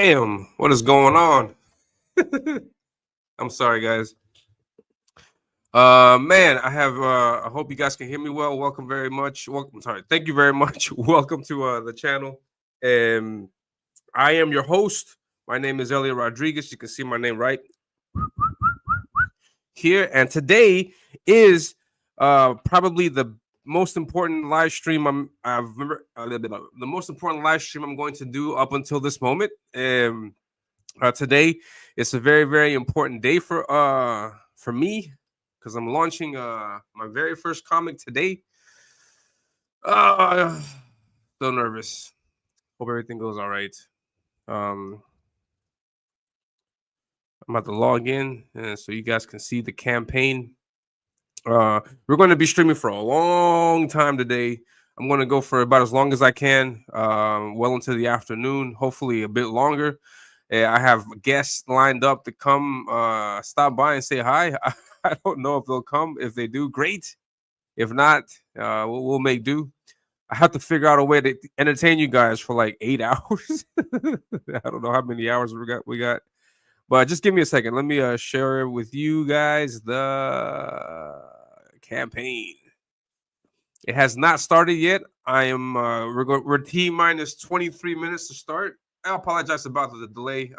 Damn, what is going on? I'm sorry, guys. Man, I hope you guys can hear me well. Welcome very much. Welcome, sorry. Thank you very much. Welcome to the channel. And I am your host. My name is Elliot Rodriguez. You can see my name right here. And today is probably the most important live stream the most important live stream I'm going to do up until this moment. Today it's a very, very important day for me because I'm launching my very first comic today. So nervous. Hope everything goes all right. I'm about to log in so you guys can see the campaign. We're going to be streaming for a long time today. I'm going to go for about as long as I can, well into the afternoon, hopefully a bit longer. I have guests lined up to come stop by and say hi. I don't know if they'll come. If they do, great. If not, we'll make do. I have to figure out a way to entertain you guys for like 8 hours. I don't know how many hours we got. But just give me a second. Let me share with you guys the campaign. It has not started yet. I am we're T minus 23 minutes to start. I apologize about the delay.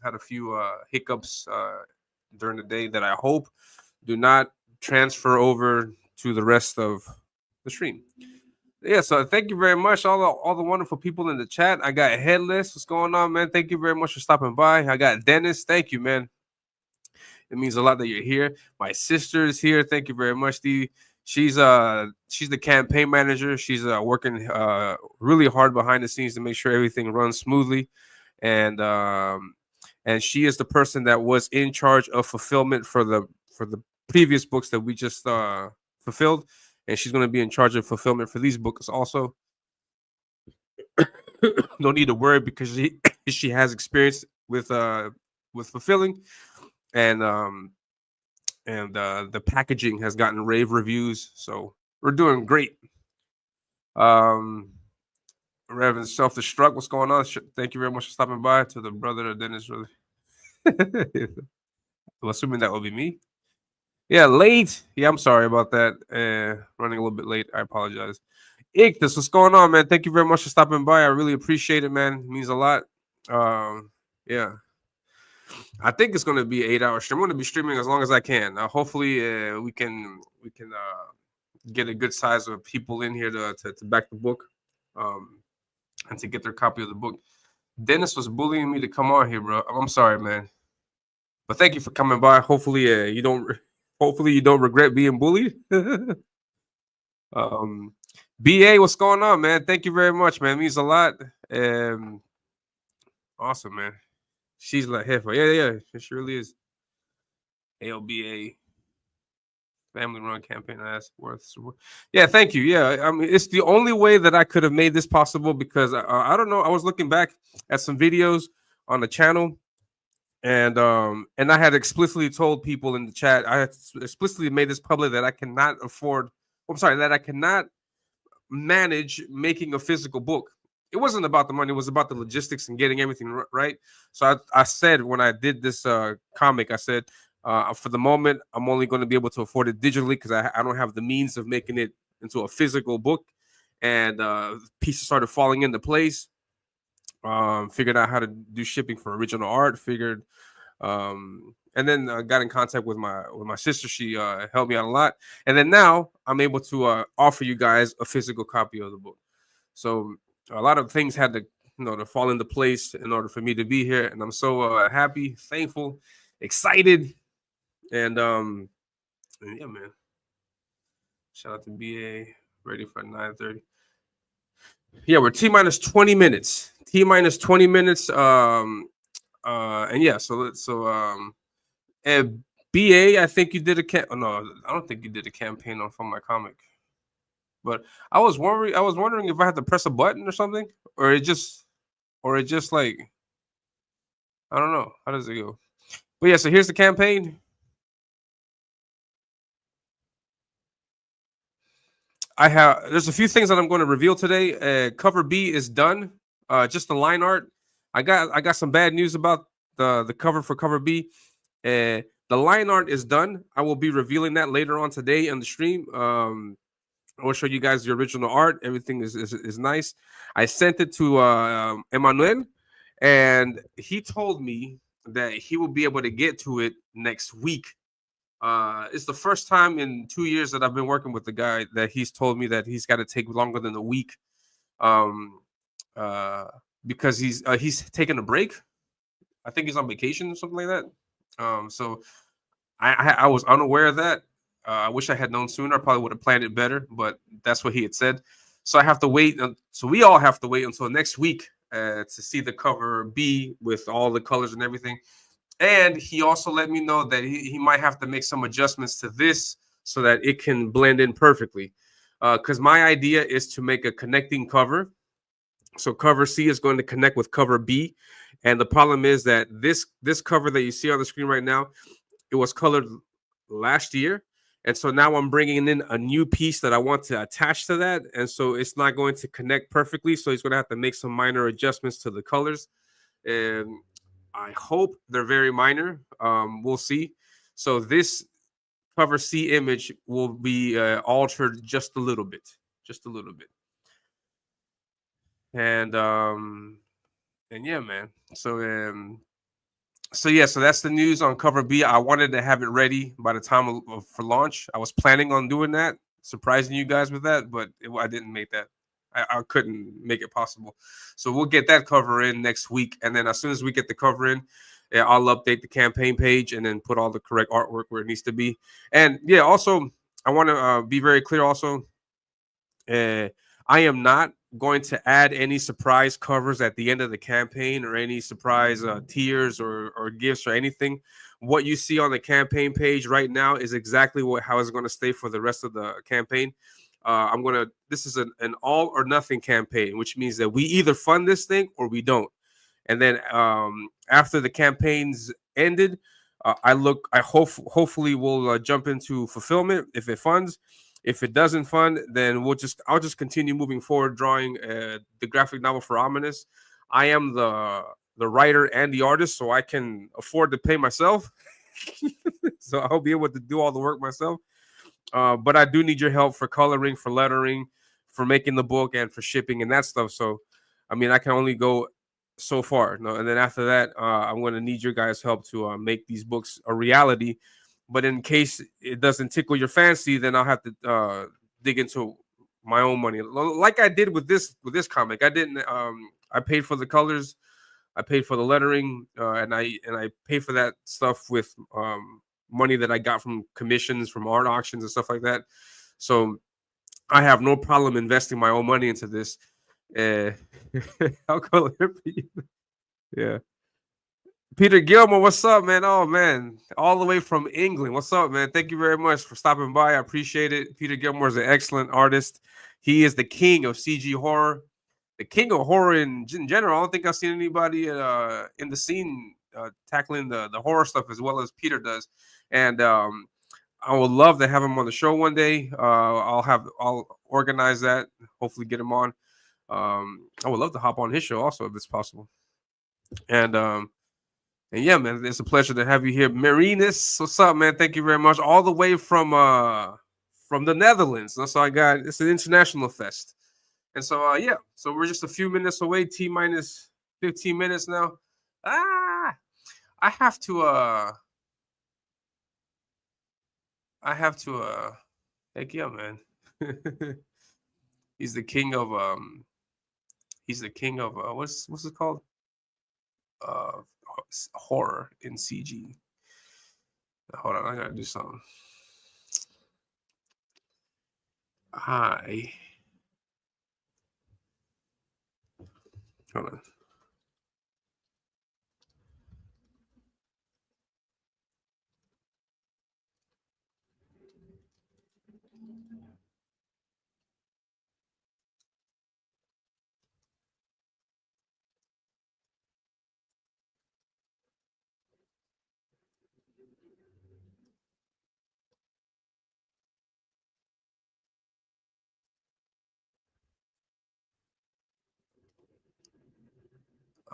Had a few hiccups during the day that I hope do not transfer over to the rest of the stream. Yeah, so thank you very much, all the wonderful people in the chat. I got Headless. What's going on, man? Thank you very much for stopping by. I got Dennis. Thank you, man. It means a lot that you're here. My sister is here. Thank you very much, Dee. She's the campaign manager. She's working really hard behind the scenes to make sure everything runs smoothly, and she is the person that was in charge of fulfillment for the previous books that we just fulfilled, and she's going to be in charge of fulfillment for these books also. No need to worry because she has experience with fulfilling, and the packaging has gotten rave reviews, so we're doing great. Reverend Self-Destruct, what's going on? Thank you very much for stopping by. To the brother of Dennis, really. I'm assuming that will be me. Yeah, late. Yeah, I'm sorry about that. Running a little bit late. I apologize. Ictus, what's going on, man? Thank you very much for stopping by. I really appreciate it, man. It means a lot. Yeah. I think it's going to be 8 hours. I'm going to be streaming as long as I can. Hopefully, we can get a good size of people in here to back the book, and to get their copy of the book. Dennis was bullying me to come on here, bro. I'm sorry, man, but thank you for coming by. Hopefully, you don't regret being bullied. BA, what's going on, man? Thank you very much, man. It means a lot. Awesome, man. She's like, hey, yeah, it surely is. ALBA, family-run campaign. That's worth. Yeah, thank you. Yeah, I mean, it's the only way that I could have made this possible because I don't know. I was looking back at some videos on the channel, and I had explicitly told people in the chat. I had explicitly made this public that I cannot afford. I'm sorry, that I cannot manage making a physical book. It wasn't about the money. It was about the logistics and getting everything right. So I said when I did this comic, I said, for the moment, I'm only going to be able to afford it digitally because I don't have the means of making it into a physical book. And pieces started falling into place. Figured out how to do shipping for original art. And then got in contact with my sister. She helped me out a lot. And then now I'm able to offer you guys a physical copy of the book. So a lot of things had to, to fall into place in order for me to be here. And I'm so happy, thankful, excited. And yeah, man. Shout out to BA, ready for 9:30. Yeah, we're T minus 20 minutes. T minus 20 minutes. And yeah, and BA, I think you did no, I don't think you did a campaign on from my comic. But I was wondering if I had to press a button or something, or it just like, I don't know. How does it go? But yeah, so here's the campaign. There's a few things that I'm going to reveal today. Cover B is done. Just the line art. I got some bad news about the cover for cover B. The line art is done. I will be revealing that later on today on the stream. I will show you guys the original art. Everything is nice. I sent it to Emmanuel, and he told me that he will be able to get to it next week. It's the first time in 2 years that I've been working with the guy that he's told me that he's got to take longer than a week, um, uh, because he's taking a break. I think he's on vacation or something like that. So I was unaware of that. I wish I had known sooner. I probably would have planned it better, but that's what he had said. So I have to wait. So we all have to wait until next week to see the cover B with all the colors and everything. And he also let me know that he might have to make some adjustments to this so that it can blend in perfectly. Because my idea is to make a connecting cover. So cover C is going to connect with cover B. And the problem is that this cover that you see on the screen right now, it was colored last year. And so now I'm bringing in a new piece that I want to attach to that. And so it's not going to connect perfectly. So he's going to have to make some minor adjustments to the colors. And I hope they're very minor. We'll see. So this cover C image will be altered just a little bit, just a little bit. And yeah, man. So yeah, so that's the news on cover B. I wanted to have it ready by the time for launch. I was planning on doing that, surprising you guys with that, but I didn't make that. I couldn't make it possible. So we'll get that cover in next week, and then as soon as we get the cover in, yeah, I'll update the campaign page and then put all the correct artwork where it needs to be. And yeah, also I want to be very clear. Also, uh, I am not going to add any surprise covers at the end of the campaign or any surprise tiers or gifts or anything. What you see on the campaign page right now is exactly how it's going to stay for the rest of the campaign. This is an all or nothing campaign, which means that we either fund this thing or we don't. And then after the campaign's ended, hopefully we'll jump into fulfillment if it funds. If it doesn't fund, then I'll just continue moving forward drawing the graphic novel for Ominus. I am the writer and the artist, so I can afford to pay myself. So I'll be able to do all the work myself. But I do need your help for coloring, for lettering, for making the book, and for shipping and that stuff. So, I mean, I can only go so far. No, and then after that, I'm going to need your guys' help to make these books a reality. But in case it doesn't tickle your fancy, then I'll have to dig into my own money, like I did with this comic. I didn't. I paid for the colors, I paid for the lettering, and I paid for that stuff with money that I got from commissions, from art auctions, and stuff like that. So I have no problem investing my own money into this. Uh, I'll call it. Yeah. Peter Gilmore, what's up, man? Oh man, all the way from England. What's up, man? Thank you very much for stopping by. I appreciate it. Peter Gilmore is an excellent artist. He is the king of CG horror, the king of horror in general. I don't think I've seen anybody in the scene tackling the horror stuff as well as Peter does. And I would love to have him on the show one day. I'll organize that. Hopefully, get him on. I would love to hop on his show also if it's possible. And yeah, man, it's a pleasure to have you here. Marinus, what's up, man? Thank you very much. All the way from the Netherlands. That's all I got. It's an international fest. And so yeah, so we're just a few minutes away, T minus 15 minutes now. Ah, I have to I have to heck yeah, man. He's the king of what's it called? Uh Horror in CG. Hold on, I gotta do something. I hold on.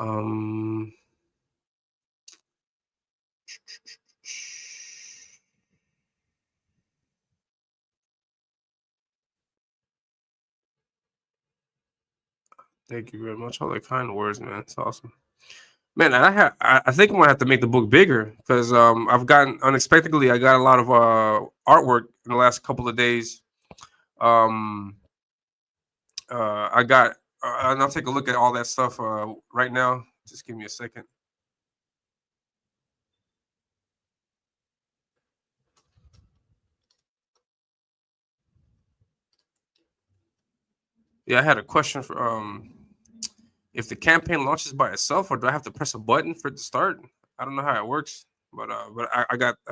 Um, Thank you very much. All the kind words, man. It's awesome. Man, I think I'm gonna have to make the book bigger because I've gotten unexpectedly I got a lot of artwork in the last couple of days. Um I got and I'll take a look at all that stuff right now. Just give me a second. Yeah, I had a question for if the campaign launches by itself or do I have to press a button for it to start? I don't know how it works, but I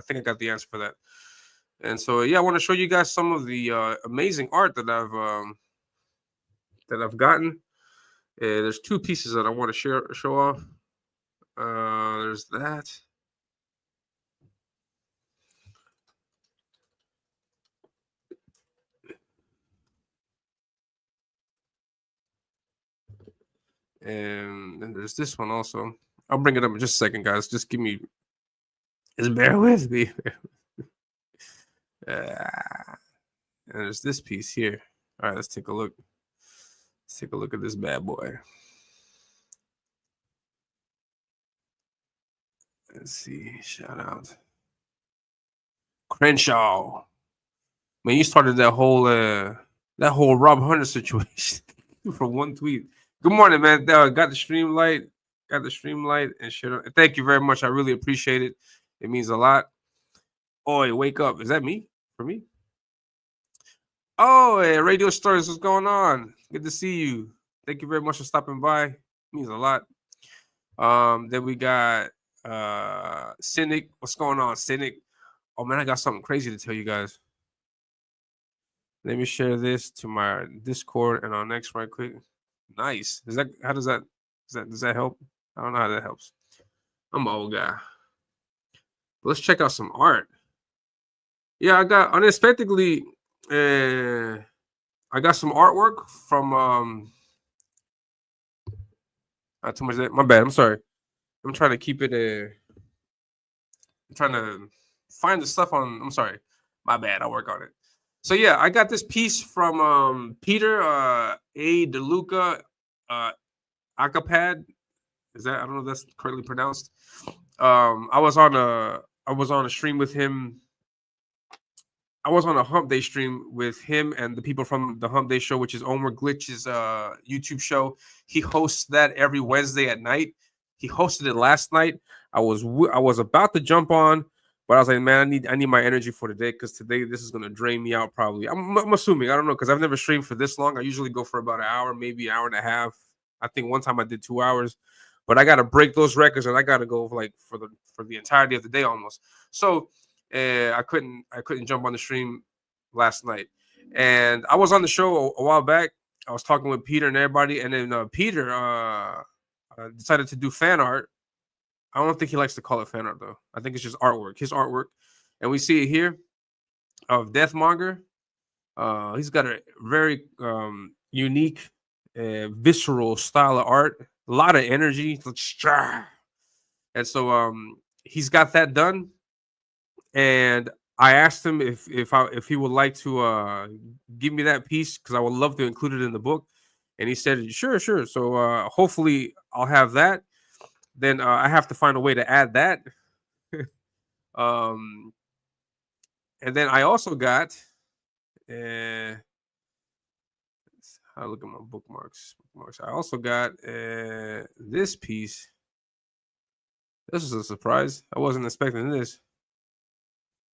think I got the answer for that. And so yeah, I want to show you guys some of the amazing art that I've gotten. There's two pieces that I want to show off. There's that. And then there's this one also. I'll bring it up in just a second, guys. Just bear with me. And there's this piece here. All right, let's take a look. Let's take a look at this bad boy. Let's see. Shout out. Crenshaw. Man, you started that whole Rob Hunter situation from one tweet. Good morning, man. Got the stream light. Got the stream light and shit. Thank you very much. I really appreciate it. It means a lot. Oi, wake up. Is that me? For me? Oh, hey, Radio Stories, what's going on? Good to see you. Thank you very much for stopping by. It means a lot. Then we got Cynic. What's going on, Cynic? Oh man, I got something crazy to tell you guys. Let me share this to my Discord and our next right quick. Nice. Does that help? I don't know how that helps. I'm an old guy. Let's check out some art. Yeah, I got unexpectedly I got some artwork from not too much that my bad. I'm sorry. I'm trying to keep it I'm trying to find the stuff on I'm sorry. My bad. I'll work on it. So yeah, I got this piece from Peter A. DeLuca Acapad. Is that I don't know if that's correctly pronounced. I was on a stream with him. I was on a Hump Day stream with him and the people from the Hump Day show, which is Omer Glitch's YouTube show. He hosts that every Wednesday at night. He hosted it last night. I was about to jump on, but I was like, man, I need my energy for today because today this is gonna drain me out. Probably. I'm assuming. I don't know because I've never streamed for this long. I usually go for about an hour, maybe an hour and a half. I think one time I did 2 hours, but I got to break those records and I got to go like for the entirety of the day almost. So I couldn't jump on the stream last night, and I was on the show a while back. I was talking with Peter and everybody, and then Peter decided to do fan art. I don't think he likes to call it fan art though. I think it's just artwork, his artwork, and we see it here of Deathmonger. He's got a very unique, visceral style of art. A lot of energy, and so he's got that done. And I asked him if he would like to give me that piece because I would love to include it in the book. And he said, sure. So hopefully I'll have that. Then I have to find a way to add that. And then I also got I look at my bookmarks. I also got this piece. This is a surprise. I wasn't expecting this.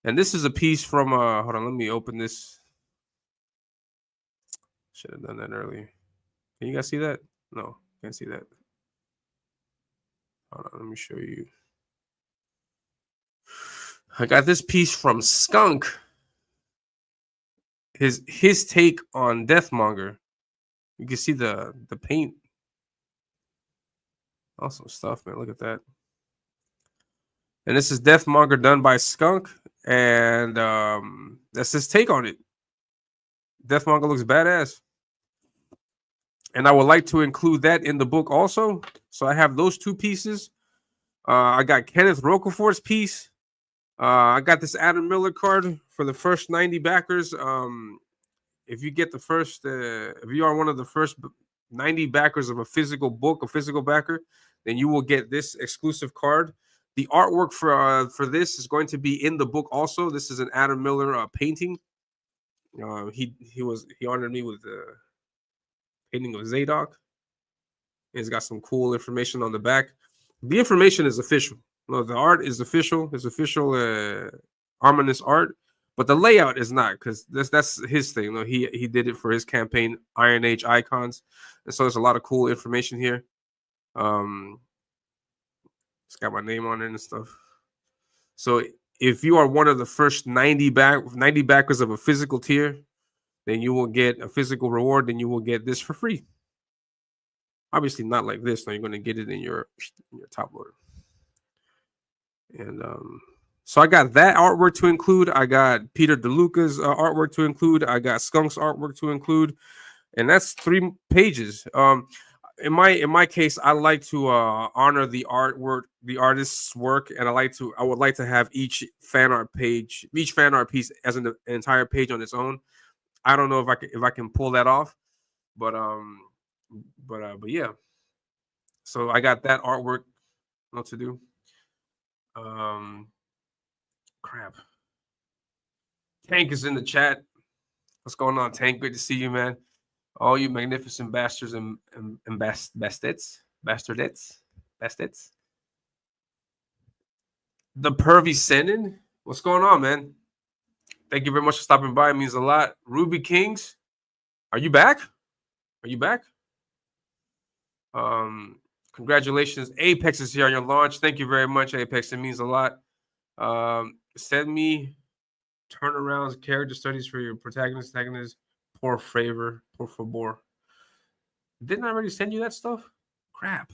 And this is a piece from hold on, let me open this. Should have done that earlier. Can you guys see that? No, can't see that. Hold on, let me show you. I got this piece from Skunk. His take on Deathmonger. You can see the paint. Awesome stuff, man. Look at that. And this is Deathmonger done by Skunk. And that's his take on it. Deathmonger looks badass. and I would like to include that in the book also. So I have those two pieces. I got Kenneth Roquefort's piece. I got this Adam Miller card for the first 90 backers. If you get the first, if you are one of the first 90 backers of a physical book, a physical backer, then you will get this exclusive card. The artwork for this is going to be in the book also. This is an Adam Miller painting. He honored me with the painting of Zadok. It's got some cool information on the back. The information is official. No, the art is official. It's official Ominus art, but the layout is not, because that's his thing. No, he did it for his campaign, Iron Age Icons, and so there's a lot of cool information here. It's got my name on it and stuff. So if you are one of the first 90 backers of a physical tier, then you will get a physical reward. Then you will get this for free. Obviously not like this. Now you're going to get it in your top loader. And so I got that artwork to include. I got Peter DeLuca's artwork to include. I got Skunk's artwork to include, and that's 3 pages. In my case, I like to honor the artwork, the artist's work, and I would like to have each fan art piece as an entire page on its own. I don't know if I can pull that off, but yeah. So I got that artwork what to do. Crap. Tank is in the chat. What's going on, Tank? Good to see you, man. All you magnificent bastards and bastardettes. The Pervy Senin. What's going on, man? Thank you very much for stopping by. It means a lot. Ruby Kings, are you back? Are you back? Congratulations. Apex is here on your launch. Thank you very much, Apex. It means a lot. Send me turnarounds, character studies for your protagonist, antagonist. Por favor. Didn't I already send you that stuff? Crap.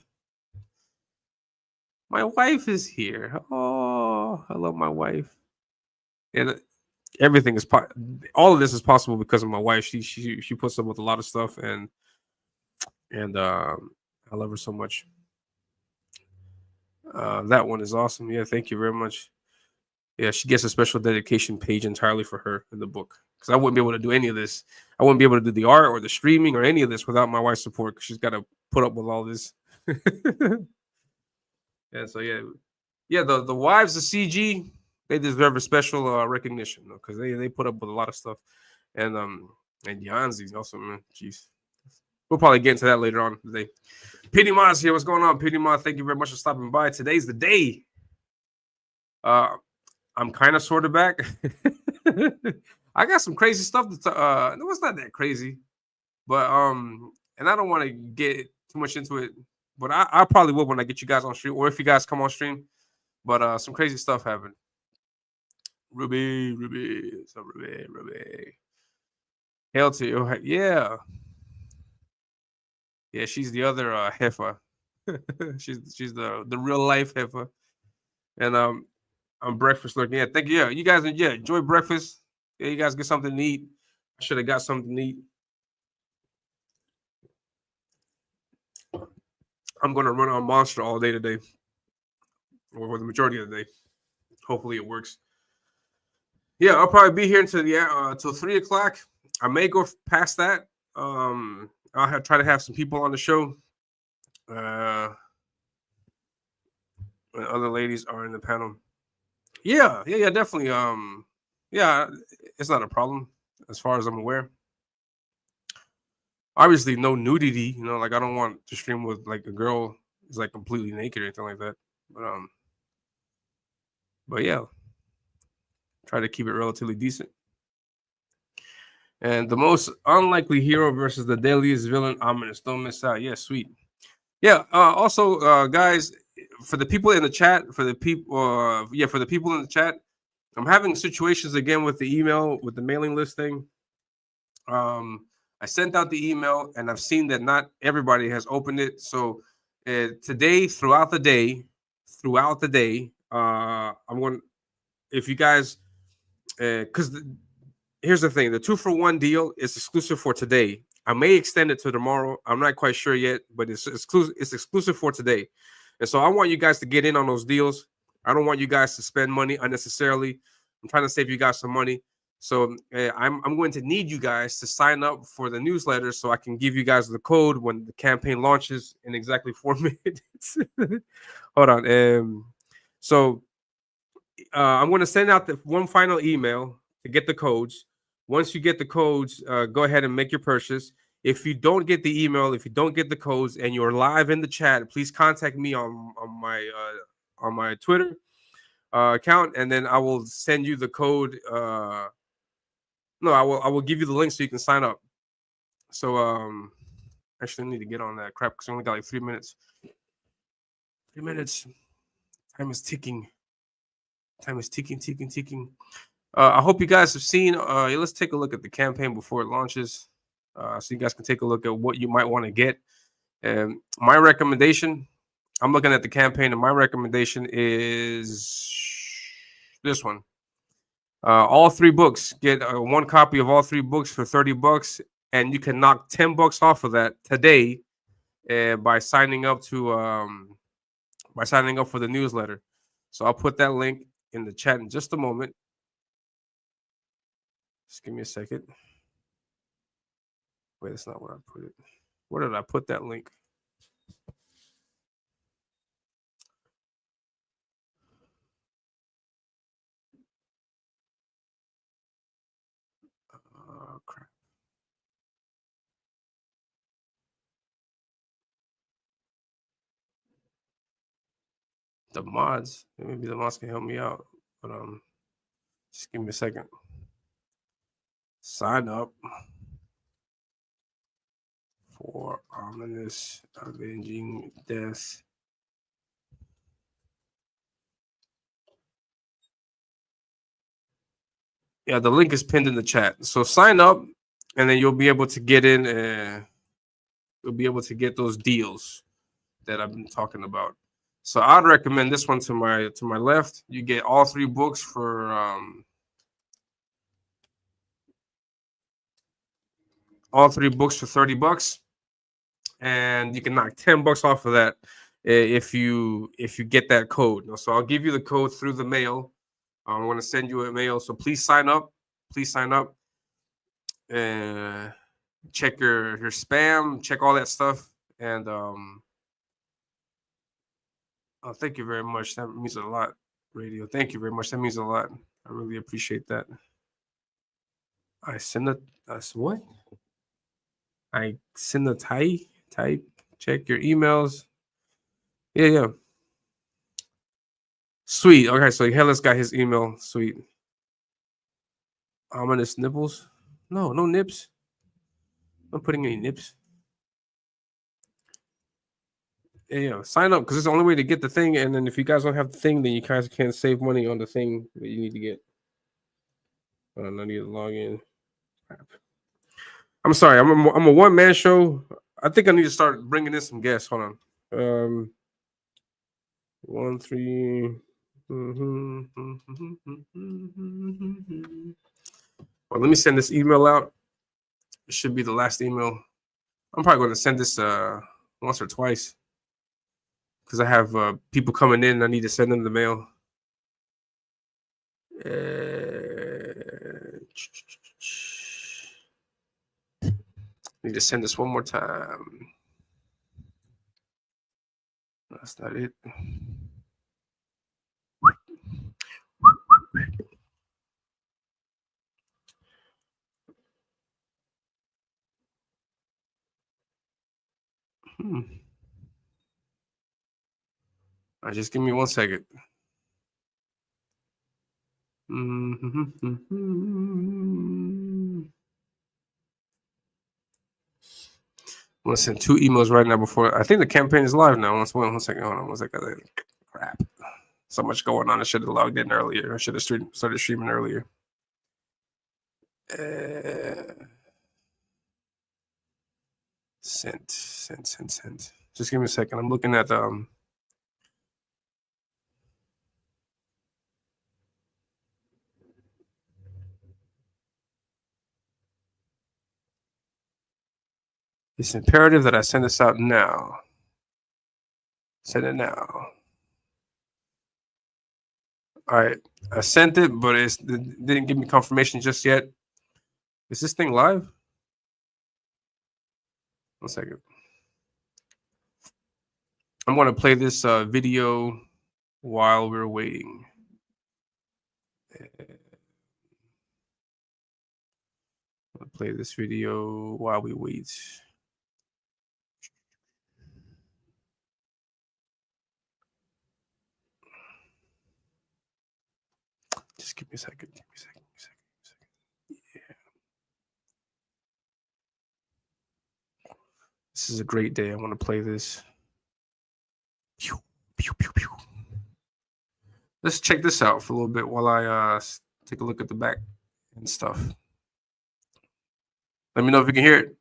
My wife is here. Oh, I love my wife. And everything is all of this is possible because of my wife. She puts up with a lot of stuff, and I love her so much. That one is awesome. Yeah, thank you very much. Yeah, she gets a special dedication page entirely for her in the book, because I wouldn't be able to do any of this. I wouldn't be able to do the art or the streaming or any of this without my wife's support, because she's got to put up with all this. Yeah, so yeah, the wives of CG, they deserve a special recognition, because they put up with a lot of stuff, and Yanzi also, man. Jeez, we'll probably get into that later on today. Petey Ma's here. What's going on, Petey Ma? Thank you very much for stopping by. Today's the day. I'm kind of sort of back. I got some crazy stuff to no, it's not that crazy, but and I don't want to get too much into it, but I probably will when I get you guys on stream, or if you guys come on stream. But some crazy stuff happened. Ruby, what's up, Ruby? Hail to you. Yeah, she's the other heifer. she's the real life heifer. And I'm breakfast lurking. Yeah, thank you. Yeah, you guys enjoy breakfast. Yeah, you guys get something to eat. I should have got something to eat. I'm gonna run on Monster all day today, or the majority of the day. Hopefully it works. Yeah, I'll probably be here until till 3:00. I may go past that. I'll try to have some people on the show. When other ladies are in the panel. Yeah, definitely. Yeah, it's not a problem as far as I'm aware. Obviously, no nudity. Like I don't want to stream with like a girl is like completely naked or anything like that. But yeah, try to keep it relatively decent. And the most unlikely hero versus the deadliest villain, Ominus. Don't miss out. Yeah, sweet. Yeah. Also, guys, for the people in the chat, for the people in the chat, I'm having situations again with the email, with the mailing list thing. I sent out the email, and I've seen that not everybody has opened it. So today, throughout the day, I'm going. If you guys, because here's the thing: the 2-for-1 deal is exclusive for today. I may extend it to tomorrow. I'm not quite sure yet, but it's exclusive. It's exclusive for today, and so I want you guys to get in on those deals. I don't want you guys to spend money unnecessarily. I'm trying to save you guys some money. So I'm going to need you guys to sign up for the newsletter so I can give you guys the code when the campaign launches in exactly 4 minutes. Hold on. So I'm going to send out the one final email to get the codes. Once you get the codes, go ahead and make your purchase. If you don't get the email, if you don't get the codes, and you're live in the chat, please contact me on my Twitter account, and then I will send you the code. No, I will give you the link so you can sign up. So actually, I need to get on that crap because I only got like 3 minutes. 3 minutes. Time is ticking. Time is ticking, ticking, ticking. I hope you guys have seen. Let's take a look at the campaign before it launches, so you guys can take a look at what you might want to get. And my recommendation, I'm looking at the campaign, and my recommendation is this one. All 3 books. Get one copy of all 3 books for $30, and you can knock $10 off of that today by signing up for the newsletter. So I'll put that link in the chat in just a moment. Just give me a second. Wait, that's not where I put it. Where did I put that link? Oh, crap. The mods. Maybe the mods can help me out. But just give me a second. Sign up for Ominus Avenging Death. Yeah, the link is pinned in the chat. So sign up, and then you'll be able to get in. You'll be able to get those deals that I've been talking about. So I'd recommend this one to my left. You get all 3 books for $30, and you can knock $10 off of that if you get that code. So I'll give you the code through the mail. I'm going to send you a mail. So please sign up. Please sign up. Check your spam. Check all that stuff. And oh, thank you very much. That means a lot, Radio. Thank you very much. That means a lot. I really appreciate that. I send what? I send a type. Check your emails. Yeah. Sweet. Okay, so Hellas got his email. Sweet. Ominous nipples. No nips. I'm not putting any nips. Yeah, sign up because it's the only way to get the thing. And then if you guys don't have the thing, then you guys can't save money on the thing that you need to get. I need to log in. I'm sorry. I'm a one-man show. I think I need to start bringing in some guests. Hold on. 1 3. Well, let me send this email out. It should be the last email. I'm probably going to send this once or twice because I have people coming in. I need to send them the mail. Need to send this one more time. That's not it. Just give me 1 second. I'm gonna send 2 emails right now before. I think the campaign is live now. One second. Hold on 1 second. Crap. So much going on. I should have logged in earlier. I should have started streaming earlier. Sent. Just give me a second. I'm looking at It's imperative that I send this out now. Send it now. All right, I sent it, but it didn't give me confirmation just yet. Is this thing live? 1 second. I'm going to play this video while we're waiting. I'll play this video while we wait. Just give me a second. Give me a second. Yeah. This is a great day. I want to play this. Pew, pew, pew, pew. Let's check this out for a little bit while I take a look at the back and stuff. Let me know if you can hear it.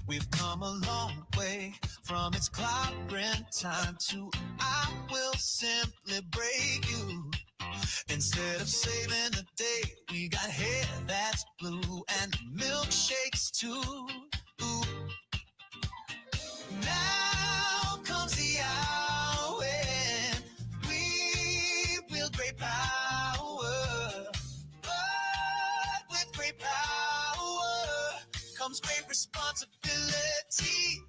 We've come a long way from its clobbering time to I will simply break you. Instead of saving the day, we got hair that's blue and milkshakes too. Ooh. Now comes the hour when we wield great power. But with great power comes great responsibility.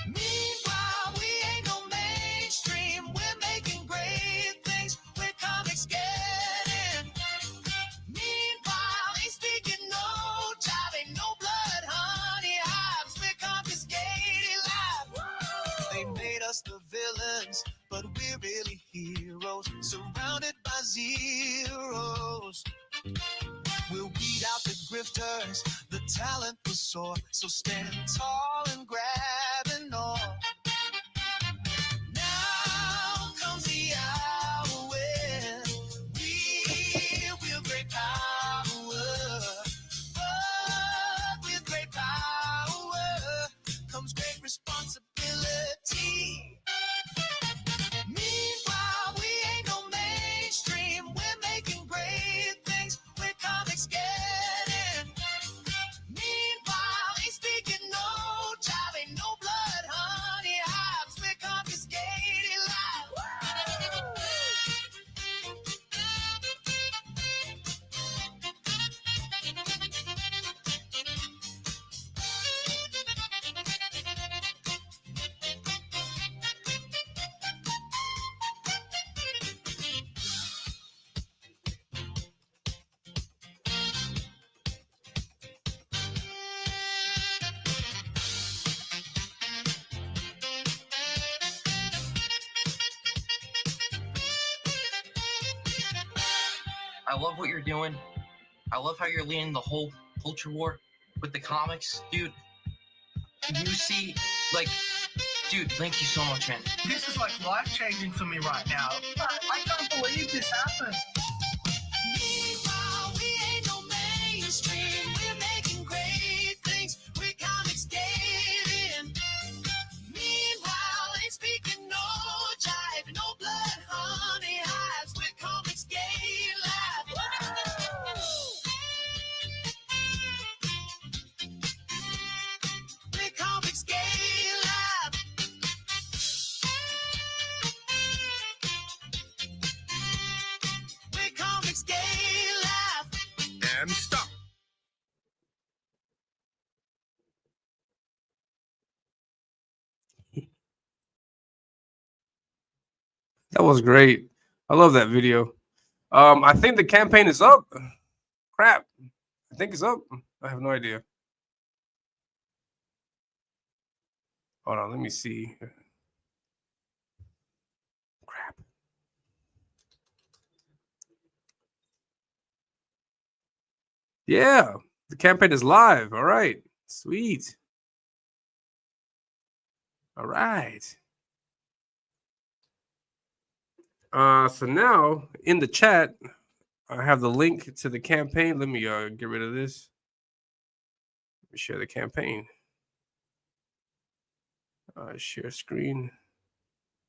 Meanwhile, we ain't no mainstream. We're making great things with comics getting. Meanwhile, ain't speaking no job, ain't no blood, honey hives. We're confiscated live. They made us the villains, but we're really heroes, surrounded by zeros. We'll weed out the grifters, the talent will soar. So stand tall and grab and all. Now comes the hour when we wield great power. But with great power comes great responsibility. Meanwhile, we ain't no mainstream. We're making great things with comics getting. Meanwhile, ain't speaking no job, ain't no blood, honey hives. We're confiscated live. I love what you're doing. I love how you're leading the whole culture war with the comics, dude. You see, like, dude, thank you so much, man. This is like life-changing for me right now. I can't believe this happened. Meanwhile, we ain't no mainstream. We're making great things with comics getting. Meanwhile, ain't speaking no jive, no blood, honey hives. With comics getting live. With comics getting live. With comics getting live. And stop. That was great. I love that video. I think the campaign is up. Crap. I think it's up. I have no idea. Hold on, let me see. Crap. Yeah, the campaign is live. All right. Sweet. All right. So now in the chat, I have the link to the campaign. Let me get rid of this. Let me share the campaign. Share screen.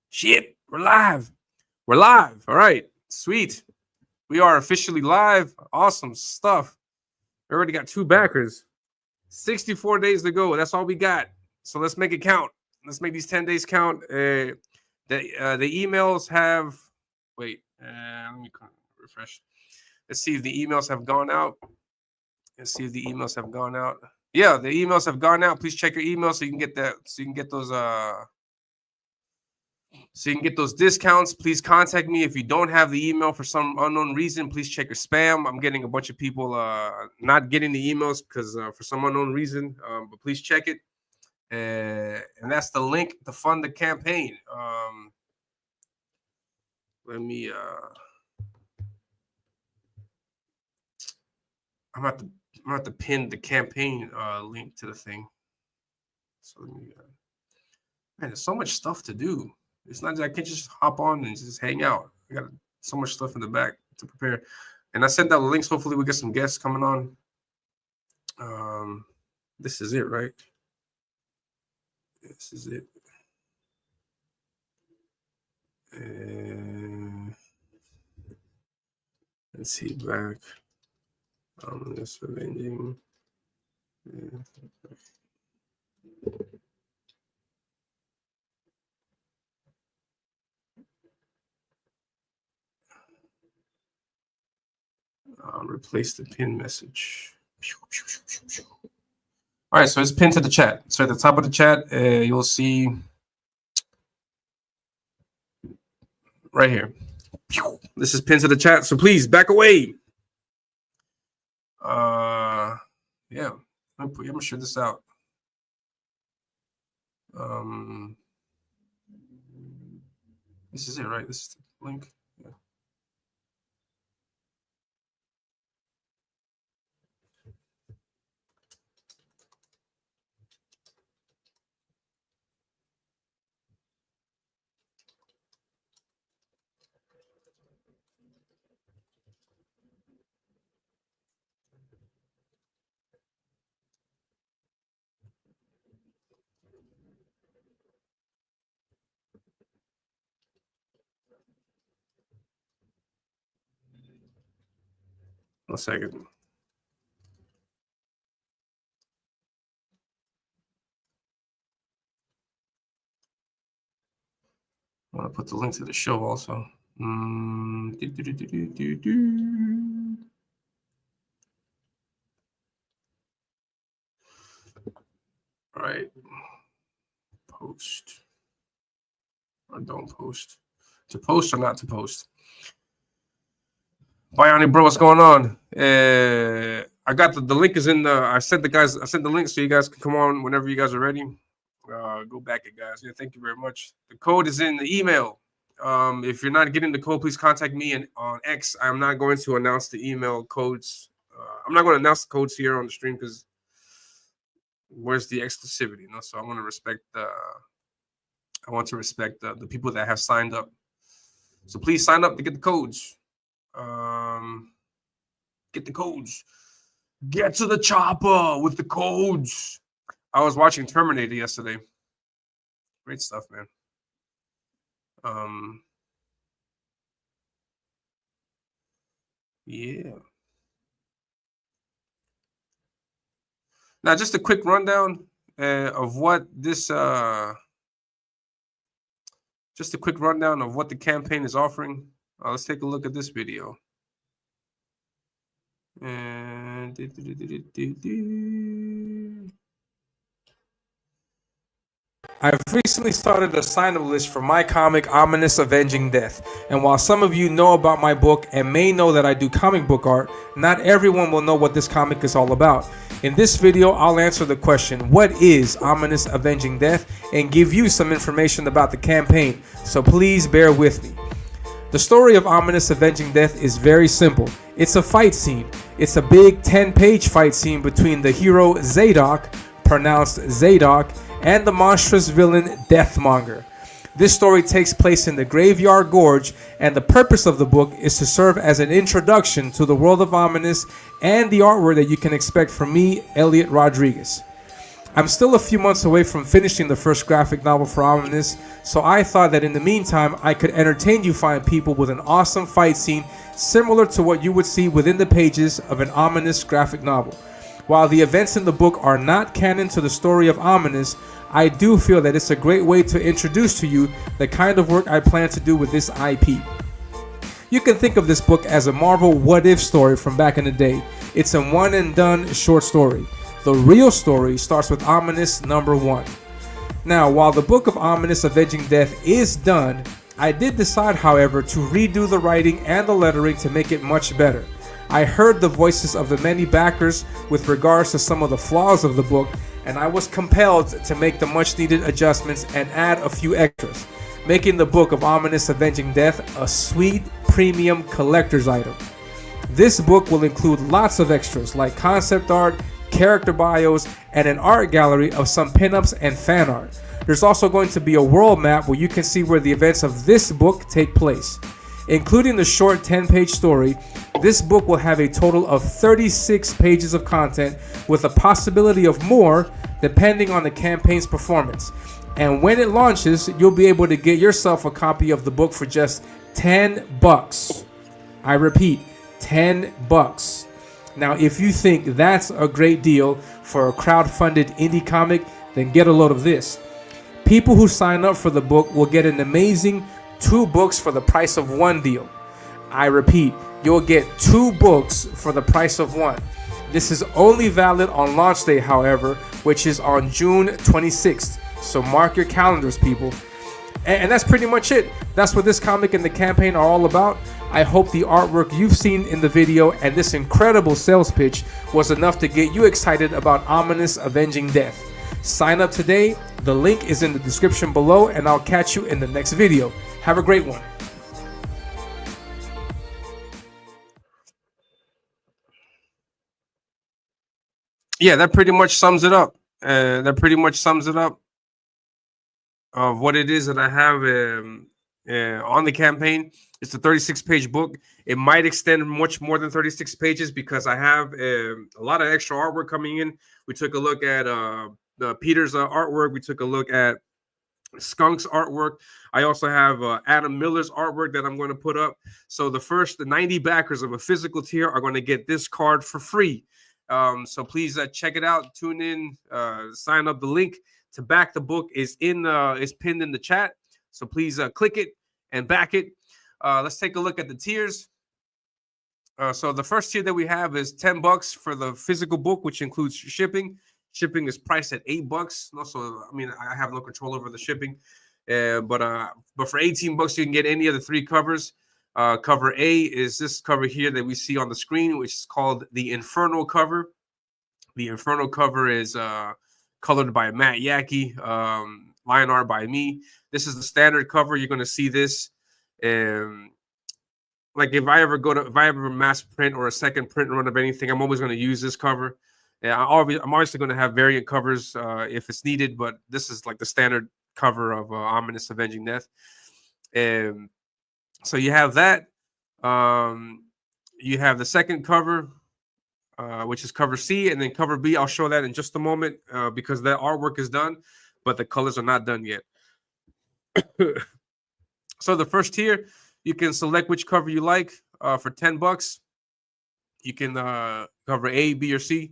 Shit, we're live. We're live. All right. Sweet. We are officially live. Awesome stuff. We already got 2 backers. 64 days to go. That's all we got. So let's make it count. Let's make these 10 days count. The emails have. Wait. Let me refresh. Let's see if the emails have gone out. Let's see if the emails have gone out. Yeah, the emails have gone out. Please check your email so you can get that. So you can get those. So you can get those discounts. Please contact me if you don't have the email for some unknown reason. Please check your spam. I'm getting a bunch of people not getting the emails because for some unknown reason. But please check it. And that's the link to fund the campaign. Let me. I'm gonna have to pin the campaign link to the thing. So let me. Man, there's so much stuff to do. It's not that I can't just hop on and just hang out. I got so much stuff in the back to prepare. And I sent out the links. Hopefully we get some guests coming on. This is it, right? This is it. Let's see back. Ominus Avenging. Replace the pin message. All right, so it's pinned to the chat. So at the top of the chat, you'll see right here. This is pinned to the chat. So please back away. Yeah, I'm gonna share this out. This is it, right? This is the link. Yeah. One second. I want to put the link to the show also. All right. Post. Or don't post. To post or not to post. Bionic bro, what's going on? I got the link is in the. I sent the link so you guys can come on whenever you guys are ready. Go back it, guys. Yeah, thank you very much. The code is in the email. If you're not getting the code, please contact me on X. I'm not going to announce the email codes. I'm not going to announce the codes here on the stream because where's the exclusivity? You know, so I want to respect the. I want to respect the people that have signed up. So please sign up to get the codes. Get the codes. Get to the chopper with the codes. I was watching Terminator yesterday. Great stuff, man. Yeah. Now, just a quick rundown of what this. Just a quick rundown of what the campaign is offering. Let's take a look at this video. And I've recently started a sign-up list for my comic, Ominus Avenging Death. And while some of you know about my book and may know that I do comic book art, not everyone will know what this comic is all about. In this video, I'll answer the question, what is Ominus Avenging Death, and give you some information about the campaign, so please bear with me. The story of Ominus Avenging Death is very simple. It's a fight scene. It's a big 10-page fight scene between the hero Zadok, pronounced Zadok, and the monstrous villain Deathmonger. This story takes place in the Graveyard Gorge, and the purpose of the book is to serve as an introduction to the world of Ominus and the artwork that you can expect from me, Elliot Rodriguez. I'm still a few months away from finishing the first graphic novel for Ominus, so I thought that in the meantime I could entertain you fine people with an awesome fight scene similar to what you would see within the pages of an Ominus graphic novel. While the events in the book are not canon to the story of Ominus, I do feel that it's a great way to introduce to you the kind of work I plan to do with this IP. You can think of this book as a Marvel what if story from back in the day. It's a one and done short story. The real story starts with Ominus number 1. Now, while the book of Ominus Avenging Death is done, I did decide, however, to redo the writing and the lettering to make it much better. I heard the voices of the many backers with regards to some of the flaws of the book, and I was compelled to make the much needed adjustments and add a few extras, making the book of Ominus Avenging Death a sweet premium collector's item. This book will include lots of extras like concept art, character bios, and an art gallery of some pinups and fan art. There's also going to be a world map where you can see where the events of this book take place. Including the short 10-page story, this book will have a total of 36 pages of content with a possibility of more depending on the campaign's performance. And when it launches, you'll be able to get yourself a copy of the book for just $10. I repeat, $10. Now, if you think that's a great deal for a crowd-funded indie comic, then get a load of this. People who sign up for the book will get an amazing 2 books for the price of 1 deal. I repeat, you'll get 2 books for the price of 1. This is only valid on launch day, however, which is on June 26th. So mark your calendars, people. And that's pretty much it. That's what this comic and the campaign are all about. I hope the artwork you've seen in the video and this incredible sales pitch was enough to get you excited about Ominus Avenging Death. Sign up today. The link is in the description below, and I'll catch you in the next video. Have a great one. Yeah, that pretty much sums it up. Of what it is that I have on the campaign. It's a 36-page book. It might extend much more than 36 pages because I have a lot of extra artwork coming in. We took a look at Peter's artwork. We took a look at Skunk's artwork. I also have Adam Miller's artwork that I'm going to put up. So the 90 backers of a physical tier are going to get this card for free. So please check it out. Tune in. Sign up. The link to back the book is pinned in the chat. So please click it and back it. Let's take a look at the tiers. So the first tier that we have is $10 for the physical book, which includes shipping. Shipping is priced at $8. Also, I mean, I have no control over the shipping, but for $18 you can get any of the 3 covers. Cover A is this cover here that we see on the screen, which is called the Inferno cover. The Inferno cover is colored by Matt Yackey, line art by me. This is the standard cover. You're going to see this. Like if I ever mass print or a second print run of anything, I'm always going to use this cover. Yeah, I'm obviously going to have variant covers if it's needed, but this is like the standard cover of Ominus Avenging Death. So you have that. You have the second cover, which is cover C, and then cover B. I'll show that in just a moment because the artwork is done, but the colors are not done yet. So the first tier, you can select which cover you like for $10. You can cover A, B, or C.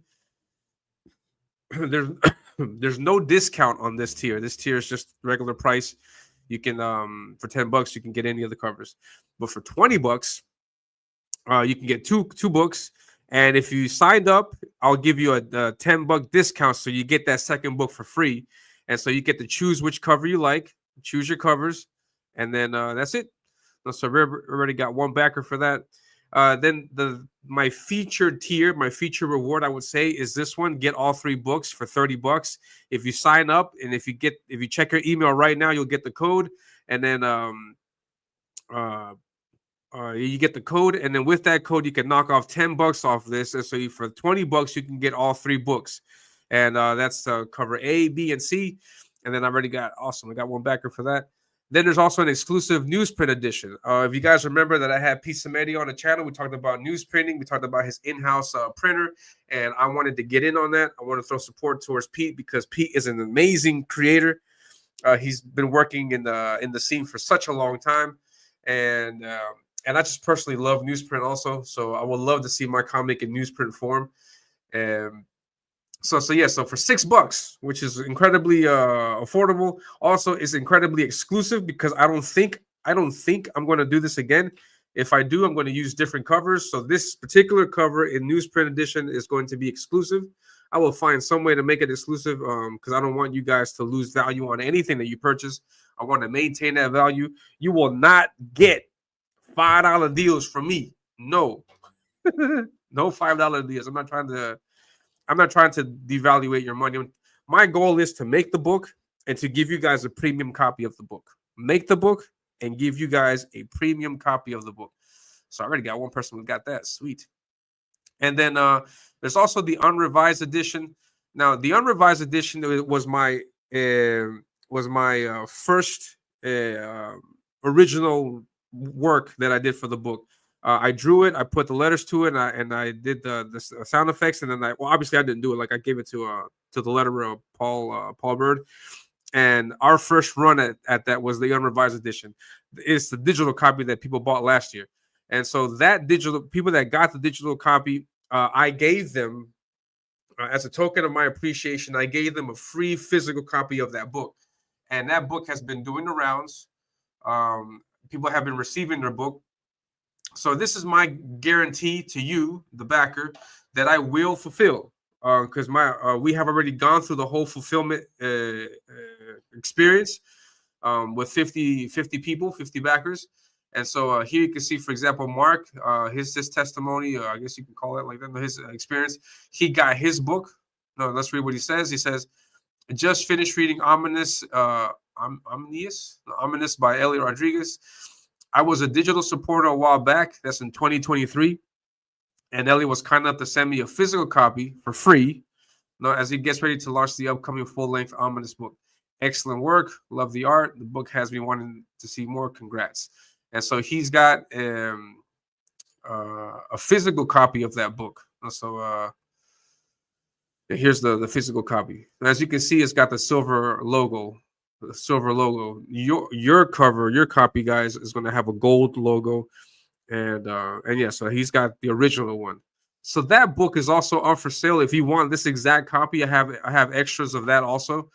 There's no discount on this tier. This tier is just regular price. You can for $10 you can get any of the covers, but for $20 you can get two books. And if you signed up, I'll give you a $10 discount, so you get that second book for free. And so you get to choose which cover you like, choose your covers, and then that's it. So we already got 1 backer for that. Then my featured tier, my feature reward, I would say, is this one. Get all 3 books for $30. If you sign up and if you check your email right now, you'll get the code, and then you get the code, and then with that code you can knock off $10 off this, and so for $20 you can get all 3 books, and that's cover A, B, and C. And then I already got I got 1 backer for that. Then there's also an exclusive newsprint edition. If you guys remember that I had Pete Samedi on the channel, we talked about newsprinting. We talked about his in-house printer, and I wanted to get in on that. I want to throw support towards Pete because Pete is an amazing creator. He's been working in the scene for such a long time, and I just personally love newsprint also. So I would love to see my comic in newsprint form. And so for $6, which is incredibly affordable, also is incredibly exclusive because I don't think I'm going to do this again. If I do, I'm going to use different covers. So this particular cover in newsprint edition is going to be exclusive. I will find some way to make it exclusive because I don't want you guys to lose value on anything that you purchase. I want to maintain that value. You will not get $5 deals from me. No, no $5 deals. I'm not trying to devaluate your money. My goal is to make the book and to give you guys a premium copy of the book. Make the book and give you guys a premium copy of the book. So I already got one person who got that. Sweet. And then there's also the unrevised edition. Now, the unrevised edition was my first original work that I did for the book. I drew it, I put the letters to it, and I did the sound effects, and then obviously I didn't do it. Like I gave it to the letterer Paul Bird, and our first run at that was the unrevised edition. It's the digital copy that people bought last year, and so that digital people that got the digital copy, I gave them as a token of my appreciation. I gave them a free physical copy of that book, and that book has been doing the rounds. People have been receiving their book. So this is my guarantee to you, the backer, that I will fulfill because we have already gone through the whole fulfillment experience with 50 people, 50 backers. And so here you can see, for example, Mark, his testimony, I guess you can call it like that, his experience. He got his book. No, let's read what he says. He says, just finished reading Ominus by Elliot Rodriguez. I was a digital supporter a while back. That's in 2023. And Ellie was kind enough to send me a physical copy for free as he gets ready to launch the upcoming full-length Ominus book. Excellent work. Love the art. The book has me wanting to see more. Congrats. And so he's got a physical copy of that book. So here's the physical copy. As you can see, it's got the silver logo. The silver logo. Your cover, your copy, guys, is going to have a gold logo, and yeah, so he's got the original one. So that book is also up for sale. If you want this exact copy, I have extras of that also.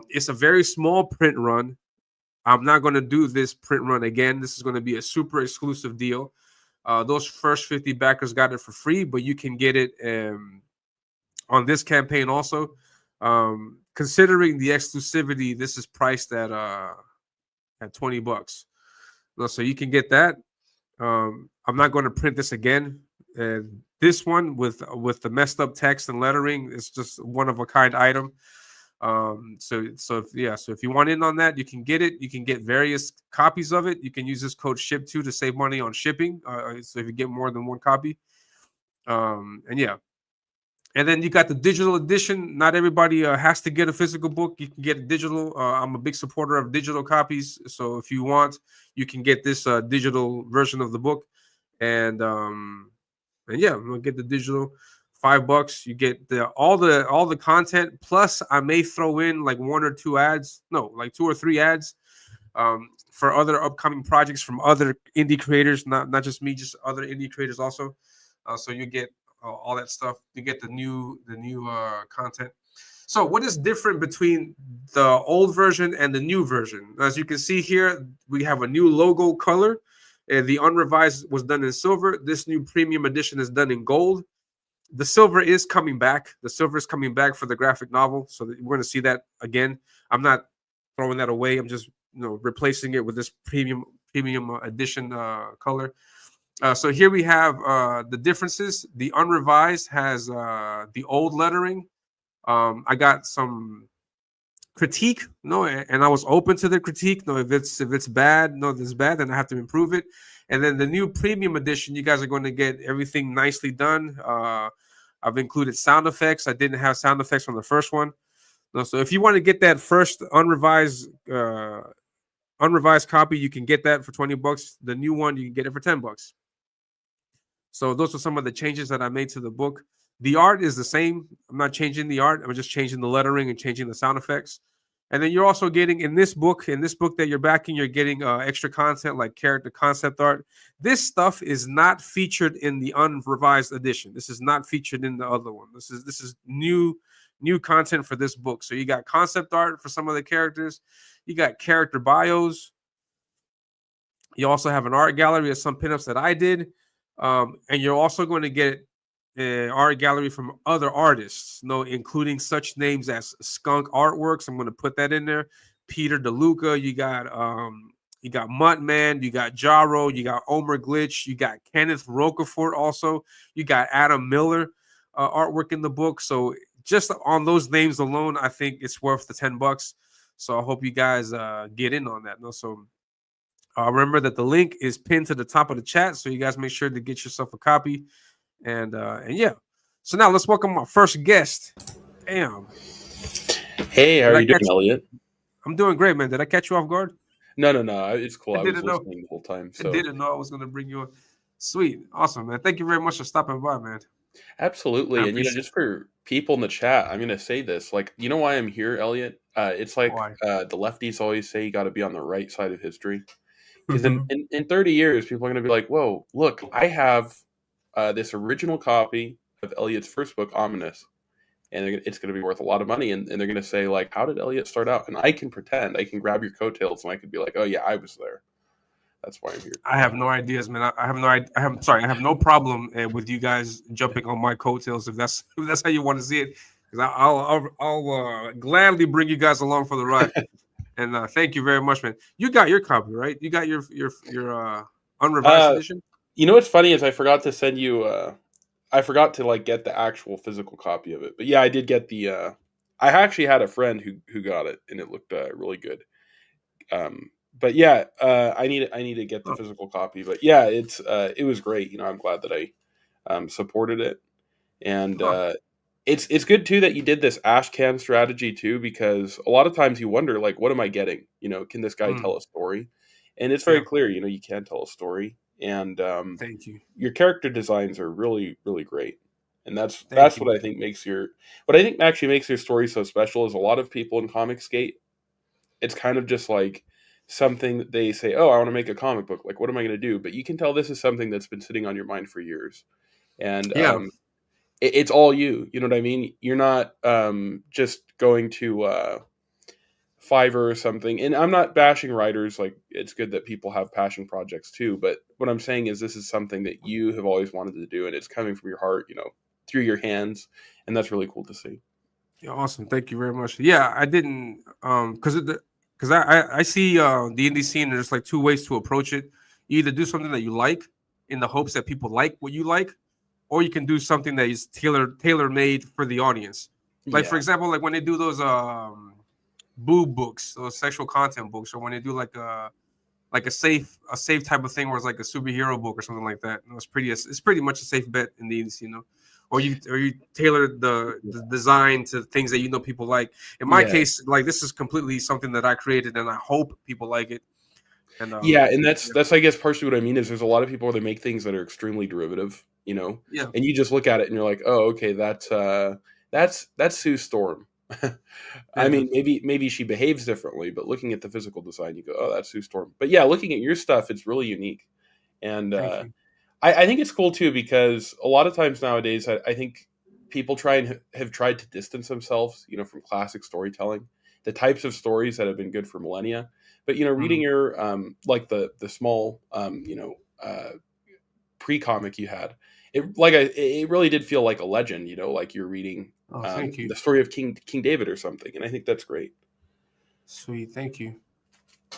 It's a very small print run. I'm not going to do this print run again. This is going to be a super exclusive deal. Those first 50 backers got it for free, but you can get it on this campaign also. Considering the exclusivity, this is priced at $20. So you can get that. I'm not going to print this again. And this one with the messed up text and lettering is just one of a kind item. So if you want in on that, you can get it. You can get various copies of it. You can use this code SHIP2 to save money on shipping. So if you get more than one copy, and yeah. And then you got the digital edition. Not everybody has to get a physical book. You can get a digital. I'm a big supporter of digital copies. So if you want, you can get this digital version of the book. And yeah, I'm gonna get the digital. $5. You get all the content. Plus, I may throw in like 1 or 2 ads. No, like 2 or 3 ads for other upcoming projects from other indie creators. Not just me, just other indie creators also. So you get all that stuff. You get the new content. So what is different between the old version and the new version? As you can see here, we have a new logo color. The unrevised was done in silver. This new premium edition is done in gold. The silver is coming back. The silver is coming back for the graphic novel. So we're going to see that again. I'm not throwing that away. I'm just replacing it with this premium edition color. So here we have the differences. The unrevised has the old lettering. I got some critique, and I was open to the critique. If it's bad, this is bad, then I have to improve it. And then the new premium edition, you guys are going to get everything nicely done. I've included sound effects. I didn't have sound effects on the first one. So if you want to get that first unrevised unrevised copy, you can get that for $20. The new one, you can get it for $10. So those are some of the changes that I made to the book. The art is the same. I'm not changing the art. I'm just changing the lettering and changing the sound effects. And then you're also getting in this book that you're backing, you're getting extra content like character concept art. This stuff is not featured in the unrevised edition. This is not featured in the other one. This is new content for this book. So you got concept art for some of the characters. You got character bios. You also have an art gallery of some pinups that I did. And you're also going to get an art gallery from other artists, including such names as Skunk Artworks. I'm going to put that in there. Peter DeLuca. You got Muttman. You got Jaro. You got Omer Glitch. You got Kenneth Rocafort. Also, you got Adam Miller artwork in the book. So just on those names alone, I think it's worth the $10. So I hope you guys get in on that. So. Remember that the link is pinned to the top of the chat, so you guys make sure to get yourself a copy. And yeah. So now let's welcome my first guest. Damn. Hey, how are you doing, Elliot? I'm doing great, man. Did I catch you off guard? No. It's cool. I was didn't know. listening the whole time. So. I didn't know I was going to bring you on. Sweet. Awesome, man. Thank you very much for stopping by, man. Absolutely. And, just for people in the chat, I'm going to say this. Like, you know why I'm here, Elliot? It's like the lefties always say you got to be on the right side of history. Because in 30 years, people are going to be like, whoa, look, I have this original copy of Elliot's first book, Ominus, and it's going to be worth a lot of money. And they're going to say, like, how did Elliot start out? And I can pretend. I can grab your coattails, and I could be like, oh, yeah, I was there. That's why I'm here. I have no ideas, man. I have no idea. I have no problem with you guys jumping on my coattails if that's how you want to see it. Because I'll gladly bring you guys along for the ride. And thank you very much, man. You got your copy, right? You got your unrevised edition? You know what's funny is I forgot to send you I forgot to like get the actual physical copy of it. But yeah, I did get the I actually had a friend who got it and it looked really good. But yeah, I need to get the physical copy. But yeah, it was great. I'm glad that I supported it. And It's good too that you did this ash can strategy too, because a lot of times you wonder, like, what am I getting? Can this guy tell a story? And it's very clear, you can tell a story. And thank you. Your character designs are really, really great. And that's what I think makes actually makes your story so special is a lot of people in Comicsgate, it's kind of just like something that they say, oh, I want to make a comic book. Like, what am I going to do? But you can tell this is something that's been sitting on your mind for years. And it's all you know what I mean? You're not just going to Fiverr or something. And I'm not bashing writers. Like, it's good that people have passion projects too. But what I'm saying is this is something that you have always wanted to do. And it's coming from your heart, through your hands. And that's really cool to see. Yeah, awesome. Thank you very much. Yeah, I didn't because I see the indie scene. There's like two ways to approach it. You either do something that you like in the hopes that people like what you like, or you can do something that is tailor made for the audience. Like for example, like when they do those boob books, those sexual content books, or when they do like a safe type of thing where it's like a superhero book or something like that. It's pretty much a safe bet in the indie, or you tailor the design to things that people like. In my case, like this is completely something that I created, and I hope people like it. And and that's I guess partially what I mean is there's a lot of people where they make things that are extremely derivative, and you just look at it and you're like, oh, okay, that's Sue Storm. I mean, maybe she behaves differently, but looking at the physical design, you go, oh, that's Sue Storm. But yeah, looking at your stuff, it's really unique, and I think it's cool too because a lot of times nowadays, I think people have tried to distance themselves, from classic storytelling, the types of stories that have been good for millennia. But reading your like the small pre-comic you had, it really did feel like a legend. Like you're reading the story of King David or something, and I think that's great. Sweet, thank you,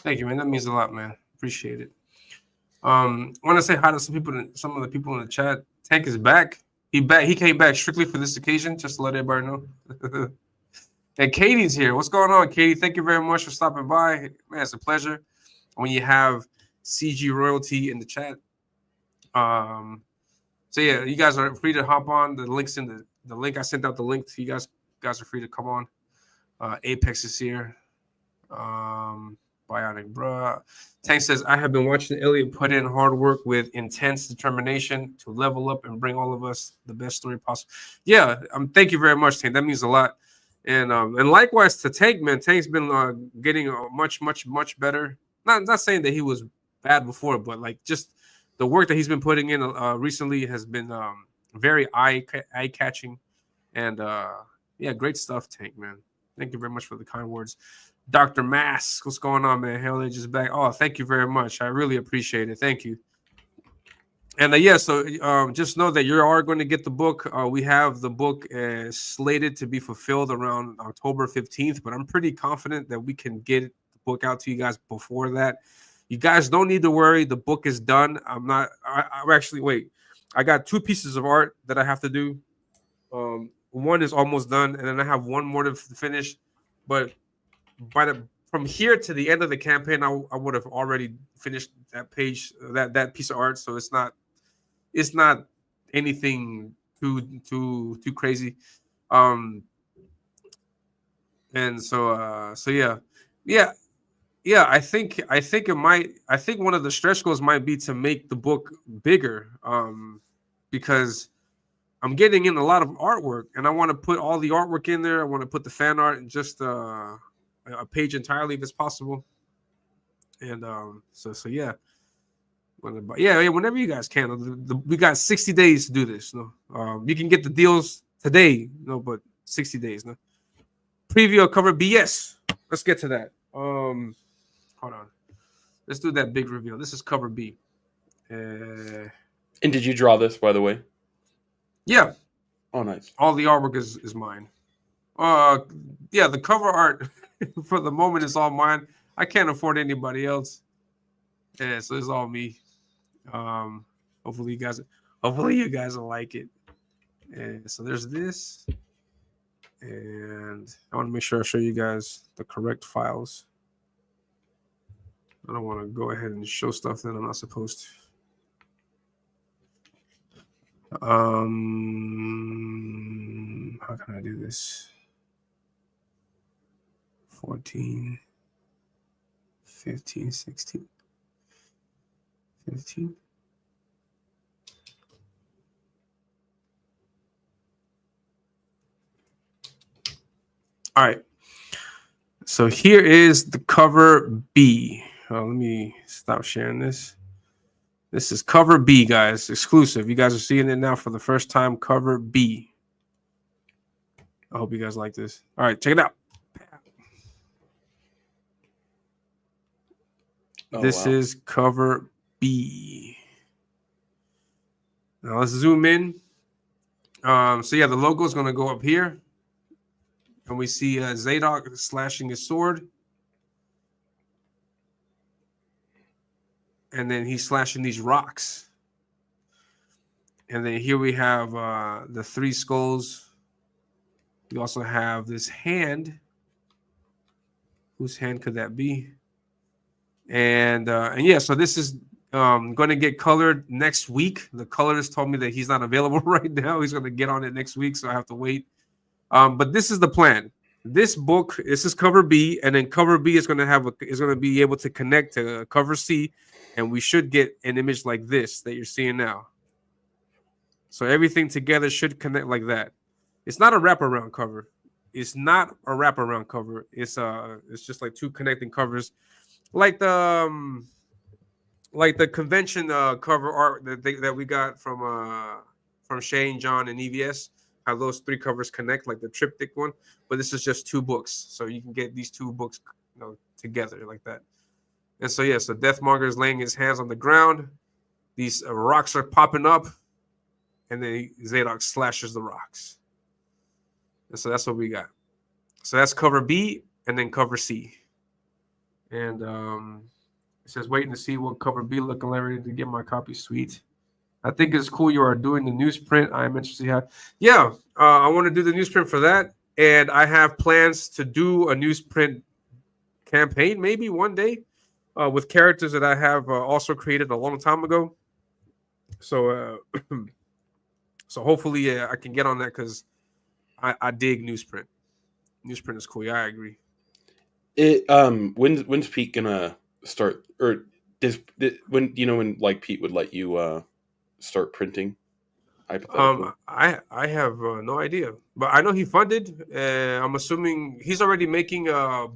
man. That means a lot, man. Appreciate it. I want to say hi to some of the people in the chat. Tank is back. He came back strictly for this occasion, just to let everybody know. And Katie's here. What's going on, Katie? Thank you very much for stopping by. Man, it's a pleasure when you have CG royalty in the chat. So yeah, you guys are free to hop on. The links in the link. I sent out the link to you guys. You guys are free to come on. Apex is here. Bionic, bruh. Tank says, I have been watching Elliot put in hard work with intense determination to level up and bring all of us the best story possible. Yeah, thank you very much, Tank. That means a lot. And likewise to Tank, man. Tank's been getting much better. Not saying that he was bad before, but like just the work that he's been putting in recently has been very eye catching. And yeah, great stuff, Tank, man. Thank you very much for the kind words. Dr. Mask, what's going on, man? Hell, they just back. Oh, thank you very much. I really appreciate it. Thank you. And yeah, so just know that you are going to get the book. We have the book slated to be fulfilled around October 15th, but I'm pretty confident that we can get the book out to you guys before that. You guys don't need to worry. The book is done. I'm actually, wait. I got 2 pieces of art that I have to do. One is almost done, and then I have one more to finish. But from here to the end of the campaign, I would have already finished that page, that piece of art. So it's not anything too crazy. And so yeah. I think one of the stretch goals might be to make the book bigger, because I'm getting in a lot of artwork, and I want to put all the artwork in there. I want to put the fan art in just a page entirely if it's possible. And so yeah. Whenever you guys can. We got 60 days to do this. No, you can get the deals today. No, but 60 days. No. Preview of cover B. Yes, let's get to that. Hold on. Let's do that big reveal. This is cover B. And did you draw this, by the way? Yeah. Oh, nice. All the artwork is mine. Yeah, the cover art for the moment is all mine. I can't afford anybody else. Yeah, so it's all me. Hopefully you guys will like it. And so there's this. And I want to make sure I show you guys the correct files. I don't want to go ahead and show stuff that I'm not supposed to. How can I do this? 14, 15, 16, 15. All right. So here is the cover B. Let me stop sharing this. This is cover B, guys. Exclusive. You guys are seeing it now for the first time. Cover B. I hope you guys like this. All right, check it out. This is cover B. Now let's zoom in. So yeah, the logo is going to go up here. And we see Zadok slashing his sword. And then he's slashing these rocks. And then here we have the 3 skulls. We also have this hand. Whose hand could that be? And yeah, so this is going to get colored next week. The colorist told me that he's not available right now. He's going to get on it next week, so I have to wait. But this is the plan. This book, this is cover B, and then cover B is going to be able to connect to cover C, and we should get an image like this that you're seeing now. So everything together should connect like that. It's not a wraparound cover. It's not a wraparound cover. It's just like 2 connecting covers, like the convention cover art that we got from Shane, John, and EVS. How those 3 covers connect, like the triptych one, but this is just 2 books, so you can get these 2 books, together like that. And so so Deathmonger is laying his hands on the ground. These rocks are popping up, and then Zadok slashes the rocks. And so that's what we got. So that's cover B, and then cover C. And it says waiting to see what cover B look like, ready to get my copy. Sweet. I think it's cool you are doing the newsprint. I'm interested how. Yeah, I want to do the newsprint for that, and I have plans to do a newsprint campaign maybe one day with characters that I have also created a long time ago. So, so hopefully I can get on that because I dig newsprint. Newsprint is cool. Yeah, I agree. When's Pete gonna start, or when like Pete would let you start printing, hypothetically? I have no idea, but I know he funded. I'm assuming he's already making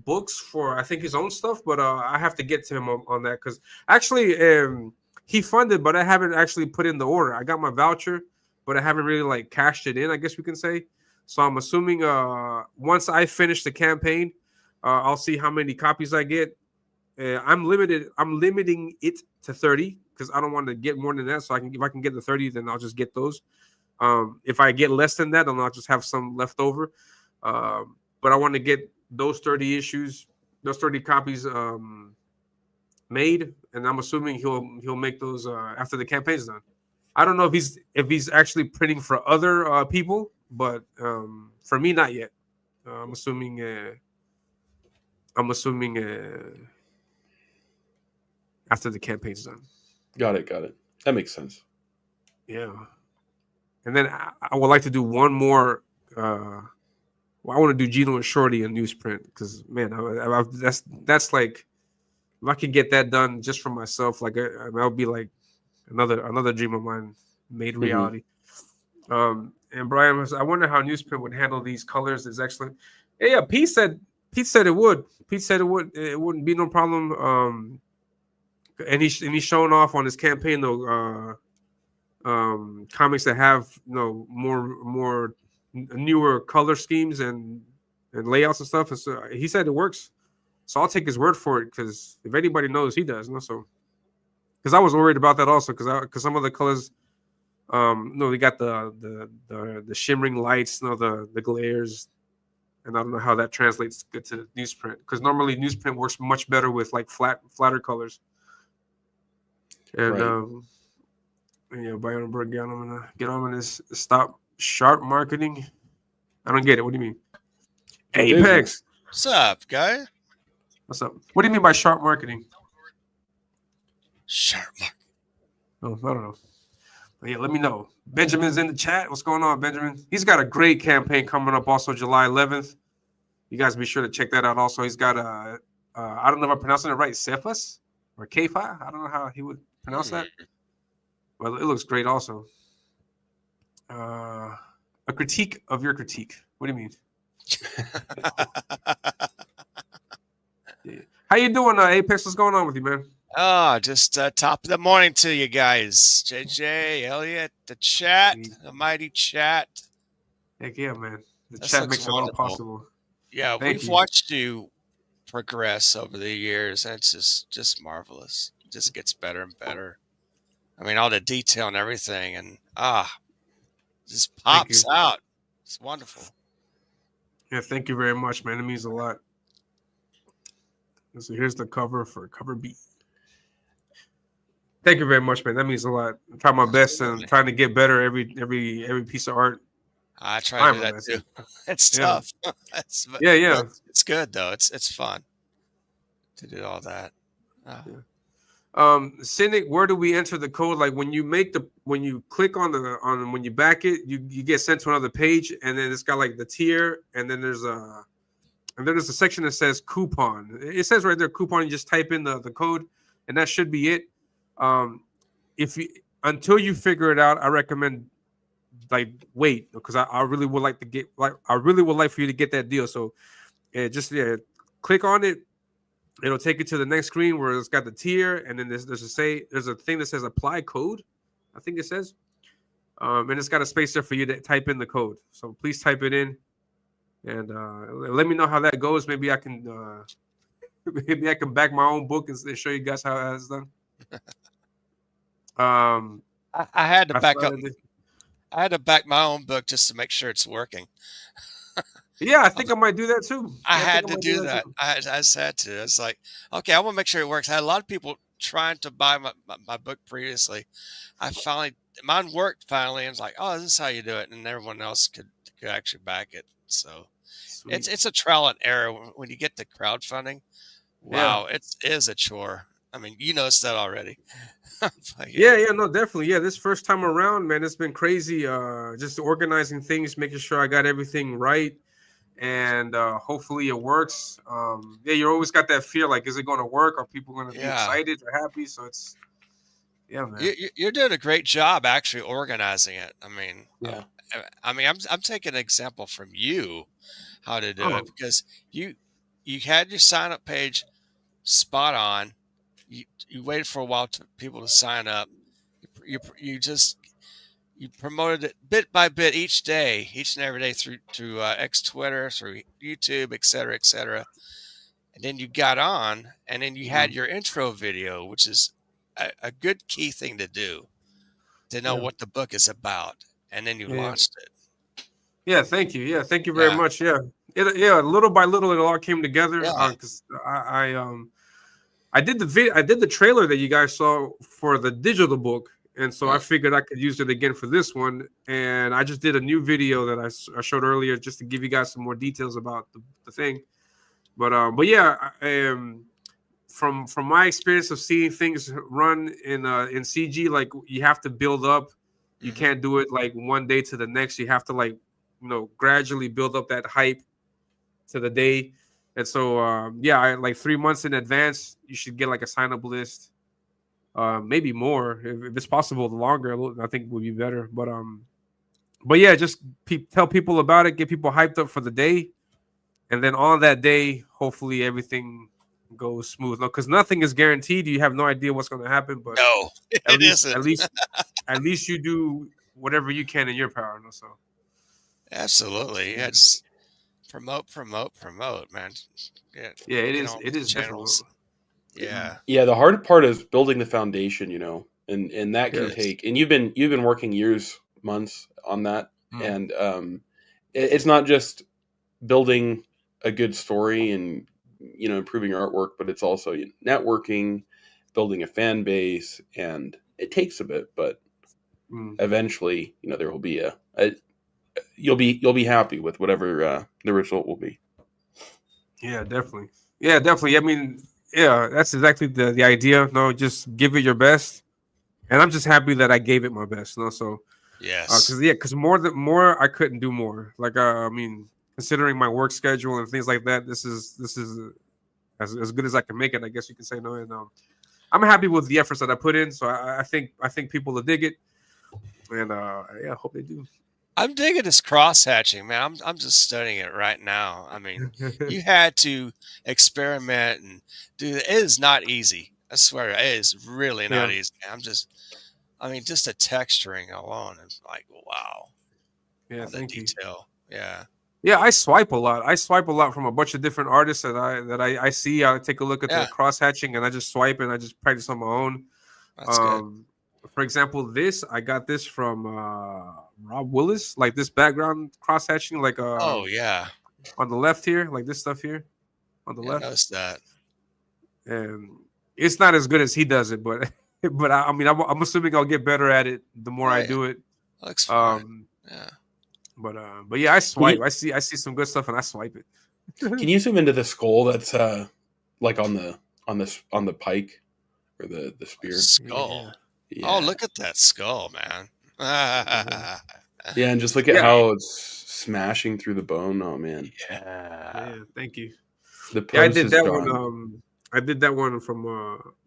books for I think his own stuff, but I have to get to him on that because actually he funded, but I haven't actually put in the order. I got my voucher, but I haven't really like cashed it in, I guess we can say. So I'm assuming once I finish the campaign, I'll see how many copies I get. I'm limiting it to 30 because I don't want to get more than that. So if I can get the 30, then I'll just get those. If I get less than that, then I'll just have some left over. But I want to get those 30 issues, those 30 copies made, and I'm assuming he'll make those after the campaign's done. I don't know if he's actually printing for other people, but for me, not yet. I'm assuming. After the campaign's done. Got it. That makes sense. Yeah. And then I would like to do one more. I want to do Gino and Shorty in newsprint because, man, that's like, if I could get that done just for myself, like that would be like another dream of mine made reality. And Brian, I wonder how newsprint would handle these colors. Is excellent. Yeah, Pete said it would. Pete said it would. It wouldn't be no problem. And he's showing off on his campaign though comics that have more newer color schemes and layouts and stuff. And so he said it works. So I'll take his word for it because if anybody knows, he does. So because I was worried about that also because some of the colors, they got the shimmering lights, the glares, and I don't know how that translates good to newsprint because normally newsprint works much better with like flatter colors. And right. Byron Bergan, I'm gonna get on this stop sharp marketing. I don't get it. What do you mean? Apex. What's up, guy? What's up? What do you mean by sharp marketing? Sharp marketing. Oh, I don't know. But yeah, let me know. Benjamin's in the chat. What's going on, Benjamin? He's got a great campaign coming up also July 11th. You guys be sure to check that out. Also, he's got I don't know if I'm pronouncing it right, Cephas or Kefa. I don't know how he would pronounce that. Well, it looks great also. A critique of your critique. What do you mean? Yeah. How you doing, Apex? What's going on with you, man? Oh, just top of the morning to you guys. JJ, Elliot, the chat, the mighty chat. Heck yeah, man. The This chat looks makes it all wonderful. possible. Yeah, Thank we've you. watched you progress over the years, and it's just marvelous. It just gets better and better. I mean, all the detail and everything, and just pops out. It's wonderful. Yeah, thank you very much, man. It means a lot. So here's the cover for cover B. Thank you very much, man. That means a lot. I'm trying my best and trying to get better every piece of art. I try to do that too. It's tough. Yeah. It's good though. It's fun to do all that. Cynic, where do we enter the code? Like when you click on when you back it, you get sent to another page, and then it's got like the tier, and then there's a section that says coupon. It says right there coupon. You just type in the code, and that should be it. Until you figure it out, I recommend wait because I really would like for you to get that deal. So click on it. It'll take you to the next screen where it's got the tier, and then there's a thing that says apply code. I think it says, and it's got a space there for you to type in the code. So please type it in, and let me know how that goes. Maybe I can back my own book and show you guys how it's done. I had to back up. I had to back my own book just to make sure it's working. Yeah, I think I might do that too. I had to do that. I just had to. It's like, okay, I want to make sure it works. I had a lot of people trying to buy my book previously. Mine worked finally, and it's like, oh, this is how you do it, and everyone else could actually back it. So sweet. It's a trial and error when you get the crowdfunding. Wow, yeah. It is a chore. I mean, you noticed that already. No, definitely. Yeah, this first time around, man, it's been crazy. Just organizing things, making sure I got everything right. and hopefully it works. Yeah, you always got that fear, like, is it going to work? Are people going to be Yeah. excited or happy? So it's, yeah, man. You're doing a great job actually organizing it. I mean, Yeah. I'm taking an example from you how to do Oh, it because you had your sign up page spot on. You waited for a while to people to sign up. You promoted it bit by bit each day, each and every day through X Twitter, through YouTube, et cetera. And then you got on, and then you had your intro video, which is a good key thing to do to know yeah. what the book is about, and then you Yeah. launched it. Yeah, thank you. Yeah, thank you very Yeah, much. Yeah, yeah. Little by little, it all came together. yeah, Because I did the I did the trailer that you guys saw for the digital book, and so I figured I could use it again for this one. And I just did a new video that I showed earlier just to give you guys some more details about the thing. But yeah, from my experience of seeing things run in CG, like you have to build up. You can't do it like one day to the next. You have to like gradually build up that hype to the day. And so yeah, like 3 months in advance, you should get like a sign up list. Maybe more if it's possible. The longer I think would be better. But yeah, just tell people about it, get people hyped up for the day, and then on that day, hopefully everything goes smooth. No, because nothing is guaranteed. You have no idea what's going to happen. But no, at it least, isn't. at least you do whatever you can in your power. No, so Absolutely, yeah. Just promote, man. yeah, it Get is. on It is difficult. channels. Yeah, Yeah, the hard part is building the foundation, and that can Yes. take. And you've been working years, months on that, and it's not just building a good story and improving your artwork, but it's also networking, building a fan base, and it takes a bit, but eventually, there will be you'll be happy with whatever the result will be. Yeah, definitely. Yeah, definitely. I mean, yeah, that's exactly the idea. No, just give it your best, and I'm just happy that I gave it my best. No, so yes, because more I couldn't do more. Like I mean, considering my work schedule and things like that, this is as good as I can make it. I guess you can say no. And I'm happy with the efforts that I put in. So I think people will dig it, and yeah, I hope they do. I'm digging this cross hatching, man. I'm just studying it right now. I mean, you had to experiment and do it is not easy. I swear it is really not Yeah. easy. I mean, just the texturing alone is like, wow. Yeah, All the thank you. detail. Yeah. Yeah, I swipe a lot. I swipe a lot from a bunch of different artists that I see. I take a look at Yeah. the cross hatching and I just swipe and I just practice on my own. That's good. For example, I got this from Rob Willis, like this background cross hatching, like Oh yeah. on the left here, like this stuff here on the Yeah, I left. noticed that. And it's not as good as he does it, but but I mean I'm assuming I'll get better at it the more I Right. do it. Looks fine. Yeah. But yeah, I swipe. I see some good stuff and I swipe it. Can you zoom into the skull that's like on the pike or the spear? Skull. Yeah. Oh, look at that skull, man. Yeah, and just look at Yeah. how it's smashing through the bone. Oh man. Yeah, thank you. The Yeah, I pose did is that gone. one. I did that one from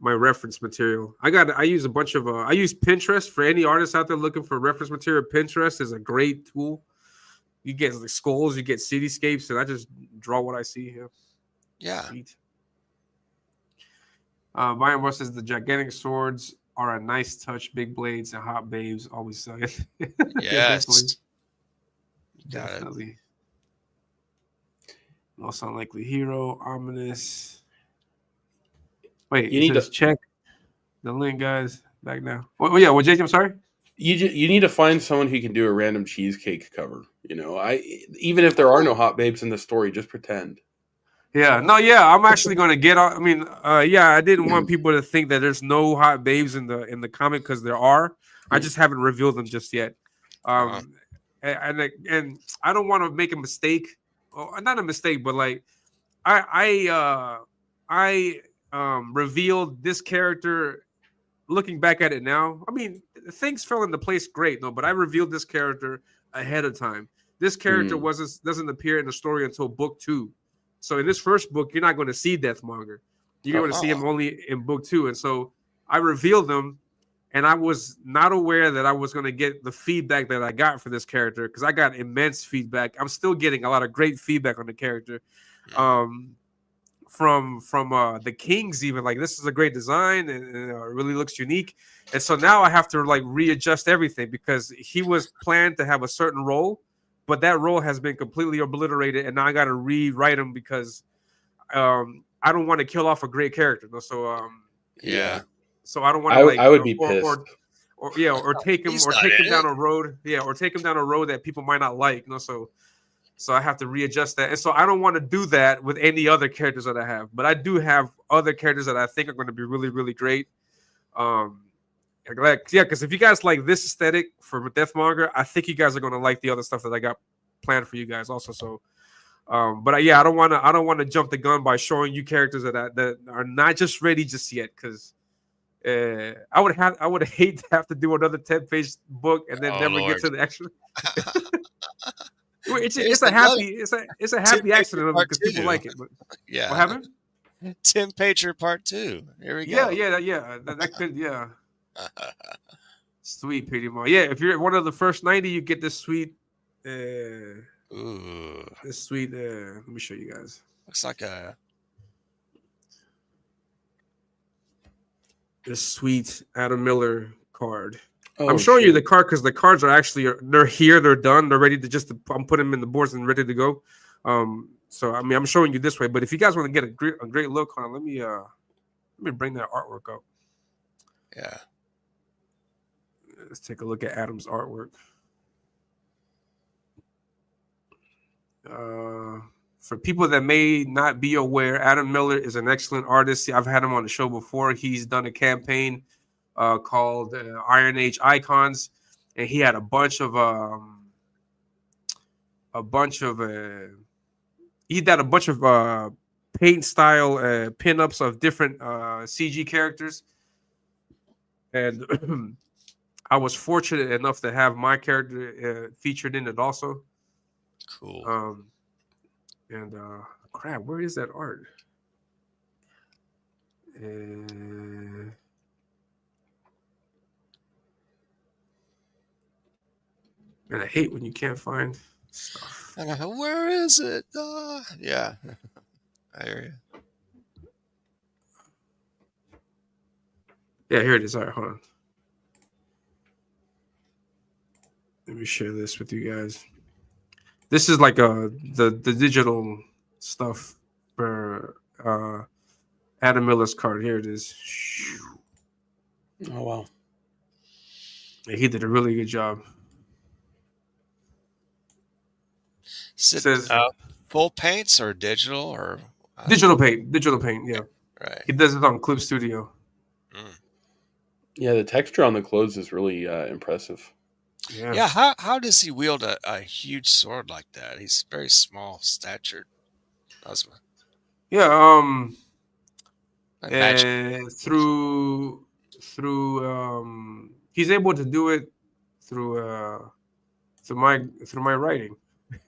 my reference material. I use a bunch of I use Pinterest for any artists out there looking for reference material. Pinterest is a great tool. You get the skulls, you get cityscapes, and I just draw what I see here. Yeah. Sweet. Brian Ross says the gigantic swords are a nice touch. Big blades and hot babes always say it. Yeah, definitely. Yes. Got it. Definitely. Most unlikely hero, ominous. Wait, You need says to- check the link, guys. Back now. Oh yeah, well, JJ, I'm sorry. You need to find someone who can do a random cheesecake cover. Even if there are no hot babes in the story, just pretend. Yeah, no, yeah, I'm actually gonna get on. I mean, yeah, I didn't want people to think that there's no hot babes in the comic because there are. I just haven't revealed them just yet. And I don't want to make a mistake. Well, not a mistake, but like I revealed this character. Looking back at it now, I mean, things fell into place great, no, but I revealed this character ahead of time This character doesn't appear in the story until book 2. So in this first book, you're not going to see Deathmonger. You're going to see him only in book 2. And so I revealed him, and I was not aware that I was going to get the feedback that I got for this character, because I got immense feedback. I'm still getting a lot of great feedback on the character. From the Kings, even like, this is a great design, and it really looks unique. And so now I have to like readjust everything, because he was planned to have a certain role, but that role has been completely obliterated, and now I got to rewrite him, because I don't want to kill off a great character. So so I don't want to like I would be pissed. or take him down a road, or take him down a road that people might not like. So I have to readjust that. And so I don't want to do that with any other characters that I have. But I do have other characters that I think are going to be really, really great. Because if you guys like this aesthetic for Deathmonger, I think you guys are going to like the other stuff that I got planned for you guys also. So, I don't want to jump the gun by showing you characters that are not just ready just yet. Because I would hate to have to do another 10-page book and then never get to the extra. It's a happy accident because people like it. But Yeah. What happened? 10-pager part 2. Here we go. That could sweet, pretty much. Yeah, if you're one of the first 90, you get this sweet. Ooh. This sweet. Let me show you guys. Looks like a. This sweet Adam Miller card. Oh, I'm showing you the card because the cards are actually they're here, they're done, they're ready to I'm putting them in the boards and ready to go. So I mean, I'm showing you this way, but if you guys want to get a great look on it, let me bring that artwork up. Yeah. Let's take a look at Adam's artwork. For people that may not be aware, Adam Miller is an excellent artist. I've had him on the show before. He's done a campaign called Iron Age Icons, and he had a bunch of paint style pinups of different CG characters, and I was fortunate enough to have my character featured in it also. Cool. Crap, where is that art? And I hate when you can't find stuff. Where is it? Yeah. I hear you. Yeah, here it is. All right, hold on. Let me share this with you guys. This is like the digital stuff for Adam Miller's card. Here it is. Oh, wow. Yeah, he did a really good job. Says full paints or digital or digital paint. Yeah, right. He does it on Clip Studio. Yeah, the texture on the clothes is really impressive. Yeah. How does he wield a huge sword like that? He's very small statured. Yeah. Through he's able to do it through my writing.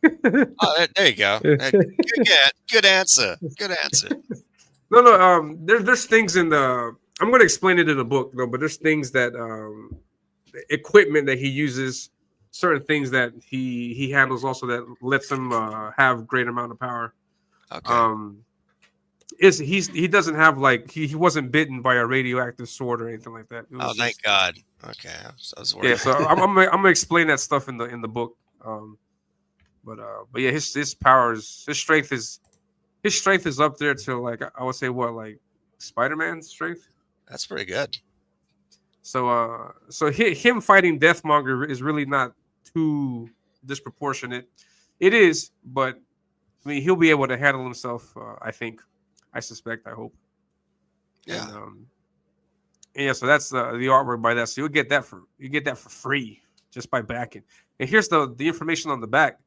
There you go. Good answer. No. There's things in the. I'm going to explain it in the book though, but there's things that equipment that he uses, certain things that he handles also that lets him have great amount of power. Okay. He doesn't have like he wasn't bitten by a radioactive sword or anything like that. Thank God. Okay, I was worried. Yeah, so I'm gonna explain that stuff in the book. But yeah, his powers, his strength is up there to like I would say like Spider-Man's strength. That's pretty good. So him fighting Deathmonger is really not too disproportionate. It is, but I mean he'll be able to handle himself. I suspect. I hope. Yeah. And yeah. So that's the artwork by that. So you get that for free just by backing. And here's the information on the back.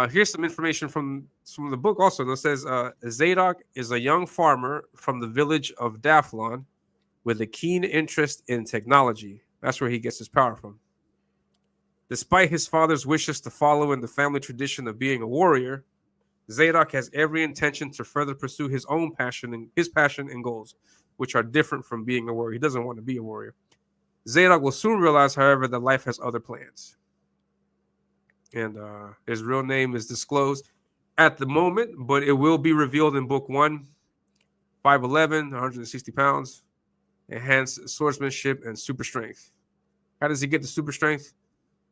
Here's some information from the book also. It says Zadok is a young farmer from the village of Daphlon with a keen interest in technology. That's where he gets his power from. Despite his father's wishes to follow in the family tradition of being a warrior, Zadok has every intention to further pursue his own passion and goals, which are different from being a warrior. He doesn't want to be a warrior. Zadok will soon realize, however, that life has other plans. And his real name is disclosed at the moment, but it will be revealed in book 1. 5'11", 160 pounds, enhanced swordsmanship and super strength. How does he get the super strength?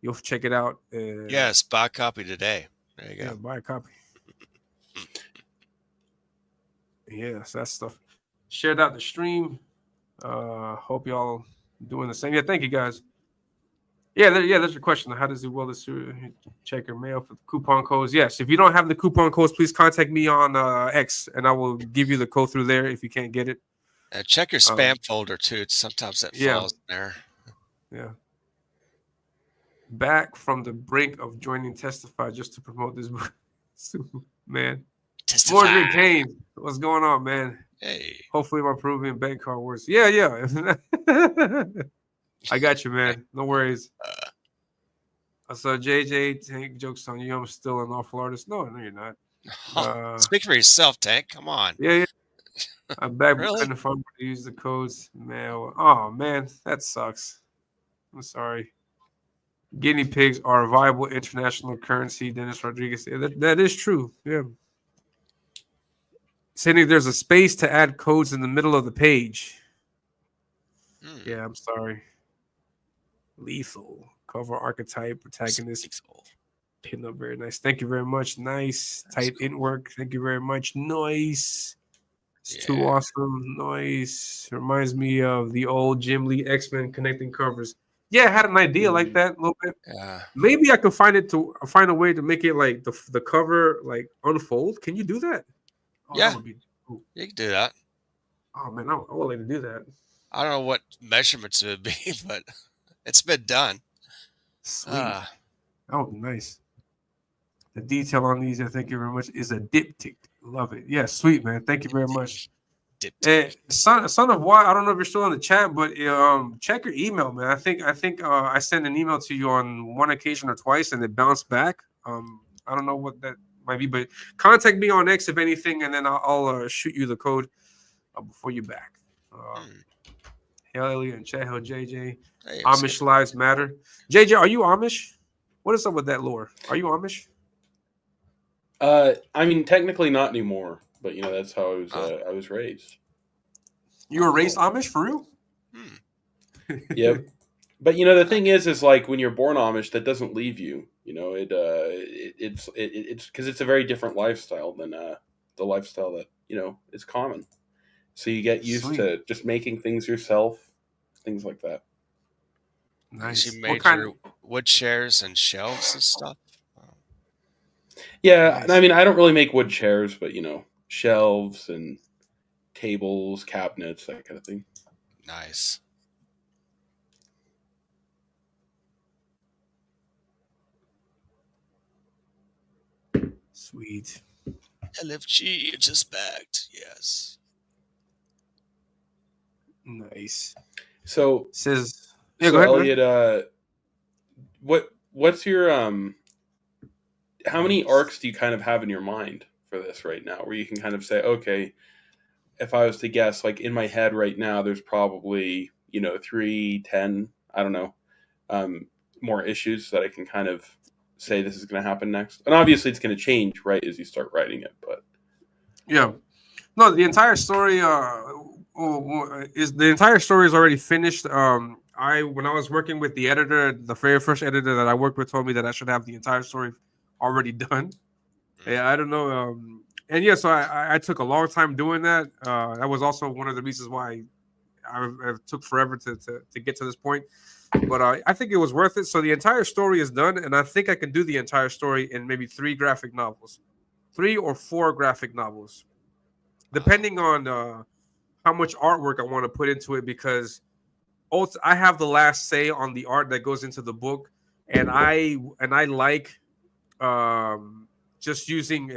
You'll check it out. Yes, buy a copy today. There you go. Yeah, buy a copy. Yes, that stuff. Shared out the stream. Hope y'all doing the same. Yeah, thank you guys. Yeah, there's your question. How does he will this check your mail for the coupon codes? Yes, if you don't have the coupon codes, please contact me on X, and I will give you the code through there if you can't get it. Check your spam folder too. Sometimes that falls in there. Yeah. Back from the brink of joining Testify just to promote this book. Man. Testify. Morgan Kane, what's going on, man? Hey. Hopefully my Peruvian bank card works. Yeah. I got you, man. No worries. I saw JJ Tank jokes on you. I'm still an awful artist. No, you're not. Speak for yourself, Tank. Come on. Yeah. I'm back Really? behind the phone to use the codes. Man, oh man, that sucks. I'm sorry. Guinea pigs are a viable international currency. Dennis Rodriguez. Yeah, that is true. Yeah. Saying there's a space to add codes in the middle of the page. Yeah, I'm sorry. Lethal. Cover archetype, protagonist. Pin up very nice. Thank you very much. Nice. Tight int work. Thank you very much. Nice. It's too awesome. Nice. Reminds me of the old Jim Lee X-Men connecting covers. Yeah, I had an idea like that a little bit. Yeah. Maybe I can find a way to make it like the cover like unfold. Can you do that? Oh, Yeah. That would be cool. You can do that. Oh man, I would like to do that. I don't know what measurements it would be, but it's been done. Sweet. That would be nice. The detail on these, I thank you very much, is a diptych. Love it. Yeah, sweet, man. Thank you very much. Son of Why, I don't know if you're still in the chat, but check your email, man. I think I sent an email to you on one occasion or twice, and it bounced back. I don't know what that might be, but contact me on X if anything, and then I'll shoot you the code before you back. Hail Elliot and chat. Hail JJ. Hey, Amish lives matter. JJ, are you Amish? What is up with that lore? Are you Amish? I mean, technically not anymore, but that's how I was raised. You were raised Amish for real? Yep. But the thing is like when you're born Amish, that doesn't leave you. It's because it's a very different lifestyle than the lifestyle that is common. So you get used to just making things yourself, things like that. Nice. You made your wood chairs and shelves and stuff. Yeah, nice. I mean, I don't really make wood chairs, but shelves and tables, cabinets, that kind of thing. Nice. Sweet. LFG just backed. Yes. Nice. So says, yeah, so go ahead, Elliot, what's your how many arcs do you kind of have in your mind for this right now, where you can kind of say, okay, if I was to guess, like in my head right now, there's probably 3, 10, I don't know, more issues that I can kind of say this is going to happen next, and obviously it's going to change right as you start writing it, but yeah, no, the entire story is already finished. When I was working with the editor, the very first editor that I worked with told me that I should have the entire story already done. Yeah, I don't know. And yeah, so I took a long time doing that. That was also one of the reasons why I took forever to get to this point. But I think it was worth it. So the entire story is done, and I think I can do the entire story in maybe 3 graphic novels, 3 or 4 graphic novels, depending on how much artwork I want to put into it, because I have the last say on the art that goes into the book, and I like just using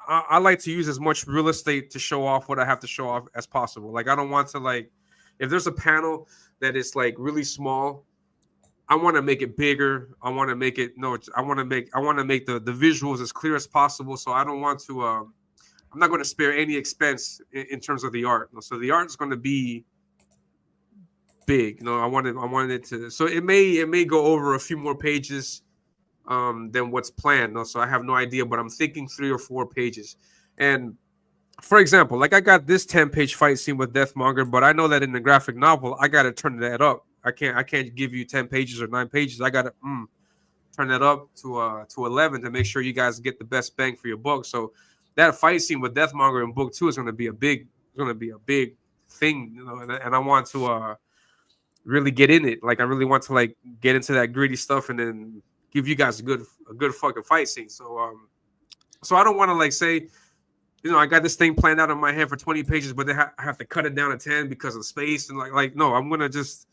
I like to use as much real estate to show off what I have to show off as possible. Like, I don't want to, like, if there's a panel that is like really small, I want to make it bigger. I want to make it I want to make the visuals as clear as possible. So I don't want to. I'm not going to spare any expense in terms of the art. So the art is going to be big. I wanted it to. So it may go over a few more pages than what's planned. So I have no idea, but I'm thinking 3 or 4 pages. And for example, like I got this 10-page fight scene with Deathmonger, but I know that in the graphic novel, I got to turn that up. I can't give you 10 pages or 9 pages. I got to turn that up to 11 to make sure you guys get the best bang for your buck. So that fight scene with Deathmonger in book 2 is going to be a big thing, and I want to really get in it. Like I really want to like get into that gritty stuff and then give you guys a good fucking fight scene. So I don't want to like say, I got this thing planned out in my head for 20 pages, but then I have to cut it down to 10 because of space and like no, I'm gonna just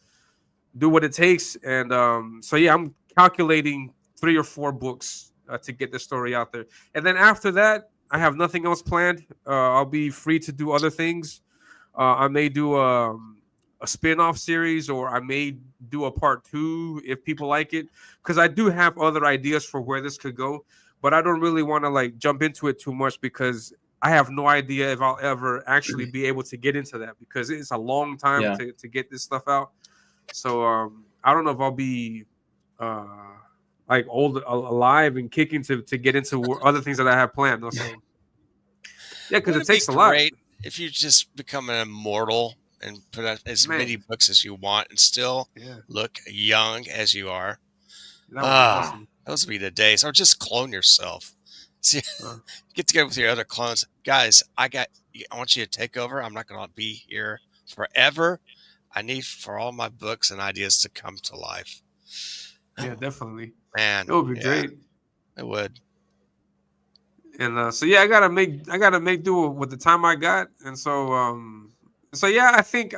do what it takes. And so yeah, I'm calculating 3 or 4 books to get the story out there, and then after that, I have nothing else planned. I'll be free to do other things. I may do a spin-off series, or I may do a part 2 if people like it, because I do have other ideas for where this could go, but I don't really want to like jump into it too much because I have no idea if I'll ever actually be able to get into that because it's a long time to get this stuff out. So I don't know if I'll be like alive and kicking to get into other things that I have planned. So yeah, because it takes a lot. If you just become an immortal and put out as many books as you want and still look young as you are. That would be awesome. Those would be the days. Or just clone yourself. See, get together with your other clones. Guys, I want you to take over. I'm not going to be here forever. I need for all my books and ideas to come to life. Yeah, definitely. Man, it would be great. It would. And so yeah, I gotta make do with the time I got. And so yeah, I think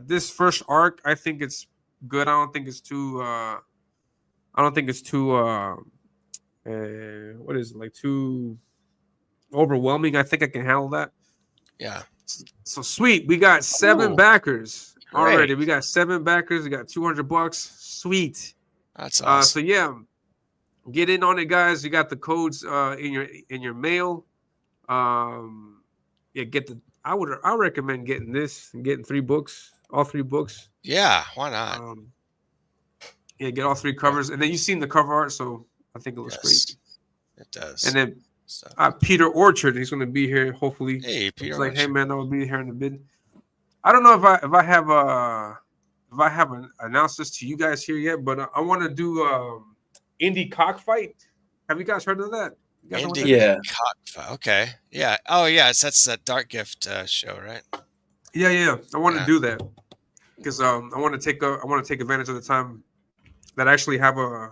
this first arc, I think it's good. I don't think it's too what is it, like too overwhelming. I think I can handle that. Yeah. So sweet. We got 7 backers already. We got 7 backers. We got $200. Sweet. That's awesome. So yeah, get in on it, guys. You got the codes in your mail. Yeah, I recommend getting 3 books, all 3 books. Yeah, why not? Yeah, get all 3 covers, and then you've seen the cover art, so I think it looks great. It does. And then Peter Orchard, he's going to be here. Hopefully, hey Peter. He's like, hey man, I will be here in a bit. I don't know if I haven't announced this to you guys here yet, but I want to do indie cockfight. Have you guys heard of that? Indie cockfight. Okay. Yeah. Oh yeah. That's that Dark Gift show, right? Yeah. I want to do that because I want to take advantage of the time that I actually have a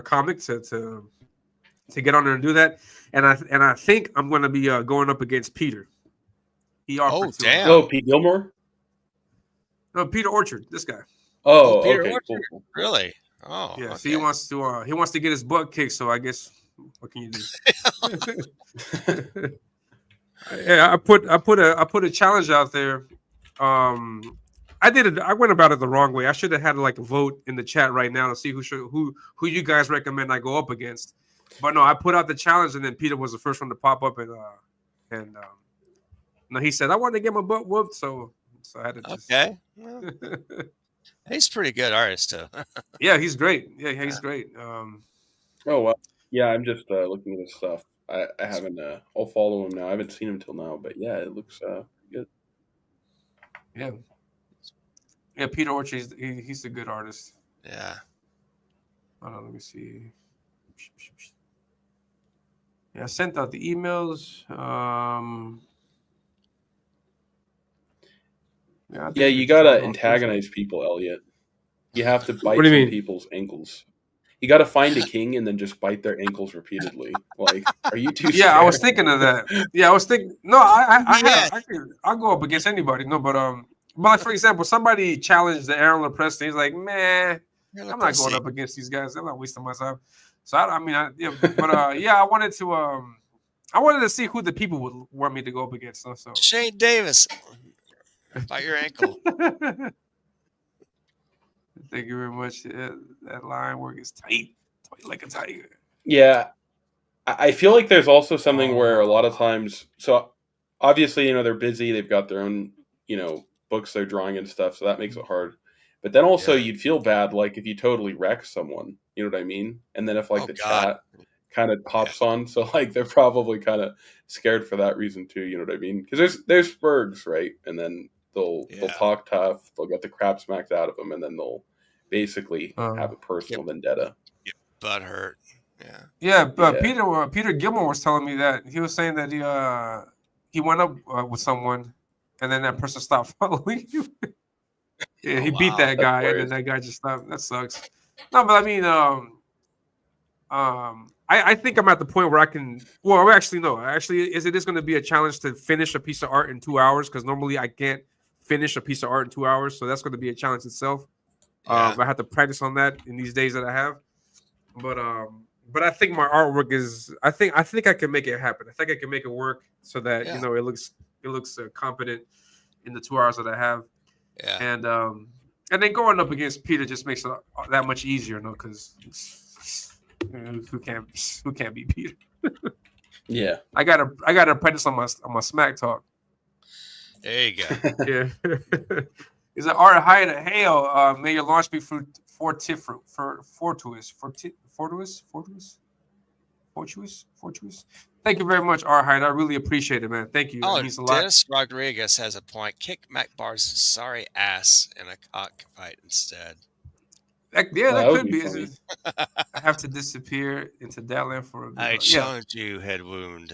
comic to get on there and do that. And I think I'm going to be going up against Peter. He offered damn. Oh, Pete Gilmore? No, Peter Orchard, this guy. Oh, Peter okay, Orchard. Cool. Really? Oh, yeah. Okay. So he wants to get his butt kicked. So I guess what can you do? Yeah, I put a challenge out there. I went about it the wrong way. I should have had like a vote in the chat right now to see who you guys recommend I go up against. But no, I put out the challenge, and then Peter was the first one to pop up, and no, he said I wanted to get my butt whooped, so I had to just... Okay. Well, he's a pretty good artist too. Yeah, he's great. Yeah, he's great. Oh well, yeah. I'm just looking at his stuff. I haven't. I'll follow him now. I haven't seen him till now, but yeah, it looks good. Yeah. Peter Orchard, he's a good artist. Yeah. Hold on, let me see. Yeah, I sent out the emails. Yeah, you gotta antagonize people, Elliot. You have to bite some people's ankles. You gotta find a king and then just bite their ankles repeatedly. Like, are you too? Yeah, I was thinking of that. Yeah, I was thinking. No, I'll go up against anybody. No, but like for example, somebody challenged the Aaron LaPresta. He's like, man, I'm not going up against these guys. I'm not wasting my time. So I wanted to see who the people would want me to go up against. So Shane Davis, bite your ankle. Thank you very much. That line work is tight like a tiger. Yeah, I feel like there's also something where a lot of times, so obviously, they're busy, they've got their own, books they're drawing and stuff, so that makes it hard. But then also, Yeah. you'd feel bad, like if you totally wreck someone, you know what I mean? And then if like Oh the God. chat kind of Yeah. pops on, so like they're probably kind of scared for that reason too, you know what I mean? Because there's Spurgs, right? And then they'll Yeah. talk tough, they'll get the crap smacked out of them, and then they'll basically have a Get, personal vendetta. get butt hurt. Yeah. Yeah, Yeah. Peter Gilmore was telling me that he was saying that he went up with someone, and then that person stopped following you. Yeah, Oh he beat wow. that That's guy, and then hilarious. that guy just stopped. That sucks. No, but I mean, I think I'm at the point where I can. Well, actually, no. Actually, it is going to be a challenge to finish a piece of art in 2 hours because normally I can't finish a piece of art in 2 hours. So that's going to be a challenge itself. Yeah. I have to practice on that in these days that I have. But I think my artwork is. I think I can make it happen. I think I can make it work so that Yeah. it looks competent in the 2 hours that I have. Yeah. And then going up against Peter just makes it that much easier, no? Because who can't beat Peter? Yeah. I gotta practice on my smack talk. There you go. Yeah. Is it art high to hail? May your launch be fortuitous. Thank you very much, R. Hyde. I really appreciate it, man. Thank you. It Oh, means a lot. Dennis Rodriguez has a point. Kick Mac Bar's sorry ass in a cockfight instead. That That would could be be. funny. I have to disappear into Datland for a bit. I Yeah, challenge you, head wound.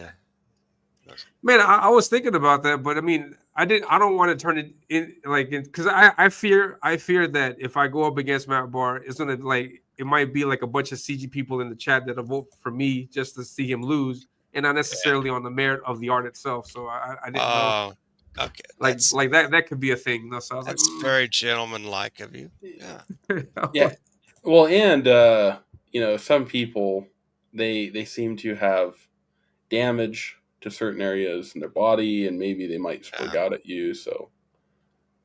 man. I was thinking about that, but I mean, I don't want to turn it in because I fear that if I go up against Matt Barr, it's gonna it might be like a bunch of CG people in the chat that'll vote for me just to see him lose, and not necessarily on the merit of the art itself. So I didn't know. Oh, okay. Like that could be a thing. No, so I was That's very gentlemanlike of you. Yeah. Yeah. Well, and some people they seem to have damage to certain areas in their body, and maybe they might sprig out at you. So,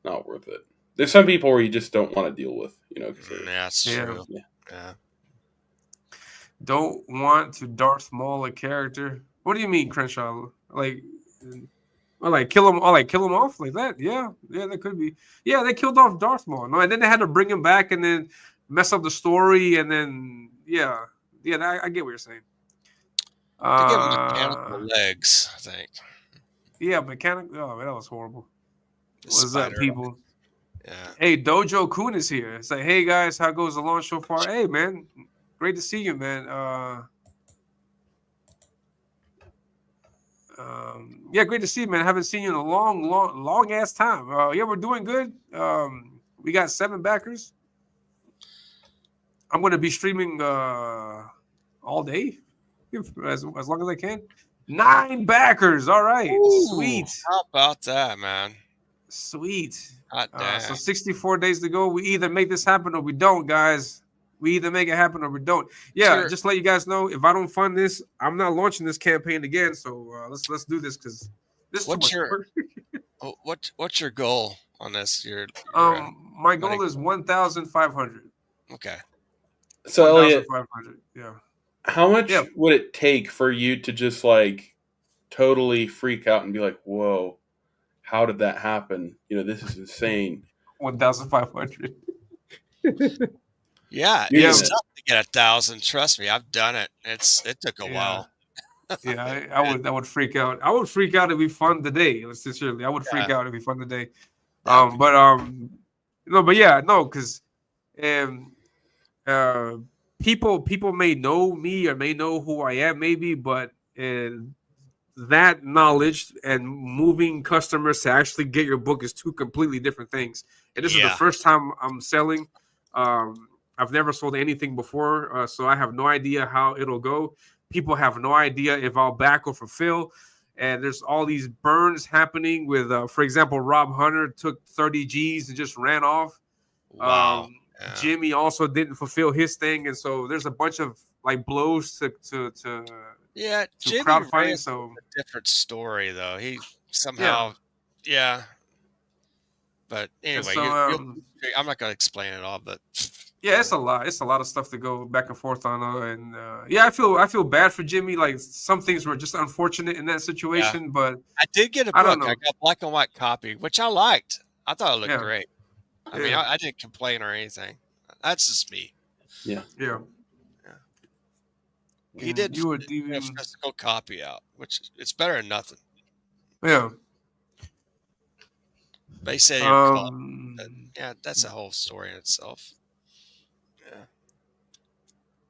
not worth it. There's some people where you just don't want to deal with, because That's true. Yeah. Yeah. Don't want to Darth Maul a character. What do you mean, Crenshaw? Kill him off like that? Yeah, that could be. Yeah, they killed off Darth Maul. No, and then they had to bring him back and then mess up the story, and then I get what you're saying. To give him mechanical legs, I think. Yeah, mechanical. Oh, man, that was horrible. What's up, Spider. people? Yeah. Hey, Dojo Kun is here. It's like, hey guys, how goes the launch so far? Hey, man, great to see you, man. Yeah, great to see you, man. I haven't seen you in a long ass time. Yeah, we're doing good. We got 7 backers. I'm gonna be streaming all day, as long as I can. 9 backers. All right, Ooh, sweet. How about that, man? Sweet. Hot damn. So 64 days to go. We either make this happen or we don't, guys. We either make it happen or we don't. Yeah, Sure. just let you guys know, if I don't fund this, I'm not launching this campaign again. So let's do this because this is too much work. What's your goal on this? My goal is 1,500. Okay. So, Elliot, 1,500. Yeah. how much would it take for you to just totally freak out and be like, "Whoa, how did that happen? This is insane." 1,500. Yeah, it's tough to get 1,000. Trust me, I've done it. It took a while. Yeah, I would freak out. I would freak out if we fund the day. Sincerely, I would freak out if we fund the day. Because people may know me or may know who I am, maybe, but that knowledge and moving customers to actually get your book is 2 completely different things. And this is the first time I'm selling. I've never sold anything before, so I have no idea how it'll go. People have no idea if I'll back or fulfill. And there's all these burns happening with, for example, Rob Hunter took 30 G's and just ran off. Wow. Jimmy also didn't fulfill his thing, and so there's a bunch of blows to Jimmy crowdfunding. So a different story though. He somehow But And anyway, so I'm not going to explain it all, but yeah, it's a lot. It's a lot of stuff to go back and forth on, and yeah, I feel bad for Jimmy. Like some things were just unfortunate in that yeah, situation, but I did get a I don't book. I know. got a black and white copy, which I liked. I thought it looked Yeah, great. I mean, yeah, I didn't complain or anything. That's just me. Yeah. yeah. Yeah. He And did you would a even physical copy out, which it's better than nothing. yeah. They said he would call. But Um, yeah, that's a whole story in itself. Yeah.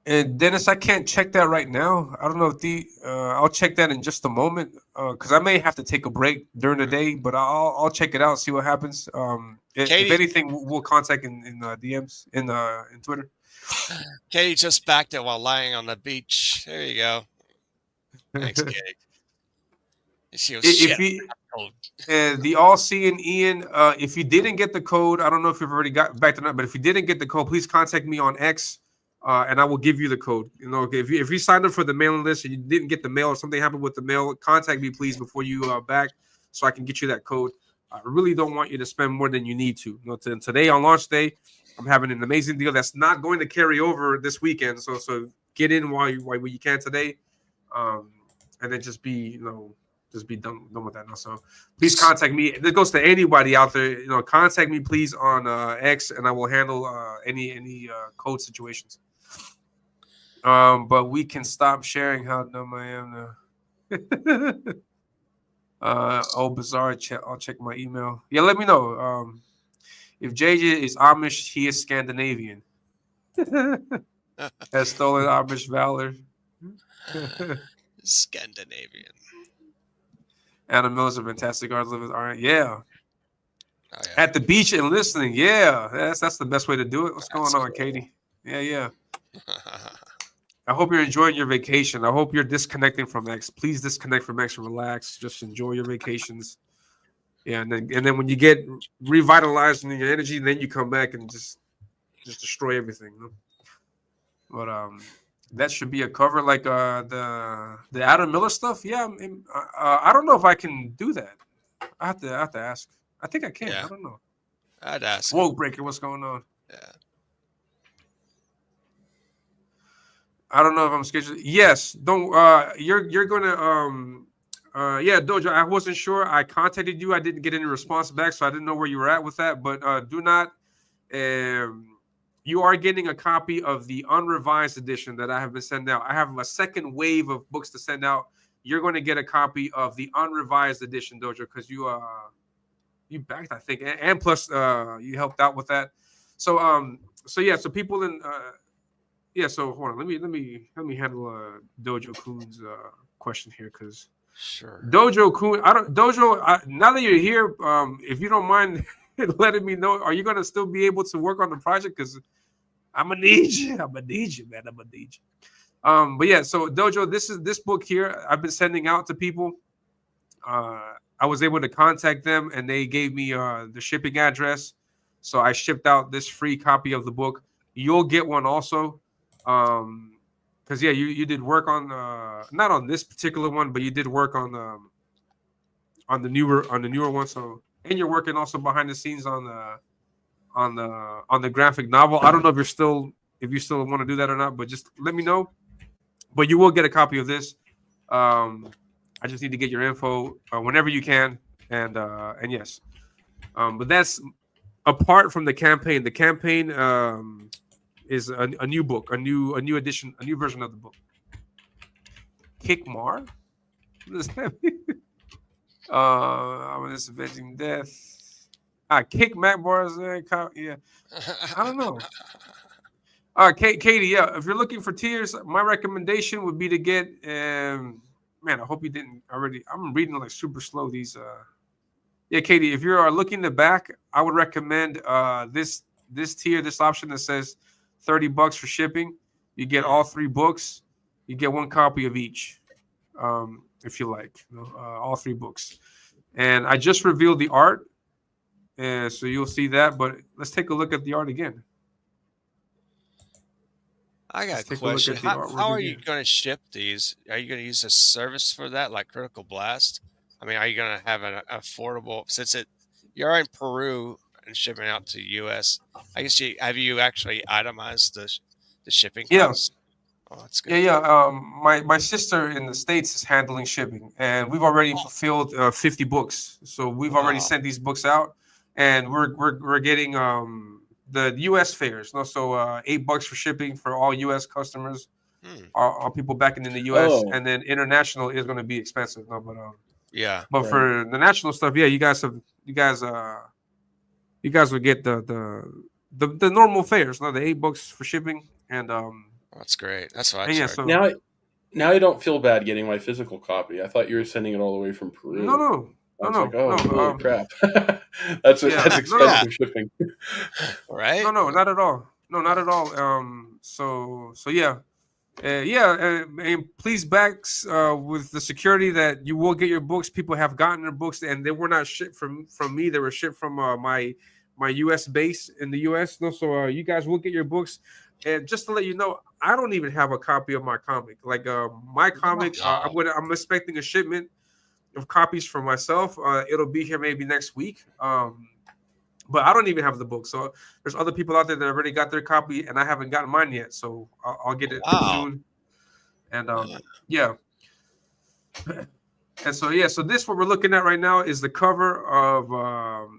and Dennis, I can't check that right now. I don't know if I'll check that in just a moment because I may have to take a break during the day, but I'll check it out, see what happens. If Katie, anything, we'll contact in DMs in Twitter. Katie just backed it while lying on the beach. There you go. Thanks, Katie. And she goes, If shit. you Oh, the all seeing Ian, if you didn't get the code, I don't know if you've already got back to that, but if you didn't get the code, please contact me on X, and I will give you the code. You know, if you signed up for the mailing list and you didn't get the mail or something happened with the mail, contact me please before you back so I can get you that code. I really don't want you to spend more than you need to. You know, today on launch day, I'm having an amazing deal that's not going to carry over this weekend. So get in while you can today, and then just be done with that now. So please contact me. This goes to anybody out there. You know, contact me please on X, and I will handle any code situations. But we can stop sharing how dumb I am now. Bizarre. I'll check my email. Yeah, let me know. If JJ is Amish, he is Scandinavian. Has stolen Amish valor. Scandinavian. Anna Mills, a fantastic art living. All right, yeah. Oh, yeah. At the beach and listening, yeah, that's the best way to do it. What's That's going on, cool. Katie? Yeah. I hope you're enjoying your vacation. I hope you're disconnecting from X. Please disconnect from X and relax. Just enjoy your vacations. Yeah, and then when you get revitalized in your energy, then you come back and just destroy everything. You know? But that should be a cover like the Adam Miller stuff. Yeah, I don't know if I can do that. I have to ask. I think I can. Yeah. I don't know. I'd ask. Woke breaker, what's going on? Yeah. I don't know if I'm scheduled. Yes, don't. You're gonna. Yeah, Dojo. I wasn't sure. I contacted you. I didn't get any response back, so I didn't know where you were at with that. But do not. You are getting a copy of the unrevised edition that I have been sending out. I have a second wave of books to send out. You're going to get a copy of the unrevised edition, Dojo, because you backed, I think, and plus you helped out with that. So yeah, so people in yeah, so hold on, let me handle Dojo Kun's question here, because Sure. Dojo Kun, now that you're here, if you don't mind letting me know, are you gonna still be able to work on the project? Because I'm gonna need you, man. I'm gonna need you. But yeah, so Dojo, this book here I've been sending out to people. I was able to contact them, and they gave me the shipping address, so I shipped out this free copy of the book. You'll get one also, because yeah, you did work on not on this particular one, but you did work on the newer one. So, and you're working also behind the scenes on the graphic novel. I don't know if you still want to do that or not, but just let me know. But you will get a copy of this. I just need to get your info whenever you can, and yes. But that's apart from the campaign. The campaign is a new book, a new edition, a new version of the book. Kickmar? What does that mean? I'm just avenging death. Kick Matt Bars. Yeah, I don't know. Katie. Yeah, if you're looking for tears, my recommendation would be to get. Man, I hope you didn't already. I'm reading like super slow. These. Yeah, Katie. If you are looking to back, I would recommend this tier, this option that says $30 for shipping. You get all 3 books. You get 1 copy of each, if you like. All 3 books. And I just revealed the art, so you'll see that. But let's take a look at the art again. I got a question. How are you again. going to ship these? Are you going to use a service for that, like Critical Blast? I mean, are you going to have an affordable, since you're in Peru? and shipping out to U.S. I guess have you actually itemized the shipping Yeah, costs? Oh, that's yeah, good. yeah. My sister in the States is handling shipping, and we've already fulfilled 50 books. So we've already Wow. sent these books out, and we're getting the U.S. fares. No, so $8 for shipping for all U.S. customers, Hmm. all people back in the U.S. Oh, And then international is going to be expensive. No, Yeah. but right. for the national stuff, yeah, you guys would get the normal fares. No, the $8 for shipping, That's great. That's what I and yeah, charge. so Now I don't feel bad getting my physical copy. I thought you were sending it all the way from no, Peru. no, I no, was like, no, no. oh, holy crap. That's Yeah, that's no, no, Yeah. expensive shipping. Right. no, no, not at all. No, not at all. So yeah, yeah. And please backs with the security that you will get your books. People have gotten their books, and they were not shipped from me. They were shipped from my U.S. base in the U.S. No, so you guys will get your books. And just to let you know, I don't even have a copy of my comic. Like my comic, Wow. I'm expecting a shipment of copies for myself. It'll be here maybe next week. But I don't even have the book. So there's other people out there that already got their copy, and I haven't gotten mine yet. So I'll get it Wow. soon. And Uh, yeah, and so yeah, so this what we're looking at right now is the cover of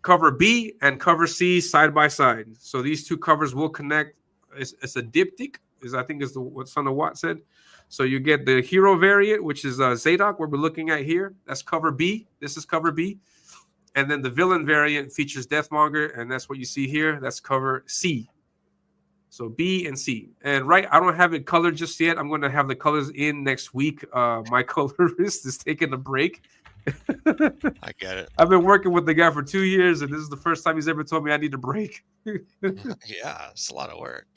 cover B and cover C side by side. So these two covers will connect. It's a diptych, is I think is the what Son of Watt said. So you get the hero variant, which is Zadok, what we're looking at here. That's cover B. This is cover B. And then the villain variant features Deathmonger, and that's what you see here. That's cover C. So B and C. And right, I don't have it colored just yet. I'm going to have the colors in next week. My colorist is taking a break. I get it. I've been working with the guy for 2 years, and this is the first time he's ever told me I need a break. Yeah, it's a lot of work.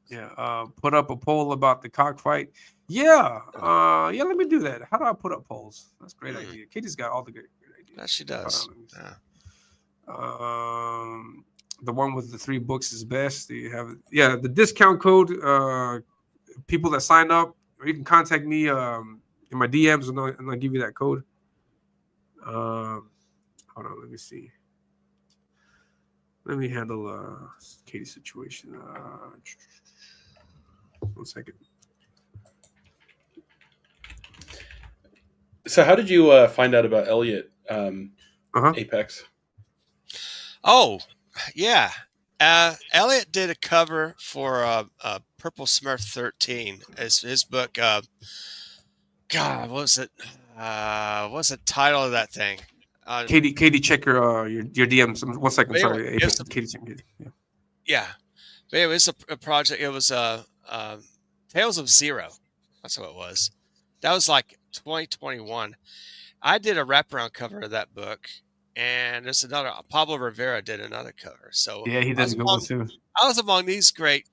Yeah. Put up a poll about the cockfight. Yeah. Yeah. Let me do that. How do I put up polls? That's a great idea. Katie's got all the great ideas. Yeah, she Hold does. on, let me see. Yeah. The one with the 3 books is best. Do you have it? Yeah, the discount code. People that sign up, or you can contact me in my DMs, and I'll give you that code. Hold on, let me see. Let me handle Katie's situation. 1 second. So how did you find out about Elliot Uh-huh. Apex? Oh, yeah. Elliot did a cover for Purple Smurf 13. His book. God, what was it? What's the title of that thing? Katie, check your DMs. 1 second. Anyway, Sorry, it's Apex. Katie, check it. Yeah. yeah. But anyway, it's a project. It was Tales of Zero. That's what it was. That was like 2021. I did a wraparound cover of that book, and there's another. Pablo Rivera did another cover. So Yeah, he I did was a good one among, too. I was among these great,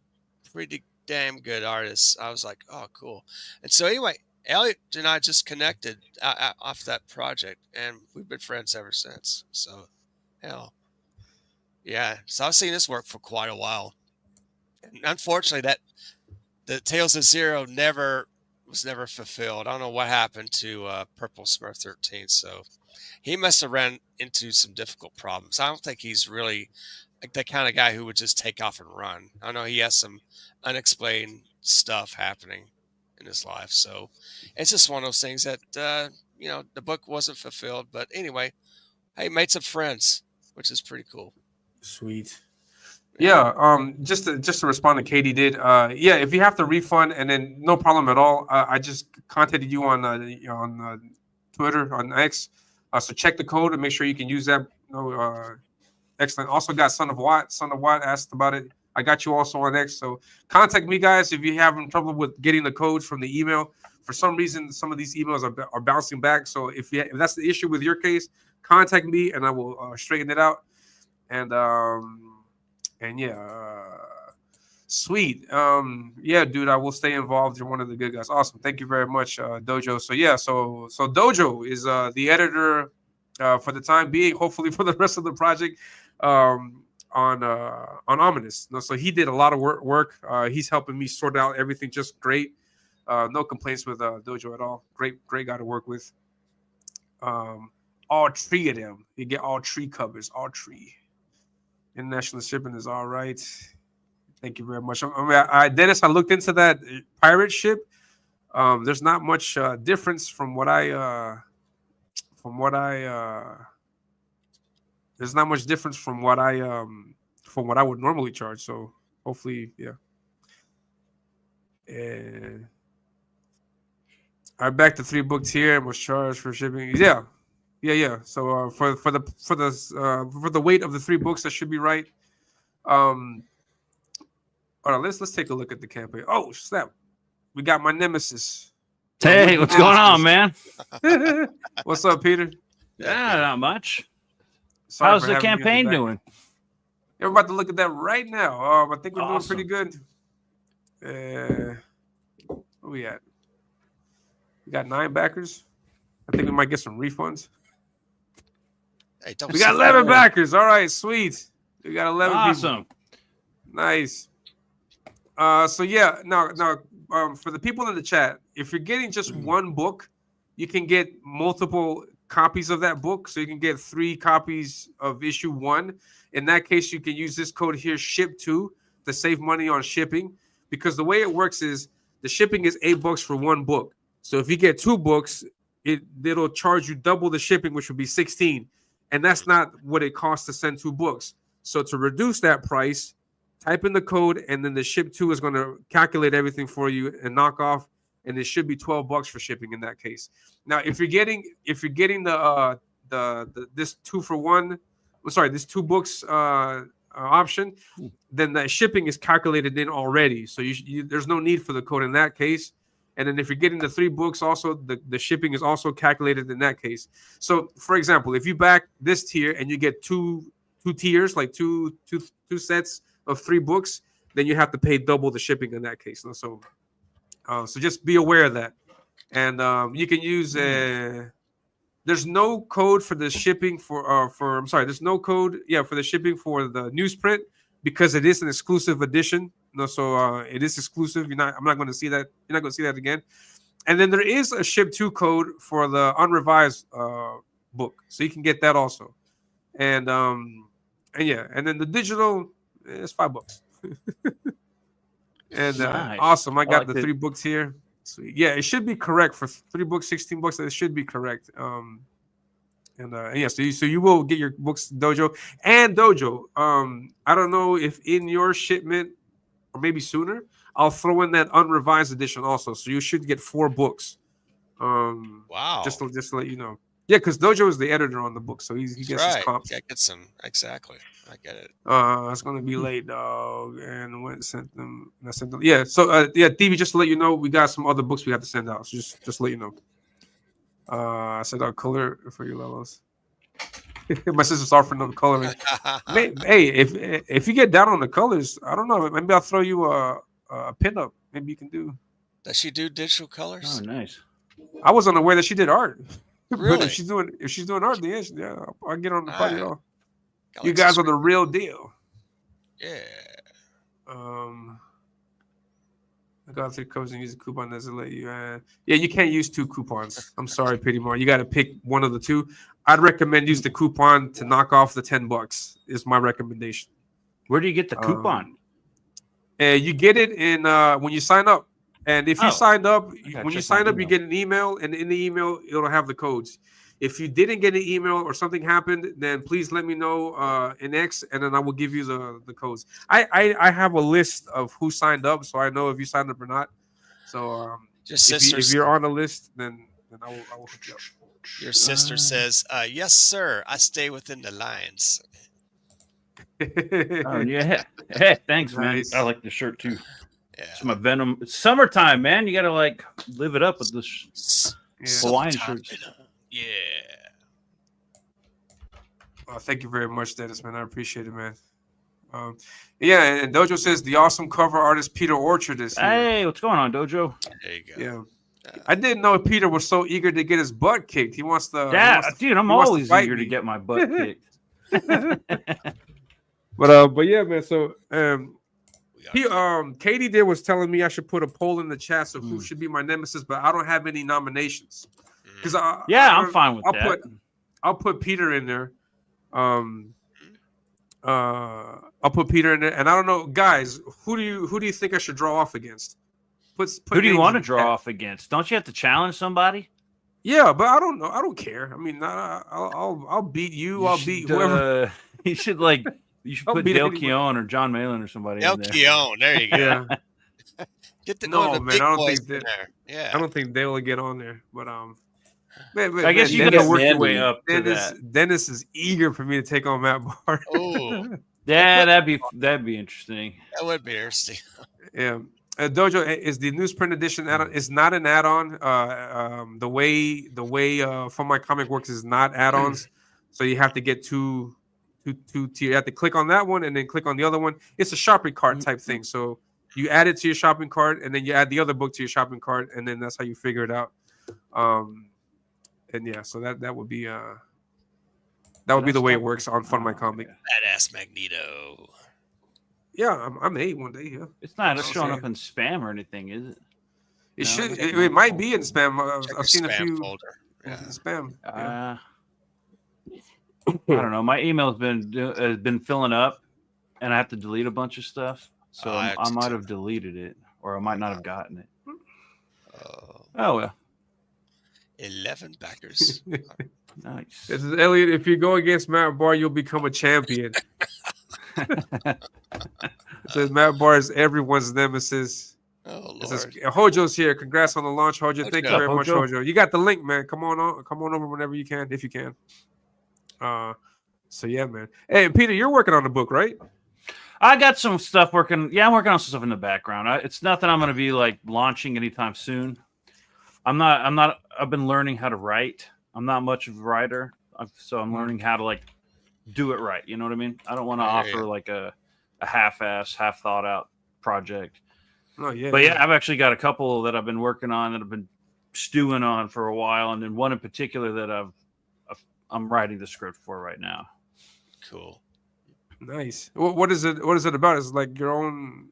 pretty damn good artists. I was like, oh, cool. And so anyway, Elliot and I just connected off that project, and we've been friends ever since. So, hell, yeah. So I've seen this work for quite a while. And unfortunately, that the Tales of Zero was never fulfilled. I don't know what happened to Purple Smurf 13. So he must have ran into some difficult problems. I don't think he's really like the kind of guy who would just take off and run. I know he has some unexplained stuff happening in his life. So it's just one of those things that, the book wasn't fulfilled. But anyway, hey, made some friends, which is pretty cool. Sweet. Yeah. Just to respond to Katie did. Yeah. If you have to refund, and then no problem at all. I just contacted you on Twitter on X. So check the code and make sure you can use that. Excellent. Also got Son of Watt. Son of Watt asked about it. I got you also on X. So contact me, guys, if you're having trouble with getting the codes from the email. For some reason, some of these emails are bouncing back. So if that's the issue with your case, contact me and I will straighten it out. And yeah, sweet. Yeah, dude, I will stay involved. You're one of the good guys. Awesome. Thank you very much, Dojo. So yeah, so Dojo is the editor for the time being, hopefully for the rest of the project, on Ominus. No, so he did a lot of work. He's helping me sort out everything just great. No complaints with Dojo at all. Great guy to work with. All 3 of them. You get all 3 covers, all 3. International shipping is all right. Thank you very much. Dennis, I looked into that pirate ship. There's not much difference from what I there's not much difference from what I would normally charge. So hopefully, yeah. And I back to 3 books here and was charged for shipping. Yeah. So for the weight of the 3 books, that should be right. All right, let's take a look at the campaign. Oh snap, we got my nemesis. Hey, what's going on, man? What's up, Peter? Yeah, not much. Sorry How's for the having you in campaign back. doing? We're about to look at that right now. I think we're Awesome. doing pretty good. Where we at? We got 9 backers. I think we might get some refunds. Hey, don't We got say 11 that. backers. All right, sweet. We got 11 people. Awesome. Nice. So yeah, now, for the people in the chat, if you're getting just one book, you can get multiple copies of that book. So you can get 3 copies of issue 1. In that case, you can use this code here, SHIP2, to save money on shipping. Because the way it works is the shipping is $8 for 1 book. So if you get 2 books, it'll charge you double the shipping, which would be 16. And that's not what it costs to send 2 books. So to reduce that price, type in the code, and then the SHIP2 is going to calculate everything for you and knock off, and it should be $12 for shipping in that case. Now, if you're getting the this 2 for 1, this 2 books option, then the shipping is calculated in already. So there's no need for the code in that case. And then if you're getting the 3 books, also the shipping is also calculated in that case. So, for example, if you back this tier and you get two tiers, like two sets of 3 books, then you have to pay double the shipping in that case. So just be aware of that. And you can use there's no code for the shipping there's no code for the shipping for the newsprint because it is an exclusive edition. So it is exclusive. I'm not going to see that. You're not going to see that again. And then there is a SHIP2 code for the unrevised book, so you can get that also. And then the digital is $5. And Nice. awesome. I got like the it. 3 books here. Sweet. Yeah, it should be correct for 3 books, $16. It should be correct. So you will get your books, Dojo. And Dojo, I don't know if in your shipment or maybe sooner, I'll throw in that unrevised edition also. So you should get 4 books. Wow. Just to let you know. Yeah, because Dojo is the editor on the book, so he gets his comps. Yeah, get some. Exactly. I get it. It's gonna be late, dog. And when sent them, I sent them. Yeah. So TV, just to let you know, we got some other books we have to send out. So just to let you know. I sent out color for your levels. My sister's offering them coloring. Hey, if you get down on the colors, I don't know. Maybe I'll throw you a pinup. Maybe you can do. Does she do digital colors? Oh, nice. I was unaware that she did art. Really? But if she's doing art, then yeah, I'll get on the party. Alright. You guys are the real deal. Yeah. I got 3 codes and use a coupon doesn't let you. Yeah, you can't use 2 coupons. I'm sorry, Pretty Mar. You got to pick one of the 2. I'd recommend use the coupon to knock off the $10. Is my recommendation. Where do you get the coupon? You get it in when you sign up. And if you signed up, when you sign up, you get an email, and in the email, it'll have the codes. If you didn't get an email or something happened, then please let me know in X, and then I will give you the codes. I have a list of who signed up, so I know if you signed up or not. So if you're on the list, then I will hook you up. Your sister says, "Yes, sir. I stay within the lines." Oh yeah. Hey, thanks, Nice. man. I like the shirt too. Yeah. It's my Venom. It's summertime, man. You gotta like live it up with this Hawaiian Summertime shirts. Venom. Yeah. Thank you very much, Dennis, man. I appreciate it, man. And Dojo says the awesome cover artist Peter Orchard is here. Hey, what's going on, Dojo? There you go. Yeah. I didn't know Peter was so eager to get his butt kicked. He wants to. Yeah, dude, I'm always eager me. to get my butt kicked. But yeah, man. So Katie was telling me I should put a poll in the chat of who should be my nemesis, but I don't have any nominations. Because I'm fine with that. I'll put Peter in there. I'll put Peter in there, and I don't know, guys. Who do you think I should draw off against? Put Who do you names want in to the draw chat. off against? Don't you have to challenge somebody? Yeah, but I don't know. I don't care. I mean, I'll beat you. I'll beat whoever. You should I'll put beat Dale anybody. Keown or John Malin or somebody El in there. Keown, there you go. Yeah. Get the, No, one of the man, big I don't boys think in that- there. Yeah. I don't think they will get on there, but I guess you got to work your way up to that. Dennis is eager for me to take on Matt Barr. Oh. Yeah, that'd be interesting. That would be interesting. Yeah. Dojo is the newsprint edition add-on. It's not an add-on. The way From My Comic works is not add-ons, so you have to get two tier. You have to click on that one and then click on the other one. It's a shopping cart type thing. So you add it to your shopping cart and then you add the other book to your shopping cart, and then that's how you figure it out. And yeah, so that would be the way it works on Fun My Comic. Badass Magneto. Yeah, I may one day. Yeah, It's not showing up in spam or anything, is it? it No, should. okay. It might be in spam. Check I've seen your a spam few folder. in Yeah. spam. Yeah. I don't know. My email's been filling up, and I have to delete a bunch of stuff. So I have I to might too. have deleted it, or I might not have gotten it. Oh, Oh well, 11 backers. nice. This is Elliot. If you go against Matt Barr, you'll become a champion. So Matt Barr is everyone's nemesis. Oh, This is, Lord. Hojo's here. Congrats on the launch, Hojo. Thank you Hojo. very much, Hojo. Hojo. You got the link, man. Come on over whenever you can, if you can. So yeah, man. Hey, and Peter, you're working on the book, right? I got some stuff working. Yeah, I'm working on some stuff in the background. It's nothing I'm going to be like launching anytime soon. I'm not. I've been learning how to write. I'm not much of a writer, so I'm learning how to like do it right. You know what I mean? I don't want to offer like a half-ass, half thought out project. Oh yeah. But yeah, I've actually got a couple that I've been working on that I've been stewing on for a while, and then one in particular that I'm writing the script for right now. Cool. Nice. What is it? What is it about? Is it like your own?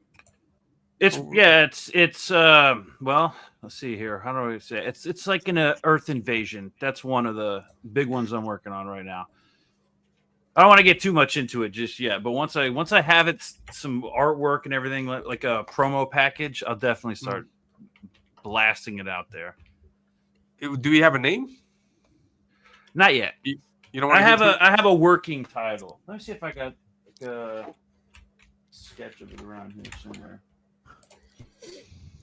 It's well, let's see here. How do I say it? It's like an Earth invasion. That's one of the big ones I'm working on right now. I don't want to get too much into it just yet, but once I have it, some artwork and everything, like a promo package, I'll definitely start blasting it out there. Do we have a name? Not yet. You don't I want have a working title. Let me see if I got like a sketch of it around here somewhere.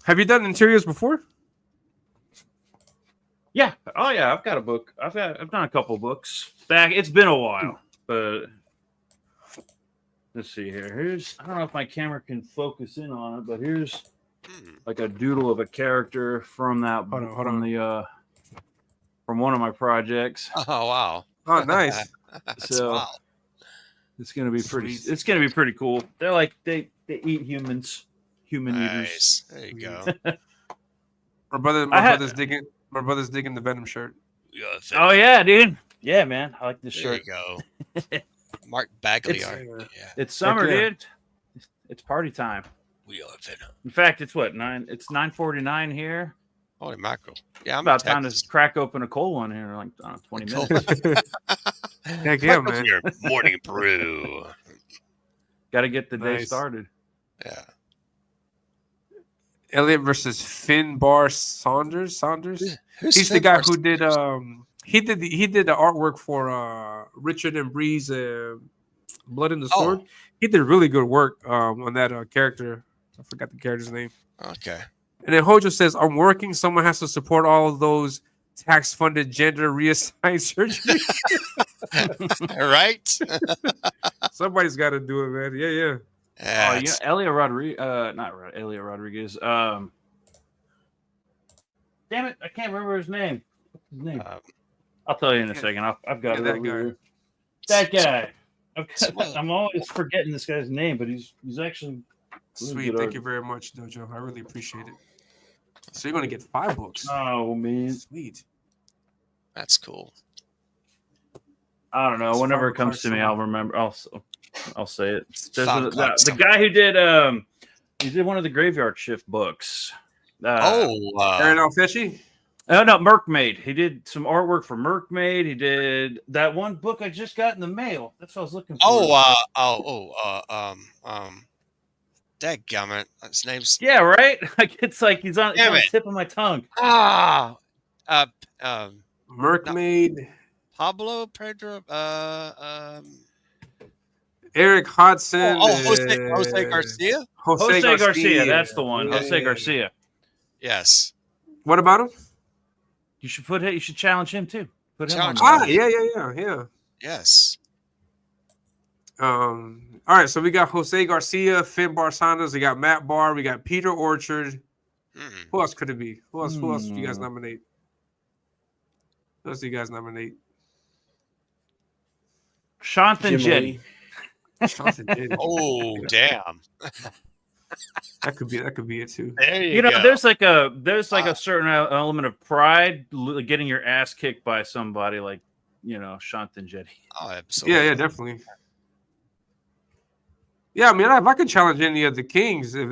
Have you done interiors before? Yeah. Oh yeah, I've got a book. I've done a couple books back. It's been a while, but let's see here. I don't know if my camera can focus in on it, but here's like a doodle of a character from that from one of my projects. Oh, wow. Oh, nice. That's So wild. it's gonna be pretty. Sweet. It's gonna be pretty cool. They're like they eat humans, human eaters. Nice. There you go. My brother's digging the Venom shirt. Oh yeah, dude. Yeah, man. I like this There shirt. you go. Mark Bagley art. Yeah. It's summer, yeah. dude. It's party time. We are Venom. In fact, it's what 9. It's 9:49 here. Holy mackerel. Yeah, I'm About in time Texas. to crack open a cold one here in like 20 minutes. Heck yeah, man. Your morning brew. Got to get the day Nice. started. Yeah. Elliot versus Finn Barr Saunders. Who's He's the Finn guy Barr who did he did the artwork for Richard and Bree's Blood and the Sword. Oh. He did really good work on that character. I forgot the character's name. Okay. And then Hojo says, "I'm working. Someone has to support all of those tax-funded gender reassigned surgery. Right? Somebody's got to do it, man. Yeah, yeah. Oh, you know, Elliot Rodriguez. Elliot Rodriguez. Damn it, I can't remember his name. What's his name? I'll tell you in a second. I've got it that over guy. here. That guy. I'm always forgetting this guy's name, but he's actually really Sweet. good Thank art. you very much, Dojo. I really appreciate it. So you're gonna get 5 books. Oh man, Sweet. That's cool. I don't know. It's Whenever Farmer it comes to me, Clarkson. I'll remember. I'll say it. There's Farmer the Clarkson. guy who did one of the Graveyard Shift books. Aaron Alfeshi? Oh no, Merkmaid. He did some artwork for Merkmaid. He did that one book I just got in the mail. That's what I was looking for. Dadgummit. His name's Yeah, right. Like it's like it's on Damn the it. tip of my tongue. Merkmaid. Pablo Pedro. Eric Hodson. Jose Garcia. Jose Garcia. That's the one. Yeah. Jose Garcia. Yes. What about him? You should challenge him too. Put him on Challenge there. Yeah. Yes. All right, so we got Jose Garcia, Finn Barsanas, we got Matt Barr, we got Peter Orchard. Who else could it be? Who else do you guys nominate? Who else do you guys nominate? Shanthan Jetty. Oh, damn. That could be it too. There You know, go. there's like a certain element of pride getting your ass kicked by somebody like, Shanthan Jetty. Oh, absolutely. Yeah, definitely. Yeah, I mean, if I could challenge any of the kings, if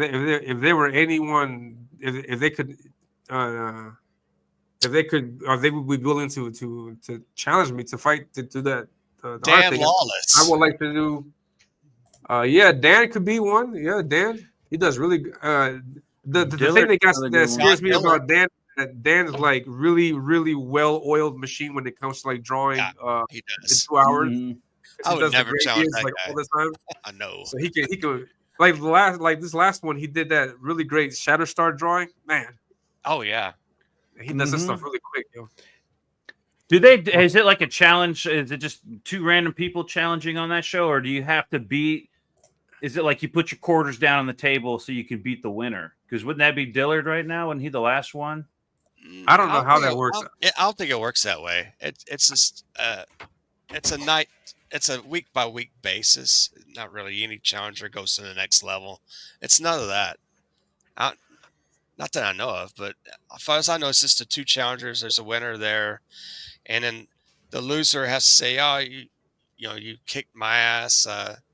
they were anyone, if they could, or they would be willing to challenge me to fight to do that. Dan Lawless. I would like to do. Yeah, Dan could be one. Yeah, Dan. He does really. The thing that scares me about Dan, that Dan is like really, really well-oiled machine when it comes to like drawing. He does. In 2 hours. Mm-hmm. I would never challenge that like guy. all the time. I know. So he could like this last one. He did that really great Shatterstar drawing. Man, Oh yeah. he does this stuff really quick, yo. Is it like a challenge? Is it just two random people challenging on that show, or do you have to beat? Is it like you put your quarters down on the table so you can beat the winner? Because wouldn't that be Dillard right now? Wasn't he the last one? I don't know how that works. I don't think it works that way. It's just it's a week by week basis. Not really any challenger goes to the next level. It's none of that. Not that I know of, but as far as I know, it's just the two challengers. There's a winner there, and then the loser has to say, "Oh, you kicked my ass.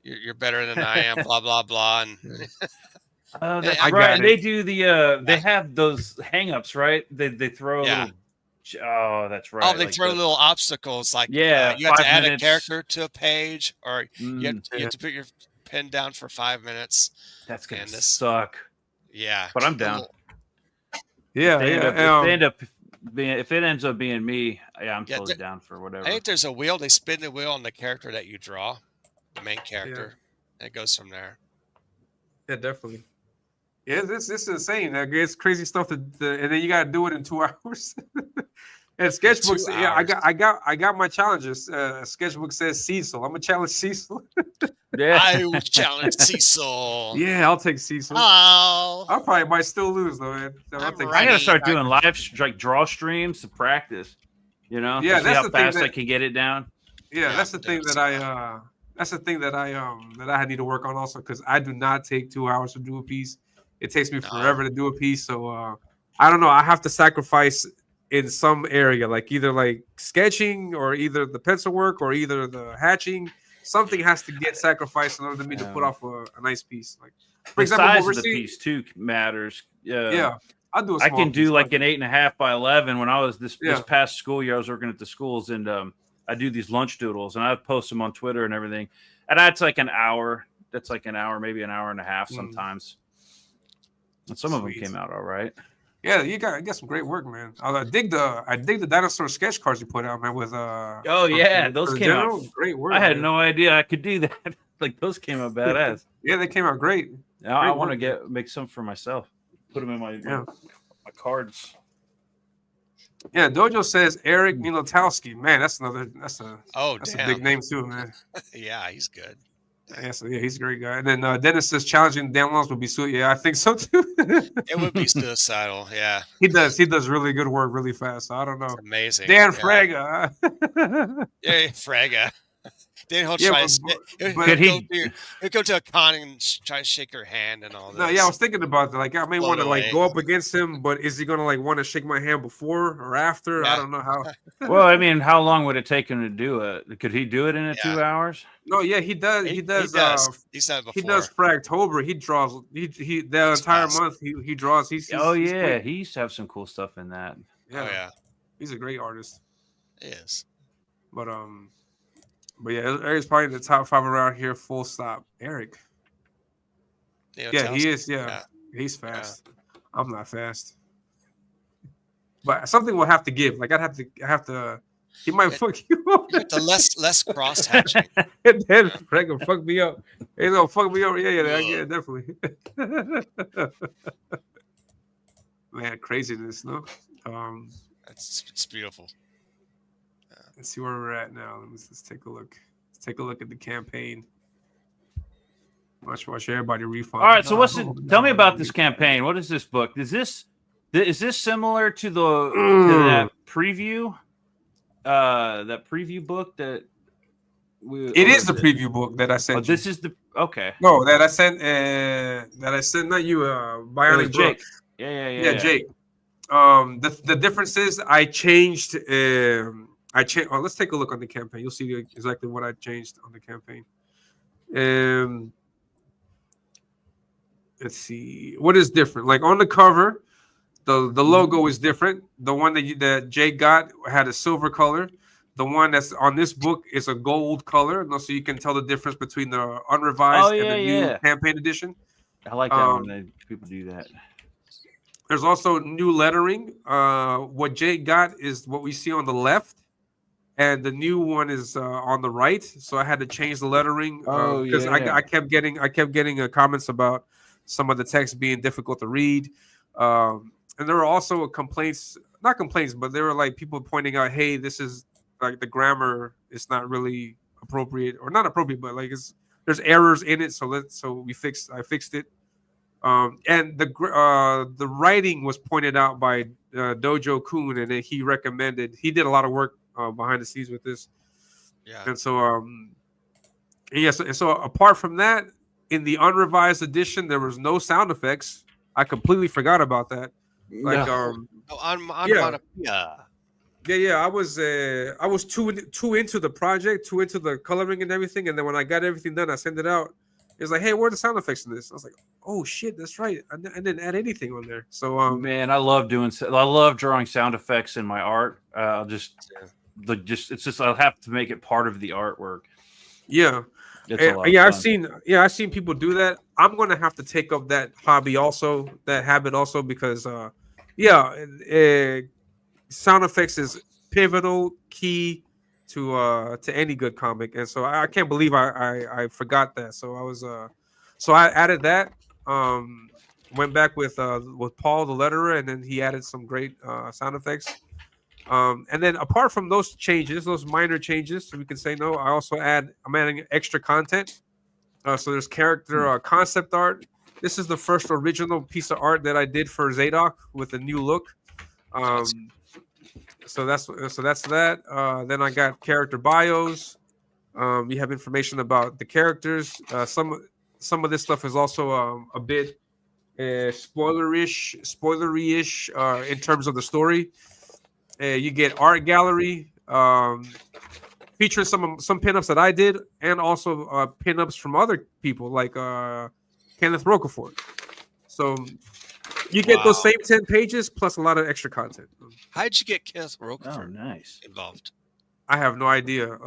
You're better than I am." Blah blah blah. And That's I right. got And they do the they have those hang-ups, right? They throw a little. Oh, that's right. Oh, they throw little obstacles like you have 5 to add minutes. a character to a page, or you have Mm. to put your pen down for 5 minutes. That's gonna and this- suck. Yeah, But I'm down. Yeah, If it ends up being me, I'm Yeah, totally down for whatever. I think there's a wheel. They spin the wheel on the character that you draw, the main character. And it goes from there. Yeah, definitely. Yeah, this is insane. Like, it's crazy stuff and then you gotta do it in 2 hours. And sketchbooks, 2 yeah, hours. I got my challenges. Sketchbook says Cecil. I'm gonna challenge Cecil. Yeah. I will challenge Cecil. Yeah, I'll take Cecil. Oh, I probably might still lose though, man. So I'll I'm take I ready. gotta start doing like draw streams to practice. Yeah, to see that's how the thing fast I that- can get it down. Yeah, that's the thing that I need to work on also, because I do not take 2 hours to do a piece. It takes me forever to do a piece. So I don't know. I have to sacrifice in some area, like either like sketching or either the pencil work or either the hatching. Something has to get sacrificed in order for me to put off a nice piece. Like for The example, size what of we're the seeing, piece too matters. yeah, I'll do a I small can do piece, like an 8.5 by 11. When I was this Yeah. past school year, I was working at the schools, and I do these lunch doodles, and I post them on Twitter and everything. And that's like an hour. That's like an hour, maybe an hour and a half sometimes. And some of them Sweet. came out all right. Yeah, you got some great work, man. I dig the dinosaur sketch cards you put out, man. With Oh yeah, those came out. Great work. I had man. no idea I could do that. Like those came out badass. Yeah, they came out great. Now I Great want to work. make some for myself. Put them in my Yeah. my cards. Yeah, Dojo says Eric Milotowski. Man, that's a damn. big name too, man. Yeah, he's good. Yeah, so yeah, he's a great guy. And then Dennis says challenging Dan Lawrence would be sweet. Yeah, I think so too. It would be suicidal. Yeah, He does really good work really fast. So I don't know. it's amazing. Dan yeah. Fraga. Yeah, Fraga. Then he'll Yeah, try but- to but- he'll go to a con and try to shake her hand and all that. No, yeah, I was thinking about that. Like, I may Blown want to like away. go up against him, but is he gonna like want to shake my hand before or after? I Yeah. don't know how. Well, I mean, how long would it take him to do it? Could he do it in 2 hours? No, yeah, he does. He does. He's done it before. He does Fragtober. He draws. He the entire fast. month. He draws. He's Oh he's yeah, quick. he used to have some cool stuff in that. Yeah, Oh yeah, he's a great artist. he is. But yeah, Eric's probably in the top 5 around here. Full stop. Eric. Neo Yeah, he Townsend? is. Yeah, Yeah. he's Yeah. fast. I'm not fast. But something will have to give. Like I have to. He might fuck you up. You have to less cross hatching. And then Frank will fuck me up. He's gonna fuck me up. Yeah, definitely. Man, craziness, no? It's beautiful. Let's see where we're at now. Let's take a look. Let's take a look at the campaign. Watch everybody refund. All right, so tell me about this campaign. What is this book? Is this similar to that preview? That preview book that it is the preview book that I sent. This is the okay. No, that I sent. Not you. Bionic Jake. Brooks. Yeah, Jake. The difference is I changed. Oh, let's take a look on the campaign. You'll see exactly what I changed on the campaign. Let's see what is different. Like on the cover, the logo is different. The one that Jake got had a silver color. The one that's on this book is a gold color, so you can tell the difference between the unrevised and the new campaign edition. I like that when people do that. There's also new lettering. What Jake got is what we see on the left, and the new one is on the right. So I had to change the lettering because I kept getting comments about some of the text being difficult to read, and there were also not complaints, but there were like people pointing out, hey, this is like the grammar is not really appropriate, or not appropriate, but like there's errors in it. So I fixed it. And the writing was pointed out by Dojo Kun, and he did a lot of work behind the scenes with this. Yeah. And so apart from that, in the unrevised edition, there was no sound effects. I completely forgot about that. Like Yeah. I was too into the project, too into the coloring and everything, and then when I got everything done, I sent it out. It's like, hey, where are the sound effects in this? I was like, oh shit, that's right. I didn't add anything on there. So man, I love drawing sound effects in my art. It's just I'll have to make it part of the artwork. Yeah. I've seen people do that. I'm gonna have to take up that habit also because sound effects is pivotal key to any good comic, and so I can't believe I forgot that. So I added that. Went back with Paul the letterer, and then he added some great sound effects. And then apart from those minor changes, so we can say no. I'm adding extra content. So there's character concept art. This is the first original piece of art that I did for Zadok with a new look. So that's that. Then I got character bios. You have information about the characters. Some of this stuff is also a bit spoilery-ish in terms of the story. You get art gallery featuring some pinups that I did, and also pinups from other people like Kenneth Rocafort. So you get those same 10 pages plus a lot of extra content. How did you get Kenneth Rocafort involved? I have no idea.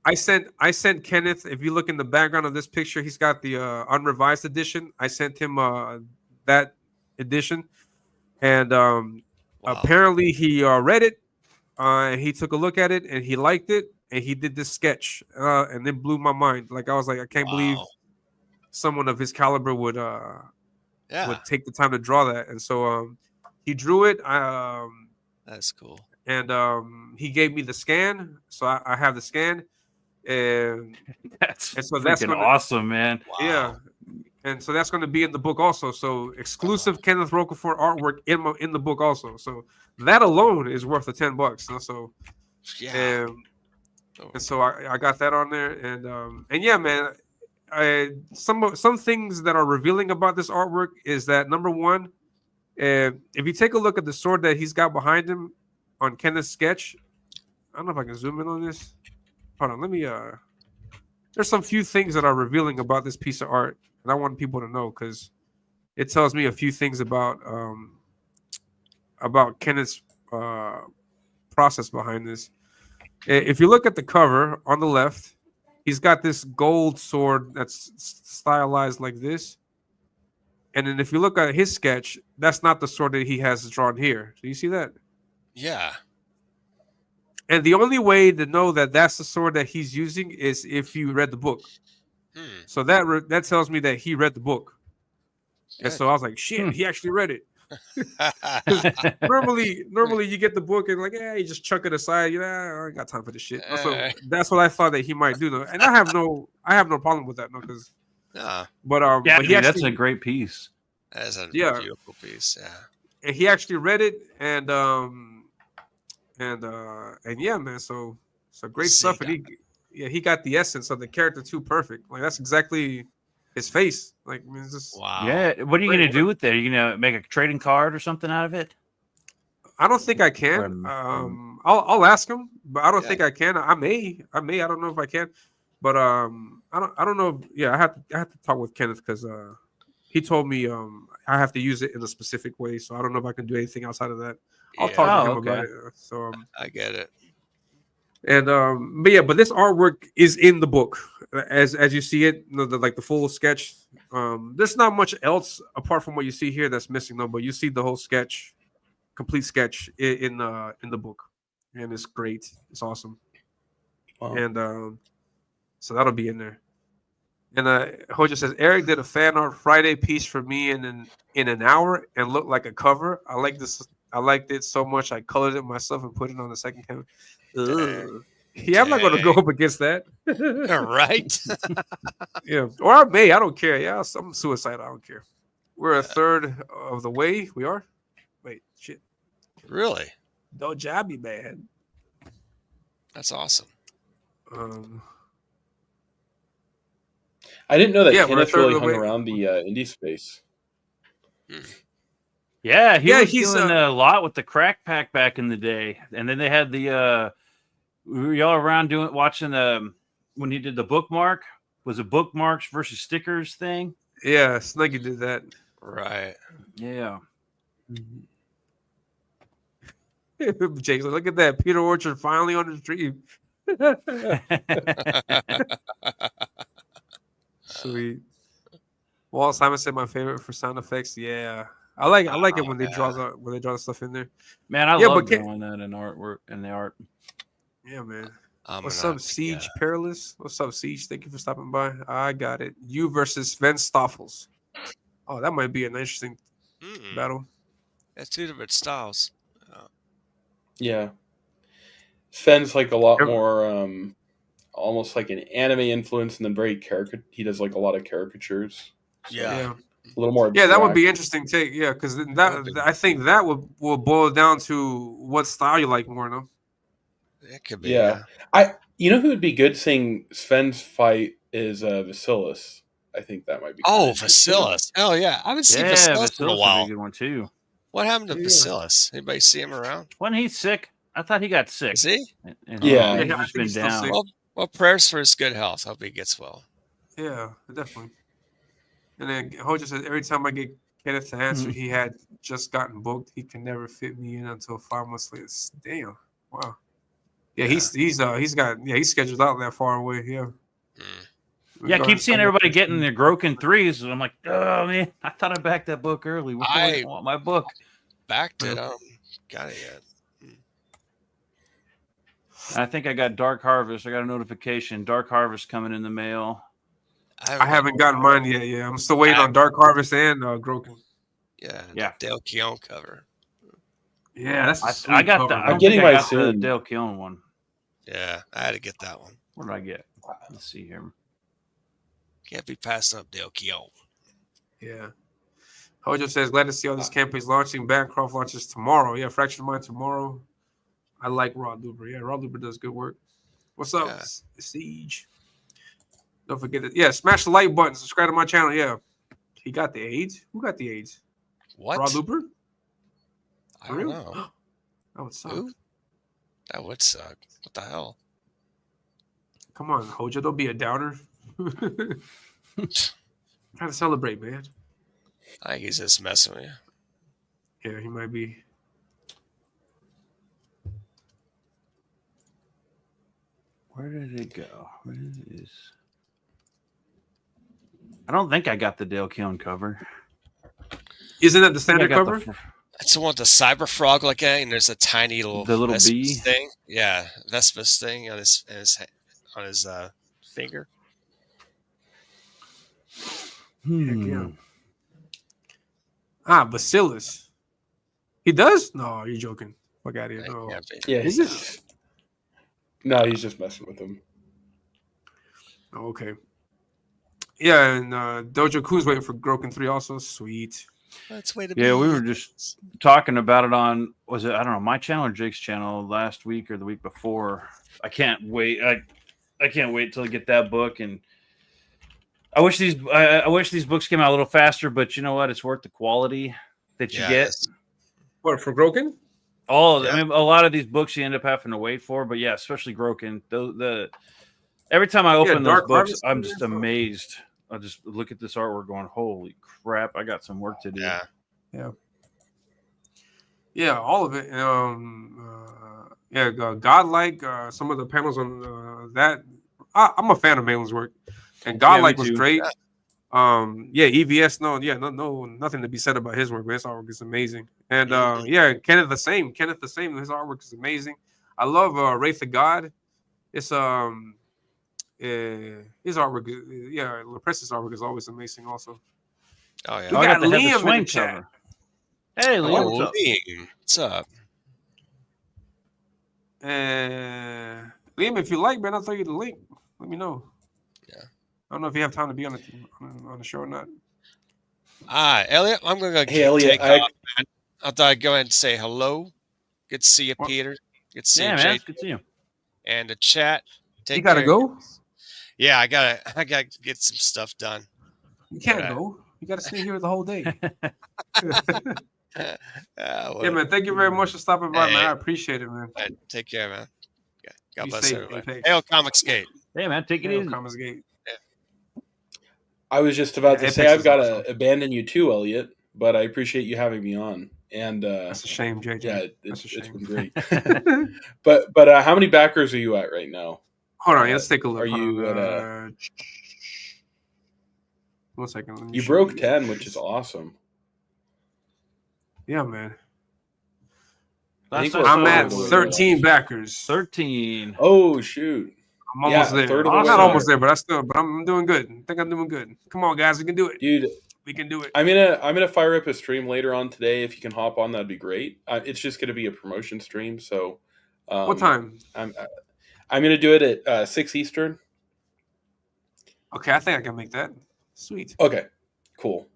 I sent Kenneth. If you look in the background of this picture, he's got the unrevised edition. I sent him that edition, and apparently he read it. And he took a look at it and he liked it, and he did this sketch, and it blew my mind. Like I was like, I can't believe someone of his caliber would take the time to draw that. And so he drew it. That's cool. And he gave me the scan, so I have the scan, and that's awesome, man. Yeah, and so that's going to be in the book also. So exclusive Kenneth Rocafort artwork in the book also. So that alone is worth the $10. So yeah, and so I got that on there, and yeah, man. Some things that are revealing about this artwork is that, number one, if you take a look at the sword that he's got behind him on Kenneth's sketch, I don't know if I can zoom in on this. Hold on, let me. There's some few things that are revealing about this piece of art, and I want people to know because it tells me a few things about Kenneth's process behind this. If you look at the cover on the left, he's got this gold sword that's stylized like this. And then if you look at his sketch, that's not the sword that he has drawn here. Do you see that? Yeah. And the only way to know that that's the sword that he's using is if you read the book. So that tells me that he read the book. And so I was like, shit, he actually read it. Normally you get the book and like, yeah, you just chuck it aside. You know, I ain't got time for this shit. So that's what I thought that he might do though. And I have no problem with that, no, because but yeah, but he that's actually, a great piece. That's a Yeah. beautiful piece. Yeah. and he actually read it and yeah, man. So great stuff. And he got the essence of the character too perfect. Like that's exactly his face. Like I mean, it's just Wow. Yeah, what are you Great gonna work. do with that? Are you gonna make a trading card or something out of it? I don't think I can. I'll ask him, but I don't Yeah. think I can. I may. I don't know if I can, but I don't know. Yeah, I have to talk with Kenneth because he told me I have to use it in a specific way. So I don't know if I can do anything outside of that. I'll talk to Oh, him about okay. it. So I get it. and but this artwork is in the book as you see it, like the full sketch. There's not much else apart from what you see here that's missing though. But you see the whole sketch, complete sketch in the book, and it's great. It's awesome. Wow. And so that'll be in there. And Hoja says Eric did a fan art Friday piece for me in an hour and looked like a cover. I like this. I liked it so much I colored it myself and put it on the second camera. Ugh. Yeah, I'm not going to go up against that. Right? Yeah, or I may. I don't care. Yeah, I'm suicidal. I don't care. We're a third of the way. We are. Wait, shit. Really? Don't job me, man. That's awesome. I didn't know that Yeah, we're a Kenneth third of really the hung way. around the indie space. Yeah, he Yeah, was he's, doing a lot with the crack pack back in the day, and then they had the were y'all around watching when he did the bookmark? Was it bookmarks versus stickers thing? Yeah, Snuggy did that. Right. Yeah. Jake's like, look at that. Peter Orchard finally on the stream. Sweet. Walt Simon said my favorite for sound effects. Yeah. I like it when they draw the stuff in there. Man, I Yeah, love but doing that in artwork in the art. Yeah, man. I'm What's gonna up, have to Siege get- Perilous? What's up, Siege? Thank you for stopping by. I got it. You versus Sven Stoffels. Oh, that might be an interesting battle. That's two different styles. Yeah. Sven's like a lot Yep. more almost like an anime influence and then very he does like a lot of caricatures. Yeah. A little more Yeah, that would abstract. be interesting take. Yeah, because that I think that will boil down to what style you like more, no? It could be. Yeah. You know who would be good seeing Sven's fight is Vasilis. I think that might be Oh, interesting. Vasilis. Oh, yeah. I haven't seen Yeah, Vasilis in a Vasilis would be while. a good one too. What happened to Yeah. Vasilis? Anybody see him around? Wasn't he sick? I thought he got sick. Is he? And Yeah. he's Yeah, I just think been he's still down. sick. Well, prayers for his good health. Hope he gets well. Yeah, definitely. And then Hoja says every time I get Kenneth to answer, he had just gotten booked. He can never fit me in until 5 months later. Damn. Wow. Yeah, he's scheduled out that far away. Yeah. Yeah, I keep seeing everybody getting their Groken threes, and I'm like, oh man, I thought I backed that book early. Why do I want my book? Backed it. Got it yet. I think I got Dark Harvest. I got a notification. Dark Harvest coming in the mail. I haven't gotten mine yet. Yeah, I'm still waiting on Dark Harvest and Groken. Yeah. Dale Keown cover. Yeah, that's a sweet I got cover. the. I I'm don't getting think I mine got the soon. Dale Keown one. Yeah, I had to get that one. What did I get? Let's see here. Can't be passing up Dale Keown. Yeah. Hojo says, glad to see all these campaigns launching. Bancroft launches tomorrow. Yeah, Fractured Mind tomorrow. I like Rod Luber. Yeah, Rod Luber does good work. What's up, Siege? Don't forget it. Yeah, smash the like button. Subscribe to my channel. Yeah. He got the AIDS? Who got the AIDS? What? Rod Luber? I don't know. That would suck. Who? That would suck. What the hell? Come on, Hojo. Don't be a downer. Try to celebrate, man. I think he's just messing with you. Yeah, he might be. Where did it go? Where is? I don't think I got the Dale Keown cover. Isn't that the I think I standard got cover? That's the one with the cyber frog looking at it, and there's a tiny little bee Vespus thing. Yeah, Vespus thing on his finger. Yeah. Bacillus. He does? No, you're joking. Fuck out of here. No. Yeah, Is it? No, he's just messing with him. Oh, okay. Yeah, and Dojo Ku's waiting for Groken 3 also. Sweet. Let's wait a Yeah, we minute. were just talking about it on, was it, I don't know, my channel or Jake's channel last week or the week before. I can't wait. I can't wait till I get that book, and I wish these books came out a little faster, but you know what? It's worth the quality that you get. What, for Groken? I mean, a lot of these books you end up having to wait for, but yeah, especially Groken. Every time I open those Dark books, Harvest I'm is just fun. amazed. I just look at this artwork going, holy crap, I got some work to do. Yeah, all of it. Godlike. Some of the panels on that. I'm a fan of Malin's work, and Godlike was great. EVS. No, nothing to be said about his work. His artwork is amazing, and Kenneth the same. His artwork is amazing. I love Wraith of God. It's his artwork. LaPresse's artwork is always amazing. Also, Oh yeah. we I got got to have the Liam in swing the chat. cover. Hey, Liam, Oh, what's up? Liam. What's up? Liam, if you like, man, I'll throw you the link. Let me know. Yeah. I don't know if you have time to be on the show or not. Elliot, I'm gonna go Hey, Elliot, take off, man. I thought I'd go ahead and say hello. Good to see you, What? Peter. Good to see Yeah, you, man, Jake. it's good to see you. And the chat. You gotta go. Yeah, I gotta get some stuff done. You can't Right. go. You gotta stay here the whole day. Yeah, man. Thank you very much for stopping by, Hey. man. I appreciate it, man. Take care, man. Yeah, God Be bless safe, everybody. Apex. Hail Comics Gate. Hey, man, take it Hail easy. Commons Gate. I was just about to Apex say I've is got awesome. to abandon you too, Elliot, but I appreciate you having me on. And That's a shame, JJ. yeah, That's a it's shame. been great. but how many backers are you at right now? Hold on, let's take a look. Are Hold you on. at 1 second. Let me You show broke you. 10, which is awesome. Yeah, man. I think Last we're I I'm saw at it was 13 backers. 13. Oh shoot! I'm almost Yeah, a there. third of I'm the not way almost there. there, but I'm doing good. I think I'm doing good. Come on, guys, we can do it. Dude, We can do it. I'm gonna fire up a stream later on today. If you can hop on, that'd be great. It's just gonna be a promotion stream. So, What time? I'm gonna do it at 6 Eastern. Okay, I think I can make that. Sweet. Okay, cool.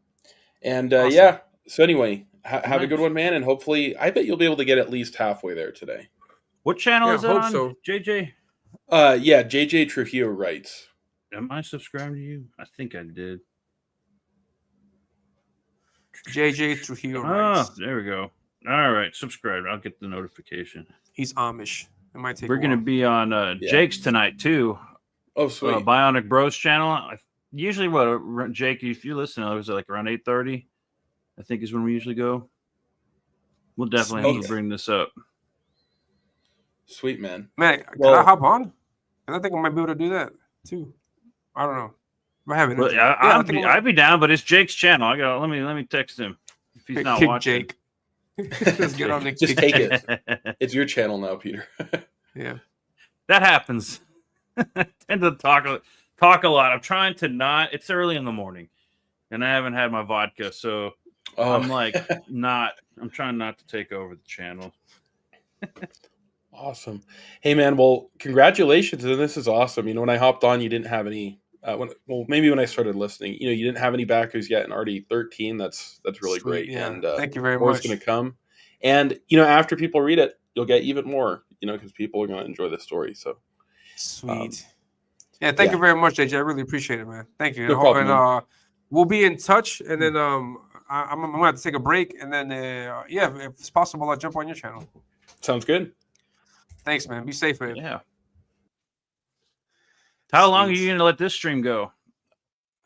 And Awesome. yeah. So anyway, have a good Nice. one, man. And hopefully, I bet you'll be able to get at least halfway there today. What channel Yeah, is that hope on, so. JJ? Yeah, JJ Trujillo writes. Am I subscribed to you? I think I did. JJ Trujillo Oh, writes. there we go. All right, subscribe. I'll get the notification. He's Amish. It might take We're a going to while. be on Jake's tonight, too. Oh, sweet. Bionic Bros channel. Usually, Jake, if you listen, it was like around 8:30, I think is when we usually go. We'll definitely have to Okay. bring this up. Sweet, man. Man, can Well- I hop on? And I think I might be able to do that too. I don't know. If I have Well, anything. I I'd think be down, but it's Jake's channel. Let me text him if he's not kick watching. Jake. Let's get on the Just kick. take it. It's your channel now, Peter. Yeah. That happens. I tend to talk a lot. I'm trying to not. It's early in the morning, and I haven't had my vodka, so Oh, I'm like not. I'm trying not to take over the channel. awesome. Hey, man. Well, congratulations. And this is awesome. You know, when I hopped on, you didn't have any. Maybe when I started listening, you know, you didn't have any backers yet, and already 13. That's really Sweet, great. yeah. And Thank you very more much. is going to come. And you know, after people read it, you'll get even more. You know, because people are going to enjoy the story. So Sweet. Thank yeah. you very much, JJ. I really appreciate it, man. Thank you. No problem, And we'll be in touch. And then I'm gonna have to take a break. And then if it's possible, I'll jump on your channel. sounds good. Thanks, man. Be safe, man. Yeah. How long are Sweet. you going to let this stream go?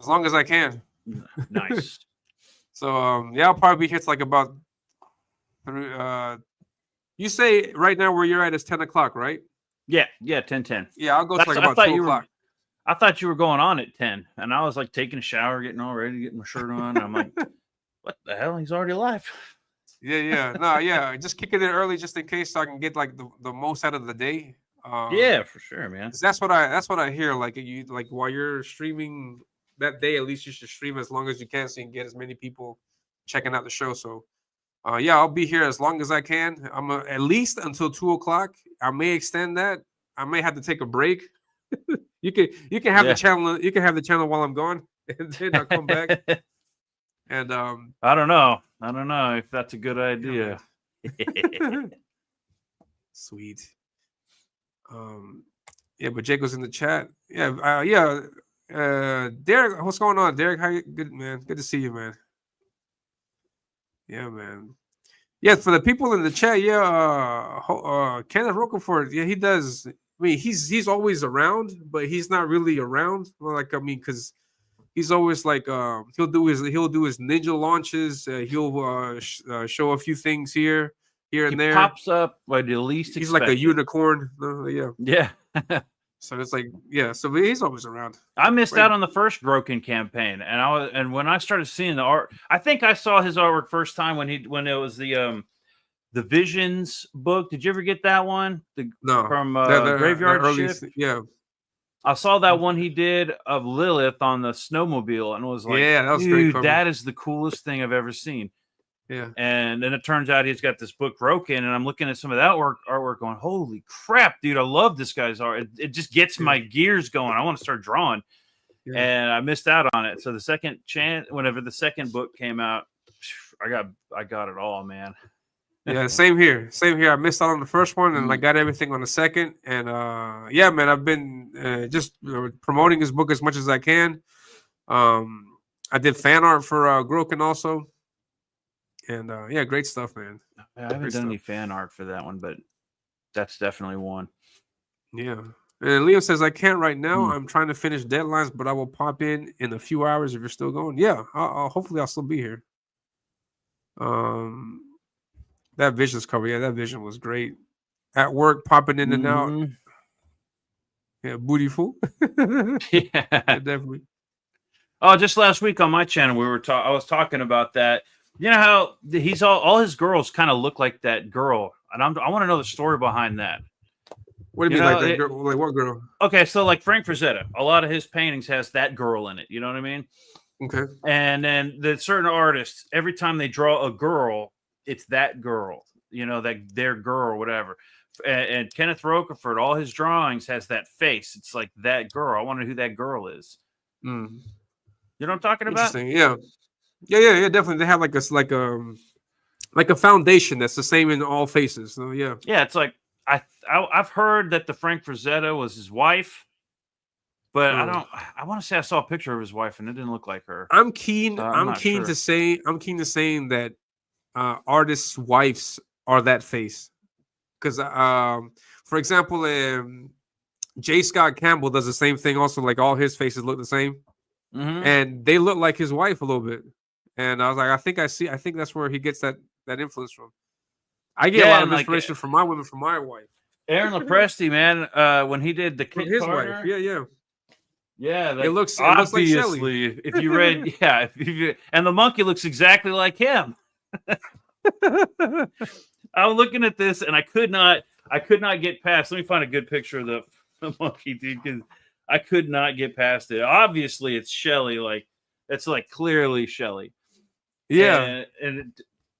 As long as I can. Nice. So I'll probably be here till like about 3. You say right now where you're at is 10 o'clock, right? Yeah, 10:10. Yeah, I'll go to like I about thought 2 you were. o'clock. I thought you were going on at 10, and I was like taking a shower, getting all ready, getting my shirt on. And I'm like, what the hell? He's already live. Yeah. No, yeah. Just kicking it early just in case so I can get like the most out of the day. Yeah, for sure, man. 'Cause that's what I hear. Like you like while you're streaming that day, at least you should stream as long as you can so you can get as many people checking out the show. So yeah, I'll be here as long as I can. I'm at least until 2 o'clock. I may extend that. I may have to take a break. You can have the Yeah. channel. You can have the channel while I'm gone, and then I'll come back. And I don't know. I don't know if that's a good idea. sweet. Yeah, but Jake was in the chat. Yeah, Derek, what's going on, Derek? How you? Good, man. Good to see you, man. Yeah, man. Yeah, for the people in the chat, yeah, Kenneth Rocafort, yeah, he does. I mean, he's always around, but he's not really around. Well, like I mean, because he's always like he'll do his ninja launches. He'll show a few things here He and there. pops up by the least He's like a expected. unicorn. Yeah. Yeah. So it's like so he's always around. I missed Right. out on the first Broken campaign, and when I started seeing the art, I think I saw his artwork first time when it was the Visions book. Did you ever get that one? No, From the Graveyard early, Shift. yeah, I saw that one he did of Lilith on the snowmobile, and was like, Yeah, that was great dude, cover. that is the coolest thing I've ever seen. yeah. And then it turns out he's got this book Broken, and I'm looking at some of that artwork going, holy crap, dude, I love this guy's art. It just gets my gears going. I want to start drawing. Yeah. And I missed out on it. So the second chance, whenever the second book came out, I got it all, man. Yeah, same here. I missed out on the first one, and I got everything on the second. And yeah, man, I've been just promoting his book as much as I can. I did fan art for Groken also, and yeah, great stuff, man. I haven't done any fan art for that one, but that's definitely one. Yeah. And Leo says, I can't right now. I'm trying to finish deadlines, but I will pop in a few hours if you're still going. Yeah, hopefully I'll still be here. That Visions cover, yeah, that Vision was great. At work, popping in and out. Yeah, beautiful. Yeah, definitely. Oh, just last week on my channel, I was talking about that. You know how he's all his girls kind of look like that girl, and I want to know the story behind that. What do you mean, like that girl? Like what girl? Okay, so like Frank Frazetta, a lot of his paintings has that girl in it. You know what I mean? Okay. And then the certain artists, every time they draw a girl, it's that girl. You know, that their girl, whatever. And Kenneth Rocafort, all his drawings has that face. It's like that girl. I wonder who that girl is. Mm. You know what I'm talking about? Interesting. Yeah. Definitely. They have like a foundation that's the same in all faces. So yeah. Yeah, it's like I've heard that the Frank Frazetta was his wife, but I want to say I saw a picture of his wife and it didn't look like her. I'm keen sure. to saying that artists' wives are that face. Because for example, J. Scott Campbell does the same thing also, like all his faces look the same. Mm-hmm. And they look like his wife a little bit. And I was like, I think that's where he gets that influence from. I get a lot of inspiration from my women, from my wife. Aaron Lopresti, man, when he did the Kit his Carter, wife, yeah, it looks obviously like Shelley. if you read, and the monkey looks exactly like him. I was looking at this and I could not get past. Let me find a good picture of the monkey, dude, because I could not get past it. Obviously, it's Shelley. Like it's like clearly Shelley. Yeah, and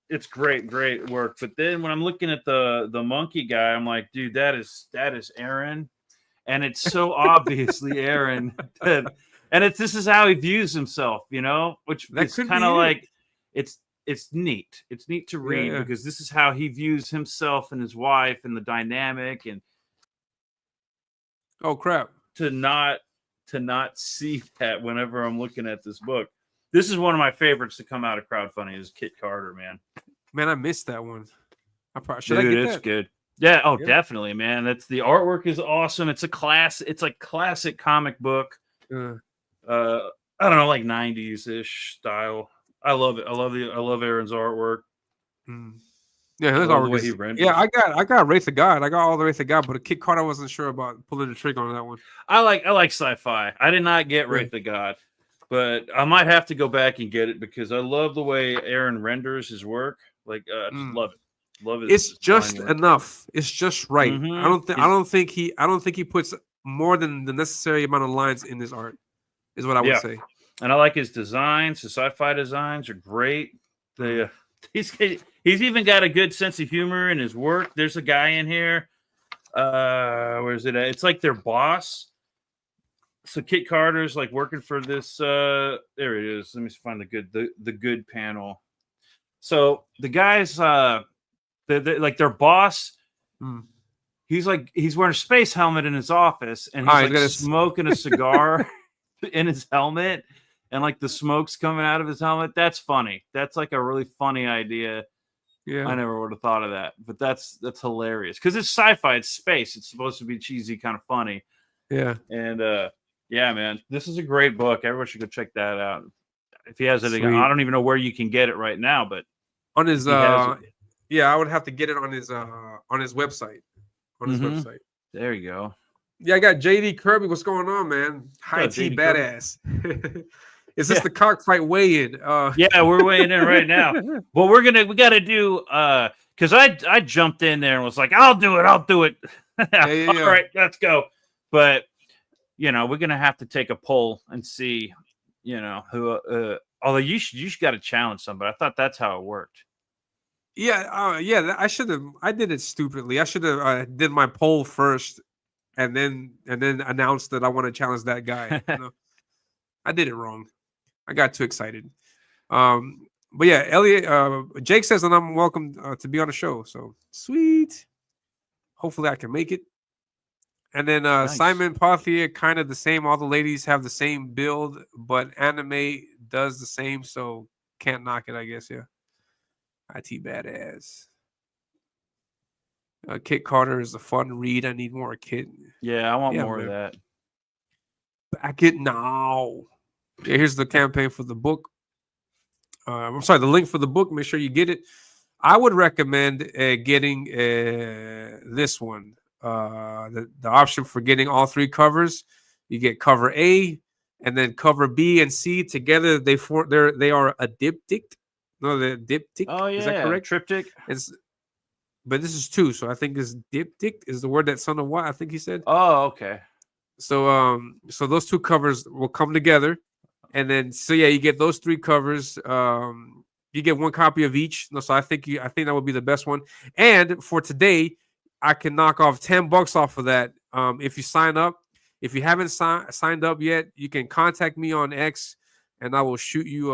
it's great work. But then when I'm looking at the monkey guy, I'm like, dude, that is Aaron, and it's so obviously Aaron. And this is how he views himself, you know, which is kind of like it's neat. It's neat to read because this is how he views himself and his wife and the dynamic. And oh crap, to not see that whenever I'm looking at this book. This is one of my favorites to come out of crowdfunding is Kit Carter, man. Man, I missed that one. I probably should. Dude, I get it's that? Good. Yeah. Oh, definitely, man. That's the artwork is awesome. It's a class. It's like classic comic book. I don't know, like 90s ish style. I love it. I love Aaron's artwork. Yeah, his love the artwork way is. he renders. Yeah, I got Wraith of God. I got all the Wraith of God, but Kid Card I wasn't sure about pulling the trigger on that one. I like sci-fi. I did not get Yeah. Wraith of God, but I might have to go back and get it because I love the way Aaron renders his work. Like, I just love it. Love it. It's just enough. It's just right. Mhm. I don't think he puts more than the necessary amount of lines in his art. Is what I would Yeah. say. And I like his designs. His sci-fi designs are great. He's even got a good sense of humor in his work. There's a guy in here. Where is it at? It's like their boss. So Kit Carter's like working for this. There it is. Let me find the good panel. So the guys, like their boss. He's wearing a space helmet in his office, and he's like smoking a cigar in his helmet, and like the smoke's coming out of his helmet. That's funny. That's like a really funny idea. Yeah, I never would have thought of that, but that's hilarious because it's sci-fi, it's space, it's supposed to be cheesy, kind of funny. Yeah, and yeah, man, this is a great book. Everyone should go check that out. If he has it, Sweet. I don't even know where you can get it right now, but on his yeah, I would have to get it on his website. On his website. There you go. Yeah, I got JD Kirby. What's going on, man? High T badass. Is this the cockfight weigh-in? Yeah, we're weighing in right now. Well, we got to do because I jumped in there and was like, I'll do it. Yeah. All right, let's go. But we're gonna have to take a poll and see, who. Although you got to challenge somebody. I thought that's how it worked. Yeah, I should have. I did it stupidly. I should have did my poll first, and then announced that I want to challenge that guy. I did it wrong. I got too excited. But yeah, Elliot, Jake says that I'm welcome to be on the show. So sweet. Hopefully I can make it. And then Nice. Simon Pothier, kind of the same. All the ladies have the same build, but anime does the same, so can't knock it, I guess. Yeah. IT badass. Kit Carter is a fun read. I need more Kit. Yeah, I want more of that. Back it now. Yeah, here's the campaign for the book. I'm sorry, the link for the book. Make sure you get it. I would recommend getting this one. The option for getting all three covers. You get cover A, and then cover B and C together. They are a diptych. No, the diptych. Oh yeah, is that correct? Triptych. But this is two, so I think this diptych is the word that Son of What I think he said. Oh, okay. So those two covers will come together, and then you get those three covers. You get one copy of each. So I think that would be the best one. And for today, I can knock off $10 off of that. If you sign up. If you haven't signed up yet, you can contact me on X, and I will shoot you.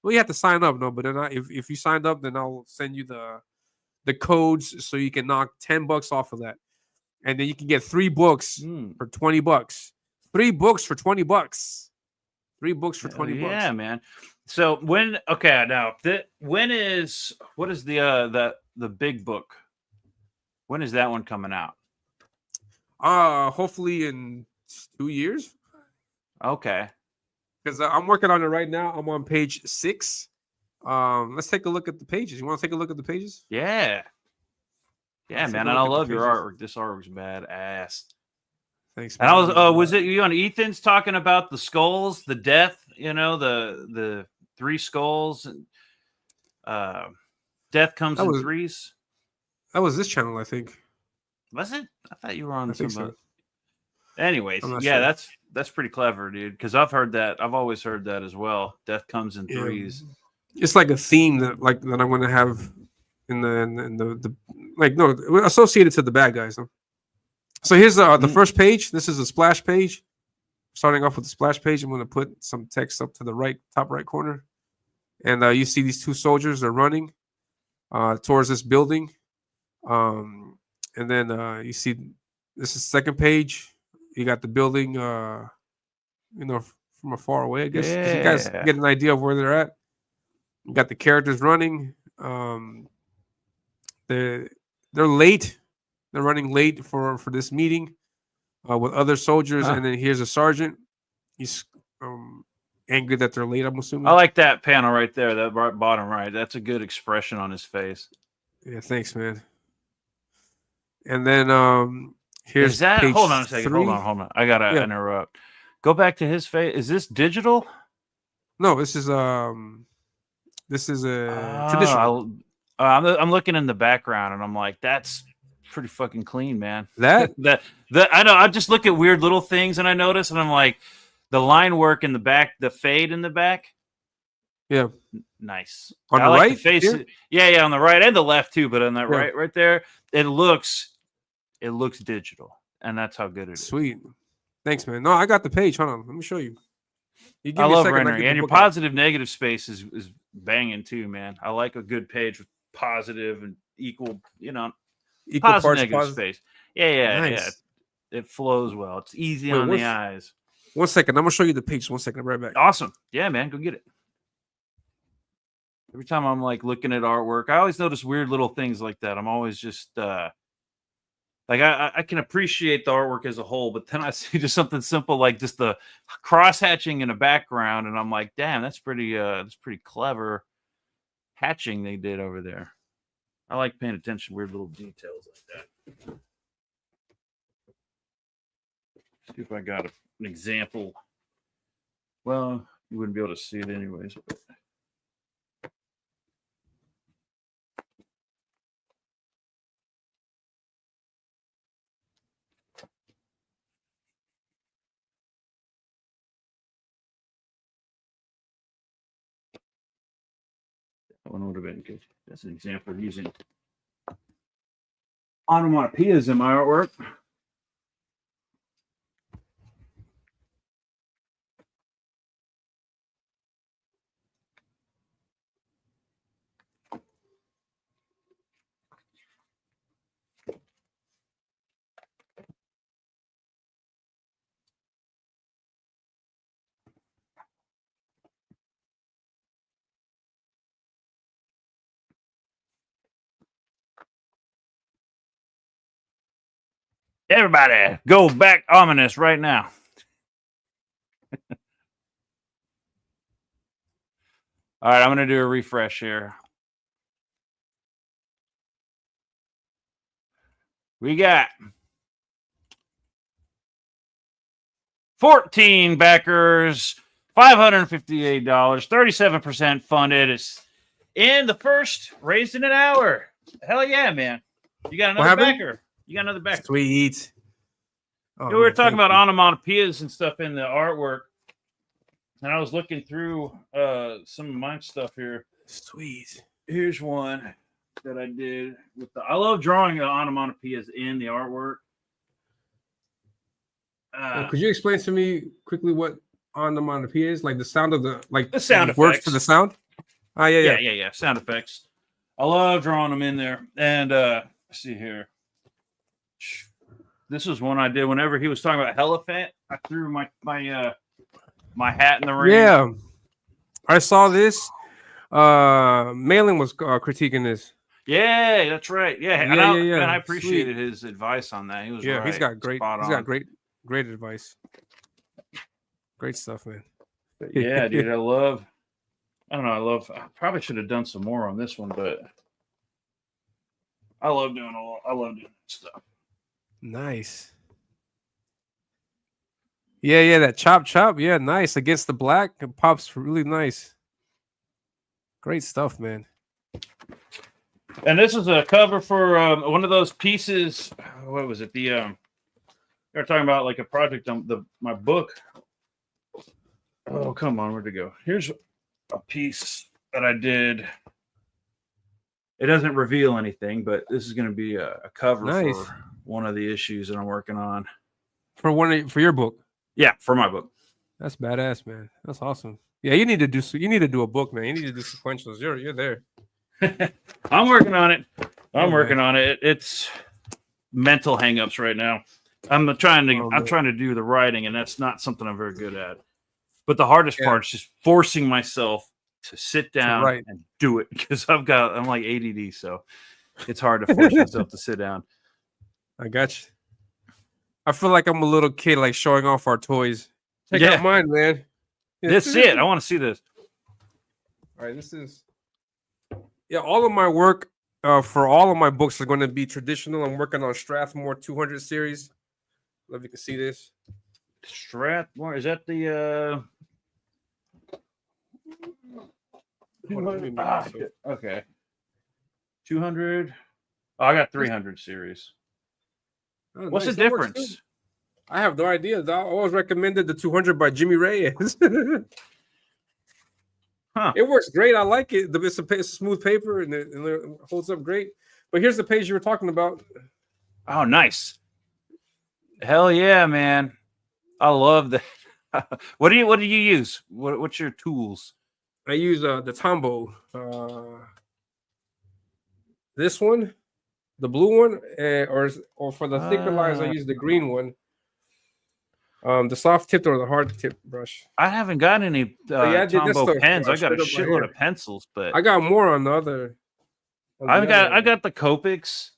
Well, you have to sign up, no, but then if you signed up, then I'll send you the codes so you can knock $10 off of that. And then you can get 3 books for $20. 3 books for $20. 3 books for $20. Yeah, man. So when what is the big book? When is that one coming out? Hopefully in 2 years. Okay. Because I'm working on it right now. I'm on page 6. Let's take a look at the pages. You want to take a look at the pages? Yeah. Yeah, man, and I love your artwork. This artwork's badass. Thanks. Man. And I was it you on Ethan's talking about the skulls, the death, the 3 skulls, death comes in 3s. That was this channel, I think. Was it? I thought you were on some. So. Anyways, sure. that's pretty clever, dude. Because I've heard that. I've always heard that as well. Death comes in 3s. It's like a theme that I'm going to have in the associated to the bad guys. Huh? So here's the first page. This is a splash page. Starting off with the splash page, I'm going to put some text up to the top right corner, and you see these 2 soldiers are running towards this building, and then you see this is second page. You got the building, from afar away. I guess you guys get an idea of where they're at. You got the characters running. They're late. They're running late for this meeting with other soldiers, and then here's a sergeant. He's angry that they're late. I'm assuming. I like that panel right there, that bottom right. That's a good expression on his face. Yeah, thanks, man. And then here's Is that? page Hold on a second. 3. Hold on. I gotta Yeah. interrupt. Go back to his face. Is this digital? No, this is traditional. I'm looking in the background and I'm like, that's pretty fucking clean, man. That I know. I just look at weird little things and I notice, and I'm like, the line work in the back, the fade in the back. Yeah. Nice. On I the like right? the face. Here? Yeah, on the right and the left too, but on that Yeah. right there, it looks digital, and that's how good it is. Sweet. Thanks, man. No, I got the page. Hold on. Let me show you. You give I me a love second, I'll rendering, get the and your book out. positive negative space is banging too, man. I like a good page with positive and equal, Equal positive parts negative positive. space. Yeah. Nice. It flows well. It's easy Wait, on the what's- eyes. 1 second. I'm gonna show you the page. 1 second. I'll be right back. Awesome. Yeah, man, go get it. Every time I'm like looking at artwork, I always notice weird little things like that. I'm always just like I can appreciate the artwork as a whole, but then I see just something simple like just the cross hatching in the background, and I'm like, damn, that's pretty clever hatching they did over there. I like paying attention to weird little details like that. See if I got an example. Well, you wouldn't be able to see it anyways. But... that one would have been good. That's an example of using onomatopoeias in my artwork. Everybody, go back Ominus right now. All right, I'm going to do a refresh here. We got 14 backers, $558, 37% funded. It's in the first, raised in an hour. Hell yeah, man. You got another happened? backer. You got another backer. Sweet. Oh, We were man, talking thank about you. onomatopoeias and stuff in the artwork. And I was looking through some of my stuff here. Sweet. Here's one that I did with the. I love drawing the onomatopoeias in the artwork. Could you explain to me quickly what onomatopoeia is? Like the sound of the sound words effects. for the sound? Ah, yeah. Sound effects. I love drawing them in there. And let's see here. This was one I did whenever he was talking about elephant. I threw my hat in the ring. Yeah. I saw this. Malin was critiquing this. Yeah, that's right. Yeah, and Yeah. And I appreciated his advice on that. He was right. He's got great advice. Great stuff, man. Yeah, dude, I probably should have done some more on this one, but I love doing stuff. Nice. Yeah, that chop. Yeah, nice. Against the black, it pops really nice. Great stuff, man. And this is a cover for one of those pieces. What was it? They're talking about like a project on my book. Oh, come on, where'd it go? Here's a piece that I did. It doesn't reveal anything, but this is going to be a cover for one of the issues that I'm working on. For your book. Yeah, for my book. That's badass, man. That's awesome. Yeah, you need to do a book, man. You need to do sequentials. You're there. I'm working on it. Working on it. It's mental hangups right now. I'm trying to do the writing, and that's not something I'm very good at. But the hardest part is just forcing myself to sit down and do it, because I'm like ADD, so it's hard to force myself to sit down. I got you. I feel like I'm a little kid, like showing off our toys. Check out mine, man. This is it. I want to see this. All right, this is all of my work for all of my books are going to be traditional. I'm working on Strathmore 200 series. I don't know if you can see this. Strathmore, is that the Hold on, let me move Ah, this up. okay. 200. Oh, I got 300 series. Oh, What's nice. the That works difference? too. I have no idea. I always recommended the 200 by Jimmy Reyes. Huh. It works great. I like it. It's a smooth paper and it holds up great. But here's the page you were talking about. Oh, nice. Hell yeah, man. I love that. What do you use? What's your tools? I use the Tombow. This one, the blue one, or for the thicker lines, I use the green one. The soft tipped or the hard tipped brush. I haven't got any yeah, Tombow pens. I got a straight up right shitload here. of pencils, but I got more on the other. I got the Copics,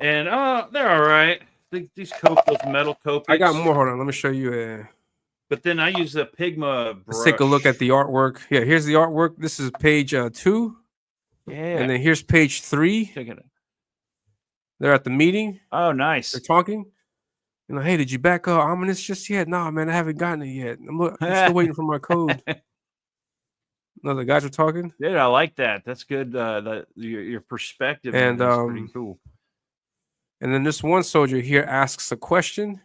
and they're all right. These those metal Copics. I got more. Hold on, let me show you. But then I use the Pigma brush. Let's take a look at the artwork. Yeah, here's the artwork. This is page 2. Yeah, and then here's page 3. check it out. They're at the meeting. Oh, nice. They're talking. You know, hey, did you back Ominus just yet? No, man, I haven't gotten it yet. I'm still waiting for my code. No, the guys are talking. Yeah, I like that. That's good. Your perspective is pretty cool. And then this one soldier here asks a question.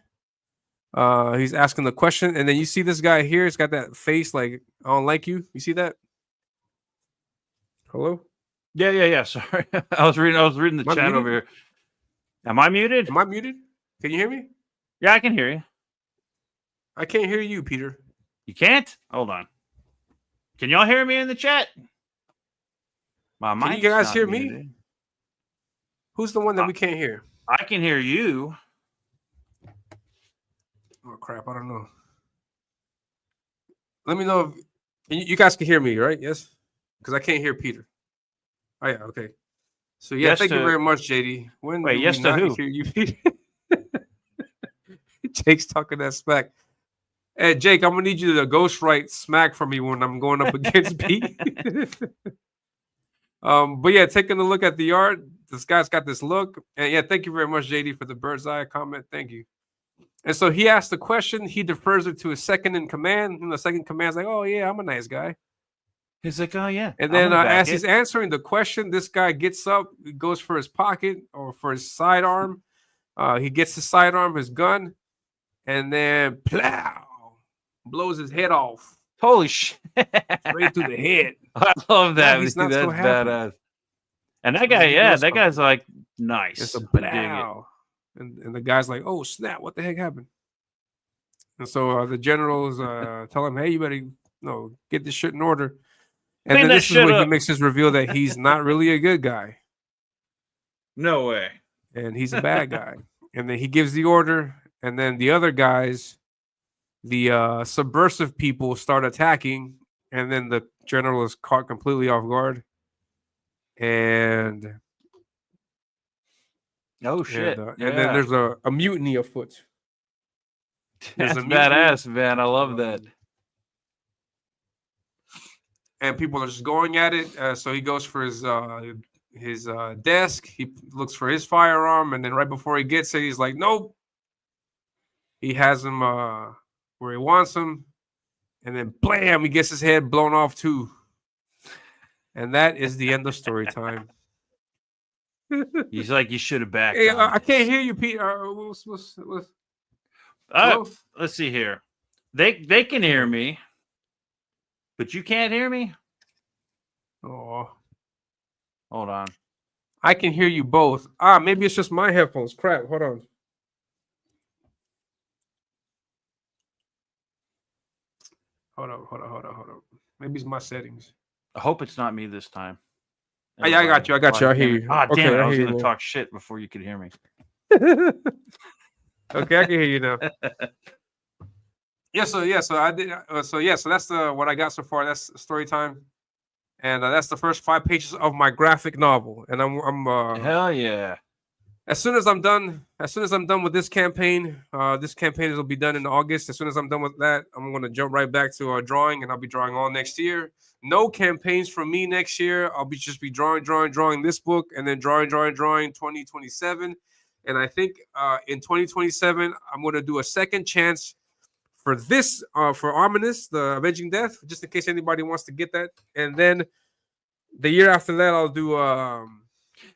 He's asking the question, and then you see this guy here. He's got that face like I don't like you. You see that? Hello? Yeah. Sorry, I was reading the chat over here. Am I muted? Am I muted? Can you hear me? Yeah, I can hear you. I can't hear you, Peter. You can't? Hold on. Can y'all hear me in the chat? Can you guys hear me? Who's the one that we can't hear? I can hear you. Oh crap! I don't know. Let me know if you guys can hear me, right? Yes, because I can't hear Peter. Oh yeah, okay. So yeah, thank you very much, JD. Wait, yes to who? Hear you, Peter? Jake's talking that smack. Hey, Jake, I'm gonna need you to ghostwrite smack for me when I'm going up against Pete. But yeah, taking a look at the art, this guy's got this look, and yeah, thank you very much, JD, for the bird's eye comment. Thank you. And so he asked the question. He defers it to his second in command, and the second command's like, "Oh yeah, I'm a nice guy." He's like, "Oh yeah." And then as he's answering the question, this guy gets up, goes for his pocket or for his sidearm. He gets his sidearm, his gun, and then plow, blows his head off. Holy shit! Straight through the head. I love that. He's not That's so happy. badass. And that guy, that guy's like nice. It's a plow. And the guy's like, "Oh snap! What the heck happened?" And so the generals tell him, "Hey, you better get this shit in order." And then this is when he makes his reveal that he's not really a good guy. No way. And he's a bad guy. And then he gives the order, and then the other guys, the subversive people, start attacking, and then the general is caught completely off guard. And oh shit! And then there's a mutiny afoot. That's badass, man. I love that. And people are just going at it. So he goes for his desk. He looks for his firearm, and then right before he gets it, he's like, "Nope." He has him where he wants him, and then blam, he gets his head blown off too. And that is the end of story time. He's like, "You should have backed." Hey, I can't hear you, Pete. Let's see here. They can hear me, but you can't hear me. Oh, hold on. I can hear you both. Maybe it's just my headphones. Crap. Hold on. Hold on. Maybe it's my settings. I hope it's not me this time. Yeah, I got you. I hear you. Damn it. I was going to talk shit before you could hear me. Okay, I can hear you now. So I did. So that's what I got so far. That's story time, and that's the first 5 pages of my graphic novel. And I'm hell yeah. as soon as I'm done with this campaign will be done in August. As soon as I'm done with that, I'm going to jump right back to drawing, and I'll be drawing all next year. No campaigns from me next year. I'll be drawing this book, and then drawing 2027. And I think in 2027, I'm going to do a second chance for this for Ominus, the Avenging Death, just in case anybody wants to get that. And then the year after that, I'll do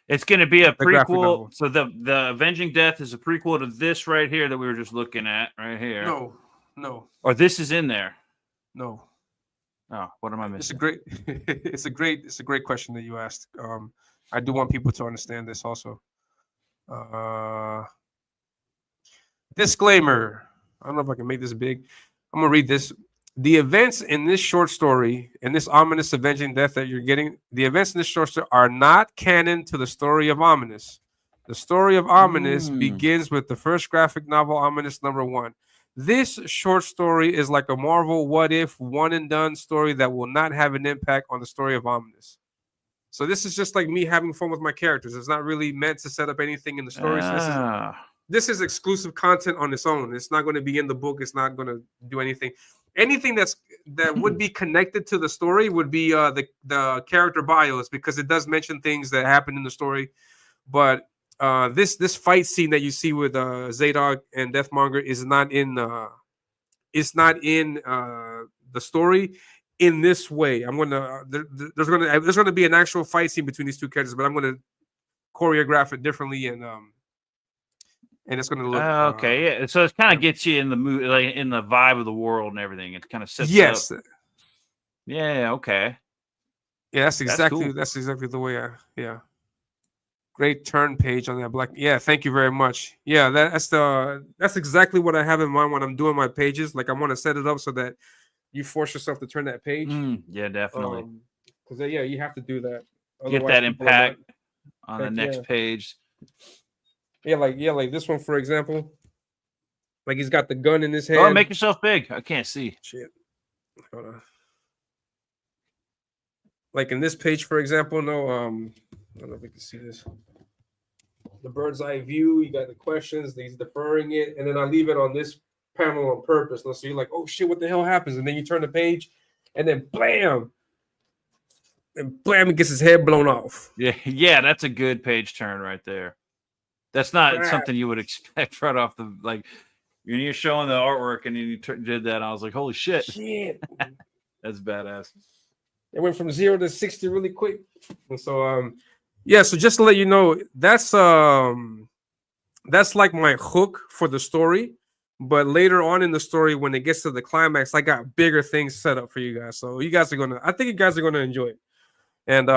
it's going to be a graphic novel. prequel. So the Avenging Death is a prequel to this right here that we were just looking at right here. No. Or this is in there. No. Oh, what am I missing? It's a great question that you asked. I do want people to understand this also. Disclaimer. I don't know if I can make this big. I'm gonna read this. The events in this short story, in this Ominus Avenging Death that you're getting, the events in this short story are not canon to the story of Ominus. The story of Ominus begins with the first graphic novel, Ominus #1. This short story is like a Marvel what if one and done story that will not have an impact on the story of Ominus. So this is just like me having fun with my characters. It's not really meant to set up anything in the story. So this is exclusive content on its own. It's not going to be in the book. It's not going to do anything. Anything that would be connected to the story would be the character bios, because it does mention things that happen in the story. But this fight scene that you see with Zadok and Deathmonger is not in the story in this way. I'm gonna there's gonna be an actual fight scene between these two characters, but I'm gonna choreograph it differently, and it's gonna look okay. Yeah, so it kind of gets you in the mood, like in the vibe of the world and everything. It kind of sets up. Yeah. Okay. Yeah, that's exactly the way Great turn page on that black. Yeah, thank you very much. Yeah, that's exactly what I have in mind when I'm doing my pages. Like, I want to set it up so that you force yourself to turn that page. Yeah, definitely. Because you have to do that. Get that impact on the next page. Yeah, like this one, for example. Like, he's got the gun in his hand. Oh, make yourself big. I can't see. Shit. Hold on. Like in this page, for example, I don't know if we can see this. The bird's eye view, you got the questions, he's deferring it, and then I leave it on this panel on purpose. So you're like, oh shit, what the hell happens? And then you turn the page, and then blam! And blam, he gets his head blown off. Yeah, that's a good page turn right there. That's not something you would expect right off the, like, when you're showing the artwork and you did that, I was like, holy shit. That's badass. It went from 0 to 60 really quick. And so so just to let you know, that's like my hook for the story. But later on in the story, when it gets to the climax, I got bigger things set up for you guys. So I think you guys are gonna enjoy it. And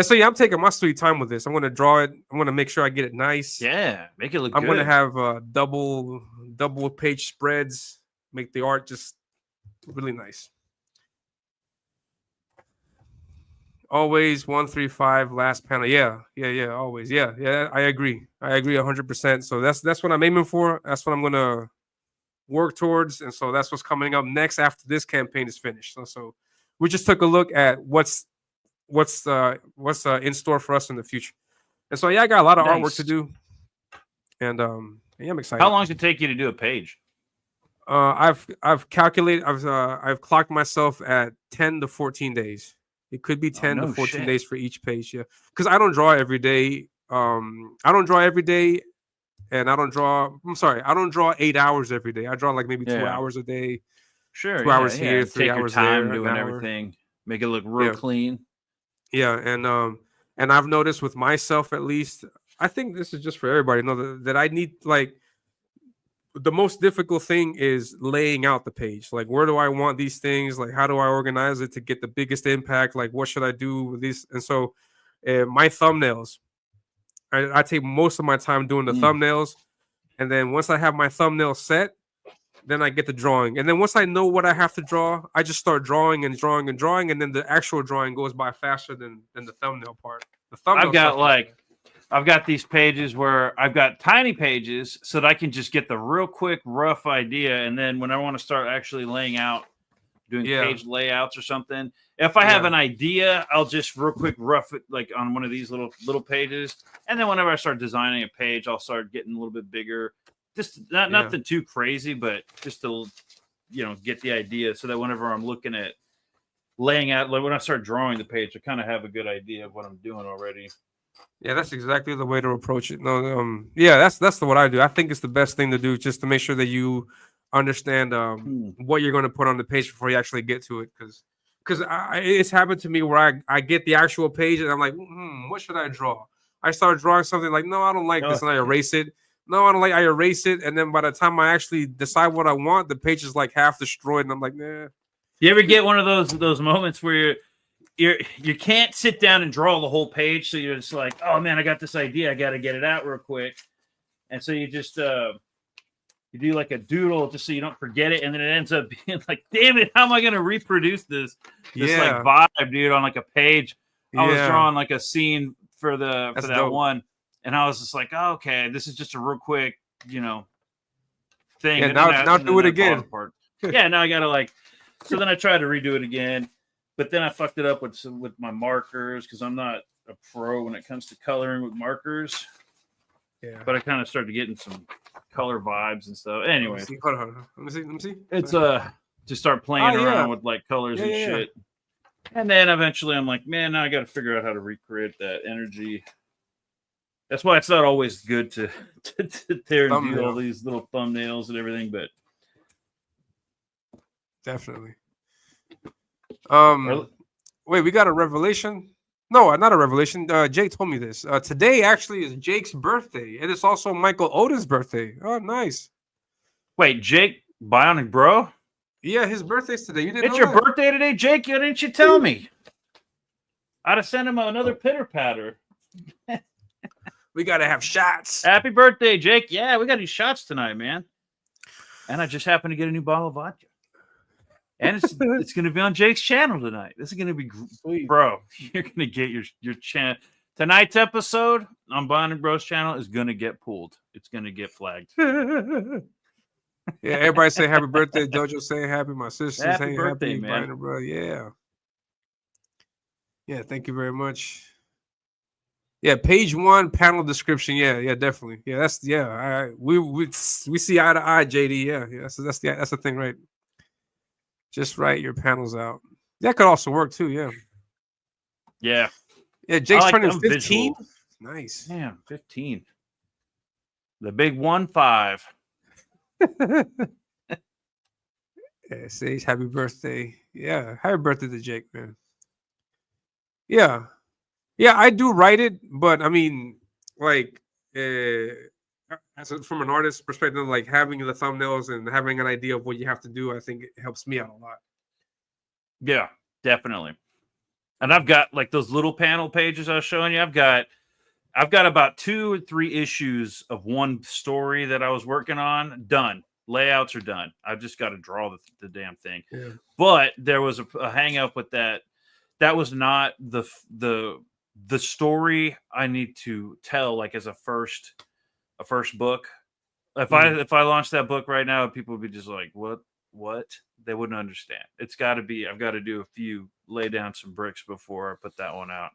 so I'm taking my sweet time with this. I'm gonna draw it. I'm gonna make sure I get it nice. Yeah, make it look good. I'm gonna have double page spreads, make the art just really nice. Always 135 last panel. Yeah. Always. Yeah. I agree 100%. So that's what I'm aiming for. That's what I'm gonna work towards, and so that's what's coming up next after this campaign is finished. So we just took a look at what's in store for us in the future. And so I got a lot of artwork to do, and I'm excited. How long does it take you to do a page? I've calculated. I've clocked myself at 10 to 14 days. It could be 10 to 14 days for each page, yeah. Because I don't draw every day. And I don't draw 8 hours every day. I draw like maybe 2 hours a day. Sure. 2 hours here, 3 Take hours your time there. doing everything. Make it look real clean. Yeah, and I've noticed with myself, at least, I think this is just for everybody, that I need, like, the most difficult thing is laying out the page. Like, where do I want these things? Like, how do I organize it to get the biggest impact? Like, what should I do with these? And so my thumbnails, I take most of my time doing the thumbnails. And then once I have my thumbnail set, then I get the drawing. And then once I know what I have to draw, I just start drawing. And then the actual drawing goes by faster than the thumbnail part. The thumbnail I've got these pages where I've got tiny pages so that I can just get the real quick, rough idea. And then when I want to start actually laying out doing Yeah. page layouts or something. If I have an idea, I'll just real quick rough it like on one of these little pages, and then whenever I start designing a page, I'll start getting a little bit bigger. Just nothing too crazy, but just to get the idea, so that whenever I'm looking at laying out, like when I start drawing the page, I kind of have a good idea of what I'm doing already. Yeah, that's exactly the way to approach it. No, yeah, that's what I do. I think it's the best thing to do, just to make sure that you understand what you're going to put on the page before you actually get to it. Because it's happened to me where I get the actual page and I'm like, what should I draw? I start drawing something like, no, I don't like this, and I erase it. No, I don't like. I erase it, and then by the time I actually decide what I want, the page is like half destroyed, and I'm like, nah. You ever get one of those moments where you can't sit down and draw the whole page, so you're just like, oh man, I got this idea, I got to get it out real quick, and so you just you do like a doodle just so you don't forget it, and then it ends up being like, damn it, how am I going to reproduce this like vibe, dude, on like a page? I was drawing like a scene for that dope. one, and I was just like, oh, okay, this is just a real quick, thing. Yeah, and now do it again. Yeah, now I got to like. So then I tried to redo it again, but then I fucked it up with my markers because I'm not a pro when it comes to coloring with markers. Yeah, but I kind of started getting some color vibes and stuff. Anyway, hold on. Let me see. It's to start playing around with like colors and shit. And then eventually I'm like, man, now I got to figure out how to recreate that energy. That's why it's not always good to tear and do all these little thumbnails and everything, but definitely. Wait, we got a revelation? No, not a revelation. Jake told me this. Today actually is Jake's birthday, and it's also Michael Oden's birthday. Oh, nice. Wait, Jake Bionic Bro? Yeah, his birthday's today. You didn't It's know your that? birthday today, Jake? Why didn't you tell me? I'd have sent him another pitter patter. We gotta have shots. Happy birthday, Jake. Yeah, we got these shots tonight, man. And I just happened to get a new bottle of vodka. And it's going to be on Jake's channel tonight. This is going to be sweet. Bro, you're going to get your channel. Tonight's episode on Bionic Bro's channel is going to get pulled. It's going to get flagged. Yeah, everybody say happy birthday. Dojo saying happy. My sister saying birthday, happy. man. Bionic Bro. Yeah. Yeah, thank you very much. Yeah, page 1, panel description. Yeah, definitely. Yeah, we see eye to eye, JD. Yeah. That's the thing, right? Just write your panels out. That could also work too. Yeah. Yeah. Yeah. Jake's turning 15. Nice. Damn, 15. The big 1-5. Yeah. Sage, happy birthday. Yeah. Happy birthday to Jake, man. Yeah. Yeah, I do write it, but I mean, like, from an artist perspective, like having the thumbnails and having an idea of what you have to do, I think it helps me out a lot. Yeah, definitely. And I've got like those little panel pages I was showing you. I've got about 2 or 3 issues of one story that I was working on done. Layouts are done. I've just got to draw the damn thing. Yeah. But there was a hang up with that. That was not the story I need to tell like as a first book. If I launched that book right now, people would be just like, what? They wouldn't understand. It's got to be, I've got to do lay down some bricks before I put that one out.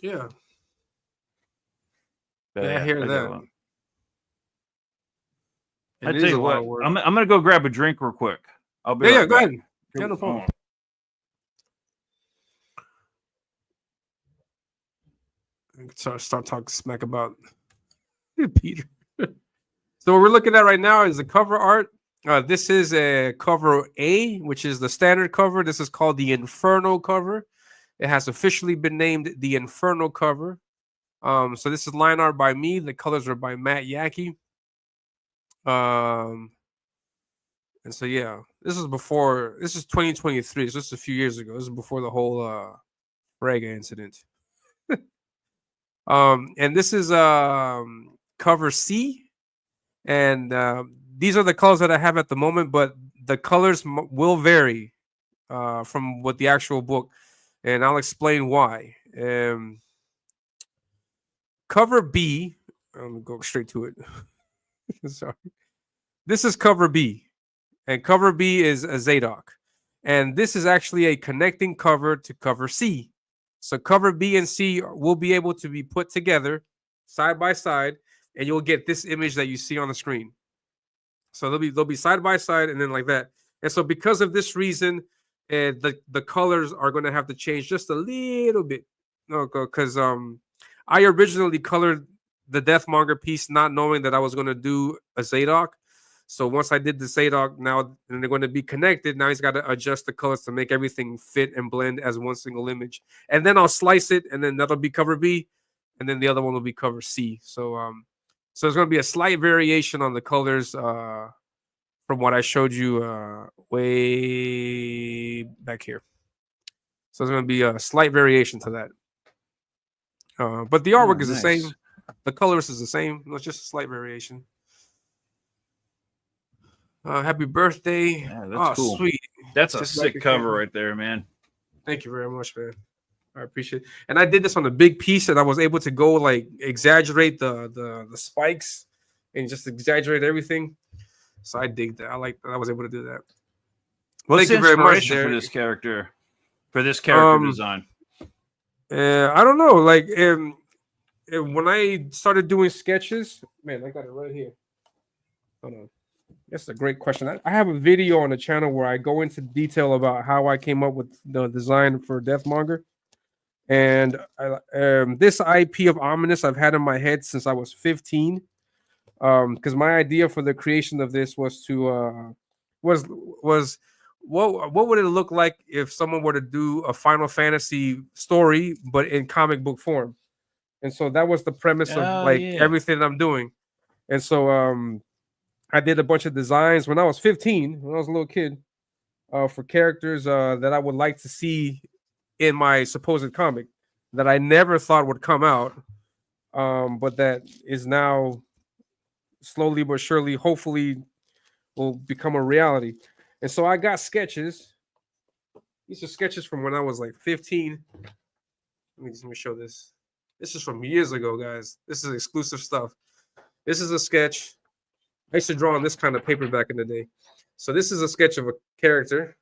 Yeah. But I hear that. I tell you what, I'm going to go grab a drink real quick. I'll be right back. Go ahead. Yeah, no problem. Start talking smack about Peter. So what we're looking at right now is the cover art. This is a cover A, which is the standard cover. This is called the Inferno cover. It has officially been named the Inferno cover. So this is line art by me. The colors are by Matt Yackey. And so yeah, this is 2023. So this is a few years ago. This is before the whole Braga incident. And this is cover C. And these are the colors that I have at the moment, but the colors will vary from what the actual book, and I'll explain why. Cover B, I'm gonna go straight to it. Sorry. This is cover B, and cover B is a Zadok. And this is actually a connecting cover to cover C. So cover B and C will be able to be put together side by side, and you'll get this image that you see on the screen. So they'll be side by side and then like that. And so because of this reason, the colors are going to have to change just a little bit. No, because I originally colored the Deathmonger piece not knowing that I was going to do a Zadok. So once I did the Zadok, now and they're going to be connected. Now he's got to adjust the colors to make everything fit and blend as one single image. And then I'll slice it, and then that'll be cover B, and then the other one will be cover C. So so there's going to be a slight variation on the colors from what I showed you way back here. So there's going to be a slight variation to that. But the artwork is the same. The colors is the same. It's just a slight variation. Happy birthday. Yeah, that's cool. Sweet. That's Just a like sick a cover camera. right there, man. Thank you very much, man. I appreciate it. And I did this on a big piece, and I was able to go like exaggerate the spikes and just exaggerate everything. So I dig that. I like that I was able to do that. What's Thank the you very much, inspiration for Derek. this character? For this character design? I don't know. Like when I started doing sketches, man, I got it right here. Hold on. That's a great question. I have a video on the channel where I go into detail about how I came up with the design for Deathmonger. And this IP of Ominus I've had in my head since I was 15. Because my idea for the creation of this was to was what would it look like if someone were to do a Final Fantasy story but in comic book form? And so that was the premise of everything I'm doing. And so I did a bunch of designs when I was 15, when I was a little kid, for characters that I would like to see in my supposed comic that I never thought would come out, but that is now slowly but surely, hopefully, will become a reality. And so I got sketches. These are sketches from when I was like 15. Let me show this. This is from years ago, guys. This is exclusive stuff. This is a sketch. I used to draw on this kind of paper back in the day. So this is a sketch of a character.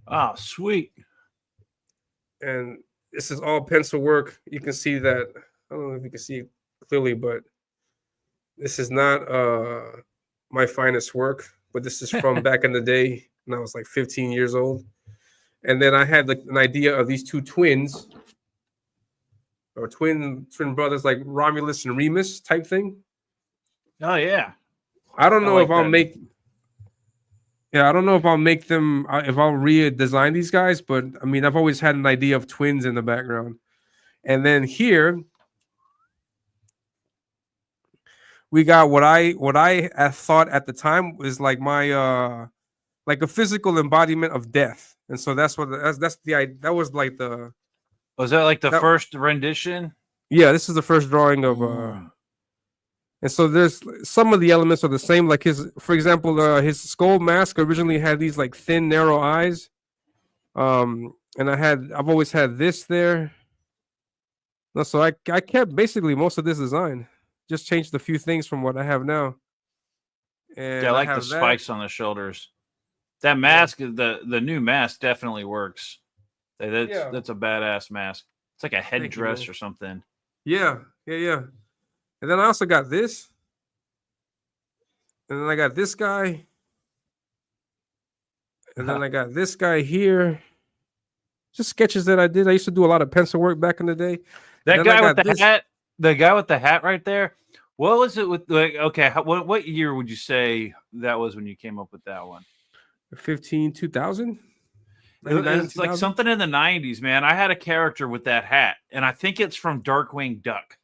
Oh, sweet. And this is all pencil work. You can see that. I don't know if you can see it clearly, but this is not my finest work, but this is from back in the day when I was like 15 years old. And then I had like an idea of these two twins, or twin brothers, like Romulus and Remus type thing. Oh yeah. I don't know if I'll make. Yeah, I don't know if I'll make them, if I'll redesign these guys, but I mean, I've always had an idea of twins in the background. And then here we got what I thought at the time was like my like a physical embodiment of death. And so that's what that was like the. Was that like the first rendition? Yeah, this is the first drawing of and so there's some of the elements are the same. Like for example, his skull mask originally had these like thin, narrow eyes. And I've always had this there. No, so I kept basically most of this design. Just changed a few things from what I have now. And yeah, I like the spikes on the shoulders. That mask, the new mask definitely works. That's a badass mask. It's like a headdress or something. Yeah. And then I also got this. And then I got this guy. And then I got this guy here. Just sketches that I did. I used to do a lot of pencil work back in the day. That guy with the hat, the guy with the hat right there. What was it with like? Okay, what year would you say that was when you came up with that one? 2000. It's like something in the 90s, man. I had a character with that hat, and I think it's from Darkwing Duck.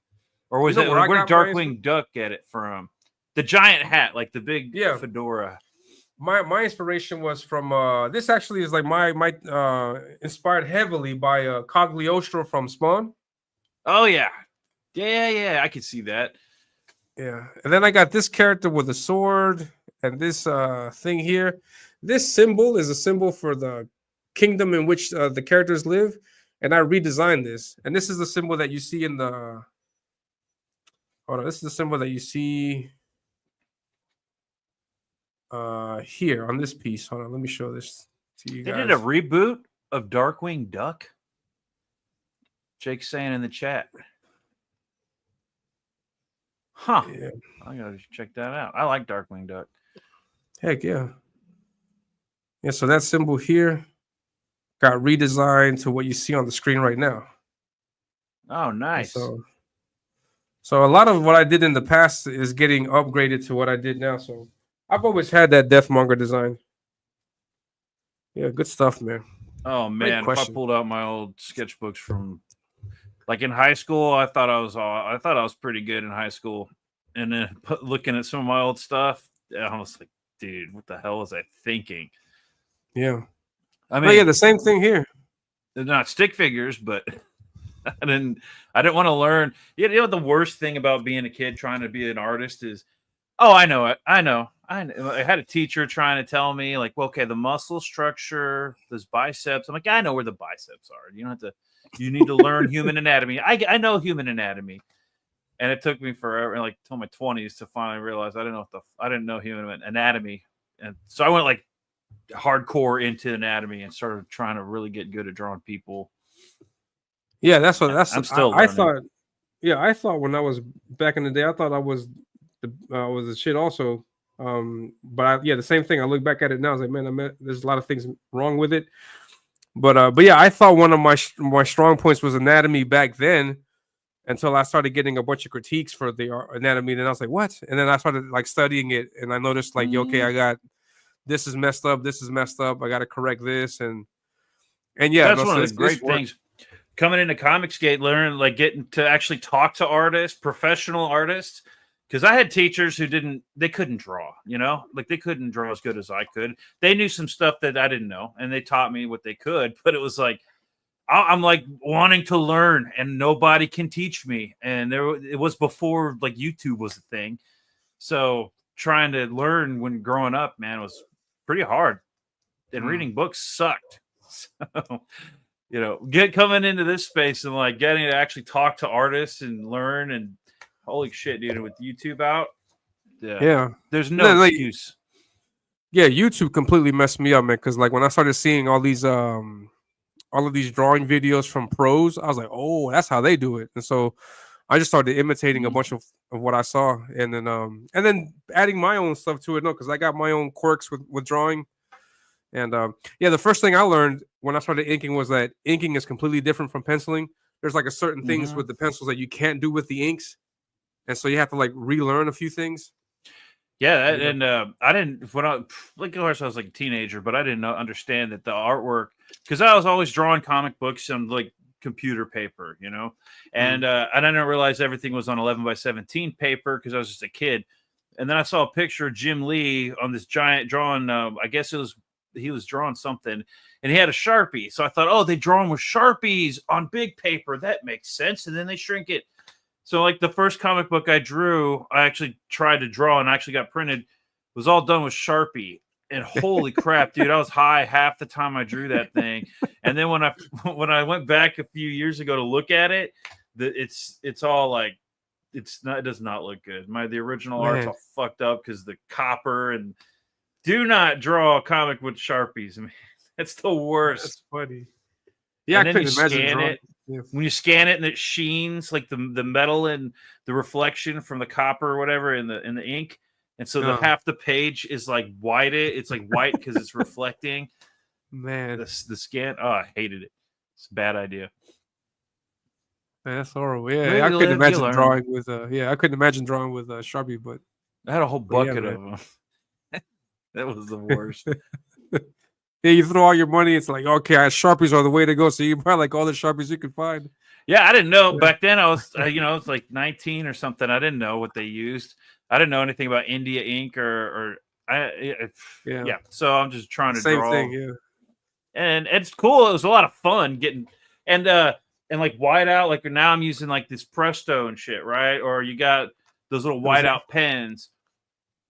Or was it where did Darkwing Duck get it from? The giant hat, like the big fedora. My inspiration was from this actually is like my inspired heavily by Cagliostro from Spawn. Oh yeah. I could see that. Yeah. And then I got this character with a sword and this thing here. This symbol is a symbol for the kingdom in which the characters live, and I redesigned this. And this is the symbol that you see in the Hold on, this is the symbol that you see. here on this piece. Hold on, let me show this to you They guys. did a reboot of Darkwing Duck. Jake's saying in the chat. Huh. Yeah. I gotta check that out. I like Darkwing Duck. Heck yeah. Yeah, so that symbol here got redesigned to what you see on the screen right now. Oh, And nice. so a lot of what I did in the past is getting upgraded to what I did now. So I've always had that Deathmonger design. Yeah, good stuff, man. Oh Great man, if I question. pulled out my old sketchbooks from like in high school, I thought I was pretty good in high school. And then looking at some of my old stuff, I was like, dude, what the hell was I thinking? Yeah. I No, mean, yeah, the same thing here. they're not stick figures, but I didn't want to learn. You know, the worst thing about being a kid trying to be an artist is, oh, I know it. I know. I had a teacher trying to tell me, like, well, okay, the muscle structure, those biceps. I'm like, I know where the biceps are. You don't have to. You need to learn human anatomy. I know human anatomy, and it took me forever, like till my 20s, to finally realize I didn't know human anatomy, and so I went like hardcore into anatomy and started trying to really get good at drawing people. Yeah, that's I'm still I learning. thought. Yeah, I thought when I was back in the day, I thought I was the shit also. But the same thing. I look back at it now, I was like, man, there's a lot of things wrong with it. But yeah, I thought one of my strong points was anatomy back then, until I started getting a bunch of critiques for the anatomy. And then I was like, what? And then I started like studying it, and I noticed like, okay, I got this is messed up. This is messed up. I got to correct this, and yeah, That's no, one so of the great worked. things coming into Comicsgate, learning like getting to actually talk to artists, professional artists. Because I had teachers who they couldn't draw, you know, like they couldn't draw as good as I could. They knew some stuff that I didn't know, and they taught me what they could. But it was like, I'm like wanting to learn, and nobody can teach me. And it was before like YouTube was a thing, so trying to learn when growing up, man, was pretty hard. And reading books sucked. So, you know, coming into this space and like getting to actually talk to artists and learn, and holy shit, dude, with YouTube out, Yeah, there's no excuse. Yeah, YouTube completely messed me up, man. Because like when I started seeing all of these drawing videos from pros, I was like, oh, that's how they do it. And so I just started imitating a bunch of what I saw, and then adding my own stuff to it. No, because I got my own quirks with drawing. And yeah, the first thing I learned when I started inking was that inking is completely different from penciling. There's like a certain things with the pencils that you can't do with the inks, and so you have to like relearn a few things. Yeah, and I didn't when I like of course I was like a teenager, but I didn't understand that the artwork, because I was always drawing comic books on like computer paper, you know, and I didn't realize everything was on 11x17 paper because I was just a kid. And then I saw a picture of Jim Lee on this giant drawing. I guess he was drawing something, and he had a Sharpie. So I thought, oh, they draw them with Sharpies on big paper. That makes sense. And then they shrink it. So like the first comic book I drew, I actually tried to draw and actually got printed, was all done with Sharpie. And holy crap, dude, I was high half the time I drew that thing. And then when I went back a few years ago to look at it, it's all like it does not look good. The original art's all fucked up because the copper, and do not draw a comic with Sharpies. I mean, it's the worst. That's funny. Yeah, and I couldn't imagine drawing it. Yeah. When you scan it and it sheens like the metal and the reflection from the copper or whatever in the ink, and so the half the page is like white. It's like white because it's reflecting. Man, the scan. Oh, I hated it. It's a bad idea. Man, that's horrible. Yeah, I couldn't imagine drawing with I couldn't imagine drawing with Sharpie, but I had a whole bucket of them. That was the worst. Yeah, you throw all your money. It's like, okay, Sharpies are the way to go. So you buy like all the Sharpies you can find. Yeah, I didn't know back then. I was, I was like 19 or something. I didn't know what they used. I didn't know anything about India ink or yeah. So I'm just trying to draw. Same thing, yeah. And it's cool. It was a lot of fun getting and like whiteout. Like now I'm using like this Presto and shit, right? Or you got those little whiteout pens.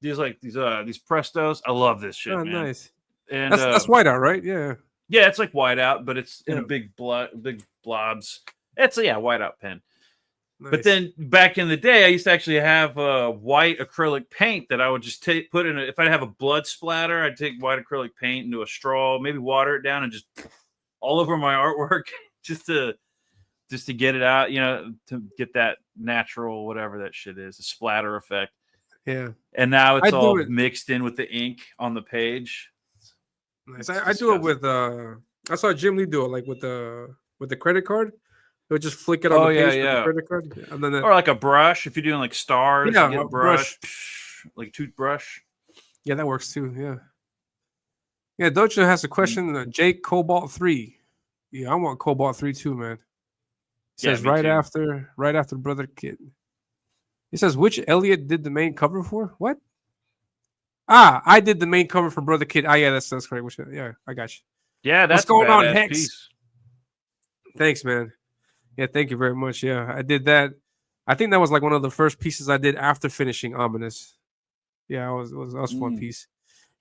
These Prestos. I love this shit. Oh, man. Nice. And that's whiteout, right? Yeah. Yeah, it's like whiteout, but it's in a big blobs. It's whiteout pen. But Nice. then back in the day, I used to actually have white acrylic paint that I would just put in. If I have a blood splatter, I'd take white acrylic paint into a straw, maybe water it down, and just all over my artwork, just to get it out, to get that natural whatever that shit is, the splatter effect. Yeah. And now I it's do all it- mixed in with the ink on the page. Nice. It's I do it disgusting. with I saw Jim Lee do it like with the credit card. He'll just flick it on Oh, the yeah, page with the yeah. credit card. And then Or like a brush, if you're doing like stars, Yeah, you get a a brush, like toothbrush. yeah, that works too. Yeah. Yeah, Dojo has a question. Jake Cobalt 3. Yeah, I want Cobalt 3 too, man. He Yeah, says me right too. after Brother Kid. He says which Elliot did the main cover for? What? I did the main cover for Brother Kid. Yeah, that's correct. Yeah, I got you. Yeah, that's going a on, badass Hex? piece. Thanks, man. Yeah, thank you very much. Yeah, I did that. I think that was like one of the first pieces I did after finishing Ominus. Yeah, that was a fun piece.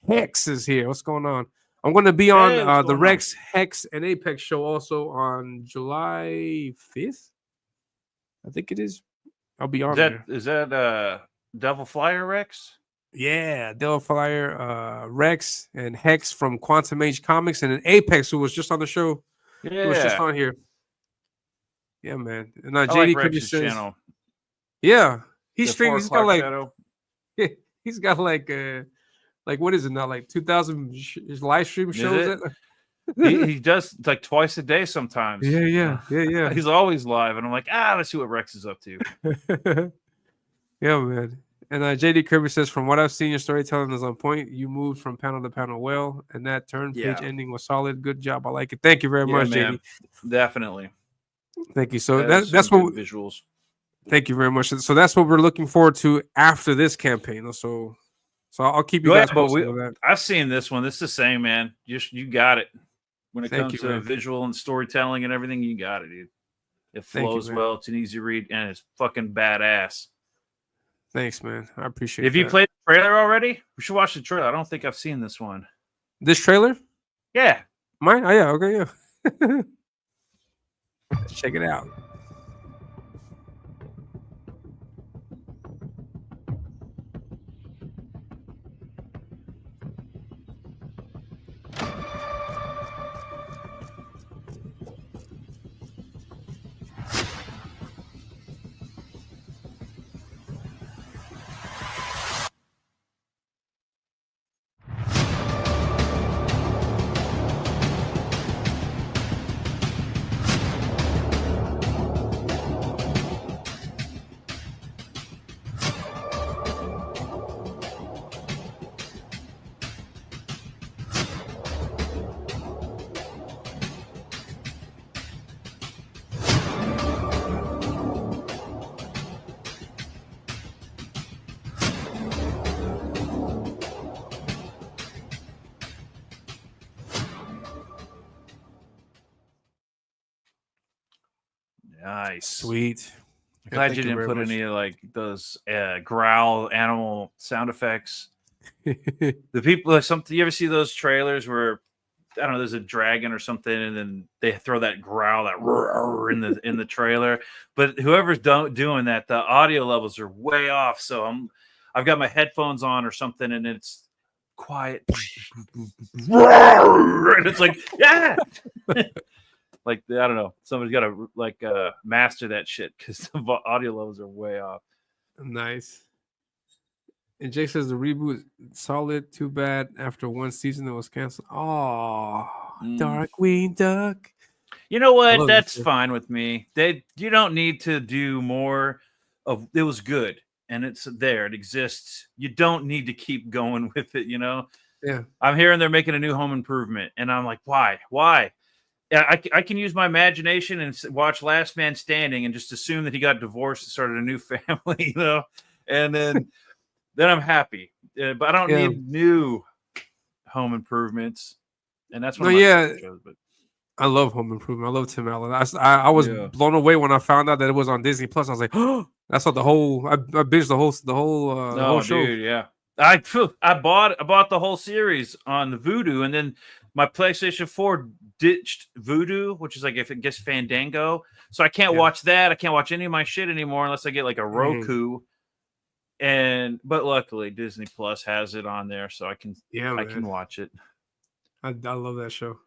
Hex is here. What's going on? I'm going to be on Hey, what's the going on? Rex, Hex, and Apex show also on July 5th. I think it is. I'll be on there. Is that Devil Flyer Rex? Yeah, Devil Flyer, Rex, and Hex from Quantum Age Comics, and then Apex, who was just on the show. He was just Yeah, on here. Yeah, man. And I JD like Kirby Rex's says, channel. yeah, he's The streaming. 4 He's got o'clock like, shadow. he's got like what is it now? Like 2,000 live stream Is shows. it? he does like twice a day sometimes. Yeah. He's always live, and I'm like, let's see what Rex is up to. Yeah, man. And JD Kirby says, from what I've seen, your storytelling is on point. You moved from panel to panel well, and that turn page Yeah. ending was solid. Good job. I like it. Thank you very much, man. JD. Definitely. Thank you. So That is that's some what. good visuals. Thank you very much. So that's what we're looking forward to after this campaign. So I'll keep you Go guys ahead, but posted on that. I've seen this one. This is the same, man. You got it. When it Thank comes you, to man. visual and storytelling and everything, you got it, dude. It Thank you, flows man. well. It's an easy read, and it's fucking badass. Thanks, man. I appreciate it. Have you played the trailer already? We should watch the trailer. I don't think I've seen this one. This trailer? Yeah. Mine? Oh, yeah. Okay, yeah. Check it out. Nice. Sweet. Glad thank you you didn't very put much. any like those growl animal sound effects. The people like something. You ever see those trailers where I don't know, there's a dragon or something, and then they throw that growl, that roar in the trailer. But whoever's doing that, the audio levels are way off. So I've got my headphones on or something, and it's quiet, and it's like yeah. Like I don't know, somebody's got to master that shit because the audio levels are way off. Nice. And Jake says the reboot solid. Too bad after one season it was canceled. Oh, Darkwing Duck. You know I what? love That's this shit. fine with me. You don't need to do more of. It was good and it's there. It exists. You don't need to keep going with it. Yeah. I'm hearing they're making a new Home Improvement, and I'm like, why? Yeah, I can use my imagination and watch Last Man Standing and just assume that he got divorced and started a new family, and then I'm happy. But I don't need new Home Improvements, and that's one of my favorite shows. But I love Home Improvement. I love Tim Allen. I was blown away when I found out that it was on Disney Plus. I was like, oh, that's what the whole. I binged the whole show. Dude, yeah. I bought the whole series on the Vudu, and then my PlayStation 4 ditched Vudu, which is like if it gets Fandango. So I can't Yeah. watch that. I can't watch any of my shit anymore unless I get like a Roku. But luckily Disney Plus has it on there, so I can watch it. I love that show.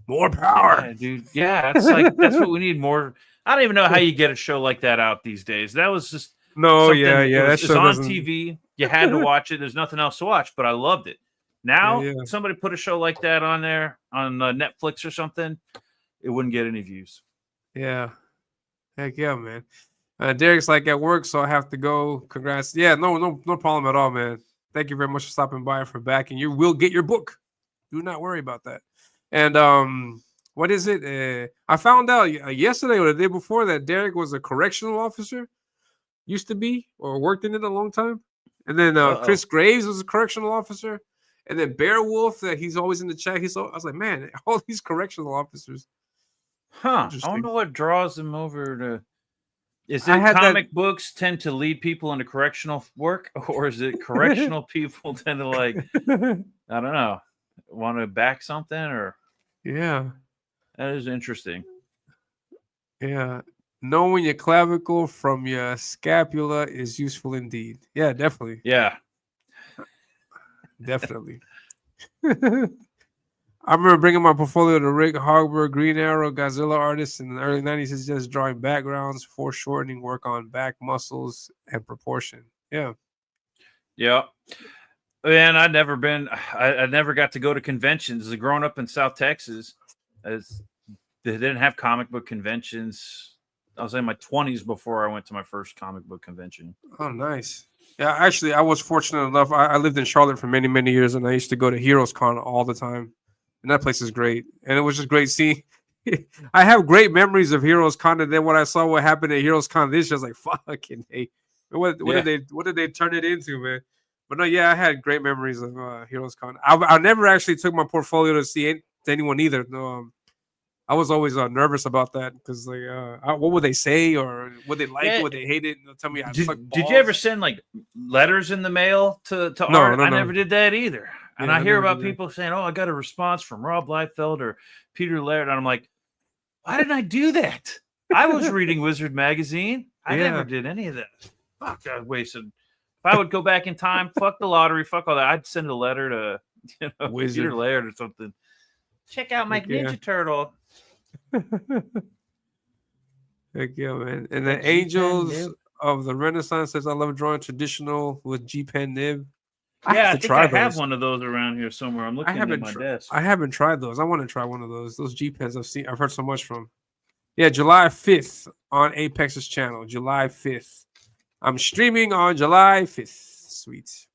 More power, yeah, dude. Yeah, that's like that's what we need more. I don't even know how you get a show like that out these days. That was just No, something. yeah, It was, that it's show on doesn't. TV. You had to watch it. There's nothing else to watch, but I loved it. Now, Yeah. somebody put a show like that on there on Netflix or something, it wouldn't get any views. Yeah, heck yeah, man. Derek's like at work, so I have to go. Congrats. Yeah, no problem at all, man. Thank you very much for stopping by and for backing. You will get your book. Do not worry about that. And what is it? I found out yesterday or the day before that Derek was a correctional officer. Used to be or worked in it a long time. And then Chris Graves was a correctional officer. And then Beowulf, that he's always in the chat. I was like, man, all these correctional officers. Huh. I don't know what draws them over to. Is I it had comic books tend to lead people into correctional work, or is it correctional people tend to like, I don't know, want to back something or? Yeah. That is interesting. Yeah. Knowing your clavicle from your scapula is useful indeed. Yeah, definitely. Yeah. Definitely. I remember bringing my portfolio to Rick Hogberg, Green Arrow, Godzilla artists in the early 90s. Is just drawing backgrounds, foreshortening, work on back muscles and proportion. Yeah. Yeah. And I never got to go to conventions. Growing up in South Texas, they didn't have comic book conventions. I was in my 20s before I went to my first comic book convention. Oh, nice. Yeah, actually, I was fortunate enough. I lived in Charlotte for many, many years, and I used to go to Heroes Con all the time. And that place is great. And it was just great seeing. I have great memories of Heroes Con, and then when I saw what happened at Heroes Con this year, I was like, fucking hey. What did they turn it into, man? But no, yeah, I had great memories of Heroes Con. I never actually took my portfolio to see to anyone either. No, I was always nervous about that because like, what would they say or would they like it? Would they hate it? They'll tell me I suck balls. Did you ever send like letters in the mail to art? I never did that either. And I hear about people saying, "Oh, I got a response from Rob Liefeld or Peter Laird," and I'm like, "Why didn't I do that? I was reading Wizard magazine. I never did any of that. Fuck, I wasted. If I would go back in time, fuck the lottery, fuck all that. I'd send a letter to Peter Laird or something. Check out my Ninja Turtle." Heck yeah, man. And the Angels of the Renaissance says, I love drawing traditional with G-Pen nib. I think I have one of those around here somewhere. I'm looking at my desk. I haven't tried those. I want to try one of those. Those G-Pens I've heard so much from. Yeah, July 5th on Apex's channel. July 5th. I'm streaming on July 5th. Sweet.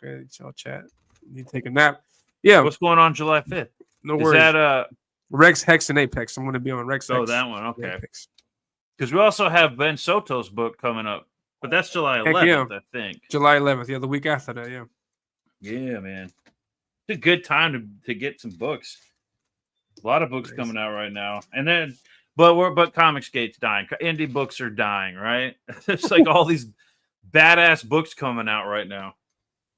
Okay, y'all chat. Need to take a nap. Yeah. What's going on July 5th? No worries. Is that Rex, Hex, and Apex. I'm going to be on Rex, Hex. Oh, that one. Okay. Because we also have Ben Soto's book coming up. But that's July 11th, I think. July 11th. Yeah, the week after that, yeah. Yeah, man. It's a good time to get some books. A lot of books coming out right now. And then, but Comicsgate's dying. Indie books are dying, right? It's like all these badass books coming out right now.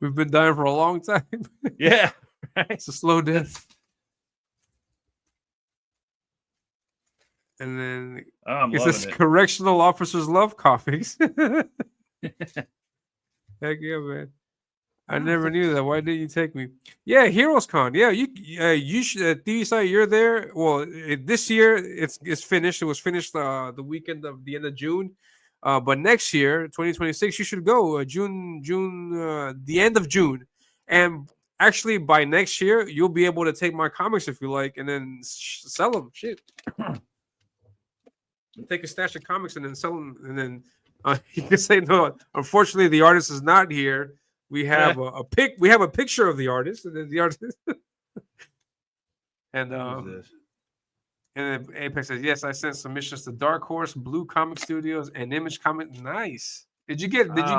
We've been dying for a long time. Yeah. Right? It's a slow death. And then it says correctional officers love comics. Heck yeah, man. I never knew that. Why didn't you take me? Yeah, Heroes Con. Yeah, you should. TV you're there. Well, this year it's finished. It was finished the weekend of the end of June. But next year, 2026, you should go June, the end of June, and actually by next year you'll be able to take my comics if you like, and then sell them. Shit. Take a stash of comics and then sell them, and then you can say no. Unfortunately, the artist is not here. We have a pic. We have a picture of the artist, and then the artist. And then Apex says, "Yes, I sent submissions to Dark Horse, Blue Comic Studios, and Image Comic." Nice. Did you get? Did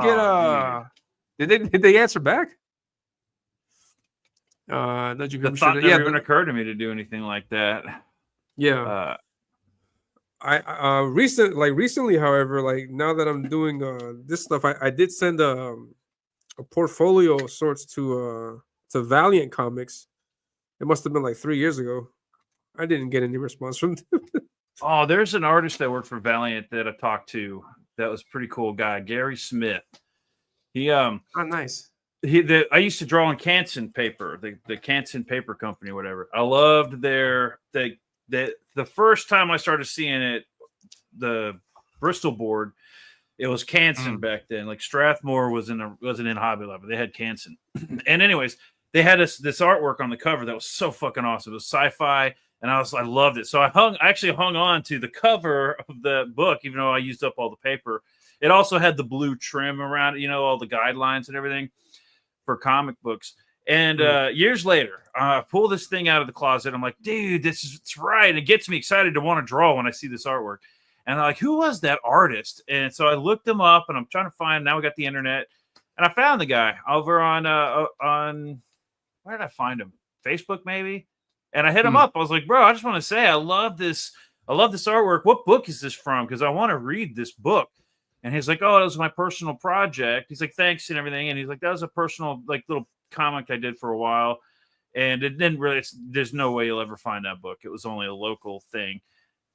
they answer back? Don't you? The thought never even occurred to me to do anything like that. Yeah. I recently, however, like now that I'm doing this stuff, I did send a portfolio of sorts to Valiant Comics. It must have been like 3 years ago. I didn't get any response from them. Oh, there's an artist that worked for Valiant that I talked to. That was a pretty cool guy, Gary Smith. He Oh, nice. I used to draw on Canson paper, the Canson paper company, whatever. I loved the first time I started seeing it, the Bristol board. It was Canson back then. Like Strathmore wasn't in Hobby Lobby. They had Canson. And anyways, they had this artwork on the cover that was so fucking awesome. It was sci-fi, and I loved it. So I actually hung on to the cover of the book, even though I used up all the paper. It also had the blue trim around it, all the guidelines and everything for comic books. And years later, I pull this thing out of the closet. I'm like, dude, it's right. It gets me excited to want to draw when I see this artwork. And I'm like, who was that artist? And so I looked him up, and I'm trying to find. Now we got the internet, and I found the guy over on where did I find him? Facebook maybe. And I hit him up. I was like, bro, I just want to say I love this artwork. What book is this from? Because I want to read this book. And he's like, oh, it was my personal project. He's like, thanks and everything. And he's like, that was a personal little comic I did for a while. And it didn't really. There's no way you'll ever find that book. It was only a local thing.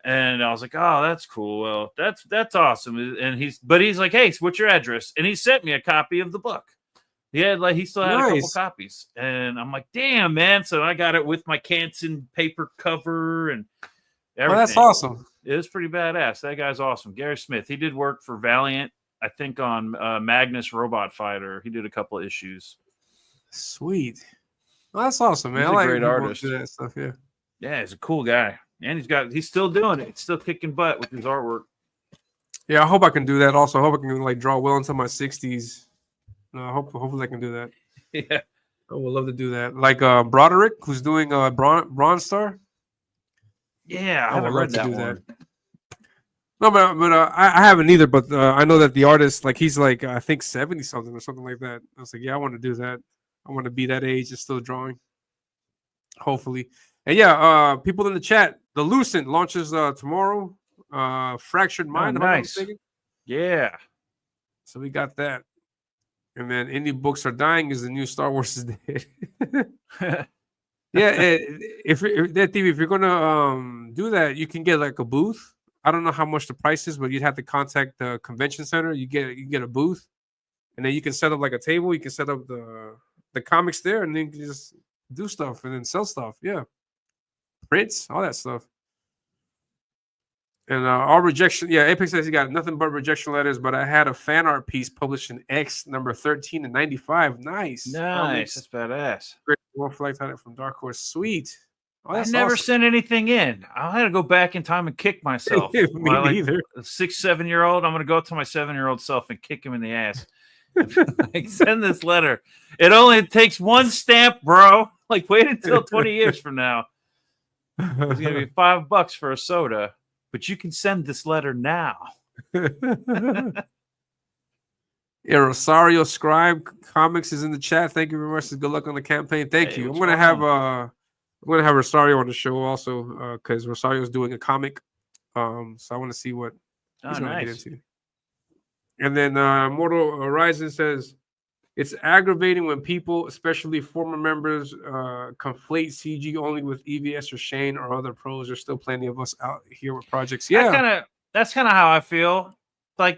And I was like, oh, that's cool. Well, that's awesome. And he's like, hey, what's your address? And he sent me a copy of the book. He still had a couple copies. And I'm like, damn, man. So I got it with my Canson paper cover and everything. Oh, that's awesome. It was pretty badass. That guy's awesome. Gary Smith. He did work for Valiant, I think, on Magnus Robot Fighter. He did a couple of issues. Sweet. Well, that's awesome, man. He's a great artist. Do that stuff, yeah. Yeah, he's a cool guy. And he's still doing it. He's still kicking butt with his artwork. Yeah, I hope I can do that. Also, I hope I can draw well into my 60s. Hopefully I can do that. Yeah, I would love to do that. Like Broderick, who's doing Bronze Star. Yeah, I haven't read that one. That. No, but I haven't either. But I know that the artist, he's I think 70 something or something like that. I was like, yeah, I want to do that. I want to be that age and still drawing. Hopefully. And yeah, people in the chat, the Lucent launches tomorrow. Fractured Mind. Nice. Yeah. So we got that. And then Indie Books Are Dying is the new Star Wars is Dead. Yeah, if you're gonna do that, you can get a booth. I don't know how much the price is, but you'd have to contact the convention center. You get a booth, and then you can set up a table. You can set up the comics there, and then you can just do stuff and then sell stuff. Yeah. Prints, all that stuff. And all rejection, yeah, Apex says he got nothing but rejection letters, but I had a fan art piece published in X number 13 and 95. Nice. That's badass. Great Wolf Flight Title from Dark Horse. Sweet. Oh, I never sent anything in. I had to go back in time and kick myself. Me neither. A 6-7-year-old, I'm going to go to my 7-year-old self and kick him in the ass. Send this letter. It only takes one stamp, bro. Wait until 20 years from now. It's going to be $5 for a soda, but you can send this letter now. Yeah, Rosario Scribe Comics is in the chat. Thank you very much. Good luck on the campaign. Thank you. I'm gonna have Rosario on the show also because Rosario's doing a comic. So I want to see what he's gonna get into. And then Mortal Horizon says it's aggravating when people, especially former members, conflate CG only with EVS or Shane or other pros. There's still plenty of us out here with projects. Yeah, that's kind of how I feel.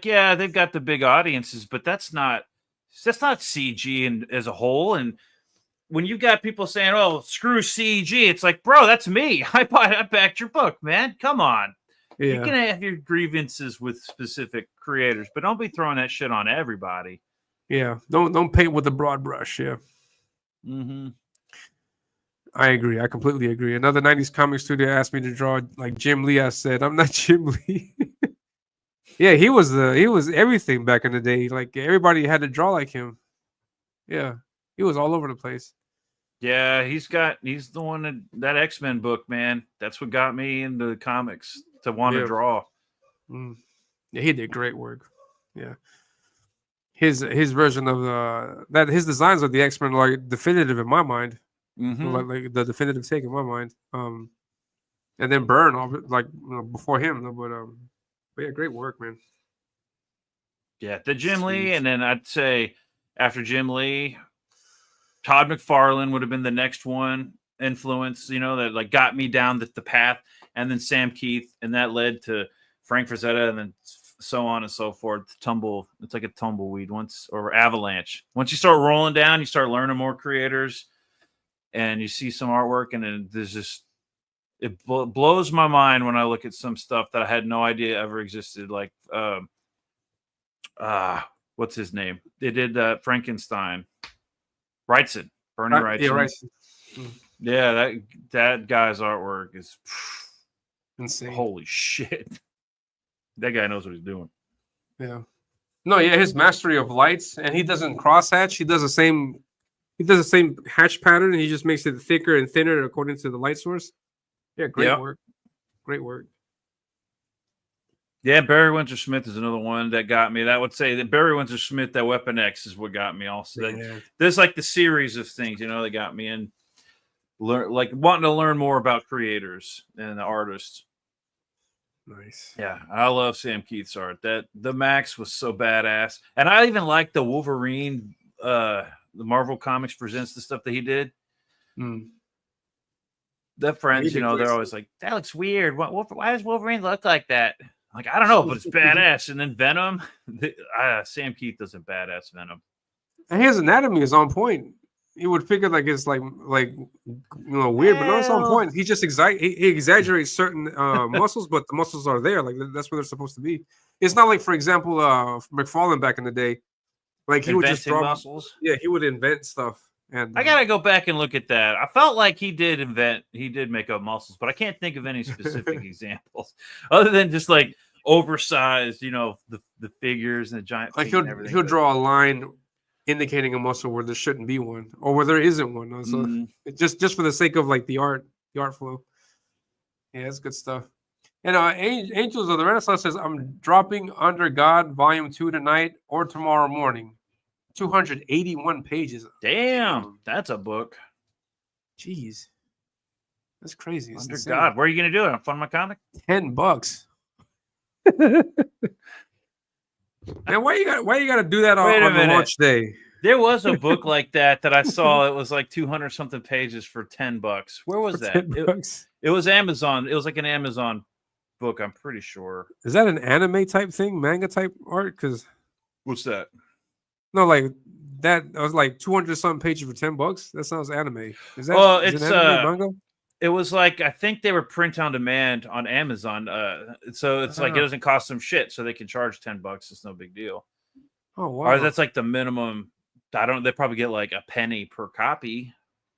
Yeah, they've got the big audiences, but that's not CG as a whole. And when you got people saying, "Oh, screw CG," it's like, bro, that's me. I backed your book, man. Come on. Yeah. You can have your grievances with specific creators, but don't be throwing that shit on everybody. Yeah, don't paint with a broad brush. Yeah. Mm-hmm. I agree. I completely agree. Another 90s comic studio asked me to draw like Jim Lee. I said, I'm not Jim Lee. Yeah, he was everything back in the day. Everybody had to draw like him. Yeah, he was all over the place. Yeah, he's the one that X-Men book, man. That's what got me into comics to want to draw. Yeah, he did great work. Yeah, his version of his designs of the X-Men are definitive in my mind. Mm-hmm. Like the definitive take in my mind. And then Byrne, before him, but yeah, great work, man. Yeah, the Jim Lee, and then I'd say after Jim Lee, Todd McFarlane would have been the next one. influence, that like got me down the path, and then Sam Keith, and that led to Frank Frazetta, and then so on and so forth. It's like a tumbleweed or avalanche. Once you start rolling down, you start learning more creators, and you see some artwork, and then there's just blows my mind when I look at some stuff that I had no idea ever existed. Like what's his name? They did Frankenstein. Wrightson, Bernie Wrightson. Yeah, Wrightson. Yeah, that guy's artwork is insane. Holy shit. That guy knows what he's doing. Yeah. No, yeah, his mastery of lights, and he doesn't cross hatch. He does the same hatch pattern, and he just makes it thicker and thinner according to the light source. Yeah, great work. Great work. Yeah, Barry Windsor Smith is another one that got me. That would say that Barry Windsor Smith, that Weapon X is what got me also. Yeah. There's like the series of things, that got me in like wanting to learn more about creators and the artists. Nice. Yeah, I love Sam Keith's art. That the Max was so badass. And I even like the Wolverine, the Marvel Comics Presents, the stuff that he did. The friends, they're always like, that looks weird. Why does Wolverine look like that? Like, I don't know, but it's badass. And then Venom, Sam Keith does a badass Venom. And his anatomy is on point. You would figure like it's like weird, but no, it's on point. He just he exaggerates certain muscles, but the muscles are there. Like that's where they're supposed to be. It's not like, for example, McFarlane back in the day. Like he would just draw muscles. Yeah, he would invent stuff. And I gotta go back and look at that. I felt like he did make up muscles, but I can't think of any specific examples other than just like oversized, the figures and the giant. Like he'll draw a line indicating a muscle where there shouldn't be one, or where there isn't one. So just for the sake of like the art flow. Yeah, it's good stuff. And Angels of the Renaissance says, I'm dropping Under God Volume 2 tonight or tomorrow morning. 281 pages. Damn, that's a book. Jeez. That's crazy. It's Under insane. God. Where are you going to do it? On Fun My Comic? $10. Man, why you got to do that on the launch day? There was a book like that I saw. It was like 200 something pages for $10. Where was that? It was Amazon. It was like an Amazon book, I'm pretty sure. Is that an anime type thing, manga type art? Because what's that? No, like that was like 200 something pages for $10. That sounds anime. Is that? Well, it's anime, manga. It was like, I think they were print on demand on Amazon. So it's like it doesn't cost them shit, so they can charge $10. It's no big deal. Oh wow! Or that's like the minimum. They probably get like a penny per copy.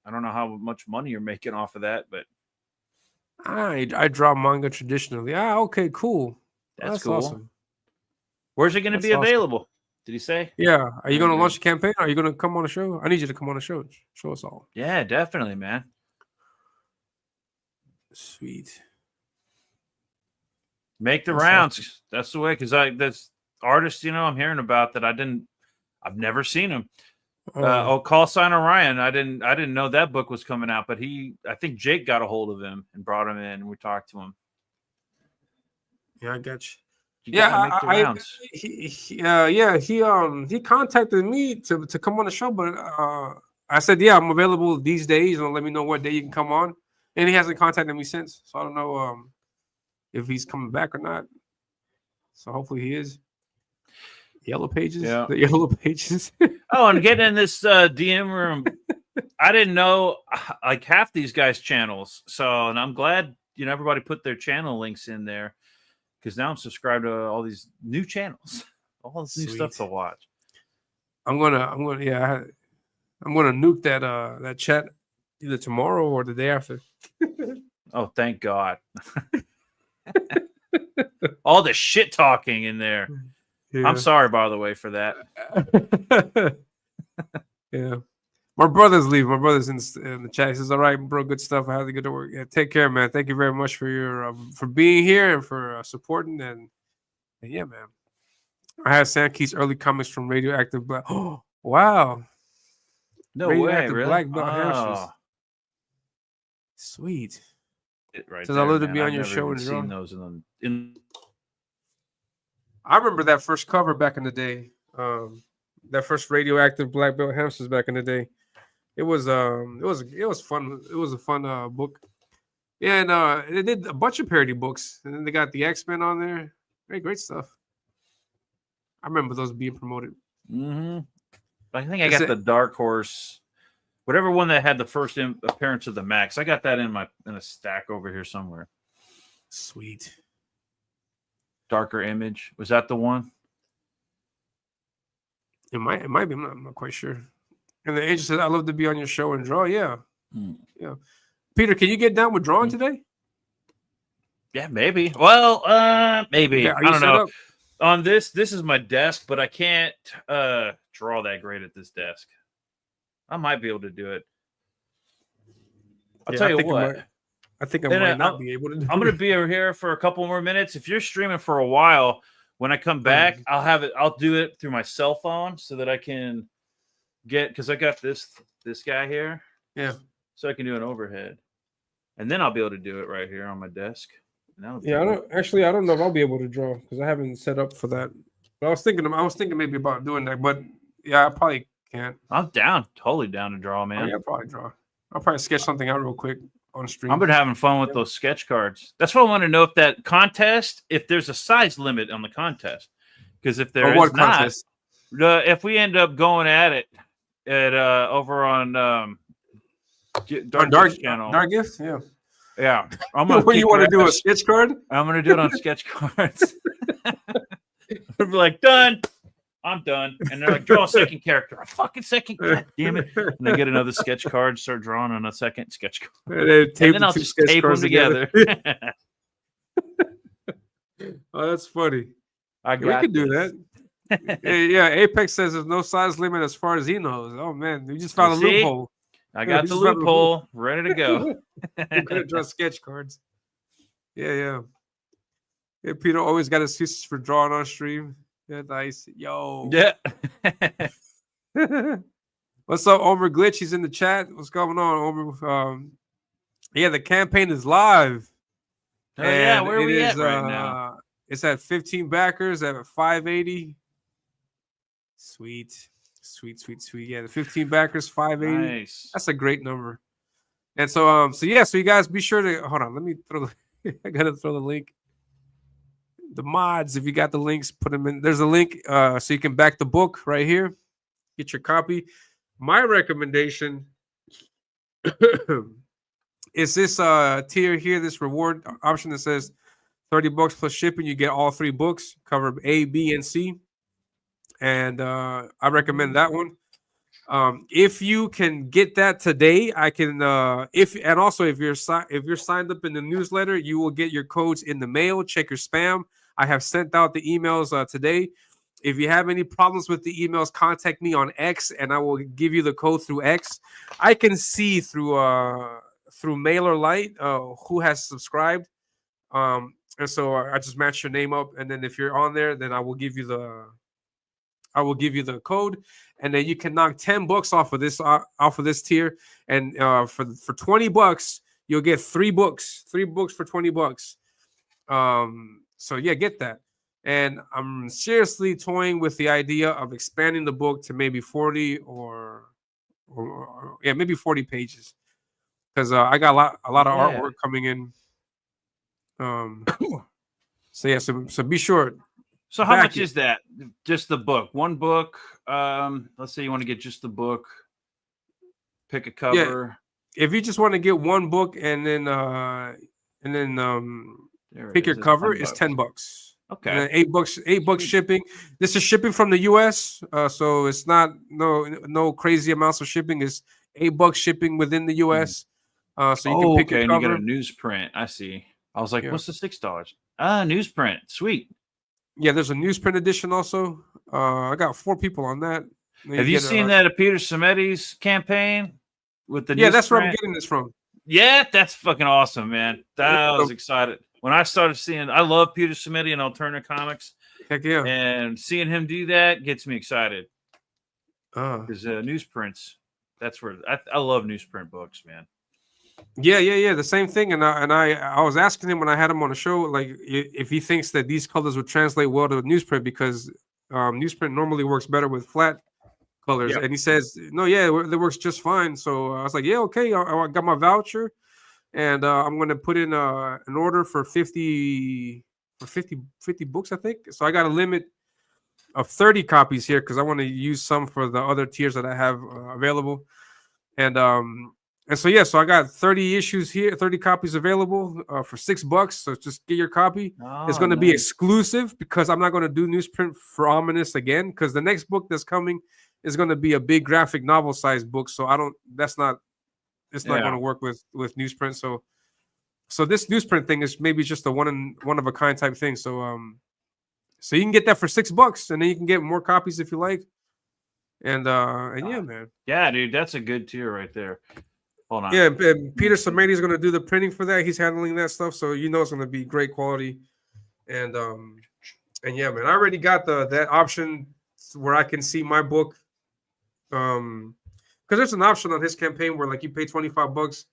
I don't know how much money you're making off of that, but I draw manga traditionally. Okay, cool. That's cool. Awesome. Where's it going to be available? Did he say? Yeah. Are you going to launch a campaign? Are you going to come on the show? I need you to come on the show. Show us all. Yeah, definitely, man. Sweet. Make the rounds. Awesome. That's the way, because that's artists, I'm hearing about that I've never seen him. Call Sign Orion. I didn't know that book was coming out, but I think Jake got a hold of him and brought him in, and we talked to him. Yeah, I got you. He contacted me to come on the show, but I said, yeah, I'm available these days, and let me know what day you can come on. And he hasn't contacted me since, so I don't know if he's coming back or not. So hopefully he is. Yellow pages, the yellow pages. And getting in this DM room, I didn't know like half these guys' channels. So, and I'm glad everybody put their channel links in there, because now I'm subscribed to all these new channels, all this new stuff to watch. I'm gonna nuke that chat either tomorrow or the day after. Oh, thank God! All the shit talking in there. Yeah. I'm sorry, by the way, for that. Yeah. My brother's leaving. My brother's in the chat. He says, all right, bro, good stuff. I have to get to work. Yeah, take care, man. Thank you very much for your for being here and for supporting. And yeah, man. I have Sam Keith's early comics from Radioactive Black. Oh, wow. No way, really? Black Belt Hamsters. Sweet. Right. Says, I love to be on your show and seen those in I remember that first cover back in the day. That first Radioactive Black Belt Hamsters back in the day. It was fun. It was a fun book. Yeah, and they did a bunch of parody books, and then they got the X-Men on there. Great stuff. I remember those being promoted. Mm-hmm. I think I Is got it- the Dark Horse, whatever one that had the first appearance of the Max. I got that in a stack over here somewhere. Sweet. Darker Image, was that the one? It might be. I'm not quite sure. And the angel said, "I love to be on your show and draw." Yeah, yeah. Peter, can you get down with drawing today? Yeah, maybe. Well, maybe. Yeah, are I you don't set know. up? On this is my desk, but I can't draw that great at this desk. I might be able to do it. I'll tell you what. I think I Then, might not be able to. I'm going to be over here for a couple more minutes. If you're streaming for a while, when I come back, I'll do it through my cell phone so that I can because I got this guy here. Yeah. So I can do an overhead. And then I'll be able to do it right here on my desk. Yeah, I don't know if I'll be able to draw because I haven't set up for that. But I was thinking maybe about doing that, but yeah, I probably can't. I'm totally down to draw, man. Yeah, I'll probably draw. I'll probably sketch something out real quick on stream. I've been having fun with those sketch cards. That's what I want to know, if that contest, if there's a size limit on the contest. Because if there is not, if we end up going at it at over on Dark channel, Dark Gift, yeah. Yeah, I'm gonna. What you want to do, a sketch card? I'm gonna do it on sketch cards. I'll be like, done. I'm done. And they're like, draw a second character. A fucking second. God damn it. And they get another sketch card, start drawing on a second sketch card. And then I'll just tape them together. Oh, that's funny. We could do that. Yeah, Apex says there's no size limit as far as he knows. Oh man, we just found a loophole. I got the loophole ready to go. I'm gonna draw sketch cards. Yeah. Peter always got excuses for drawing on stream. Yeah, nice. Yo. Yeah. What's up, Omer Glitch? He's in the chat. What's going on, Omer? Yeah, the campaign is live. Oh, yeah, where are we at right now? It's at 15 backers at 580. Sweet. Yeah, the 15 backers, 580. Nice. That's a great number. And so you guys be sure to hold on. Let me throw I gotta throw the link. The mods, if you got the links, put them in. There's a link so you can back the book right here. Get your copy. My recommendation is this tier here, this reward option that says $30 plus shipping. You get all 3 books, cover A, B, and C. And I recommend that one. If you can get that today, I can. If you're signed up in the newsletter, you will get your codes in the mail. Check your spam. I have sent out the emails today. If you have any problems with the emails, contact me on X, and I will give you the code through X. I can see through MailerLite who has subscribed, and so I just match your name up, and then if you're on there, then I will give you the code, and then you can knock 10 bucks off of this tier, and for $20 you'll get 3 books for $20. So yeah, get that. And I'm seriously toying with the idea of expanding the book to maybe 40 or maybe 40 pages, because I got a lot of artwork coming in. So be sure. So how much is that? Just the book? One book. Let's say you want to get just the book. Pick a cover. Yeah. If you just want to get one book and then pick your cover, it's $10. Okay. And $8 shipping. This is shipping from the US, so it's not no crazy amounts of shipping. It's $8 shipping within the US. So you can pick your cover. And you got a newsprint. I see. I was like, what's the $6? Newsprint. Sweet. Yeah, there's a newsprint edition also. I got 4 people on that. Have you seen that Peter Sameti's campaign with the newsprint? That's where I'm getting this from. Yeah, that's fucking awesome, man. I was excited. When I started seeing, I love Peter Sameti and alternative comics. Heck yeah. And seeing him do that gets me excited. Because newsprints, that's where I love newsprint books, man. Yeah. The same thing. And I was asking him when I had him on the show, like if he thinks that these colors would translate well to newsprint, because newsprint normally works better with flat colors. Yep. And he says, no, yeah, that works just fine. So I was like, yeah, okay. I got my voucher, and I'm gonna put in an order for 50 books, I think. So I got a limit of 30 copies here because I want to use some for the other tiers that I have available. And so yeah, so I got 30 issues here, 30 copies available for $6. So just get your copy. It's Oh, going to be nice. exclusive because I'm not going to do newsprint for Ominus again, because the next book that's coming is going to be a big graphic novel size book. So it's not going to work with newsprint. So this newsprint thing is maybe just a one of a kind type thing. So you can get that for $6, and then you can get more copies if you like. And yeah, man. Yeah, dude, that's a good tier right there. Hold on. Yeah, and Peter Samani is going to do the printing for that. He's handling that stuff, so you know it's going to be great quality. And yeah, man, I already got that option where I can see my book. Because there's an option on his campaign where like you pay $25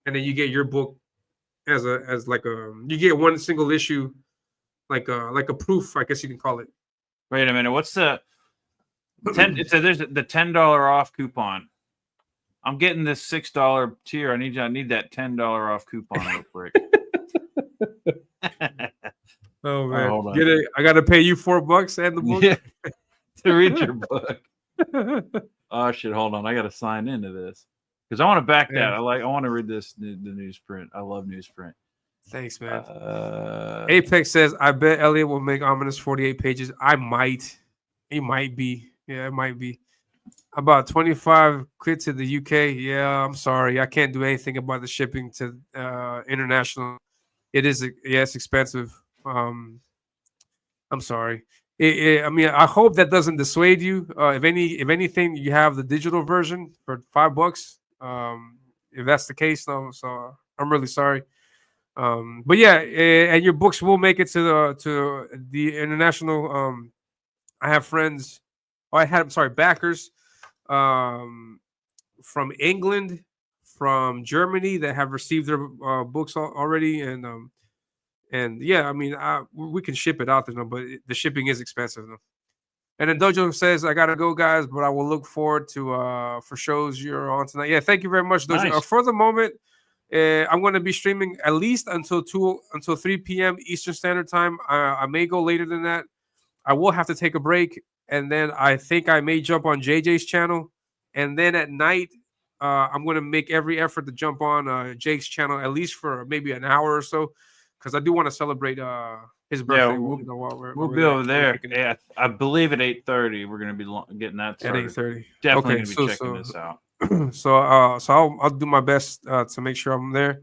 and then you get your book as you get one single issue, like a proof, I guess you can call it. Wait a minute. What's the 10? It says there's the $10 off coupon. I'm getting this $6 tier. I need that $10 off coupon real quick. Oh man, hold on. get it! I got to pay you $4 and the book to read your book. Oh shit! Hold on, I got to sign into this because I want to back that. I want to read this the newsprint. I love newsprint. Thanks, man. Apex says, I bet Elliot will make Ominous 48 pages. I might. It might be. Yeah, it might be. About 25 quid to the UK. Yeah, I'm sorry. I can't do anything about the shipping to international. It's expensive. I'm sorry. I mean, I hope that doesn't dissuade you. If anything, you have the digital version for $5. If that's the case, though, so I'm really sorry. But yeah, and your books will make it to the international. I have friends. Backers from England, from Germany that have received their books already, and yeah, I mean, we can ship it out there, but the shipping is expensive though. And then Dojo says, I gotta go, guys, but I will look forward to for shows you're on tonight. Yeah, thank you very much, Dojo. Nice. For the moment, I'm going to be streaming at least until 3 p.m. Eastern Standard Time. I may go later than that. I will have to take a break, and then I think I may jump on JJ's channel, and then at night, I'm going to make every effort to jump on Jake's channel at least for maybe an hour or so, because I do want to celebrate his birthday. Yeah, we'll be over there. Yeah, I believe at 8:30 we're going to be getting that started. At 8:30. Definitely going to be checking this out. So I'll do my best to make sure I'm there,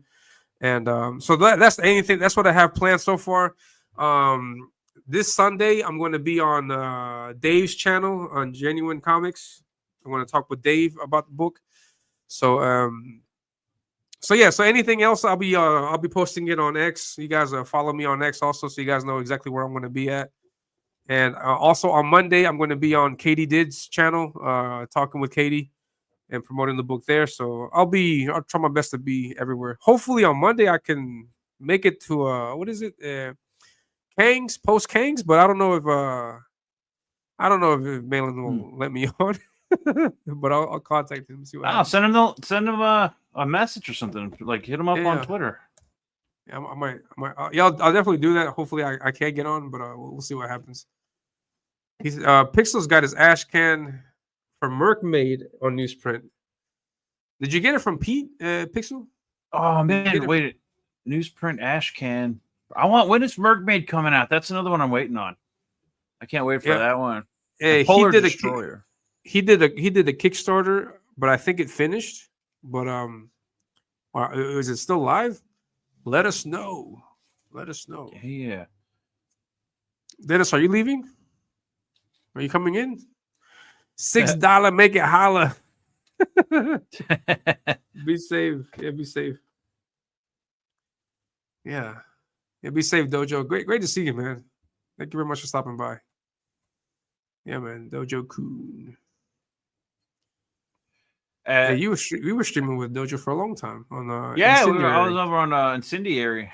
and so that's anything. That's what I have planned so far. This Sunday I'm going to be on Dave's channel on Genuine Comics. I'm going to talk with Dave about the book. So yeah. So anything else, I'll be posting it on X. You guys follow me on X also, so you guys know exactly where I'm going to be at. And also on Monday I'm going to be on Katie Did's channel, talking with Katie and promoting the book there. So I'll try my best to be everywhere. Hopefully on Monday I can make it to what is it? Kangs, post Kangs, but I don't know if Malin will let me on. But I'll contact him and see what happens. Send him a message or something. Like hit him up on Twitter. Yeah, I might. Yeah, I'll definitely do that. Hopefully I can't get on, but we'll see what happens. He's Pixel's got his ash can from Merkmaid on newsprint. Did you get it from Pete, Pixel? Oh man, wait. Newsprint ash can. When is Merkmaid coming out? That's another one I'm waiting on. I can't wait for that one. He did Destroyer. He did a Kickstarter, but I think it finished. But is it still live? Let us know. Yeah. Dennis, are you leaving? Are you coming in? $6, make it holla. Be safe. Yeah, be safe. Yeah, be safe, Dojo. Great to see you, man. Thank you very much for stopping by. Yeah, man, Dojo Kun. We were streaming with Dojo for a long time on I was over on Incendiary.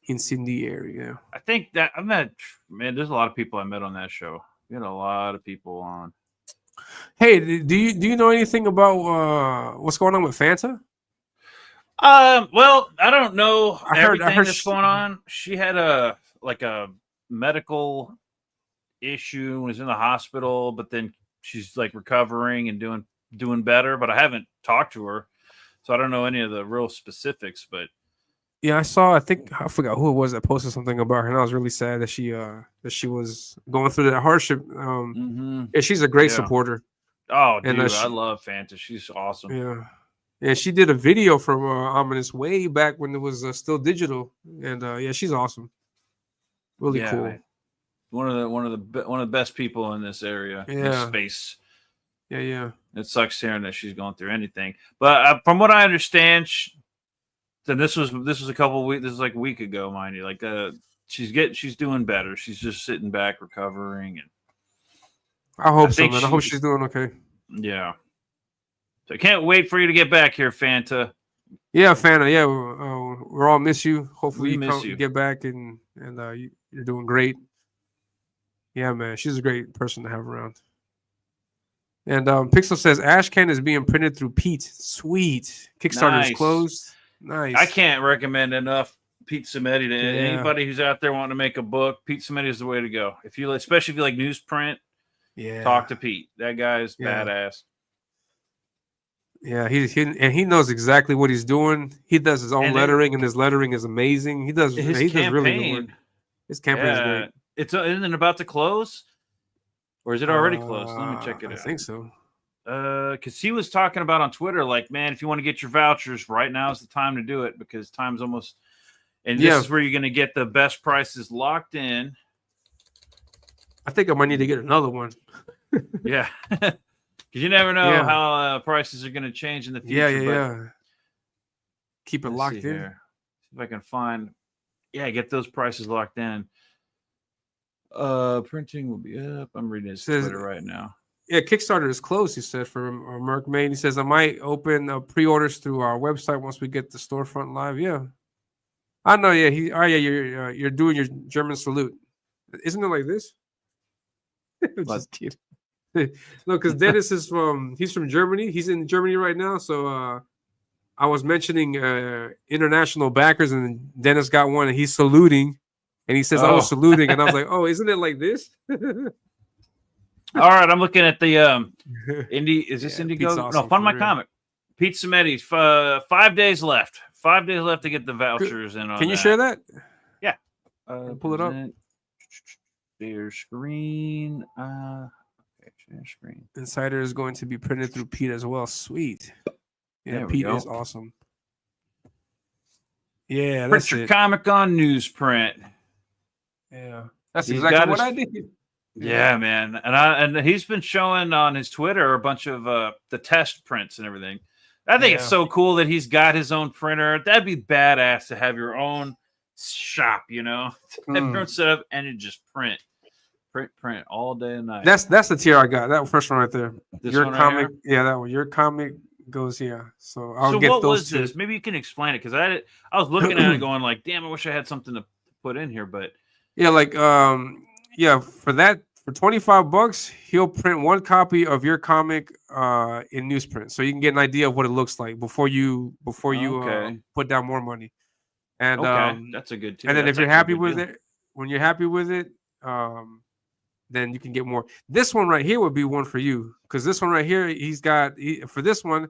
Yeah. I think that I met there's a lot of people I met on that show. We had a lot of people on. Hey, do you know anything about what's going on with Fanta? Well, I don't know I everything heard that's going on. She had a medical issue and was in the hospital, but then she's like recovering and doing better. But I haven't talked to her, so I don't know any of the real specifics. But Yeah, I saw. I forgot who it was that posted something about her, and I was really sad that she was going through that hardship. Yeah, she's a great yeah. supporter, Oh, and dude, I love Fanta. She's awesome. yeah, yeah, she did a video from Ominus way back when it was still digital, and yeah, she's awesome, really Yeah, cool. man. One of the best people in this area, this Yeah, space. yeah. It sucks hearing that she's going through anything. But from what I understand, then this was a couple of weeks. This is like a week ago, mind you. Like she's doing better. She's just sitting back recovering, and I hope so, think man. I hope she's doing okay. yeah. So I can't wait for you to get back here, Fanta. Yeah, Fanta. Yeah, we're all miss you. Hopefully, We miss you. get back and you're doing great. Yeah, man, she's a great person to have around. And Pixel says Ashcan is being printed through Pete. Sweet. Kickstarter is Nice. closed. Nice. I can't recommend enough Pete Cimetti to Yeah. anybody who's out there wanting to make a book. Pete Cimetti is the way to go. Especially if you like newsprint, Yeah. talk to Pete. That guy's Yeah. badass. Yeah, he knows exactly what he's doing. He does his own lettering, and his lettering is amazing. He does really good work. His campaign is great. Isn't it about to close? Or is it already closed? Let me check it out. I think so. Because he was talking about on Twitter, like, man, if you want to get your vouchers, right now is the time to do it because time's almost. And this is where you're going to get the best prices locked in. I think I might need to get another one. Yeah, because you never know how prices are going to change in the future. Yeah. Keep it locked in. Here. See if I can find. Yeah, get those prices locked in. Printing will be up. I'm reading his Twitter right now. Yeah, Kickstarter is closed, he said, for Merc Main. He says, I might open pre-orders through our website once we get the storefront live. Yeah. I know, yeah. You're doing your German salute. Isn't it like this? Just kidding. No, because Dennis he's from Germany. He's in Germany right now. So I was mentioning international backers, and Dennis got one, and he's saluting. And he says, I was saluting. And I was like, oh, isn't it like this? All right, I'm looking at the Indie. Is this Indiegogo? Awesome, no, Fund My Comic. Pete Cimetti. 5 days left. 5 days left to get the vouchers in. Can you share that? Yeah. Pull it up. Share screen. Okay, share screen. Insider is going to be printed through Pete as well. Sweet. Yeah, Pete is awesome. Yeah, that's Print your comic on newsprint. Yeah, that's exactly what I did. Yeah, man, and he's been showing on his Twitter a bunch of the test prints and everything. I think it's so cool that he's got his own printer. That'd be badass to have your own shop, you know, have your own setup and you just print all day and night. That's the tier I got. That first one right there. Your comic, right yeah, that one. Your comic goes here. So I'll get what those was two. this? Maybe you can explain it because I was looking at it going like, damn, I wish I had something to put in here, but yeah, like for $25, he'll print one copy of your comic in newsprint, so you can get an idea of what it looks like before you put down more money. And that's a good too. And then if you're happy with it, when you're happy with it, then you can get more. This one right here would be one for you because this one right here, for this one,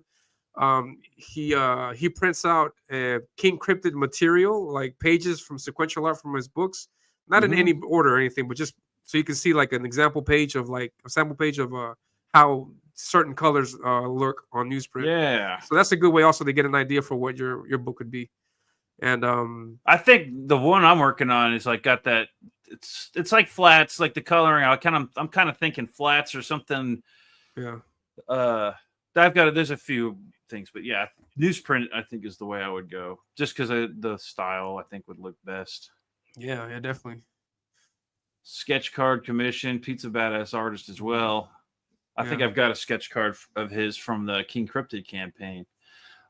he prints out King Cryptid material, like pages from sequential art from his books, not in any order or anything, but just so you can see like an example page of like a sample page of how certain colors lurk on newsprint. Yeah. So that's a good way also to get an idea for what your book could be. And I think the one I'm working on is like got that it's like flats, like the coloring. I'm kind of thinking flats or something. Yeah. There's a few things, but yeah, newsprint I think is the way I would go, just because the style I think would look best. Yeah, definitely. Sketch card commission. Pete's a badass artist as well. I think I've got a sketch card of his from the King Cryptid campaign.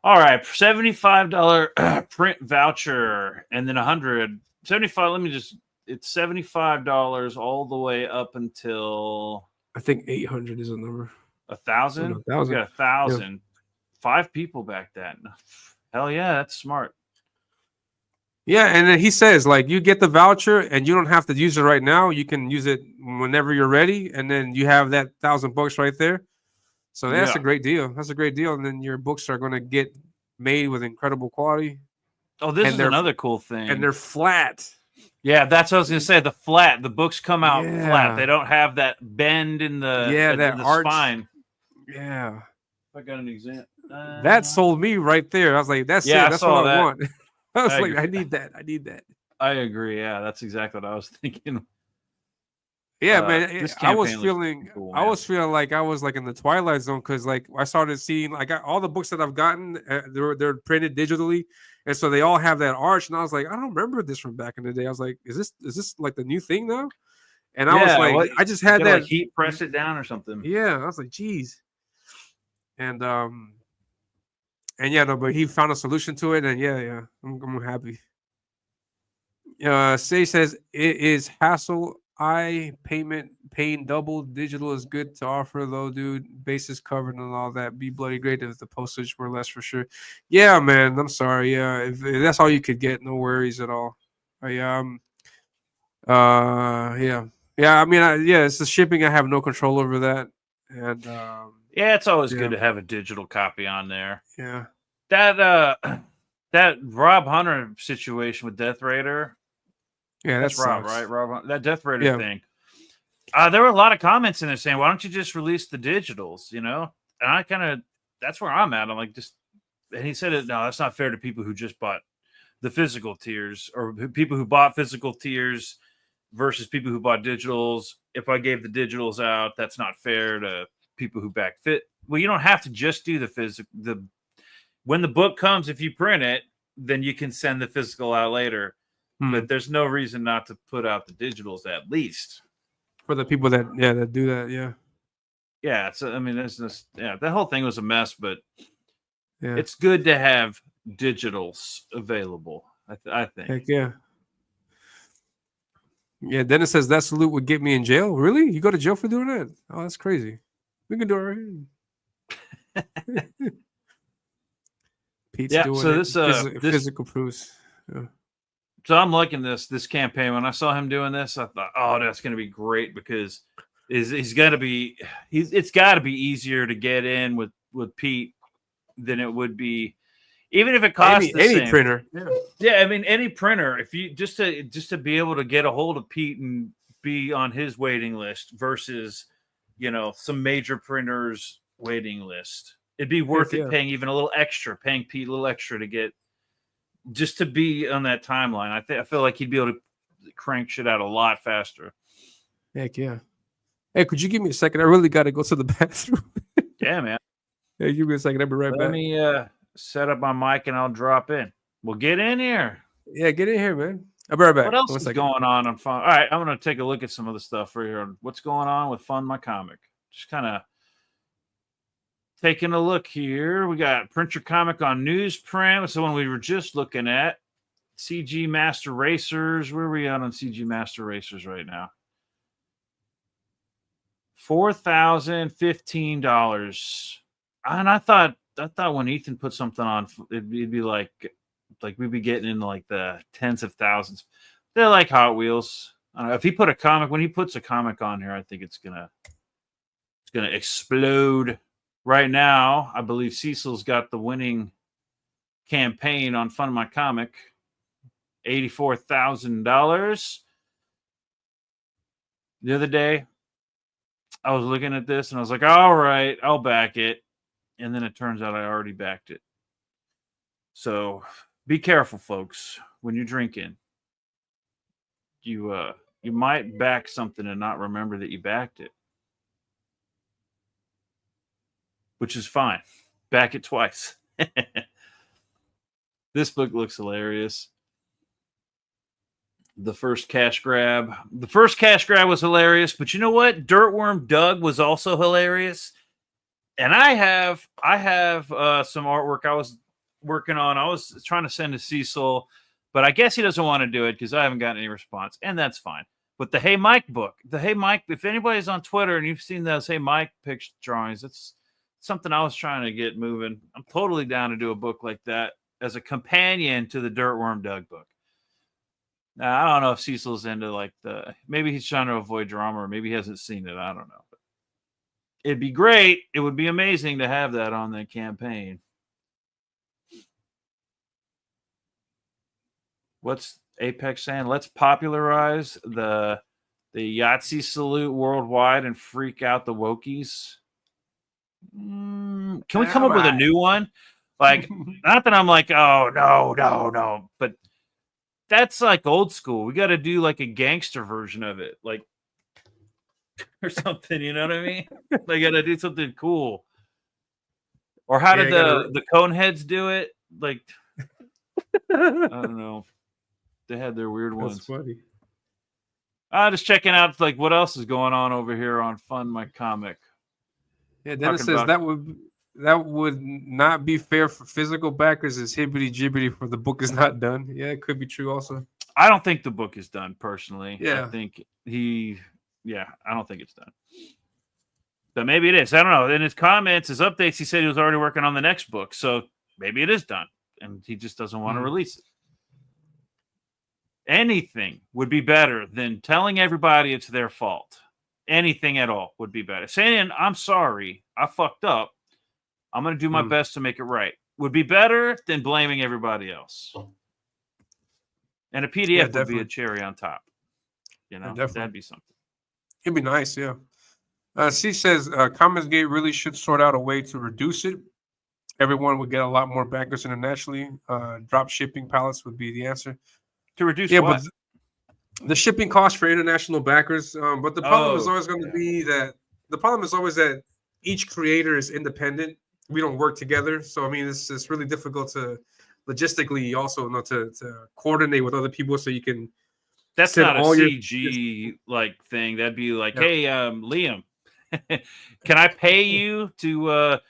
All right, $75 print voucher, and then $175. It's $75 all the way up until I think 800 is a number. 1,000? We 1,000. got 1,000. 5 people back that. Hell yeah, that's smart. Yeah, and then he says like you get the voucher and you don't have to use it right now. You can use it whenever you're ready, and then you have that $1,000 right there. So that's Yeah. a great deal. That's a great deal, and then your books are going to get made with incredible quality, Oh, this and is they're another cool thing. and they're flat. Yeah, that's what I was gonna say. The flat, the books come out flat. Yeah. They don't have that bend in the Yeah, in that the arch. spine. Yeah, If I got an example. that sold me right there. I was like, that's Yeah, I it. That's saw what I that. want. I was I like, agree. I need that. I need that. I agree. Yeah, that's exactly what I was thinking. Yeah, man. This I was campaign looks feeling, cool, I man. was feeling like I was like in the Twilight Zone because like I started seeing like all the books that I've gotten, they're printed digitally, and so they all have that arch. And I was like, I don't remember this from back in the day. I was like, is this like the new thing now? And I was like, I just had you that like heat press it down or something. Yeah, I was like, geez. And yeah, no, but he found a solution to it, and yeah, I'm happy. Say says it is hassle. Payment paying double digital is good to offer though, dude. Bases covered and all that. Be bloody great if the postage were less for sure. Yeah, man. I'm sorry. Yeah, if that's all you could get, no worries at all. Yeah. I mean, it's the shipping. I have no control over that, and Yeah, it's always Yeah. good to have a digital copy on there. yeah. That Rob Hunter situation with Death Raider. Yeah, That's that Rob, sucks. right? Rob, that Death Raider Yeah. thing. There were a lot of comments in there saying, "Why don't you just release the digitals?" You know, and I kind of that's where I'm at. I'm like, just and he said, "No, that's not fair to people who just bought the physical tiers or people who bought physical tiers versus people who bought digitals. If I gave the digitals out, that's not fair to people who back fit." Well, you don't have to just do the physical. When the book comes, if you print it, then you can send the physical out later. But there's no reason not to put out the digitals at least. For the people that do that, yeah. Yeah, so I mean, there's this. Yeah, that whole thing was a mess, but Yeah. it's good to have digitals available. I think. Heck yeah. Yeah, Dennis says that salute would get me in jail. Really? You go to jail for doing that? Oh, that's crazy. We can do it right here. Pete's Yeah, doing so it. this Physical proofs. Yeah. So I'm liking this campaign. When I saw him doing this, I thought, oh, that's going to be great because it's got to be easier to get in with Pete than it would be, even if it costs the any same. printer. Yeah, I mean any printer. If you just to be able to get a hold of Pete and be on his waiting list versus some major printers waiting list, it'd be worth it paying even a little extra, paying Pete a little extra to get. Just to be on that timeline, I feel like he'd be able to crank shit out a lot faster. Heck yeah. Hey, could you give me a second? I really got to go to the bathroom. Yeah, man. Hey, give me a second. I'll be right back. Let me set up my mic and I'll drop in. Well, get in here. Yeah, get in here, man. I'll be right back. What else is going on Fun? All right, I'm going to take a look at some of the stuff for here. What's going on with Fund My Comic? Just kind of taking a look here. We got Print Your Comic on newsprint. So one we were just looking at. CG Master Racers. Where are we at on CG Master Racers right now? $4,015. And I thought when Ethan put something on, it'd be like we'd be getting into like the tens of thousands. They're like Hot Wheels. I don't know, if he when he puts a comic on here, I think it's gonna explode. Right now, I believe Cecil's got the winning campaign on Fund My Comic, $84,000. The other day, I was looking at this and I was like, all right, I'll back it. And then it turns out I already backed it. So be careful, folks, when you're drinking. You might back something and not remember that you backed it. Which is fine. Back it twice. This book looks hilarious. The first cash grab was hilarious, but you know what? Dirtworm Doug was also hilarious. And I have some artwork I was working on. I was trying to send to Cecil, but I guess he doesn't want to do it because I haven't gotten any response, and that's fine. But the Hey Mike book, the Hey Mike, if anybody's on Twitter and you've seen those Hey Mike picture drawings, it's something I was trying to get moving. I'm totally down to do a book like that as a companion to the Dirtworm Doug book. Now, I don't know if Cecil's into like maybe he's trying to avoid drama, or maybe he hasn't seen it. I don't know. But it'd be great. It would be amazing to have that on the campaign. What's Apex saying? Let's popularize the Yahtzee salute worldwide and freak out the wokies. Can we come up with a new one? Like, not that I'm like, oh, no. But that's like old school. We got to do like a gangster version of it. Like, or something, you know what I mean? They got to do something cool. Or how did the Coneheads do it? Like, I don't know. They had their weird ones. That's funny. Just checking out like what else is going on over here on Fund My Comic. Yeah, Dennis says that would not be fair for physical backers. Is hibbity jibbity for the book is not done. Yeah, it could be true also. I don't think the book is done personally. Yeah. I think I don't think it's done. But maybe it is. I don't know. In his comments, his updates, he said he was already working on the next book. So maybe it is done. And he just doesn't want to release it. Anything would be better than telling everybody it's their fault. Anything at all would be better. Saying, I'm sorry, I fucked up. I'm going to do my best to make it right. Would be better than blaming everybody else. And a PDF would be a cherry on top. You know, that'd be something. It'd be nice, yeah. C says, Comicsgate really should sort out a way to reduce it. Everyone would get a lot more backers internationally. Drop shipping pallets would be the answer. To reduce what? But the shipping cost for international backers. But the problem is always going to be that each creator is independent. We don't work together. So, I mean, it's really difficult to logistically also to coordinate with other people so you can. That's not a CG like thing. That'd be like, hey, Liam, can I pay you to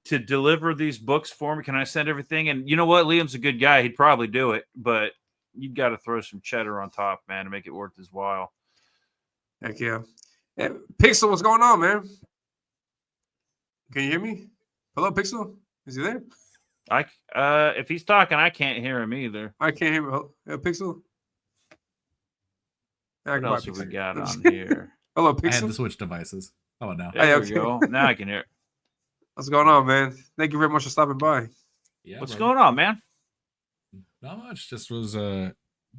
deliver these books for me? Can I send everything? And you know what? Liam's a good guy. He'd probably do it, but you got to throw some cheddar on top, man, to make it worth his while. Heck yeah. Hey, Pixel, what's going on, man? Can you hear me? Hello, Pixel? Is he there? If he's talking, I can't hear him either. I can't hear him. Pixel? What else have we got on here? Hello, Pixel? I had to switch devices. How about now? There we go. Now I can hear it. What's going on, man? Thank you very much for stopping by. Yeah, what's going on, man? Not much. Just was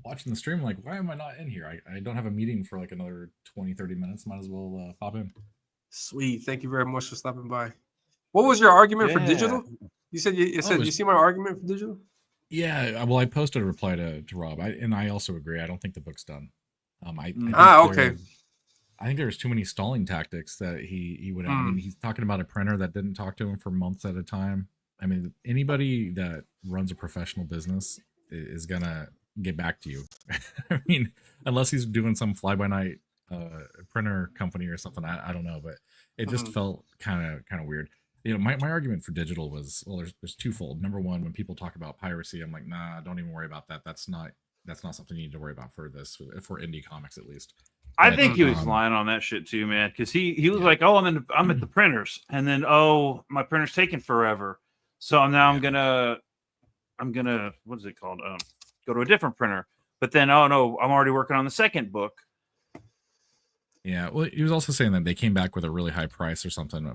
watching the stream like, why am I not in here? I don't have a meeting for like another 20-30 minutes. Might as well pop in. Sweet. Thank you very much for stopping by. What was your argument for digital? You said you see my argument for digital? Yeah, well, I posted a reply to Rob, and I also agree. I don't think the book's done. Okay. I think there's too many stalling tactics that he would have. I mean, he's talking about a printer that didn't talk to him for months at a time. I mean, anybody that runs a professional business is gonna get back to you. I mean, unless he's doing some fly-by-night printer company or something. I don't know, but it just felt kind of weird. You know, my argument for digital was, well, there's twofold. Number one, when people talk about piracy, I'm like, nah, don't even worry about that. That's not something you need to worry about for this, for indie comics at least. I think he was lying on that shit too, man. Because he was like, oh, I'm at the printers, and then my printer's taking forever, so now I'm gonna what is it called? Go to a different printer. But then, oh no, I'm already working on the second book. Yeah, well, he was also saying that they came back with a really high price or something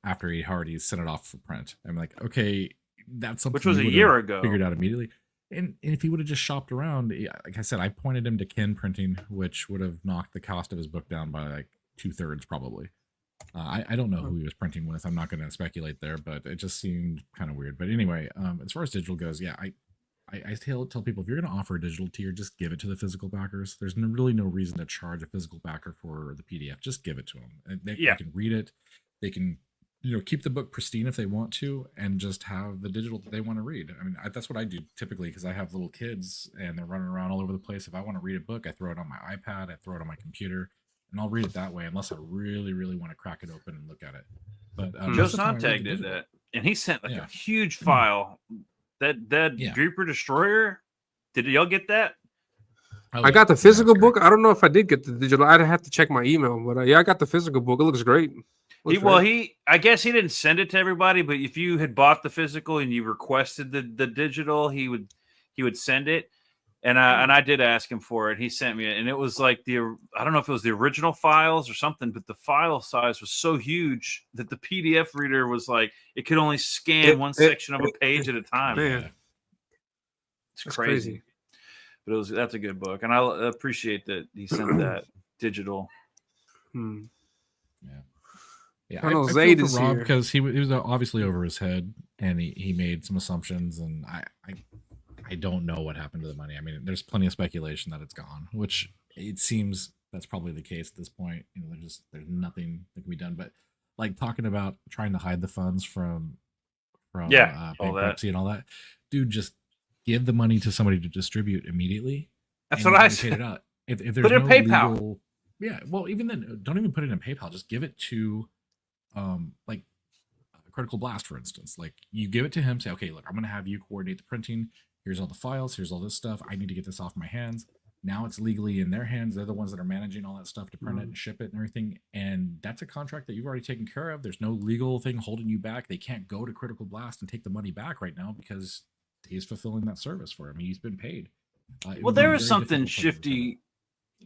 after he already sent it off for print. I'm like, okay, that's something which was a year ago. Figured out immediately. And if he would have just shopped around, like I said, I pointed him to Ken Printing, which would have knocked the cost of his book down by like 2/3 probably. I don't know who he was printing with. I'm not going to speculate there, but it just seemed kind of weird. But anyway, as far as digital goes, yeah, I tell people, if you're going to offer a digital tier, just give it to the physical backers. There's really no reason to charge a physical backer for the PDF. Just give it to them. And they can read it. They can, keep the book pristine if they want to, and just have the digital that they want to read. I mean, that's what I do typically, because I have little kids and they're running around all over the place. If I want to read a book, I throw it on my iPad, I throw it on my computer, and I'll read it that way, unless I really, really want to crack it open and look at it. But Joe Sontag did that, and he sent a huge file. That Dreeper Destroyer, did y'all get that? I got the physical book. I don't know if I did get the digital. I'd have to check my email, but yeah, I got the physical book. It looks great. I guess he didn't send it to everybody, but if you had bought the physical and you requested the digital, he would send it. And I did ask him for it. He sent me it, and it was like I don't know if it was the original files or something, but the file size was so huge that the PDF reader was like it could only scan one section of a page at a time. Man, it's crazy. But that's a good book, and I appreciate that he sent that digital. Yeah, I feel for Rob because he was obviously over his head, and he made some assumptions, and I don't know what happened to the money. I mean, there's plenty of speculation that it's gone, which it seems that's probably the case at this point. You know, there's nothing that can be done. But like talking about trying to hide the funds from bankruptcy and all that, dude, just give the money to somebody to distribute immediately. That's what I said. If there's put it no in PayPal. legal, well, even then, don't even put it in PayPal. Just give it to, like Critical Blast, for instance. Like you give it to him, say, okay, look, I'm going to have you coordinate the printing. Here's all the files. Here's all this stuff. I need to get this off my hands. Now it's legally in their hands. They're the ones that are managing all that stuff to print it and ship it and everything. And that's a contract that you've already taken care of. There's no legal thing holding you back. They can't go to Critical Blast and take the money back right now because he's fulfilling that service for him. He's been paid. Well, there was something shifty.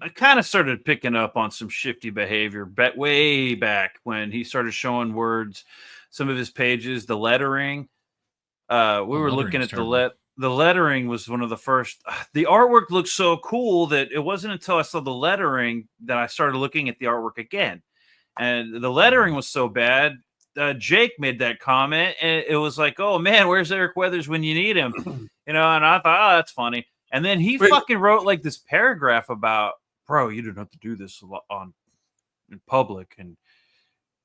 I kind of started picking up on some shifty behavior way back when he started showing words, some of his pages, the lettering. We were looking at the lettering was one of the first. The artwork looked so cool that it wasn't until I saw the lettering that I started looking at the artwork again. And the lettering was so bad. Jake made that comment, and it was like, "Oh man, where's Eric Weathers when you need him?" You know, and I thought, "Oh, that's funny." And then he fucking wrote like this paragraph about, "Bro, you don't have to do this in public." And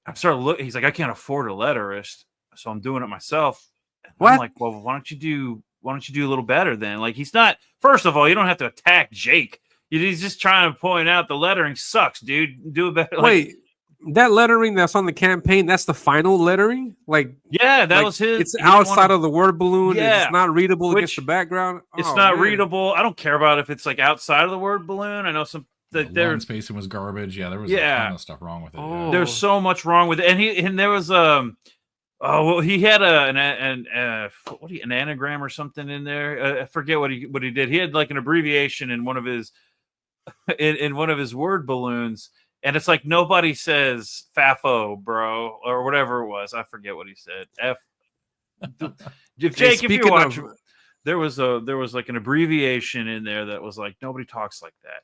I started looking. He's like, "I can't afford a letterist, so I'm doing it myself." I'm like, "Well, why don't you do a little better then?" Like, he's not. First of all, you don't have to attack Jake. He's just trying to point out the lettering sucks, dude. Do it better. Wait, that lettering that's on the campaign, that's the final lettering? Like, yeah, that was his. It's outside of the word balloon. Yeah, it's not readable against the background. It's not readable. I don't care about if it's like outside of the word balloon. I know some. Line spacing was garbage. Yeah, there was a ton of stuff wrong with it. There's so much wrong with it, and there was he had an anagram or something in there. I forget what he did. He had like an abbreviation in one of his in one of his word balloons, and it's like nobody says "fafo, bro" or whatever it was. I forget what he said. If Jake, if you watch, there was like an abbreviation in there that was like nobody talks like that.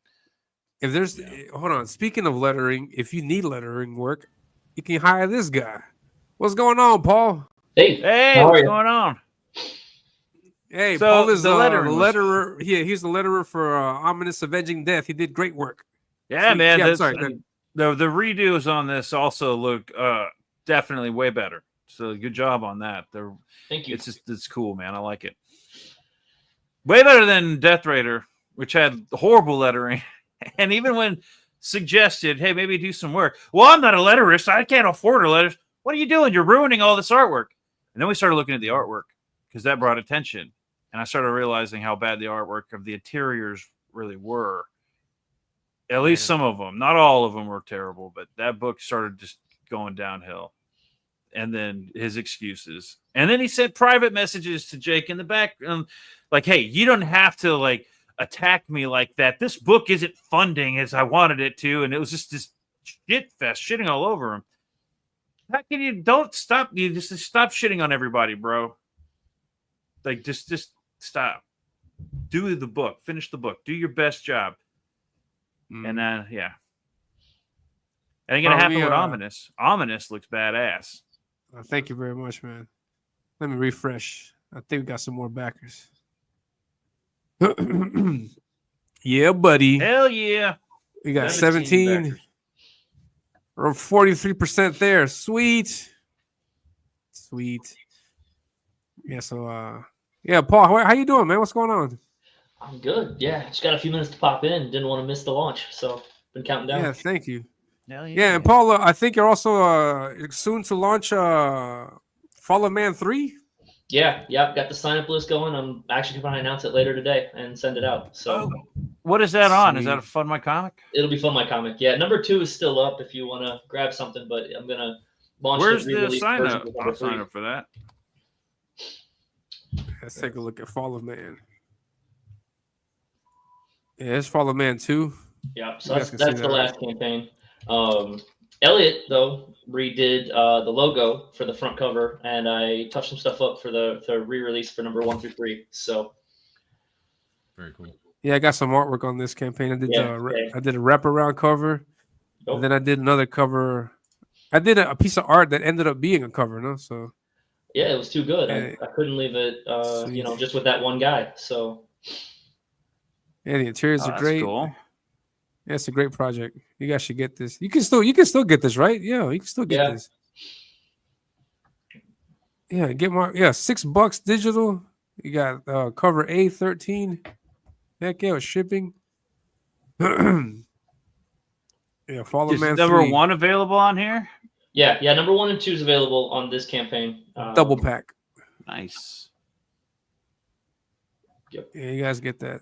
If there's hold on, speaking of lettering, if you need lettering work, you can hire this guy. What's going on, Paul? Hey, what's going on? Hey, so Paul is the letterer. Yeah, he's the letterer for Ominus Avenging Death. He did great work. Yeah, man. Yeah, the redos on this also look definitely way better. So good job on that. Thank you. It's cool, man. I like it. Way better than Death Raider, which had horrible lettering. And even when suggested, hey, maybe do some work. Well, I'm not a letterist. I can't afford a letterist. What are you doing? You're ruining all this artwork. And then we started looking at the artwork because that brought attention. And I started realizing how bad the artwork of the interiors really were. At least some of them. Not all of them were terrible, but that book started just going downhill. And then his excuses. And then he sent private messages to Jake in the back. Like, hey, you don't have to, like, attack me like that. This book isn't funding as I wanted it to. And it was just this shit fest, shitting all over him. How can you stop shitting on everybody, bro? Like, just stop. Do the book. Finish the book. Do your best job. And then, yeah. It ain't going to happen with Ominus. Ominus looks badass. Thank you very much, man. Let me refresh. I think we got some more backers. Yeah, buddy. Hell yeah. We got 17 or 43% there. Sweet. Yeah, so yeah, Paul, how you doing, man? What's going on? I'm good. Yeah, just got a few minutes to pop in. Didn't want to miss the launch, so been counting down. Yeah, thank you. Yeah, and Paul, I think you're also soon to launch Fall of Man 3. Yeah, got the sign up list going. I'm actually going to announce it later today and send it out. So What is that on? Is Sweet. that a Fun My Comic? It'll be Fun My Comic. Yeah, number 2 is still up if you want to grab something, but I'm gonna launch Where's the the re-release sign version up? of number I'll sign 3. up for that. Let's take a look at Fall of Man. Yeah, it's Fall of Man 2. Yeah, so You guys that's can see the that, right? last campaign. Elliot though redid the logo for the front cover, and I touched some stuff up for the re-release for number 1 through 3. So Very cool. Yeah, I got some artwork on this campaign. I did Yeah, okay. I did a wraparound cover, Nope. and then I did another cover. I did a piece of art that ended up being a cover, no? So yeah, it was too good. Yeah. I couldn't leave it, Sweet. just with that one guy. So yeah, the interiors Oh, are that's great. cool. Yeah, it's a great project. You guys should get this. You can still get this, right? Yeah, you can still get Yeah. this. Yeah, get my $6 digital. You got cover A13. Heck yeah, with shipping. Yeah, Fall of Is Man number 3 1 available on here? yeah, number 1 and 2 is available on this campaign. double pack. Nice. Yeah, you guys get that.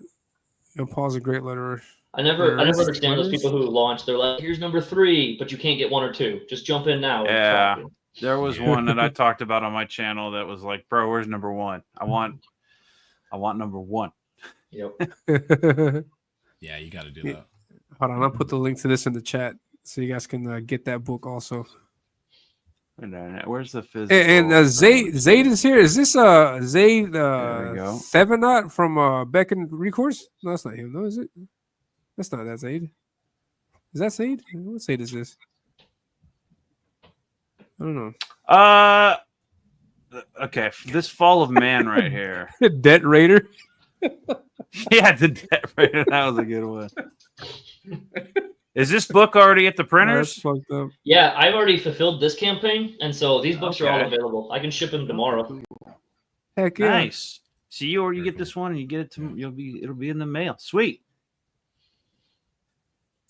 Paul's a great letterer. I never Letters? understand those people who launch. They're like, here's number 3, but you can't get 1 or 2. Just jump in now. and Yeah. talk. There was Yeah. one that I talked about on my channel that was like, bro, where's number 1? I want number 1. Yep. Yeah, you got to do Yeah. that. Hold on, I'll put the link to this in the chat so you guys can get that book also. Where's the physical? And Zayd is here. Is this Zayd There we go. Thevenot from Beck and Recourse? No, that's not him. No, is it? That's not that Zayd. Is that Zayd? What Zayd is this? I don't know. Okay, this Fall of Man right here. Debt Raider. Yeah, the Debt Raider. That was a good one. Is this book already at the Oh, that's printers? fucked up. Yeah, I've already fulfilled this campaign, and so these books are all Okay. available. I can ship them tomorrow. Heck yeah. Nice. So you Very get cool. this one and you get it to it'll be in the mail. Sweet.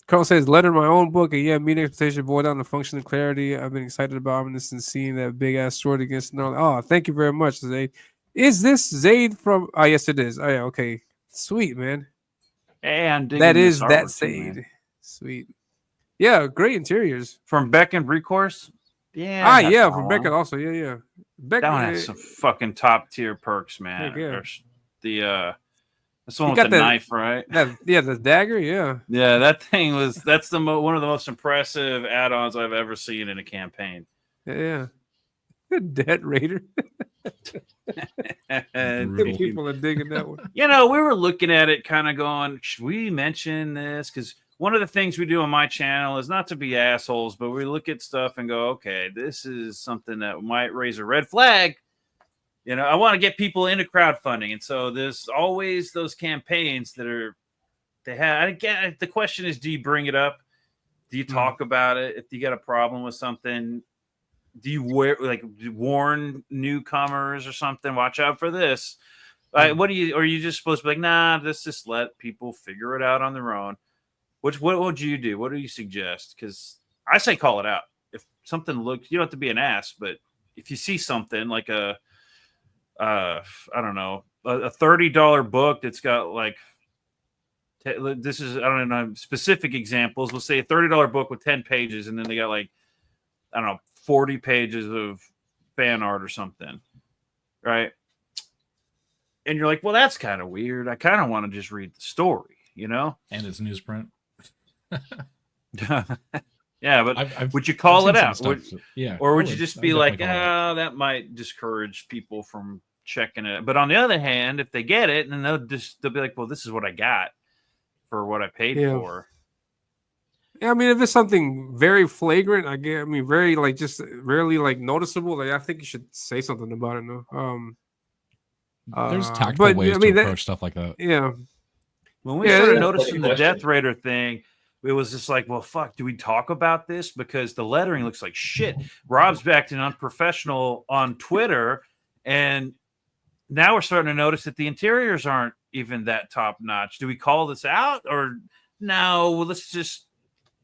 Carl says, letter my own book, and yeah, meeting expectation boiled down to function and clarity. I've been excited about Ominus and seeing that big ass sword against Gnarly. Oh, thank you very much, Zayd. Is this Zayd from? Oh, yes, it is. Oh, yeah, okay. Sweet, man. Hey, I'm digging That this is that artwork too, man. Zayd. Sweet. Yeah, great interiors. From Beck and Recourse. Yeah. Ah, that's yeah, that from one. Beckett also. Yeah, yeah. Beck, That one has some fucking top tier perks, man. Heck yeah. There's the that's the one You with got the that- knife, right? the dagger. Yeah. Yeah, that thing that's one of the most impressive add-ons I've ever seen in a campaign. Yeah. Debt Raider. And Brutal. People are digging that one. we were looking at it kind of going, should we mention this? Because one of the things we do on my channel is not to be assholes, but we look at stuff and go, okay, this is something that might raise a red flag. I want to get people into crowdfunding. And so there's always those campaigns that again, the question is, do you bring it up? Do you talk about it? If you got a problem with something, do you warn newcomers or something? Watch out for this. What do you? Or are you just supposed to be like, nah? Let's just let people figure it out on their own. What would you do? What do you suggest? Because I say call it out. If something looks, you don't have to be an ass, but if you see something like I don't know, a $30 book that's got like. This is I don't know specific examples. We'll say a $30 book with 10 pages, and then they got like I don't know 40 pages of fan art or something, right? And you're like, well, that's kind of weird. I kind of want to just read the story, And it's newsprint. Yeah, but I've would you call seen it some out? stuff, so- yeah. Or would I you just I be would like, definitely call it out. that might discourage people from checking it? But on the other hand, if they get it, then they'll be like, well, this is what I got for what I paid for. Yeah, I mean, if it's something very flagrant, very just rarely noticeable, I think you should say something about it. No, There's tactical ways to approach stuff like that. Yeah. When we Yeah, started that's noticing like a the Death question. Raider thing, it was just like, well, fuck, do we talk about this? Because the lettering looks like shit. Rob's acting unprofessional on Twitter, and now we're starting to notice that the interiors aren't even that top notch. Do we call this out, or no? Well, let's just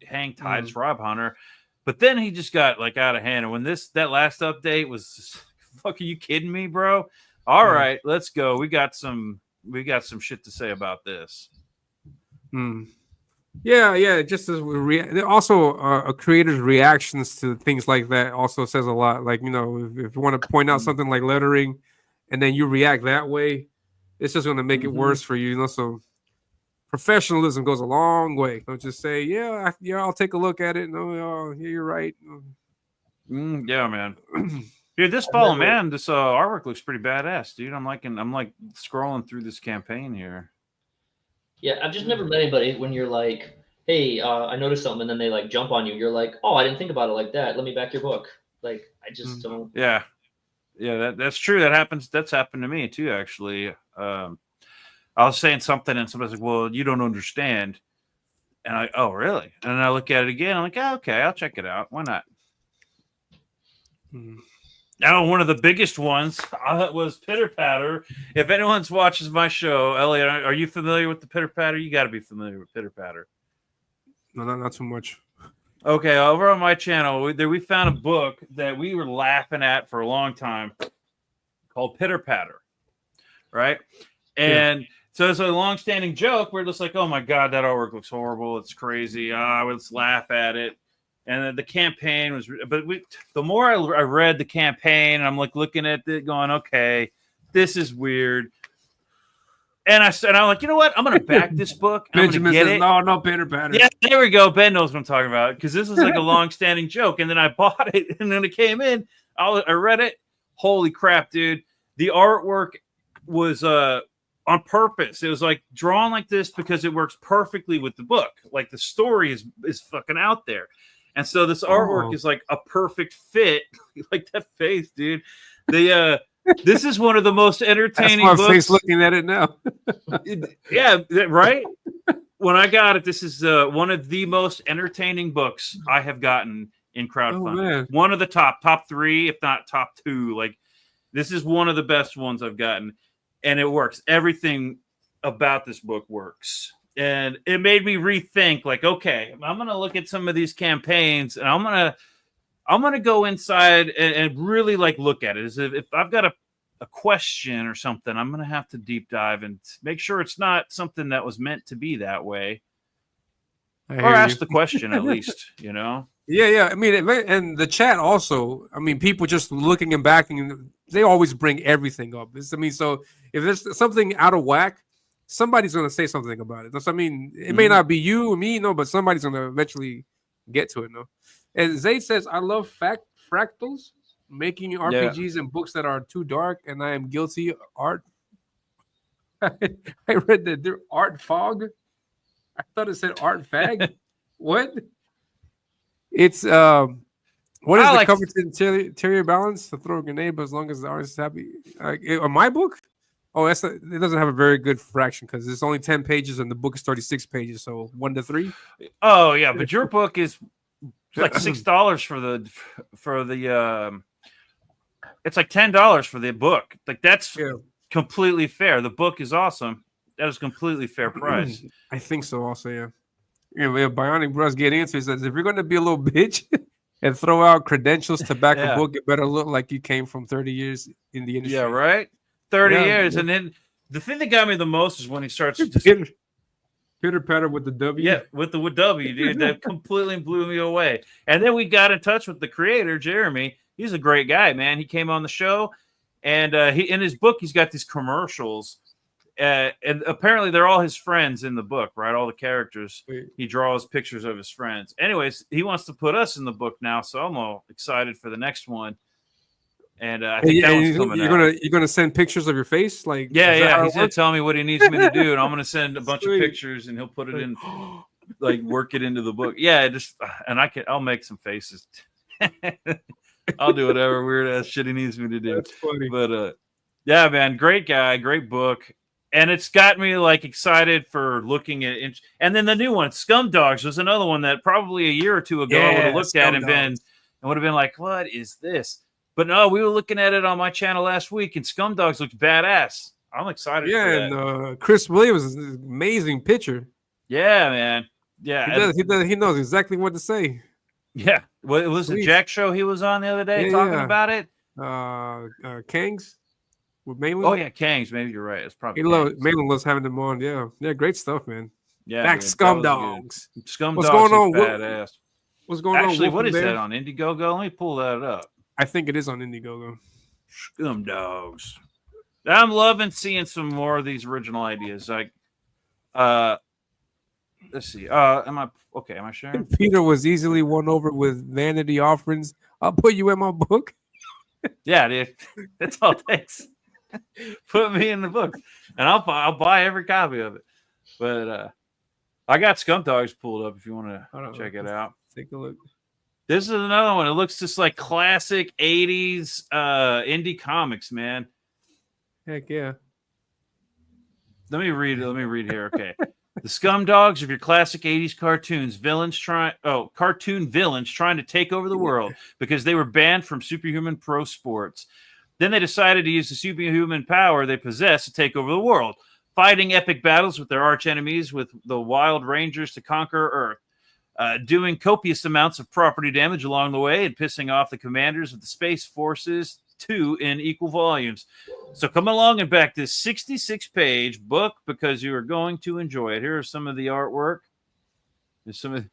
hang tight. It's Rob Hunter. But then he just got out of hand. And when that last update was, just, fuck, are you kidding me, bro? All right, let's go. We got some shit to say about this. Hmm. Yeah. Just as also a creator's reactions to things like that also says a lot. Like if you want to point out something like lettering, and then you react that way, it's just going to make it worse for you. So professionalism goes a long way. Don't just say, yeah, I'll take a look at it. No, yeah, you're right. Yeah, man. Dude, this Fallen Man, this artwork looks pretty badass, dude. I'm like scrolling through this campaign here. Yeah, I've just never met anybody when you're like, hey, I noticed something, and then they like jump on you. You're like, oh, I didn't think about it like that. Let me back your book. Like, I just don't. Yeah, that's true. That's happened to me too, actually. I was saying something, and somebody's like, "Well, you don't understand," and oh, really? And then I look at it again. I'm like, okay, I'll check it out. Why not? Now, one of the biggest ones was Pitter Patter. If anyone watches my show, Elliot, are you familiar with the Pitter Patter? You got to be familiar with Pitter Patter. No, not too much. Okay, over on my channel, we found a book that we were laughing at for a long time called Pitter Patter, right? And so it's a long-standing joke. We're just like, oh my God, that artwork looks horrible. It's crazy. Let's laugh at it. And the campaign was, the more I read the campaign, I'm like looking at it going, okay, this is weird. And I'm like, you know what? I'm going to back this book. Benjamin says, no, Pitter Patter. Yeah, there we go. Ben knows what I'm talking about because this is like a long-standing joke. And then I bought it, and then it came in. I read it. Holy crap, dude! The artwork was on purpose. It was like drawn like this because it works perfectly with the book. Like the story is fucking out there. And so this artwork is like a perfect fit. Like that face, dude. This is one of the most entertaining That's my books. face looking at it now. Yeah, right? When I got it, this is one of the most entertaining books I have gotten in crowdfunding. One of the top 3, if not top 2. Like, this is one of the best ones I've gotten. And it works. Everything about this book works. And it made me rethink, like, okay, I'm going to look at some of these campaigns, and I'm going to go inside and really, like, look at it. As if I've got a question or something, I'm going to have to deep dive and make sure it's not something that was meant to be that way. Or ask the question, at least, you know? Yeah. I mean, and the chat also, I mean, people just looking and backing, they always bring everything up. So if there's something out of whack, somebody's going to say something about it. I mean, it may not be you or me, but somebody's going to eventually get to it, no? And Zayd says, I love fractals, making RPGs and books that are too dark, and I am guilty of art. I read that they're art fog. I thought it said art fag. What? It's what is the cover to interior balance? To throw a grenade, but as long as the artist is happy. On my book? Oh, it doesn't have a very good fraction because it's only 10 pages and the book is 36 pages, so 1 to 3. Oh yeah, but your book is like $6 for the it's like $10 for the book. Like that's completely fair. The book is awesome. That is completely fair price. I think so also, yeah. Bionic Bros get into it, says if you're gonna be a little bitch and throw out credentials to back a book, it better look like you came from 30 years in the industry. Yeah, right. 30 years. And then the thing that got me the most is when he starts to Pitter Patter with the W. Yeah, with the W, dude. That completely blew me away. And then we got in touch with the creator, Jeremy. He's a great guy, man. He came on the show, and he in his book, he's got these commercials. And apparently they're all his friends in the book, right? All the characters. He draws pictures of his friends. Anyways, he wants to put us in the book now, so I'm all excited for the next one. And I think that one's coming out. You're gonna send pictures of your face, like yeah. He's gonna tell me what he needs me to do, and I'm gonna send a bunch of pictures, and he'll put it in, like work it into the book. Yeah, I'll make some faces. I'll do whatever weird ass shit he needs me to do. That's funny. But yeah, man, great guy, great book, and it's got me like excited for looking at. And then the new one, Scum Dogs, was another one that probably a year or two ago I would have looked at and would have been like, "What is this?" But no, we were looking at it on my channel last week, and Scum Dogs looks badass. I'm excited. Yeah, for that. And Chris Williams is an amazing pitcher. Yeah, man. Yeah, he knows exactly what to say. Yeah, it was the Jack show he was on the other day talking about it. Kangs with Malin. Oh yeah, Kangs. Maybe you're right. It's probably Malin loves having them on. Yeah, great stuff, man. Yeah, Back dude, Scum that was Dogs. good. Scum What's Dogs going was on? badass. What's going on? Actually, Wolf what and is Bear? that on Indiegogo? Let me pull that up. I think it is on Indiegogo. Scum Dogs. I'm loving seeing some more of these original ideas. Like, let's see. Am I okay? Am I sharing? Peter was easily won over with vanity offerings. I'll put you in my book. Yeah, dude. That's all it takes. Put me in the book, and I'll buy every copy of it. But I got Scum Dogs pulled up if you want to check it out. Take a look. This is another one. It looks just like classic 80s indie comics, man. Heck yeah. Let me read here. Okay. The Scum Dogs of your classic 80s cartoons, cartoon villains trying to take over the world because they were banned from Superhuman Pro Sports. Then they decided to use the superhuman power they possess to take over the world, fighting epic battles with their arch enemies with the Wild Rangers to conquer Earth, doing copious amounts of property damage along the way and pissing off the commanders of the Space Forces too in equal volumes. So come along and back this 66-page book because you are going to enjoy it. Here are some of the artwork. There's some of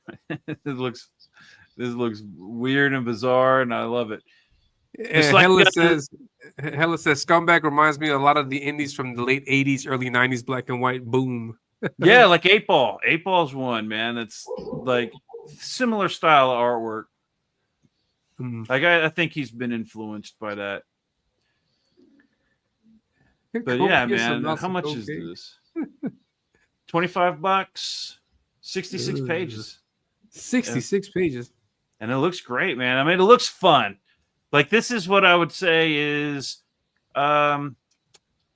this looks weird and bizarre, and I love it. Hella says Scumbag reminds me a lot of the indies from the late 80s, early 90s black and white boom. Yeah, like 8 Ball. 8 Ball's one, man. That's like similar style of artwork. Like I think he's been influenced by that. But yeah, man, how much is this? $25, 66 pages. 66 pages. And it looks great, man. I mean, it looks fun. Like this is what I would say is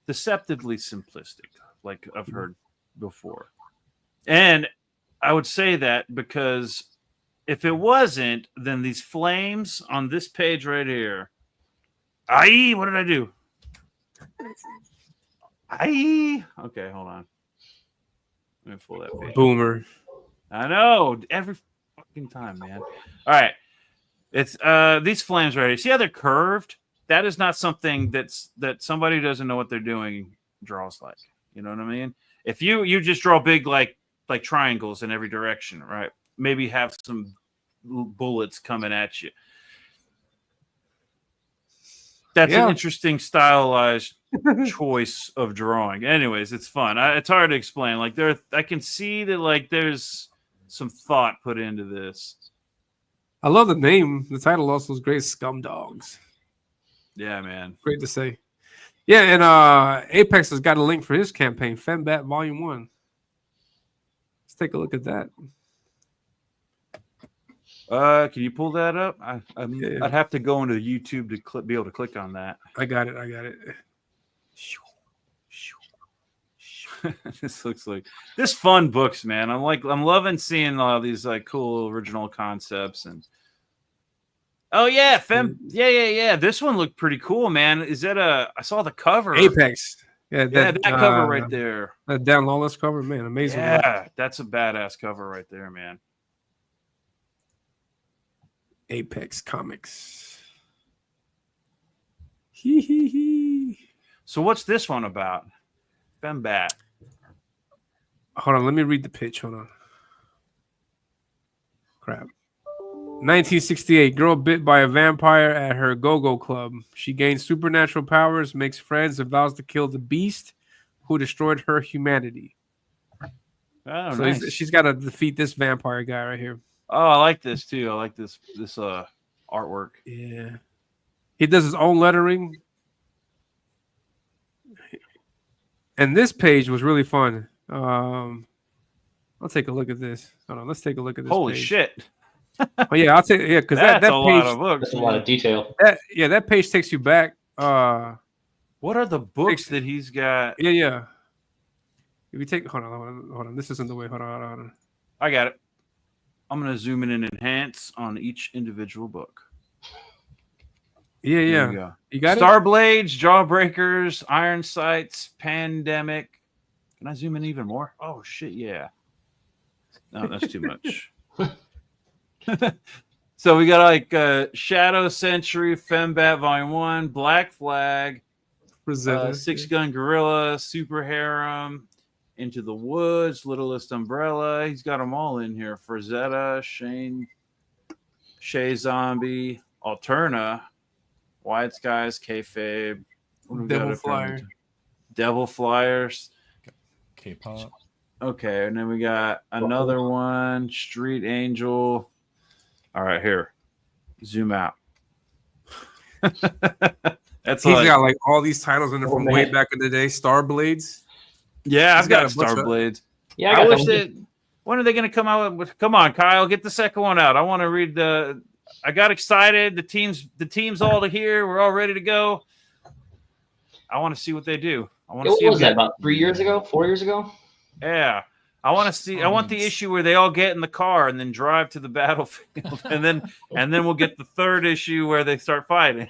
deceptively simplistic, like I've heard before. And I would say that because if it wasn't, then these flames on this page right here. What did I do? Okay, hold on. Let me pull that page. Boomer. I know. Every fucking time, man. All right. It's these flames right here. See how they're curved? That is not something that somebody who doesn't know what they're doing draws like. You know what I mean? If you just draw big like triangles in every direction, right? Maybe have some bullets coming at you. That's an interesting stylized choice of drawing. Anyways, it's fun. It's hard to explain. Like I can see that like there's some thought put into this. I love the name. The title also is great. Scum Dogs. Yeah, man. Great to say. Yeah, and Apex has got a link for his campaign, Fembat Volume 1. Let's take a look at that. Can you pull that up? I'd have to go into YouTube to be able to click on that. I got it. This looks like this fun books, man. I'm loving seeing all these like cool original concepts and yeah. This one looked pretty cool, man. Is that I saw the cover. Apex. Yeah, that cover right there. That Dan Lawless cover, man, amazing. Yeah, that's a badass cover right there, man. Apex Comics. Hee. So what's this one about? Fembat. Hold on, let me read the pitch. Hold on. Crap. 1968, girl bit by a vampire at her go-go club. She gains supernatural powers, makes friends, and vows to kill the beast who destroyed her humanity. Oh, so nice. She's got to defeat this vampire guy right here. Oh, I like this too. I like this artwork. Yeah. He does his own lettering. And this page was really fun. I'll take a look at this. Hold on, let's take a look at this. Holy page. shit. Oh yeah, I'll take because that page, lot of books. That's a lot of detail. That page takes you back. What are the books that he's got? Yeah. If you take hold on. This isn't the way. Hold on. I got it. I'm gonna zoom in and enhance on each individual book. Yeah. You got Starblades, Jawbreakers, Iron Sights, Pandemic. Can I zoom in even more? Oh shit, yeah. No, that's too much. So we got like Shadow Century, Fembat Volume 1, Black Flag, Six Gun Gorilla, Super Harem, Into the Woods, Littlest Umbrella. He's got them all in here. Frazetta, Shea Zombie, Alterna, Wide Skies, Kayfabe. What do we got Devil up here? Flyer. Devil Flyers. K-pop. Okay, and then we got another one, Street Angel. All right, here. Zoom out. That's He's like, got like all these titles in there from way man. back in the day. Star Blades. yeah, He's I've got got a bunch of- Starblades. Yeah, I got wish that that. When are they going to come out with? Come on, Kyle, get the second one out. I want to read the. I got excited. The team's all here. We're all ready to go. I want to see what they do. I want to What see. was that, about 3 years ago? 4 years ago? Yeah, I want to see. I want the issue where they all get in the car and then drive to the battlefield, and then we'll get the third issue where they start fighting.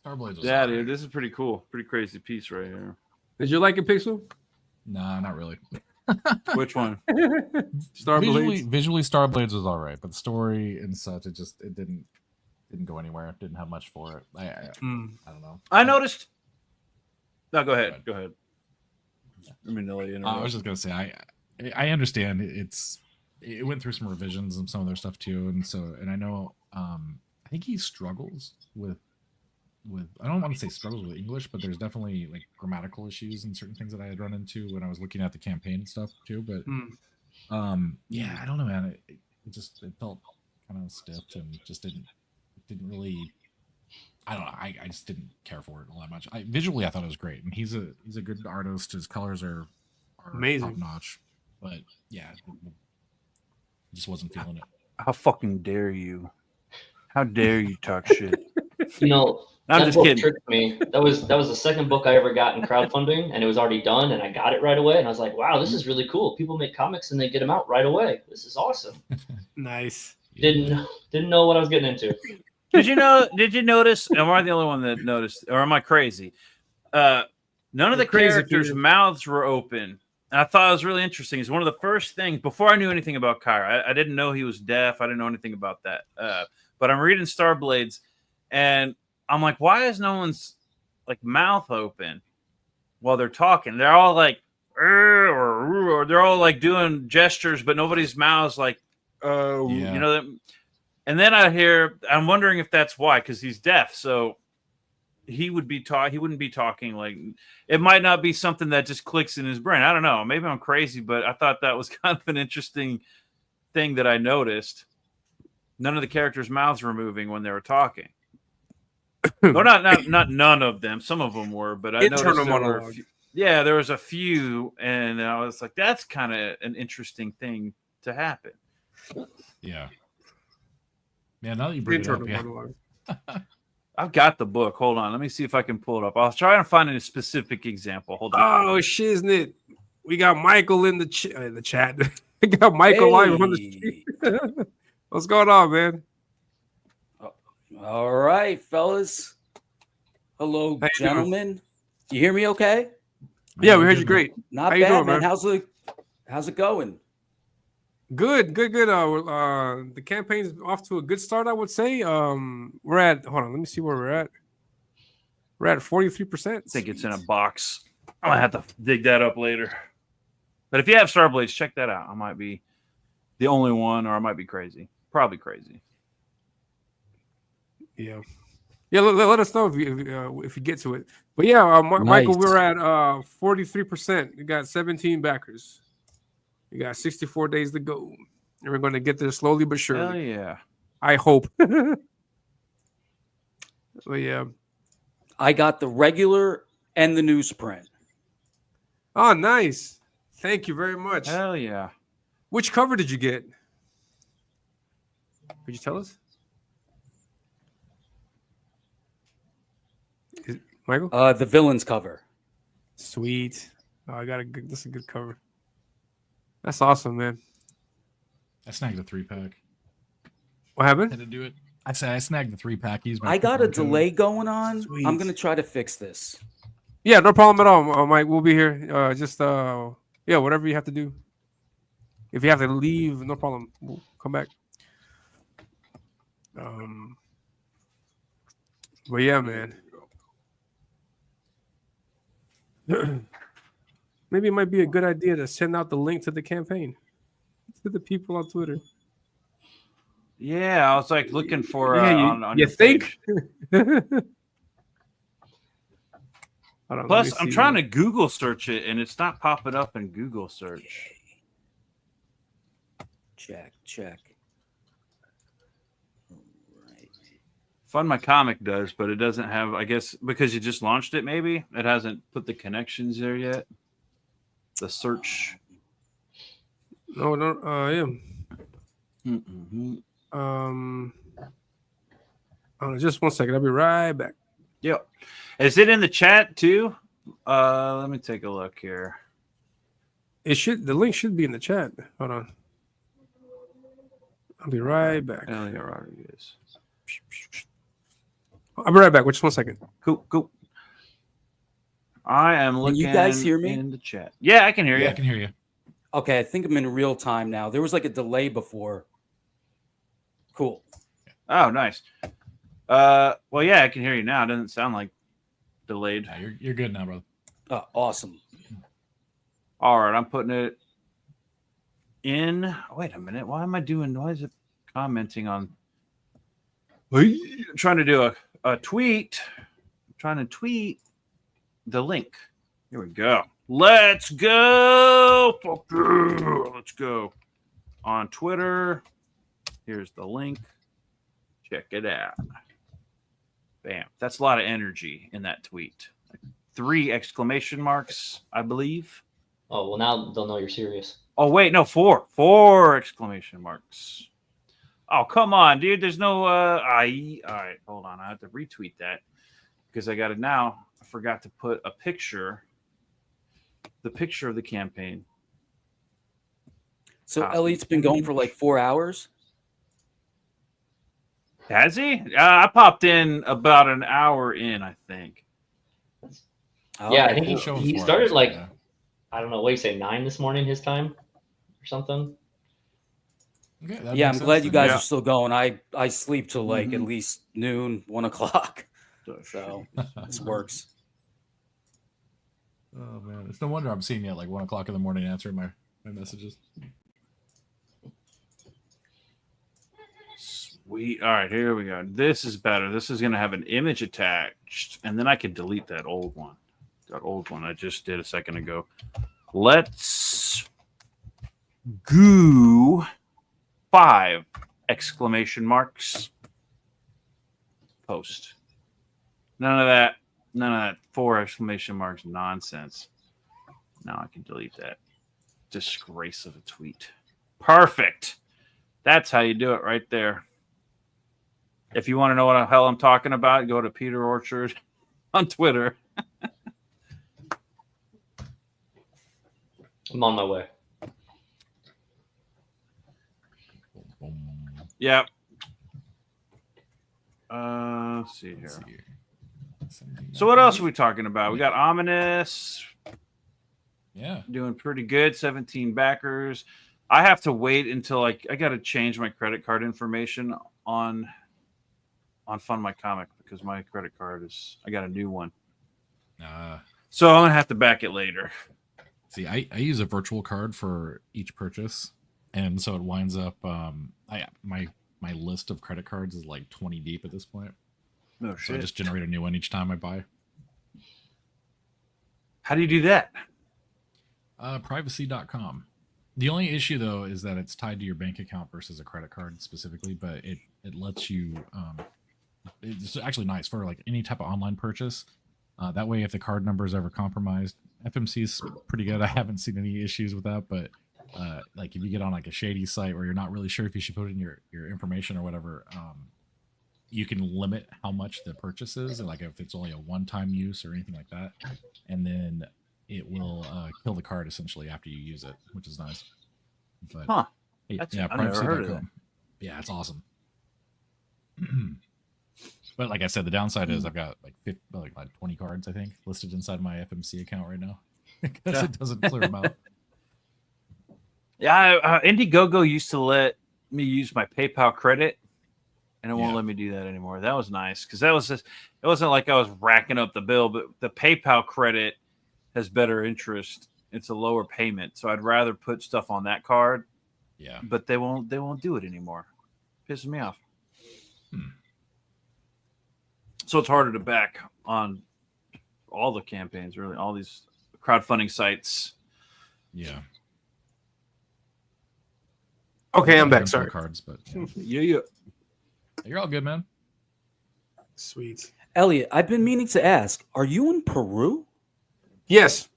Starblaze was Yeah, alright. dude, this is pretty cool. Pretty crazy piece right here. Did you like it, Pixel? Nah, not really. Which one? Star visually, Blades. visually, Starblades was all right, but the story and such, it didn't go anywhere. It didn't have much for it. I don't know. I noticed. No, go ahead. Go ahead. I mean, no, I was just gonna say I understand it went through some revisions and some of their stuff too, and I know I think he struggles with I don't want to say struggles with English, but there's definitely like grammatical issues and certain things that I had run into when I was looking at the campaign stuff too. But yeah, I don't know, man. It felt kind of stiff and just didn't really. I don't know. I just didn't care for it all that much. Visually, I thought it was great, and he's a good artist. His colors are Amazing. top notch. But yeah, just wasn't feeling it. How fucking dare you? How dare you talk shit? You know, I'm that just book kidding. tricked me. That was the second book I ever got in crowdfunding, and it was already done, and I got it right away. And I was like, wow, this is really cool. People make comics and they get them out right away. This is awesome. Nice. Didn't know what I was getting into. Did you notice? Am I the only one that noticed, or am I crazy? None of the crazy, characters' Peter. mouths were open. And I thought it was really interesting. It's one of the first things before I knew anything about Kyra. I didn't know he was deaf. I didn't know anything about that. But I'm reading Starblades, and I'm like, why is no one's like mouth open while they're talking? They're all like, or they're all like doing gestures, but nobody's mouths like, Yeah. you know that. And then I'm wondering if that's why, because he's deaf. So he wouldn't be talking like, it might not be something that just clicks in his brain. I don't know. Maybe I'm crazy, but I thought that was kind of an interesting thing that I noticed. None of the characters' mouths were moving when they were talking. Well, not none of them. Some of them were, but I Internal noticed there were a monologue. few, yeah, there was a few, and I was like, that's kind of an interesting thing to happen. Yeah. Yeah, now that you bring it up, Internal yeah. monologue. I've got the book. Hold on. Let me see if I can pull it up. I'll try and find a specific example. Hold on. Oh, shiznit. We got Michael in the chat. We got Michael live on the street. What's going on, man? All right, fellas. Hello, How you doing? gentlemen. You hear me okay? Yeah, we heard you great. Not How you bad, doing, man. man? How's it going? Good. The campaign's off to a good start, I would say. We're at, hold on, let me see where we're at. We're at 43%. I think it's in a box. I might have to dig that up later. But if you have Starblades, check that out. I might be the only one, or I might be crazy. Probably crazy. Yeah. Yeah, let us know if you get to it. But yeah, Michael, Nice. we're at 43%. We got 17 backers. We got 64 days to go. And we're going to get there slowly but surely. Hell yeah. I hope. But yeah. I got the regular and the newsprint. Oh, nice. Thank you very much. Hell yeah. Which cover did you get? Could you tell us? Michael? The villains cover. Sweet. Oh, this is a good cover. That's awesome, man. I snagged a 3-pack. What happened? Had to do it. I snagged the 3-pack. I got a delay going on. Sweet. I'm gonna try to fix this. Yeah, no problem at all, Mike. We'll be here. Yeah, whatever you have to do. If you have to leave, no problem. We'll come back. But yeah, man. Maybe it might be a good idea to send out the link to the campaign to the people on Twitter. Yeah, I was like looking for Yeah, on you your think? page. Hold on, let me Plus, I'm see. trying to Google search it, and it's not popping up in Google search. Check. Right. Fund My Comic does, but it doesn't have. I guess because you just launched it, maybe it hasn't put the connections there yet. The search. No, yeah. Mm-hmm. Just 1 second. I'll be right back. Yep. Is it in the chat too? Let me take a look here. The link should be in the chat. Hold on. I'll be right back. Elliot Rodriguez. I'll be right back. Just 1 second. Cool. I am looking. Can you guys hear me in the chat? Yeah, I can hear you. I can hear you. Okay, I think I'm in real time now. There was like a delay before. Cool. Oh, nice. Well, yeah, I can hear you now. It doesn't sound like delayed. Yeah, you're good now, brother. Awesome. All right, I'm putting it in. Wait a minute. Why is it commenting on? I'm trying to do a tweet. I'm trying to tweet the link. Here we go. Let's go. Let's go on Twitter. Here's the link. Check it out. Bam. That's a lot of energy in that tweet. 3 exclamation marks, I believe. Oh, well, now they'll know you're serious. Oh, wait, no, 4. 4 exclamation marks. Oh, come on, dude. There's no all right, hold on. I have to retweet that because I got it now. I forgot to put a picture. The picture of the campaign. So Elliot's been going for like 4 hours. Has he? I popped in about an hour in, I think. Yeah, I think Cool. he started like, I don't know, what do you say, 9 this morning his time or something? Okay, Yeah, I'm glad you guys Yeah. are still going. I sleep till like at least noon, 1 o'clock. So this works. Oh man, it's no wonder I'm seeing you at like 1 o'clock in the morning answering my messages. Sweet. All right, here we go. This is better. This is going to have an image attached, and then I can delete that old one. That old one I just did a second ago. Let's go 5 exclamation marks. Post. None of that 4 exclamation marks nonsense. Now I can delete that. Disgrace of a tweet. Perfect. That's how you do it right there. If you want to know what the hell I'm talking about, go to Peter Orchard on Twitter. I'm on my way. Yep. Let's see here. So what else are we talking about? We got Ominus. Yeah. Doing pretty good. 17 backers. I have to wait until I got to change my credit card information on Fund My Comic because my credit card I got a new one. So I'm going to have to back it later. See, I use a virtual card for each purchase. And so it winds up, my list of credit cards is like 20 deep at this point. Oh, shit. So I just generate a new one each time I buy. How do you do that? Privacy.com. The only issue, though, is that it's tied to your bank account versus a credit card specifically, but it lets you, it's actually nice for like any type of online purchase. That way, if the card number is ever compromised, FMC is pretty good. I haven't seen any issues with that, but like if you get on like a shady site where you're not really sure if you should put in your information or whatever, you can limit how much the purchase is, and like if it's only a one-time use or anything like that, and then it will kill the card essentially after you use it, which is nice. But yeah, I've never heard of that. privacy.com. Yeah, it's awesome. But like I said, the downside is I've got like 20 cards I think listed inside my FMC account right now because it doesn't clear them out. Yeah, Indiegogo used to let me use my PayPal credit, and it won't let me do that anymore. That was nice because that was just, it wasn't like I was racking up the bill, but the PayPal credit has better interest. It's a lower payment, so I'd rather put stuff on that card. Yeah. But they won't do it anymore. Pisses me off. So it's harder to back on all the campaigns, really, all these crowdfunding sites. Yeah. Okay, I'm back. Sorry. Cards, but yeah. You're all good, man. Sweet. Elliot, I've been meaning to ask, are you in Peru? Yes.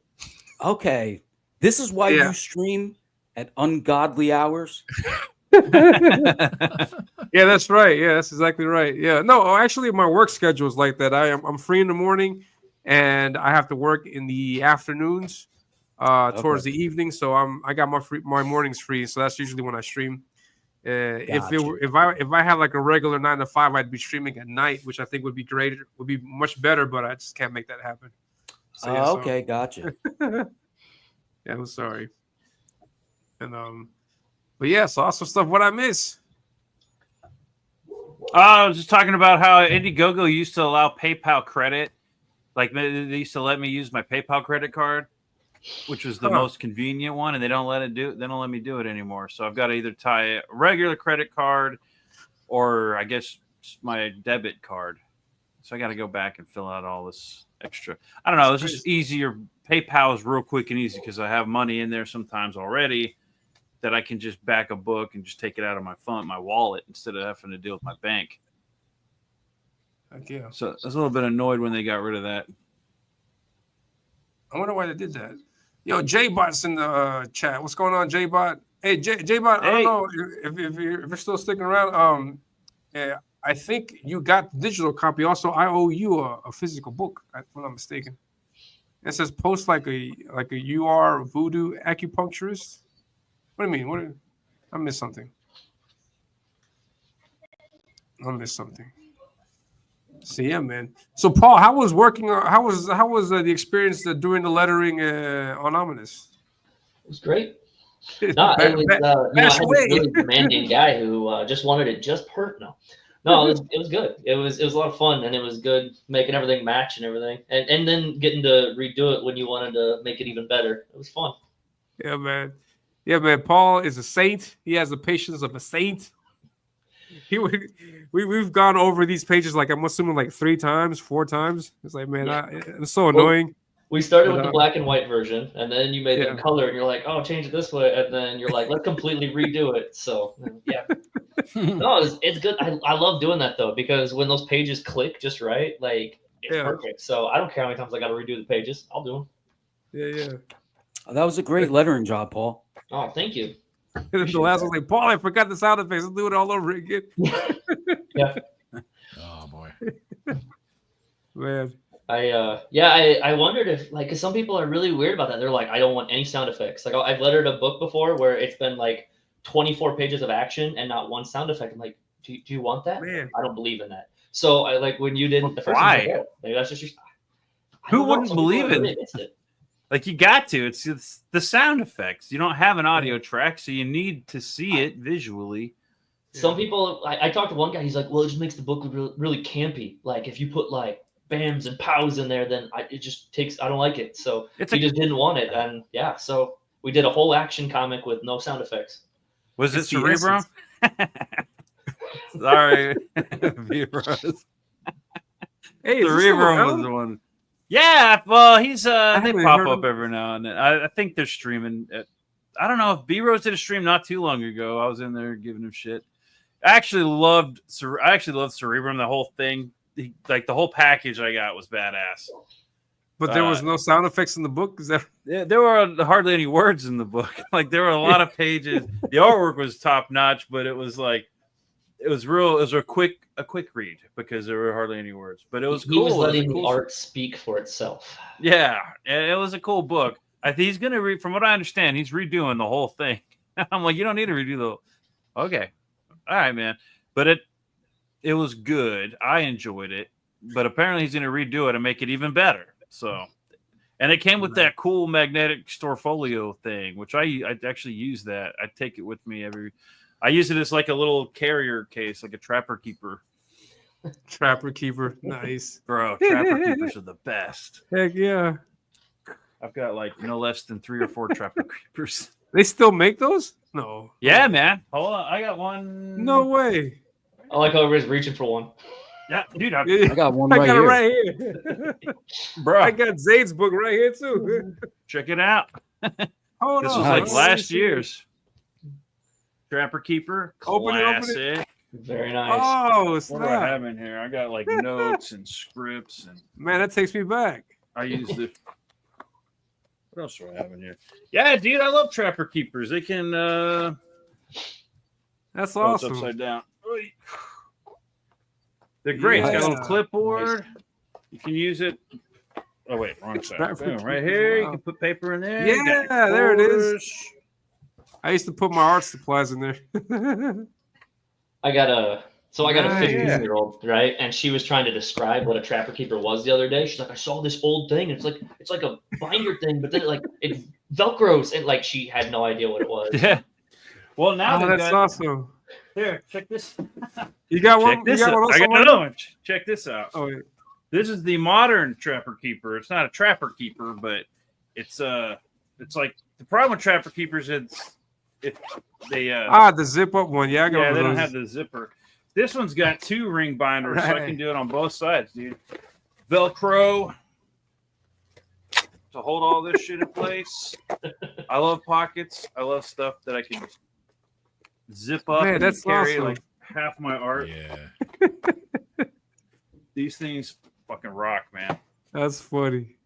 Okay. This is why you stream at ungodly hours? Yeah, that's right. Yeah, that's exactly right. Yeah. No, actually my work schedule is like that. I'm free in the morning and I have to work in the afternoons towards the evening. So I got my mornings free. So that's usually when I stream. If I had like a regular 9 to 5, I'd be streaming at night, which I think would be great. It would be much better, but I just can't make that happen. So, okay, gotcha. Yeah, I'm sorry. And but yeah, so awesome stuff. What I miss? I was just talking about how Indiegogo used to allow PayPal credit. Like they used to let me use my PayPal credit card, which was the most convenient one, and they don't let me do it anymore. So I've got to either tie a regular credit card or I guess my debit card. So I got to go back and fill out all this extra. I don't know. It's just easier. PayPal is real quick and easy because I have money in there sometimes already that I can just back a book and just take it out of my phone, my wallet, instead of having to deal with my bank. Okay. So I was a little bit annoyed when they got rid of that. I wonder why they did that. Yo, J-Bot's in the chat. What's going on, J-Bot? Hey, J-Bot, I don't know if you're still sticking around. Yeah, I think you got the digital copy. Also, I owe you a physical book, if I'm not mistaken. It says post like a UR voodoo acupuncturist. What do you mean? I missed something. So yeah, man. So Paul, how was working? How was the experience doing the lettering on Ominus? It was great. No, it was, I had this really demanding guy who just wanted it just perfect. No, it was good. It was a lot of fun, and it was good making everything match and everything, and then getting to redo it when you wanted to make it even better. It was fun. Yeah, man. Yeah, man. Paul is a saint. He has the patience of a saint. We've gone over these pages like I'm assuming like 3 times, 4 times. It's like, man, it's so annoying. We started with the black and white version, and then you made them color, and you're like, oh, change it this way, and then you're like, let's completely redo it. So yeah, no, it's good. I love doing that though, because when those pages click just right, like it's perfect. So I don't care how many times I got to redo the pages. I'll do them. Yeah. Oh, that was a great lettering job, Paul. Oh, thank you. And the last one was like, Paul, I forgot the sound effects. Let's do it all over again. Yeah. Oh boy. Man. I wondered if like, because some people are really weird about that. They're like, I don't want any sound effects. Like I've lettered a book before where it's been like 24 pages of action and not one sound effect. I'm like, do you want that? Man. I don't believe in that. So I like when you did the first why? one, like, maybe that's just your. Who wouldn't believe in it? Like you got to. It's the sound effects. You don't have an audio track, so you need to see it visually. Some people, I talked to one guy. He's like, well, it just makes the book really, really campy. Like if you put like bams and pows in there, then it just takes. I don't like it. So he just didn't want it, and yeah. So we did a whole action comic with no sound effects. Was it Cerebrum? Sorry, Vibros. Hey, Cerebrum was the one. Yeah, well, he's they pop up every now and then. I think they're streaming. I don't know if B-Rose did a stream not too long ago. I was in there giving him shit. I actually loved Cerebrum. The whole thing, like the whole package I got was badass. But there was no sound effects in the book. Is that? Yeah, there were hardly any words in the book. Like there were a lot of pages. The artwork was top notch, but it was like it was a quick read because there were hardly any words. But it was cool. He was letting the art speak for itself. Yeah, it was a cool book. I think he's gonna read. From what I understand, he's redoing the whole thing. I'm like, you don't need to redo the. Okay, all right, man. But it was good. I enjoyed it. But apparently, he's gonna redo it and make it even better. So, and it came with that cool magnetic Storefolio thing, which I actually use that. I take it with me I use it as like a little carrier case, like a trapper keeper. Trapper keeper, nice, bro. Trapper keepers are the best. Heck yeah. I've got like no less than 3 or 4 Trapper Creepers. They still make those? No. Yeah, man. Hold on, I got one. No way. I like how everybody's reaching for one. Yeah, dude, I got one I right got here. it right here. bro. I got Zayd's book right here too. Check it out. Hold This on. was like Nice. last year's Trapper Keeper. Open it, open it. Classic. Very nice. Oh, What do I snap. have in here? I got like notes and scripts, and Man, that takes me back. I use the. What else do I have in here? Yeah, dude, I love Trapper Keepers. They can. That's Oh, it's awesome. upside down. Oy. They're great. It's got a little Yeah. clipboard. You can use it. Oh wait, wrong side. Trapper Boom, right here. You Wow. can put paper in there. You got your Yeah, there it is. folders. I used to put my art supplies in there. I got a Nice. 15-year-old, right? And she was trying to describe what a Trapper Keeper was the other day. She's like, I saw this old thing. It's like a binder thing, but then it velcros, and like she had no idea what it was. Yeah. Well, now Oh, they've that's got, awesome. here. Check this. You got one? Check this You got out. one I also, got Mike? another one. Check this out. Oh, yeah. This is the modern Trapper Keeper. It's not a Trapper Keeper, but it's like the problem with Trapper Keepers is if they The zip up one. Yeah, I got yeah, one they of don't those. have the zipper. This one's got 2 ring binders, so I Right. can do it on both sides, dude. Velcro to hold all this shit in place. I love pockets. I love stuff that I can zip up Man, and that's carry awesome. like half my art. Yeah. These things fucking rock, man. That's funny.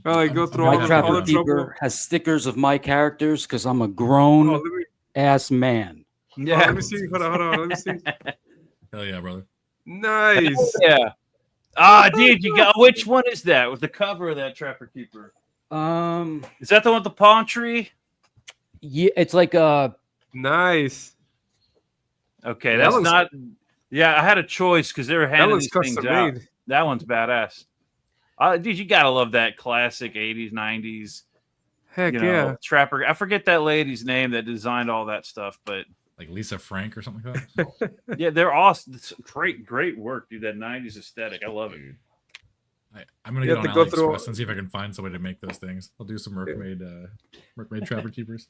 I like go through My all the Trapper trouble. Keeper has stickers of my characters because I'm a Oh, grown let me, ass man. let me see. Hold on. Let me see. Hell yeah, brother. Nice. Yeah. Dude, you got which one is that with the cover of that Trapper Keeper? Is that the one with the palm tree? Yeah, it's like Nice. Okay, That that's looks- not. Yeah, I had a choice because they were That handing looks these things custom out. made. That one's badass. Dude, you gotta love that classic '80s, '90s. Heck You know, yeah. Trapper. I forget that lady's name that designed all that stuff, but Like Lisa Frank or something like that. yeah, they're awesome. It's great work, dude. That '90s aesthetic, I love it. Dude. I'm gonna You get have on to go through- AliExpress and see if I can find somebody to make those things. I'll do some work-made Trapper Keepers.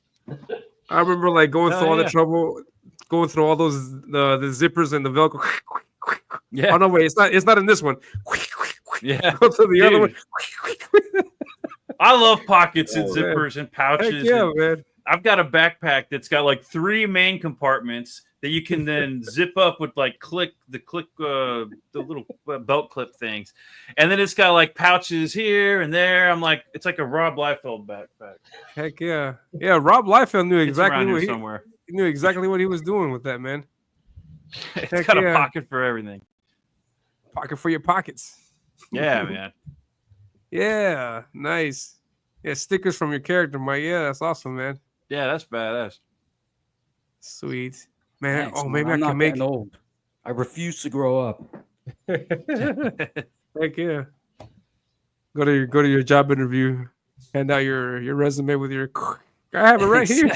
I remember like going Hell through all the yeah. trouble, going through all those the zippers and the Velcro. Yeah, Oh no, wait, it's not in this one. yeah. Go to the other one. Dude. I love pockets and Oh, man. zippers and Heck pouches. yeah, and man. I've got a backpack that's got like 3 main compartments that you can then zip up with like the little belt clip things, and then it's got like pouches here and there. I'm like, it's like a Rob Liefeld backpack. Heck yeah. Yeah, Rob Liefeld knew It's exactly around here what somewhere. he knew exactly what he was doing with that, man. It's Heck got yeah. a pocket for everything. Pocket for your pockets. Yeah, man. Yeah, nice. Yeah, stickers from your character, Mike. Yeah, that's awesome, man. Yeah, that's badass. Sweet. Man, thanks, oh, man. maybe I I'm can not make getting old. I refuse to grow up. Heck yeah. Go to your job interview, hand out your resume with your I have it right here.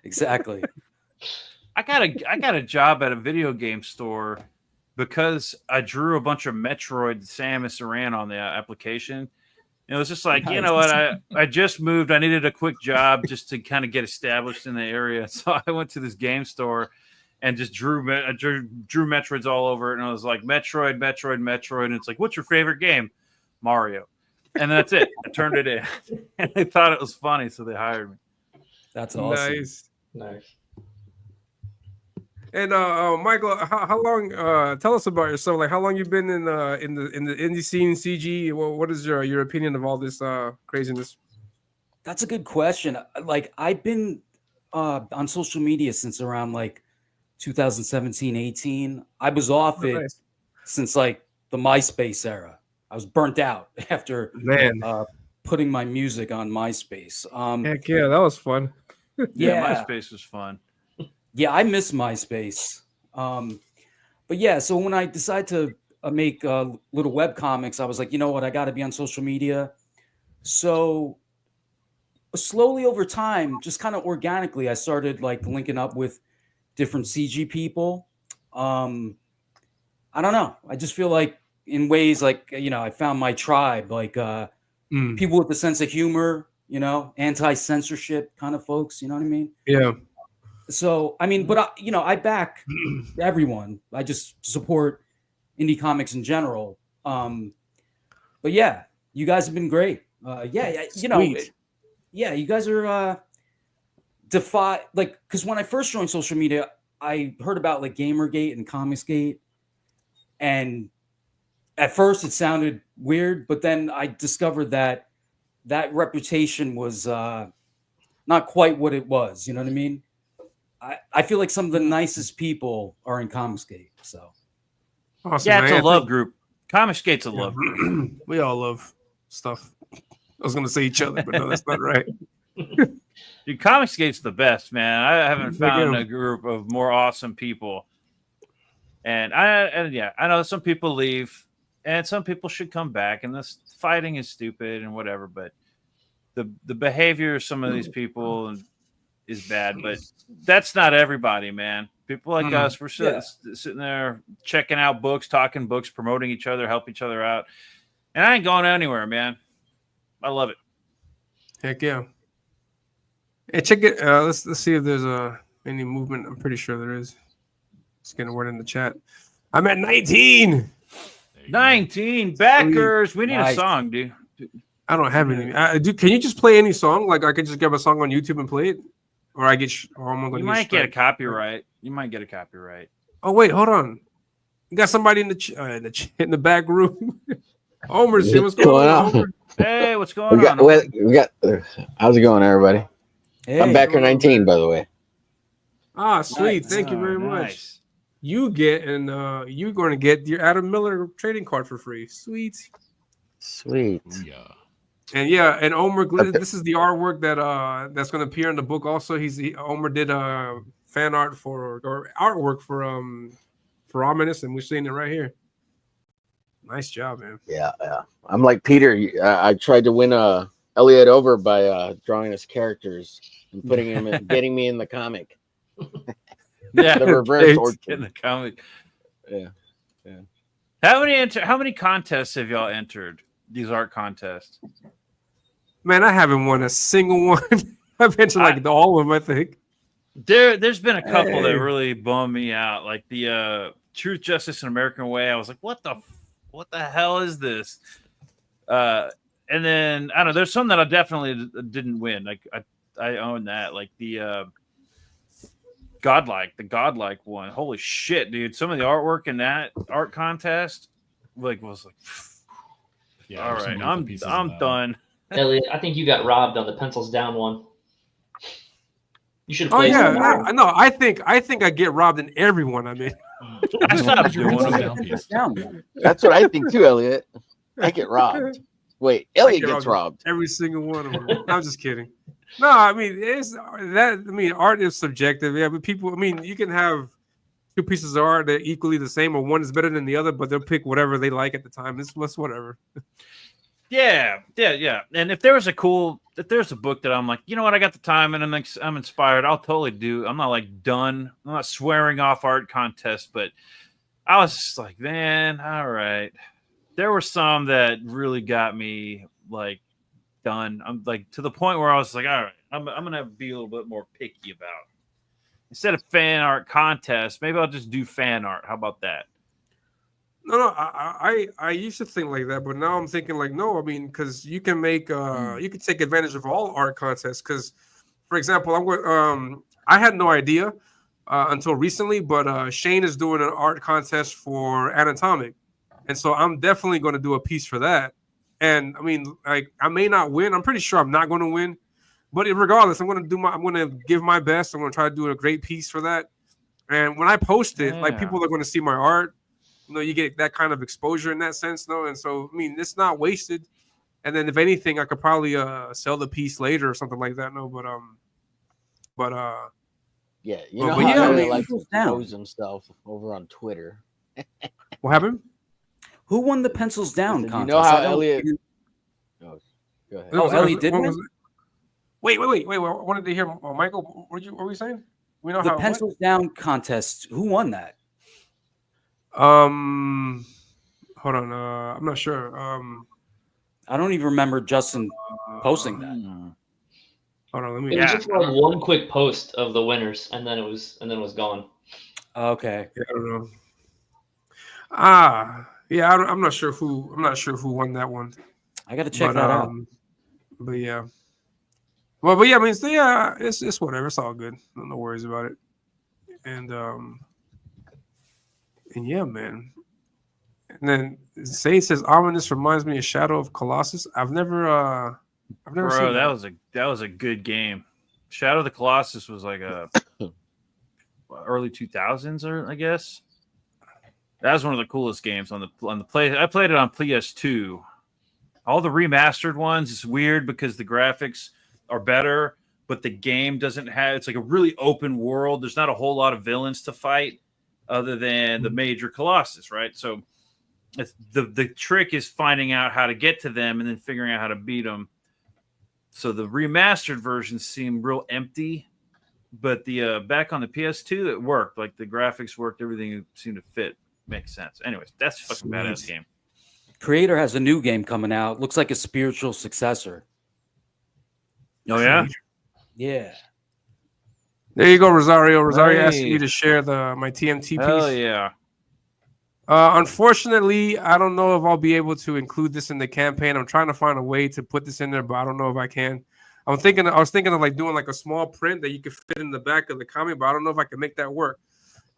Exactly. I got a job at a video game store because I drew a bunch of Metroid Samus Aran on the application. And it was just like, you know what, I just moved. I needed a quick job just to kind of get established in the area. So I went to this game store and just drew Metroids all over it. And I was like, Metroid. And it's like, what's your favorite game? Mario. And that's it. I turned it in. And they thought it was funny, so they hired me. That's awesome. Nice. Nice. And Michael, how long? Tell us about yourself. Like, how long you been in the indie scene, CG? What is your opinion of all this craziness? That's a good question. Like I've been on social media since around like 2017, 18. I was off it Nice. since like the MySpace era. I was burnt out after Man, putting my music on MySpace. heck yeah, that was fun. Yeah. MySpace was fun. Yeah, I miss MySpace. But yeah, so when I decided to make little web comics, I was like, you know what, I got to be on social media. So slowly over time, just kind of organically, I started like linking up with different CG people. I don't know. I just feel like in ways like, you know, I found my tribe. Like people with a sense of humor, you know, anti-censorship kind of folks. You know what I mean? Yeah. So I mean, but I back everyone. I just support indie comics in general. But yeah, you guys have been great. Yeah, you know, Sweet. yeah, you guys are because when I first joined social media, I heard about like Gamergate and Comicsgate, and at first it sounded weird, but then I discovered that reputation was not quite what it was. You know what I mean? I feel like some of the nicest people are in Comicsgate. So Awesome, Yeah, it's a man. love group. Comicsgate's a love group. We all love stuff. I was gonna say each other, but no, that's not right. Dude, Comicsgate's the best, man. I haven't Big found M. a group of more awesome people. And I know some people leave, and some people should come back. And this fighting is stupid and whatever, but the behavior of some of these people is bad. But that's not everybody, man. People like us, we're sitting there checking out books, talking books, promoting each other, help each other out, and I ain't going anywhere, man. I love it. Heck yeah. Hey, check it. Let's see if there's any movement. I'm pretty sure there is. Just getting a word in the chat. I'm at 19. 19 backers. We need Nice. a song, dude. I don't have any. Dude, can you just play any song? Like I could just grab a song on YouTube and play it, or I get. Or I'm gonna You get might get a striked. copyright. You might get a copyright. Oh wait, hold on. You got somebody in the back room. Homer, see what's going on? Homer? Hey, what's going We got, on? we got. How's it going, everybody? hey, I'm backer 19, by the way. Ah, sweet. Thank you Oh, very much. nice. You get you're going to get your Adam Miller trading card for free. Sweet. Sweet. Yeah. And yeah, and Omer, this is the artwork that's going to appear in the book. Also, Omer did fan art or artwork for Ominus, and we're seeing it right here. Nice job, man. Yeah, yeah. I'm like Peter. I tried to win Elliot over by drawing his characters and putting him in, getting me in the comic. Yeah, The reverse It's orchard. in the comic. Yeah. How many contests have y'all entered? These art contests. Man, I haven't won a single one. I've entered like all of them, I think. There's been a couple that Hey. really bummed me out, like the Truth, Justice, and American Way. I was like, what the hell is this? And then I don't know. There's some that I definitely didn't win. Like I own that. Like the godlike one. Holy shit, dude! Some of the artwork in that art contest, was like, Yeah. all there's some right, beautiful pieces of I'm that. done. Elliot, I think you got robbed on the pencils down one. You should have Oh played yeah, some more. no, I think I get robbed in everyone. I mean, I stopped Where's your doing pencil them. down piece? down. That's what I think too, Elliot. I get robbed. Wait, Elliot get gets robbed. robbed. every single one of them. I'm just kidding. No, I mean it's that. I mean, art is subjective. Yeah, but people. I mean, you can have two pieces of art that are equally the same, or one is better than the other, but they'll pick whatever they like at the time. It's whatever. Yeah. And if there's a book that I'm like, you know what, I got the time and I'm inspired, I'll totally do. I'm not like done. I'm not swearing off art contests, but I was just like, man, all right. There were some that really got me like done. I'm like to the point where I was like, all right, I'm gonna be a little bit more picky about. Instead of fan art contests, maybe I'll just do fan art. How about that? No, I used to think like that, but now I'm thinking like no. I mean, because you can make you can take advantage of all art contests. Because, for example, I had no idea until recently, but Shane is doing an art contest for Anatomic, and so I'm definitely going to do a piece for that. And I mean, like I may not win. I'm pretty sure I'm not going to win, but regardless, I'm going to give my best. I'm going to try to do a great piece for that. And when I post it, like people are going to see my art. You know, you get that kind of exposure in that sense, though. And so, I mean, it's not wasted. And then, if anything, I could probably sell the piece later or something like that. No, Yeah, you Well, know but how yeah, I Elliot mean- likes to Down. pose himself over on Twitter. what happened? Who won the pencils down You contest? know how I don't- Elliot? Oh, go ahead. Oh, Elliot did what win? was it? Wait. I wanted to hear Michael. What were you saying? We know The how. what? pencils down contest. Who won that? Hold on. I'm not sure. I don't even remember Justin posting that. Hold on, let It me. was just like one quick post of the winners, and then it was gone. Okay. Yeah, I don't know. Yeah, I'm not sure who. I'm not sure who won that one. I got to check But that out. but yeah. Well, but yeah, I mean, it's whatever. It's all good. No worries about it. And yeah, man. And then Say says Ominus reminds me of Shadow of Colossus. I've never Bro, seen that was a good game. Shadow of the Colossus was like a early 2000s, or I guess. That was one of the coolest games on the play. I played it on PS2. All the remastered ones, it's weird because the graphics are better, but the game doesn't have. It's like a really open world. There's not a whole lot of villains to fight, other than the major Colossus, right? So, the trick is finding out how to get to them and then figuring out how to beat them. So the remastered versions seem real empty, but the back on the PS2 it worked. Like the graphics worked, everything seemed to fit. Makes sense. Anyways, that's a fucking badass game. Creator has a new game coming out. Looks like a spiritual successor. Oh yeah, yeah. There you go, Rosario. Rosario asked Hey. me to share my TMT piece. Hell yeah. Unfortunately, I don't know if I'll be able to include this in the campaign. I'm trying to find a way to put this in there, but I don't know if I can. I was thinking of like doing like a small print that you could fit in the back of the comic, but I don't know if I can make that work.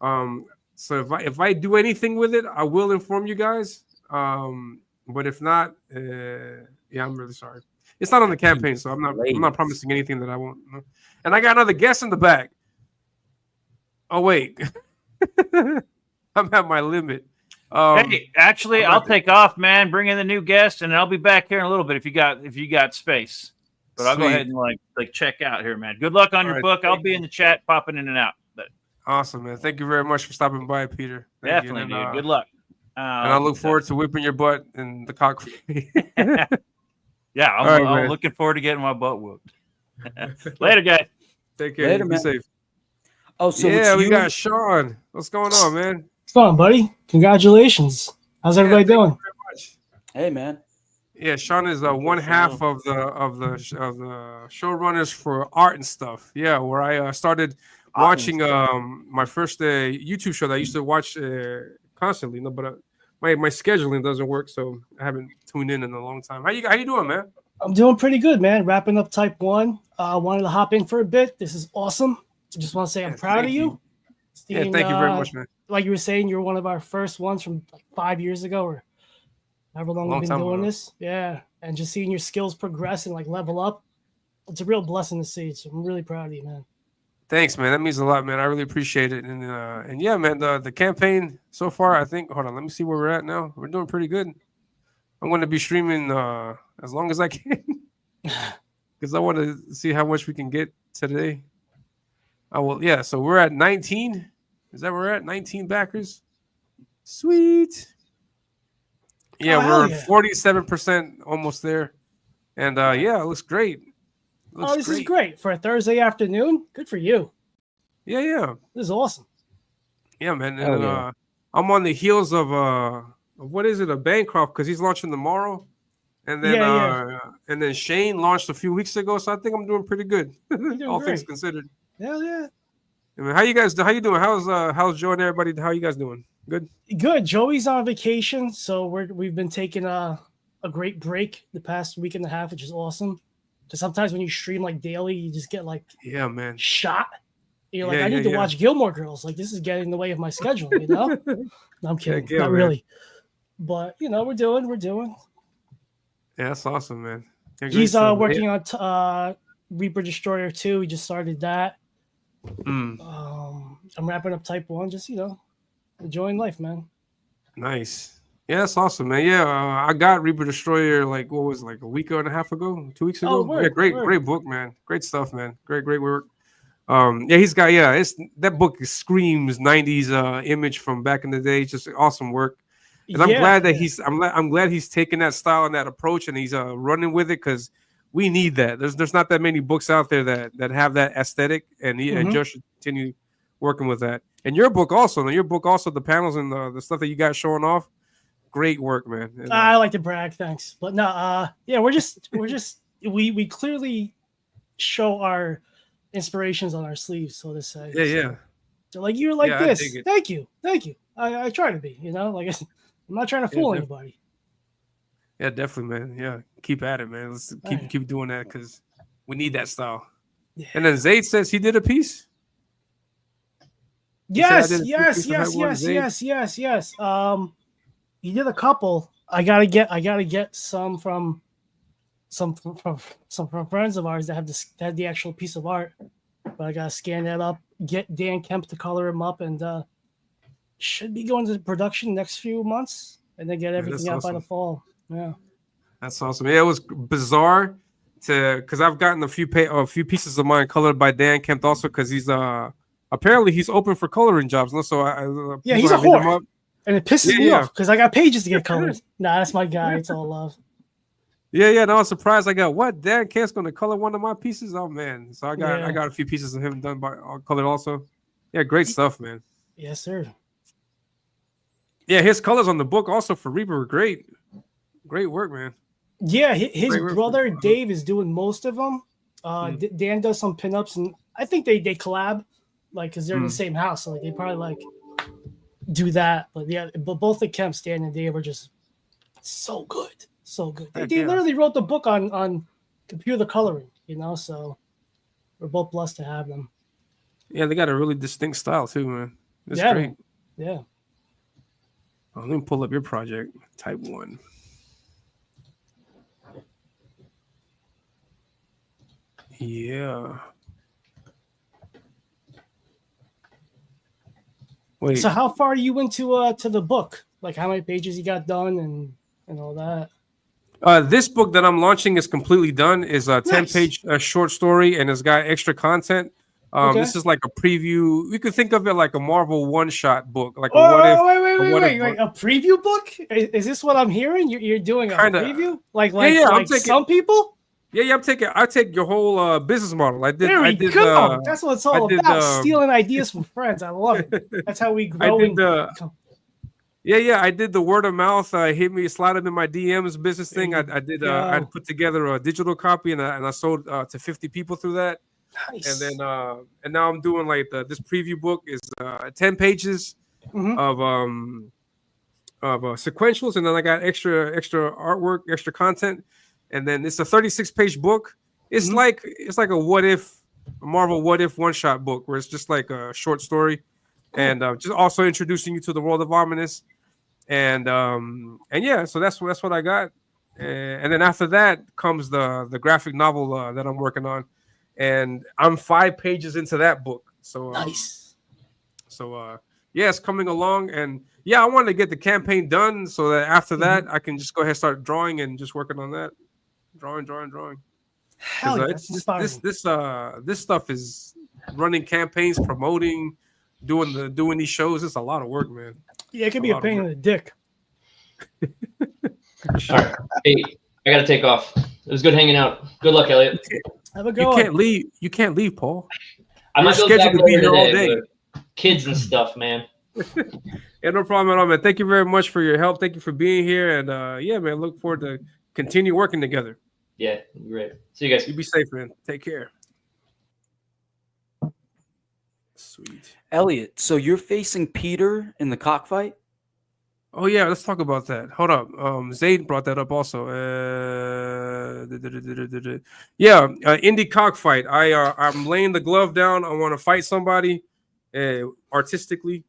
So if I do anything with it, I will inform you guys. But if not, yeah, I'm really sorry. It's not on the campaign, so I'm not promising anything that I won't. And I got another guest in the back. Oh wait, I'm at my limit. Hey, actually, I'll take off, man. Bring in the new guest, and I'll be back here in a little bit if you got space. But I'll go Sweet. ahead and like check out here, man. Good luck on your right, book. I'll be in the chat, popping in and out. But Awesome, man. Thank you very much for stopping by, Peter. Thank you. definitely, And, dude. Good luck. And I look forward to whipping your butt in the cock. Yeah, All right, I'm man. looking forward to getting my butt whooped. Later, guys. Take care. Later, Be man. safe. Oh, so Yeah, it's we you? got Sean. What's going on, man? What's going on, buddy? Congratulations. How's everybody thank you doing? very much. Hey, man. Yeah, Sean is one half of the showrunners for art and stuff. Yeah, where I started watching my first YouTube show that I used to watch constantly. No, but my scheduling doesn't work, so I haven't tuned in a long time. How you doing, man? I'm doing pretty good, man. Wrapping up Type 1. Wanted to hop in for a bit. This is awesome. I just want to say I'm proud of you. Yeah, Seeing, thank you very much, man. Like you were saying, you're one of our first ones from like 5 years ago or however long Long we've been time doing ago. this. Yeah. And just seeing your skills progress and like level up. It's a real blessing to see. So I'm really proud of you, man. Thanks, man. That means a lot, man. I really appreciate it. And yeah, man, the campaign so far, I think. Hold on, let me see where we're at now. We're doing pretty good. I'm going to be streaming as long as I can because I want to see how much we can get today. Oh well, yeah. So we're at 19. Is that where we're at? 19 backers. Sweet. Yeah, Oh, hell we're yeah. 47% almost there. And yeah, it looks great. Oh, this is great. For a Thursday afternoon, good for you. Yeah. This is awesome. Yeah, man. Hell And yeah. I'm on the heels of what is it, a Bancroft, because he's launching tomorrow. And then Yeah. and then Shane launched a few weeks ago, so I think I'm doing pretty good. doing All things great. considered. Hell yeah. I mean, how you doing? How's Joe and everybody? How you guys doing? Good. Good. Joey's on vacation, so we've been taking a great break the past week and a half, which is awesome. Because sometimes when you stream like daily, you just get like Yeah, man. shot. You're like, Yeah, I need to yeah. watch Gilmore Girls. Like this is getting in the way of my schedule, you know? No, I'm kidding. Gil, Not man. really. But you know, we're doing. Yeah, that's awesome, man. Yeah, great He's stuff. working on Reaper Destroyer 2. We just started that. Mm, I'm wrapping up Type 1, just enjoying life, man. nice. Yeah, that's awesome, man. Yeah, I got Reaper Destroyer like what was it, like a week and a half ago, 2 weeks ago. Oh, word, yeah, great book, man. Great stuff, man. Great work. Yeah, it's that book screams 90s image from back in the day. Just awesome work. And I'm glad that I'm glad he's taking that style and that approach and he's running with it because we need that. There's not that many books out there that have that aesthetic, and Joe should continue working with that. And your book also, the panels and the stuff that you got showing off, great work, man. And, I like to brag, thanks, but no, yeah, we clearly show our inspirations on our sleeves, so to say. yeah. So like you're like Yeah, I this. dig it. Thank you. I try to be, like I'm not trying to Yeah, fool definitely. anybody. Yeah, definitely, man. Yeah, keep at it, man. Let's keep doing that because we need that style. Yeah. And then Zayd says he did a piece. He said, I did a piece of Headboard, Zayd. Yes. He did a couple. I gotta get some from friends of ours that have the actual piece of art. But I gotta scan that up, get Dan Kemp to color him up, and should be going to production next few months, and then get everything out by the fall. Yeah, that's awesome. Yeah, it was bizarre because I've gotten a few pieces of mine colored by Dan Kemp also because he's apparently he's open for coloring jobs. No, so he's a whore, and it pisses me off because I got pages to get colored. Nah, that's my guy. It's all love. Yeah. No, I was surprised. I got what Dan Kemp's going to color one of my pieces. Oh man, so I got a few pieces of him done by colored also. Yeah, great stuff, man. Yes, sir. Yeah, his colors on the book also for Reaper were great. Great work, man. Yeah, his brother Dave is doing most of them. Dan does some pinups, and I think they collab, like because they're in the same house, so like they probably like do that. But yeah, but both the Kemps, Dan and Dave, are just so good. So good. They literally wrote the book on computer coloring, so we're both blessed to have them. Yeah, they got a really distinct style too, man. It's great. Man. Yeah. Oh, let me pull up your project, Type 1. Yeah. Wait. So how far are you into to the book? Like how many pages you got done and all that? This book that I'm launching is completely done. Is a 10-page short story, and it's got extra content. This is like a preview. You could think of it like a Marvel one-shot book, like wait, a preview book? Is this what I'm hearing? You're doing a preview? Like I'm taking, some people? Yeah, I take your whole business model. There we go. That's what it's all about. Stealing ideas from friends. I love it. That's how we grow. I did the word of mouth. Hit me, slide them in my DMs business thing. I put together a digital copy and I sold to 50 people through that. Nice. And then and now I'm doing like this preview book is 10 pages of sequentials, and then I got extra artwork, extra content, and then it's a 36-page book. It's like a Marvel what if one-shot book where it's just like a short story, and just also introducing you to the world of Ominus, and yeah, so that's what I got, and then after that comes the graphic novel that I'm working on. And I'm 5 pages into that book. So nice. Yeah, it's coming along, and yeah, I want to get the campaign done so that after that I can just go ahead and start drawing and just working on that, drawing. Hell yeah, this stuff is running campaigns, promoting, doing these shows. It's a lot of work, man. Yeah, it could be a pain in the dick. All right. Hey, I gotta take off. It was good hanging out. Good luck, Elliot. Have a good one. You can't leave, Paul. I might go back to be here all today, day. Kids and stuff, man. Yeah, no problem at all, man. Thank you very much for your help. Thank you for being here, and yeah, man, look forward to continue working together. Yeah, great. See you guys. You be safe, man. Take care. Sweet. Elliot, so you're facing Peter in the cockfight? Oh yeah, let's talk about that. Hold up. Zayd brought that up also. Indie cockfight. I'm laying the glove down. I want to fight somebody artistically.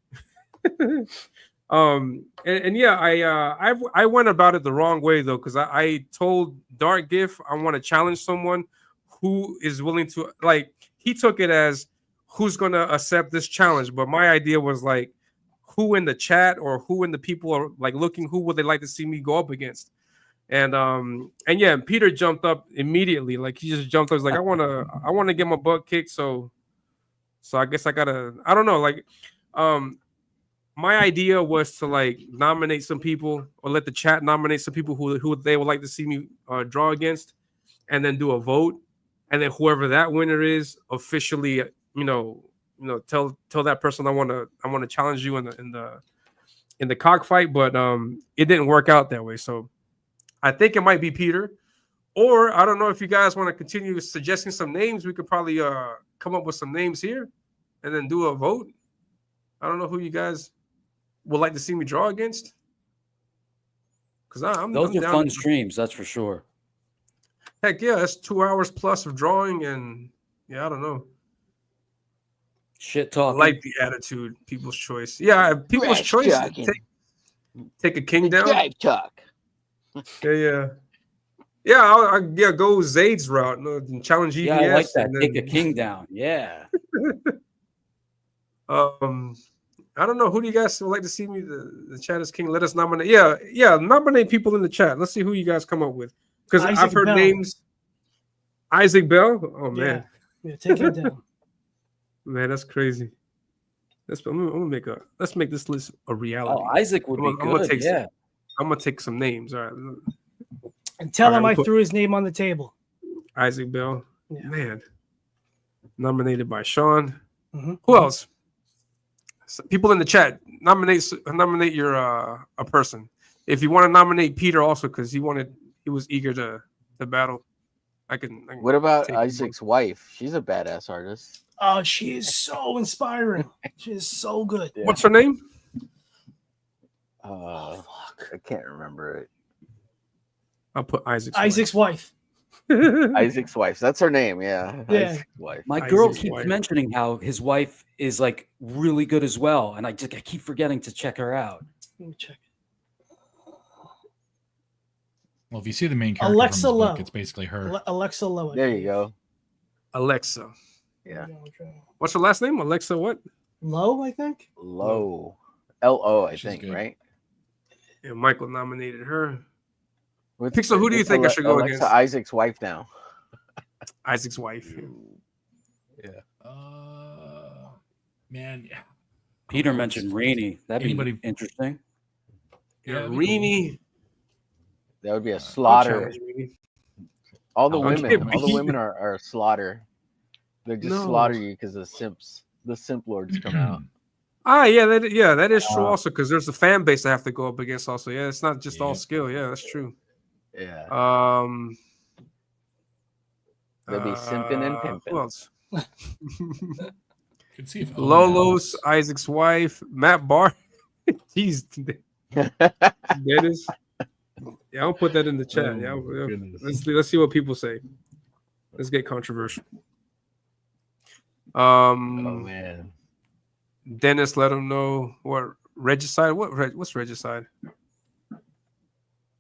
And yeah, I went about it the wrong way though, because I told Dark Gift I want to challenge someone who is willing to, like, he took it as who's gonna accept this challenge, but my idea was like, who in the chat or who in the people are like looking, who would they like to see me go up against? And yeah, Peter jumped up immediately. Like he just jumped up. He's like, I want to get my butt kicked. So I guess I gotta, I don't know. Like, my idea was to like nominate some people or let the chat nominate some people who they would like to see me draw against, and then do a vote. And then whoever that winner is officially, tell that person I want to challenge you in in the cockfight, but it didn't work out that way. So I think it might be Peter, or I don't know if you guys want to continue suggesting some names. We could probably come up with some names here, and then do a vote. I don't know who you guys would like to see me draw against. Because I'm Those are down fun to- streams, that's for sure. Heck yeah, that's 2 hours plus of drawing, and yeah, I don't know. Shit I talking. like the attitude, people's choice. Yeah, people's Trash choice. talking. Take a king down. Drive talk. Yeah. I go Zayd's route. No, challenge EVS. Yeah, I like that. and Take a then- king down. Yeah. I don't know. Who do you guys would like to see me? The chat is king. Let us nominate. Yeah. Nominate people in the chat. Let's see who you guys come up with. Because I've Isaac heard Bell. names. Isaac Bell. Oh man, Yeah, take him down. man, that's crazy. Let's make this list a reality. Oh, Isaac would be I'm gonna good. take Yeah. I'm gonna take some names. All right. And tell All him right, I we'll put- threw his name on the table. Isaac Bell. Yeah. Man. Nominated by Sean. Mhm. Who else? People in the chat, nominate your a person. If you want to nominate Peter also, because he was eager to battle. I can What about take him. Isaac's wife? She's a badass artist. Oh, she is so inspiring. She is so good. Yeah. What's her name? I can't remember it. I'll put Isaac's wife. Isaac's wife. That's her name. Yeah. Yeah. Isaac's wife. My girl Isaac's keeps wife. mentioning how his wife is like really good as well, and I keep forgetting to check her out. Let me check. Well, if you see the main character Alexa from this Lowe. book, it's basically her. Alexa Lowe. There you go. Alexa. Yeah. What's her last name? Alexa what? Lowe, I think. Low. L-O, I She's think, good. right? Yeah, Michael nominated her. With- Pixel, who do you it's think I should go Alexa against? Isaac's wife now. Isaac's wife. Man, yeah. Peter mentioned Rainey. That'd Anybody- be interesting. Yeah, that'd be cool. Reenie. That would be a I'll slaughter. challenge Reenie. All the I'll women, give all the me- women are slaughter. They just No. slaughter you because the simps, the simp lords come out. That is true also, because there's a fan base I have to go up against also. Yeah, it's not just all Yeah. skill. Yeah, that's true. Yeah, they'll be simping and pimping. Who else? Could see if Lolo's, Isaac's wife, Matt Barr. Jeez, Dennis. Yeah, I'll put that in the chat. Yeah, let's see what people say. Let's get controversial. Oh man, Dennis, let him know what regicide. What's regicide?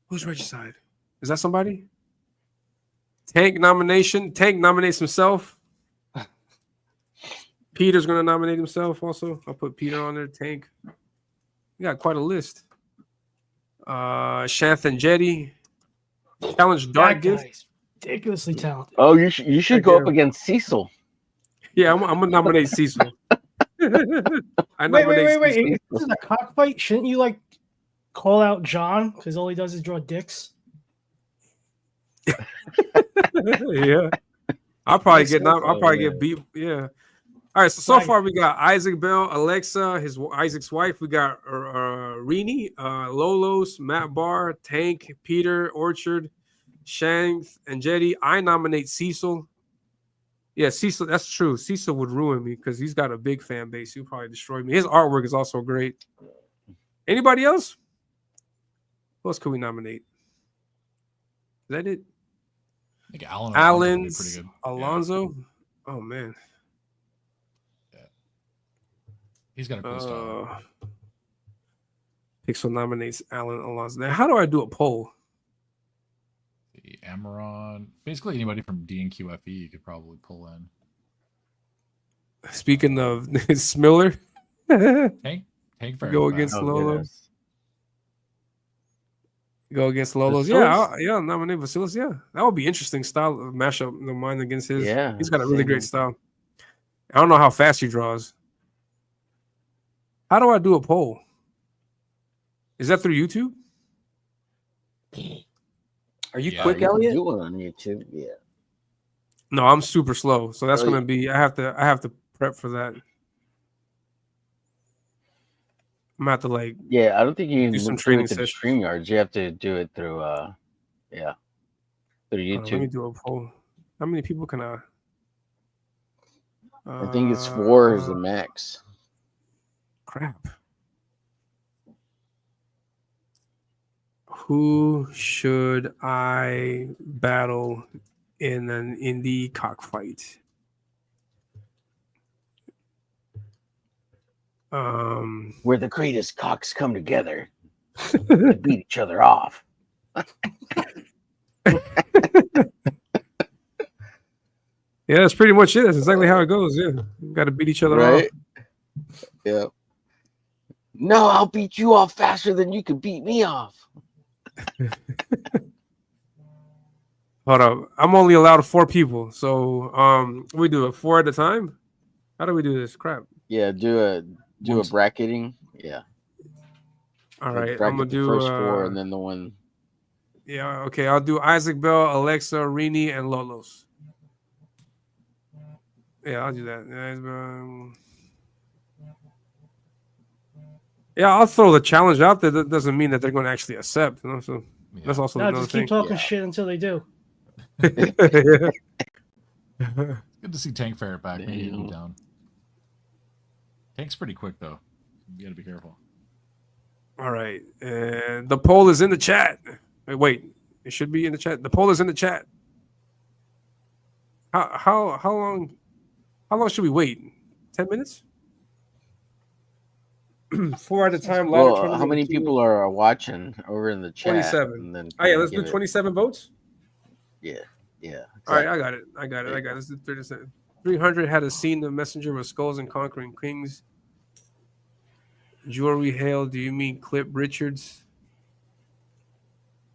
Who's regicide? Is that somebody? Tank nomination. Tank nominates himself. Peter's gonna nominate himself also. I'll put Peter on there. Tank. We got quite a list. Shanthan Jetty. Challenge Dark That Gift. guy's ridiculously talented. oh you should go up against Cecil. Yeah, I'm gonna nominate Cecil. I Wait. nominate Cecil. If this is a cockfight, shouldn't you like call out John because all he does is draw dicks? Yeah. I'll probably get beat. Yeah. All right. So Right. far we got Isaac Bell, Alexa, Isaac's wife. We got Reenie, Lolos, Matt Barr, Tank, Peter, Orchard, Shank, and Jetty. I nominate Cecil. Yeah, Cecil. That's true. Cecil would ruin me because he's got a big fan base. He'll probably destroy me. His artwork is also great. Anybody else? Who else could we nominate? Is that it? I think Allen's Allen's pretty good. Alonzo. Oh man. He's got a cool style. Pixel nominates Alan Alonso. Now, how do I do a poll? The Amaron. Basically, anybody from D and QFE you could probably pull in. Speaking of Smiller, Tank very go fast. against Oh, Lolo. goodness. Go against Lolo's. Vasilis? Yeah, I'll nominate Vasilis. Yeah, that would be interesting style of mashup. Mine against his. Yeah, He's got a really same. great style. I don't know how fast he draws. How do I do a poll? Is that through YouTube? Are you Yeah, quick, You can Elliot? do one on YouTube. Yeah. No, I'm super slow. So that's Oh, gonna be. I have to prep for that. I'm gonna have to like Yeah, I don't think you do can some do training it through sessions. StreamYards. You have to do it through through Let me YouTube. do a poll. How many people can I? I think it's 4 is the max. Crap. Who should I battle in an indie cockfight? Where the greatest cocks come together to beat each other off. Yeah, that's pretty much it. That's exactly how it goes. Yeah, you got to beat each other Right? off. Yeah. No, I'll beat you off faster than you can beat me off. Hold up, I'm only allowed 4 people, so we do it 4 at a time. How do we do this? Crap. Yeah, do a bracketing. Yeah. All Like right, I'm bracket gonna the do. first 4 and then the one. Yeah, okay. I'll do Isaac Bell, Alexa, Rini, and Lolos. Yeah, I'll do that. Yeah, I'll throw the challenge out there. That doesn't mean that they're going to actually accept. You know? So that's also No, another just keep thing. talking shit until they do. Good to see Tank Ferret back. Maybe he'd be down. Tank's pretty quick though. You gotta be careful. All right, and the poll is in the chat. Wait, it should be in the chat. The poll is in the chat. How long? How long should we wait? 10 minutes? 4 at a time. Well, how many people are watching over in the chat? 27. And then Oh yeah, let's give do it- 27 votes. Yeah, yeah. All right, I got it. Let's do 37. 300 had a scene the messenger with skulls and conquering kings. Jewelry Hale, do you mean Cliff Richards?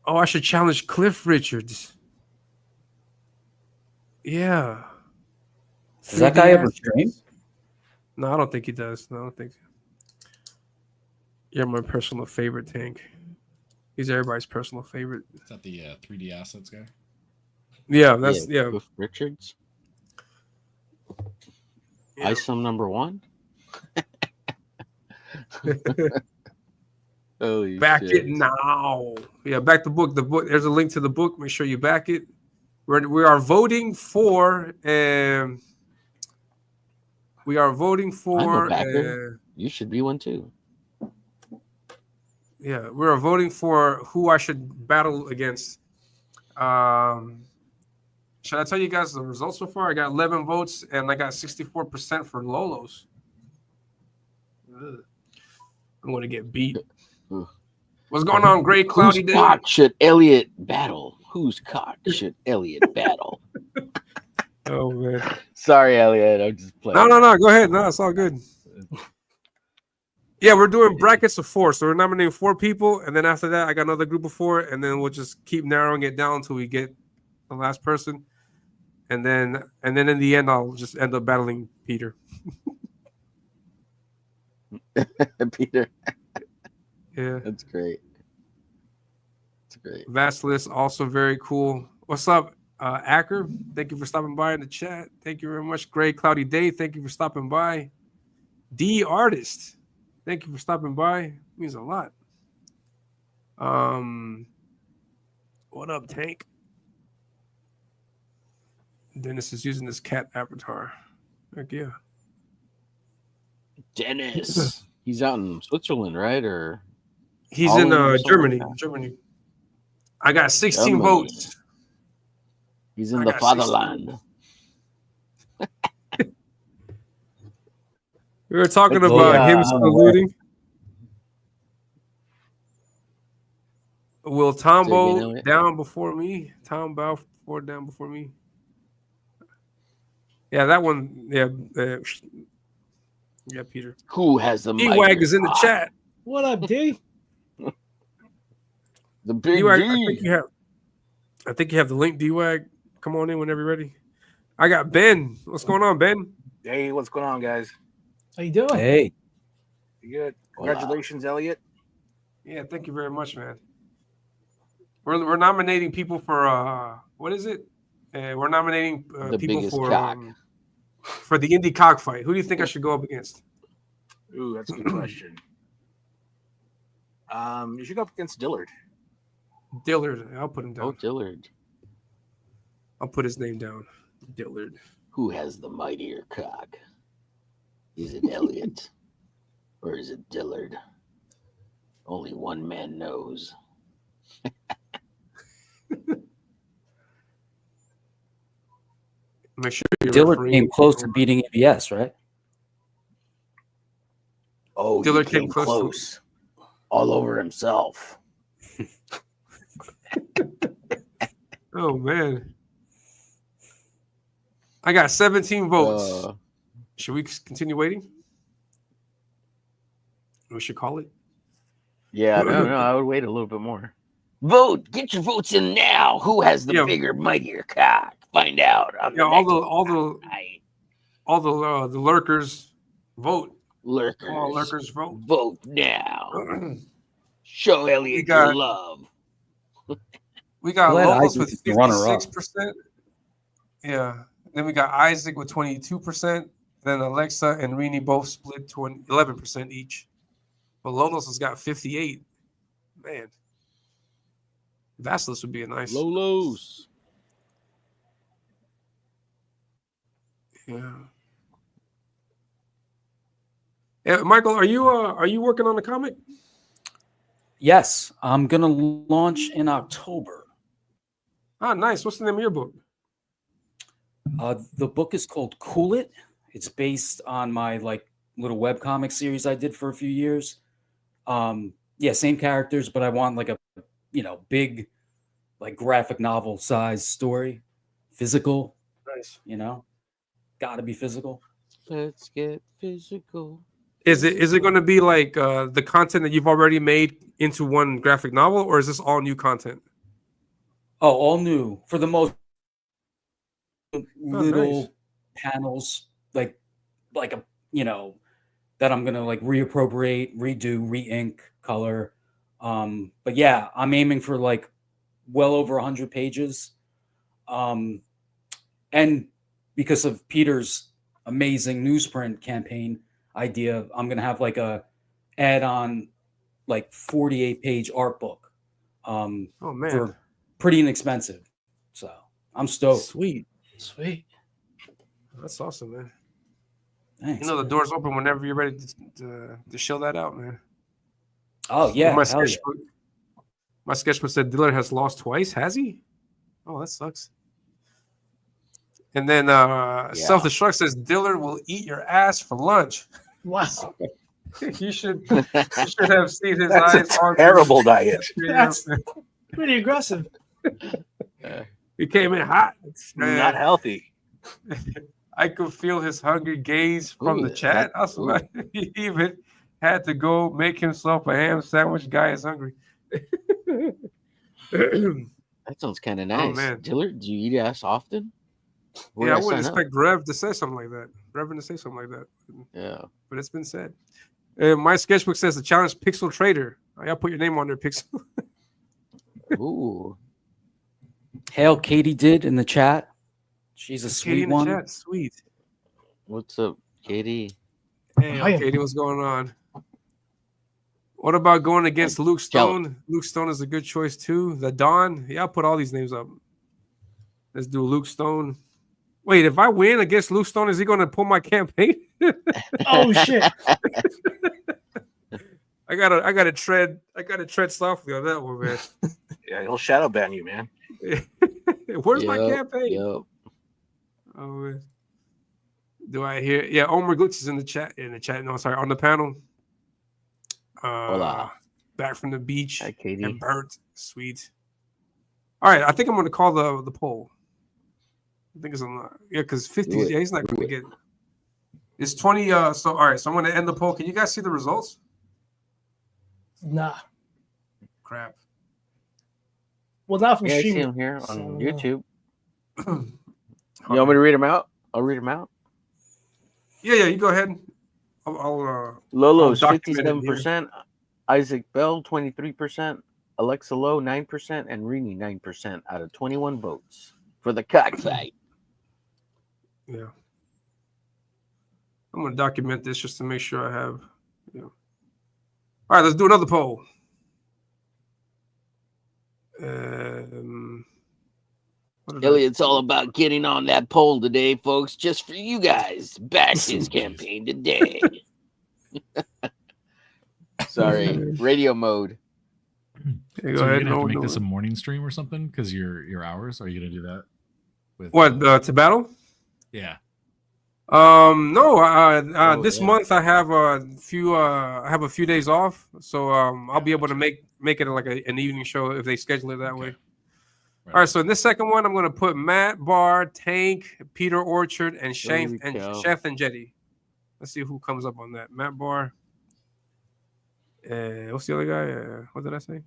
Oh, I should challenge Cliff Richards. Yeah. Does that guy ever stream? No, I don't think he does. No, I don't think so. You're my personal favorite, Tank. He's everybody's personal favorite. Is that the 3D assets guy? Yeah, that's yeah. Cliff Richards. Yeah. ISOM number 1. Holy Back shit. it now. Yeah, back the book. The book. There's a link to the book. Make sure you back it. We are voting for. We are voting I'm for. a backer. You should be one too. Yeah, we are voting for who I should battle against. Should I tell you guys the results so far? I got 11 votes and I got 64% for Lolos. Ugh. I'm going to get beat. What's going on, Gray Cloudy Whose Day? cock should Elliot battle? Whose cock should Elliot battle? Oh, man. Sorry, Elliot. I'm just playing. No. Go ahead. No, it's all good. Yeah, we're doing brackets of 4. So we're nominating 4 people. And then after that, I got another group of 4. And then we'll just keep narrowing it down until we get the last person. And then in the end, I'll just end up battling Peter. Peter. Yeah. That's great. That's great. Vastlis, also very cool. What's up, Acker? Thank you for stopping by in the chat. Thank you very much. Gray Cloudy Day, thank you for stopping by. D Artist, thank you for stopping by. It means a lot. What up, Tank? Dennis is using this cat avatar. Heck yeah. Dennis. He's out in Switzerland, right? Or he's in Holland or Germany. something? Germany. I got 16 Germany. votes. He's in I the got 16. fatherland. We were talking about him saluting. Will Tom bow down before me? Tom bow down before me. Yeah, that one. Yeah, yeah, Peter. Who has the D-Wag is in the chat. What up, D? The big D-Wag, D. I think you have the link, D-Wag. Come on in whenever you're ready. I got Ben. What's going on, Ben? Hey, what's going on, guys? How you doing? Hey. You good? Congratulations, Elliot. Yeah, thank you very much, man. We're nominating people for what is it? We're nominating The people biggest for, for the indie cockfight. Who do you think I should go up against? Ooh, that's a good question. You should go up against Dillard. Dillard. I'll put him down. Oh, Dillard. I'll put his name down. Dillard. Who has the mightier cock? Is it Elliot or is it Dillard? Only one man knows. Make sure you're Dillard referring- came close to beating ABS, right? Oh, Dillard he came came close. close. All over himself. Oh man. I got 17 votes. Should we continue waiting? We should call it. Yeah, no, I would wait a little bit more. Vote. Get your votes in now. Who has the bigger, mightier cock? Find out. Yeah, all the lurkers vote. Lurkers. All lurkers vote. Vote now. Show Elliot your love. We got Glad Locals Isaac with is the runner-up. 56%. Yeah. Then we got Isaac with 22%. Then Alexa and Rini both split to 11% each. But Lolos has got 58. Man. Vassilis would be a nice. Lolos. Yeah. Yeah, Michael, are you working on the comic? Yes, I'm gonna launch in October. Ah, nice. What's the name of your book? The book is called Cool It. It's based on my little webcomic series I did for a few years. Yeah, same characters, but I want like a big graphic novel size story. Physical. Nice. Gotta be physical. Let's get physical. Is it going to be like the content that you've already made into one graphic novel, or is this all new content? Oh, all new for the most little nice. panels, that I'm gonna reappropriate, redo, re-ink, color. But yeah, I'm aiming for well over 100 pages. And because of Peter's amazing newsprint campaign idea, I'm gonna have a add-on 48-page art book. Oh man, for pretty inexpensive. So I'm stoked. Sweet. That's awesome, man. Thanks. The door's open whenever you're ready to show that out, man. Oh yeah, My hell yeah. sketchbook said Dillard has lost twice. Has he? Oh, that sucks. And then Self-Destruct says Dillard will eat your ass for lunch. Wow. You should have seen his That's eyes. a terrible diet. That's pretty aggressive. He came in hot. Not healthy. I could feel his hungry gaze from the chat. He even had to go make himself a ham sandwich. Guy is hungry. That sounds kind of nice. man. Dillard, do you eat ass often? Yeah, I wouldn't expect Rev to say something like that. Reverend to say something like that. Yeah. But it's been said. My sketchbook says the challenge Pixel Trader. I'll put your name on there, Pixel. Ooh. Hail Katie did in the chat. She's a Katie sweet in the one. chat. Sweet. What's up, Katie? Hey, Katie, what's going on? What about going against Luke Stone? Luke Stone is a good choice too. The Don. Yeah, I'll put all these names up. Let's do Luke Stone. Wait, if I win against Luke Stone, is he going to pull my campaign? Oh shit! I gotta tread softly on that one, man. Yeah, he'll shadow ban you, man. Where's my campaign? Yep. Oh man. Do I hear? Yeah, Omer Glitch is in the chat. No, sorry, on the panel. Hola. Back from the beach. Hi, Katie. And Bert. Sweet. All right, I think I'm going to call the poll. I think it's on because 50. Yeah, he's not going to get. It's 20. So all right, so I'm going to end the poll. Can you guys see the results? Nah. Crap. Well, not from Yeah, I see streaming. him here on So, YouTube. You want me to read them out? I'll read them out. Yeah, you go ahead. I'll Lolo's document it 57%, Isaac Bell 23%, Alexa Lowe 9%, and Rini 9% out of 21 votes for the cockfight. Yeah. I'm going to document this just to make sure I have. Yeah. All right, let's do another poll. Elliot's all about getting on that poll today, folks. Just for you guys, back his campaign today. Sorry, radio mode. So you're gonna have to make this a morning stream or something because your hours. Are you gonna do that? With what to battle? Yeah. No. This month I have a few days off, so I'll be able to make it like an evening show if they schedule it that way. Right. All right, so in this second one, I'm going to put Matt Barr, Tank, Peter Orchard, and Chef and Jetty. Let's see who comes up on that. Matt Barr. What's the other guy? What did I say?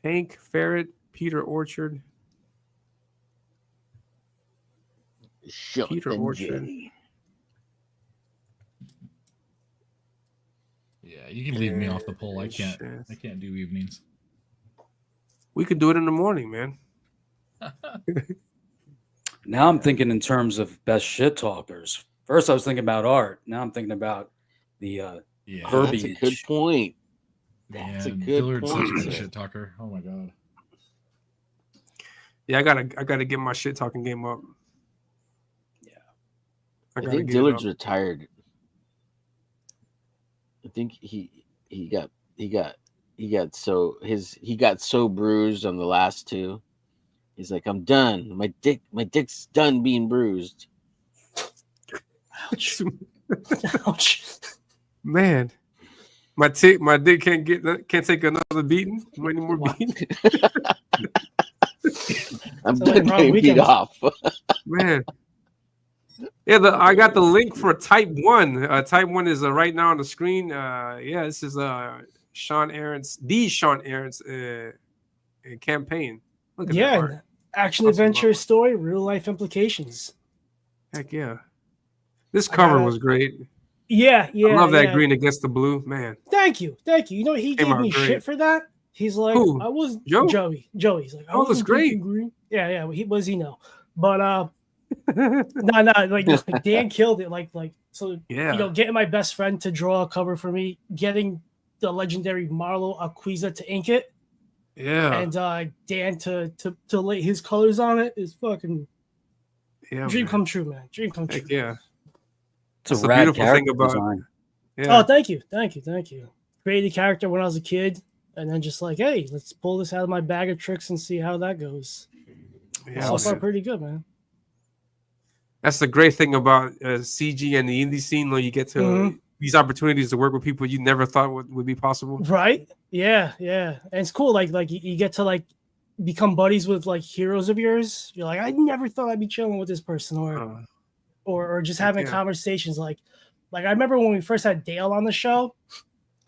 Tank, Ferret, Peter Orchard. Peter Orchard. Jetty. Yeah, you can leave me off the poll. I can't do evenings. We could do it in the morning, man. Now I'm thinking in terms of best shit talkers. First I was thinking about art. Now I'm thinking about the verbiage. That's a good point. That's a good point. Such a good shit talker. Oh my god. Yeah, I gotta get my shit talking game up. Yeah. I think Dillard's retired. I think he got so bruised on the last two. He's like, I'm done. My dick's done being bruised. Ouch. Ouch. Man. My dick can't take another beating. Any more beating. I'm done getting beat off. Man. Yeah, I got the link for Type 1. Type 1 is right now on the screen. This is Sean Aaron's campaign. Look at that action adventure story, real life implications. Heck yeah. This cover was great. Yeah. I love that green against the blue, man. Thank you. You know, he gave me shit for that. He's like, who? I was Joey. Joey's like, oh, that's great. Green. Yeah. What does he know? But like Dan killed it. So getting my best friend to draw a cover for me, getting the legendary Marlo Acquiza to ink it. Yeah. And Dan to lay his colors on it is fucking dream come true, man. Dream come true. Heck yeah. It's a beautiful thing about design. Yeah. Oh, thank you. Created a character when I was a kid, and then just like, hey, let's pull this out of my bag of tricks and see how that goes. Yeah, so far, pretty good, man. That's the great thing about CG and the indie scene. When you get to these opportunities to work with people you never thought would be possible. Right? Yeah. And it's cool. Like you get to like become buddies with like heroes of yours. You're like, I never thought I'd be chilling with this person, or just having conversations. Like I remember when we first had Dale on the show.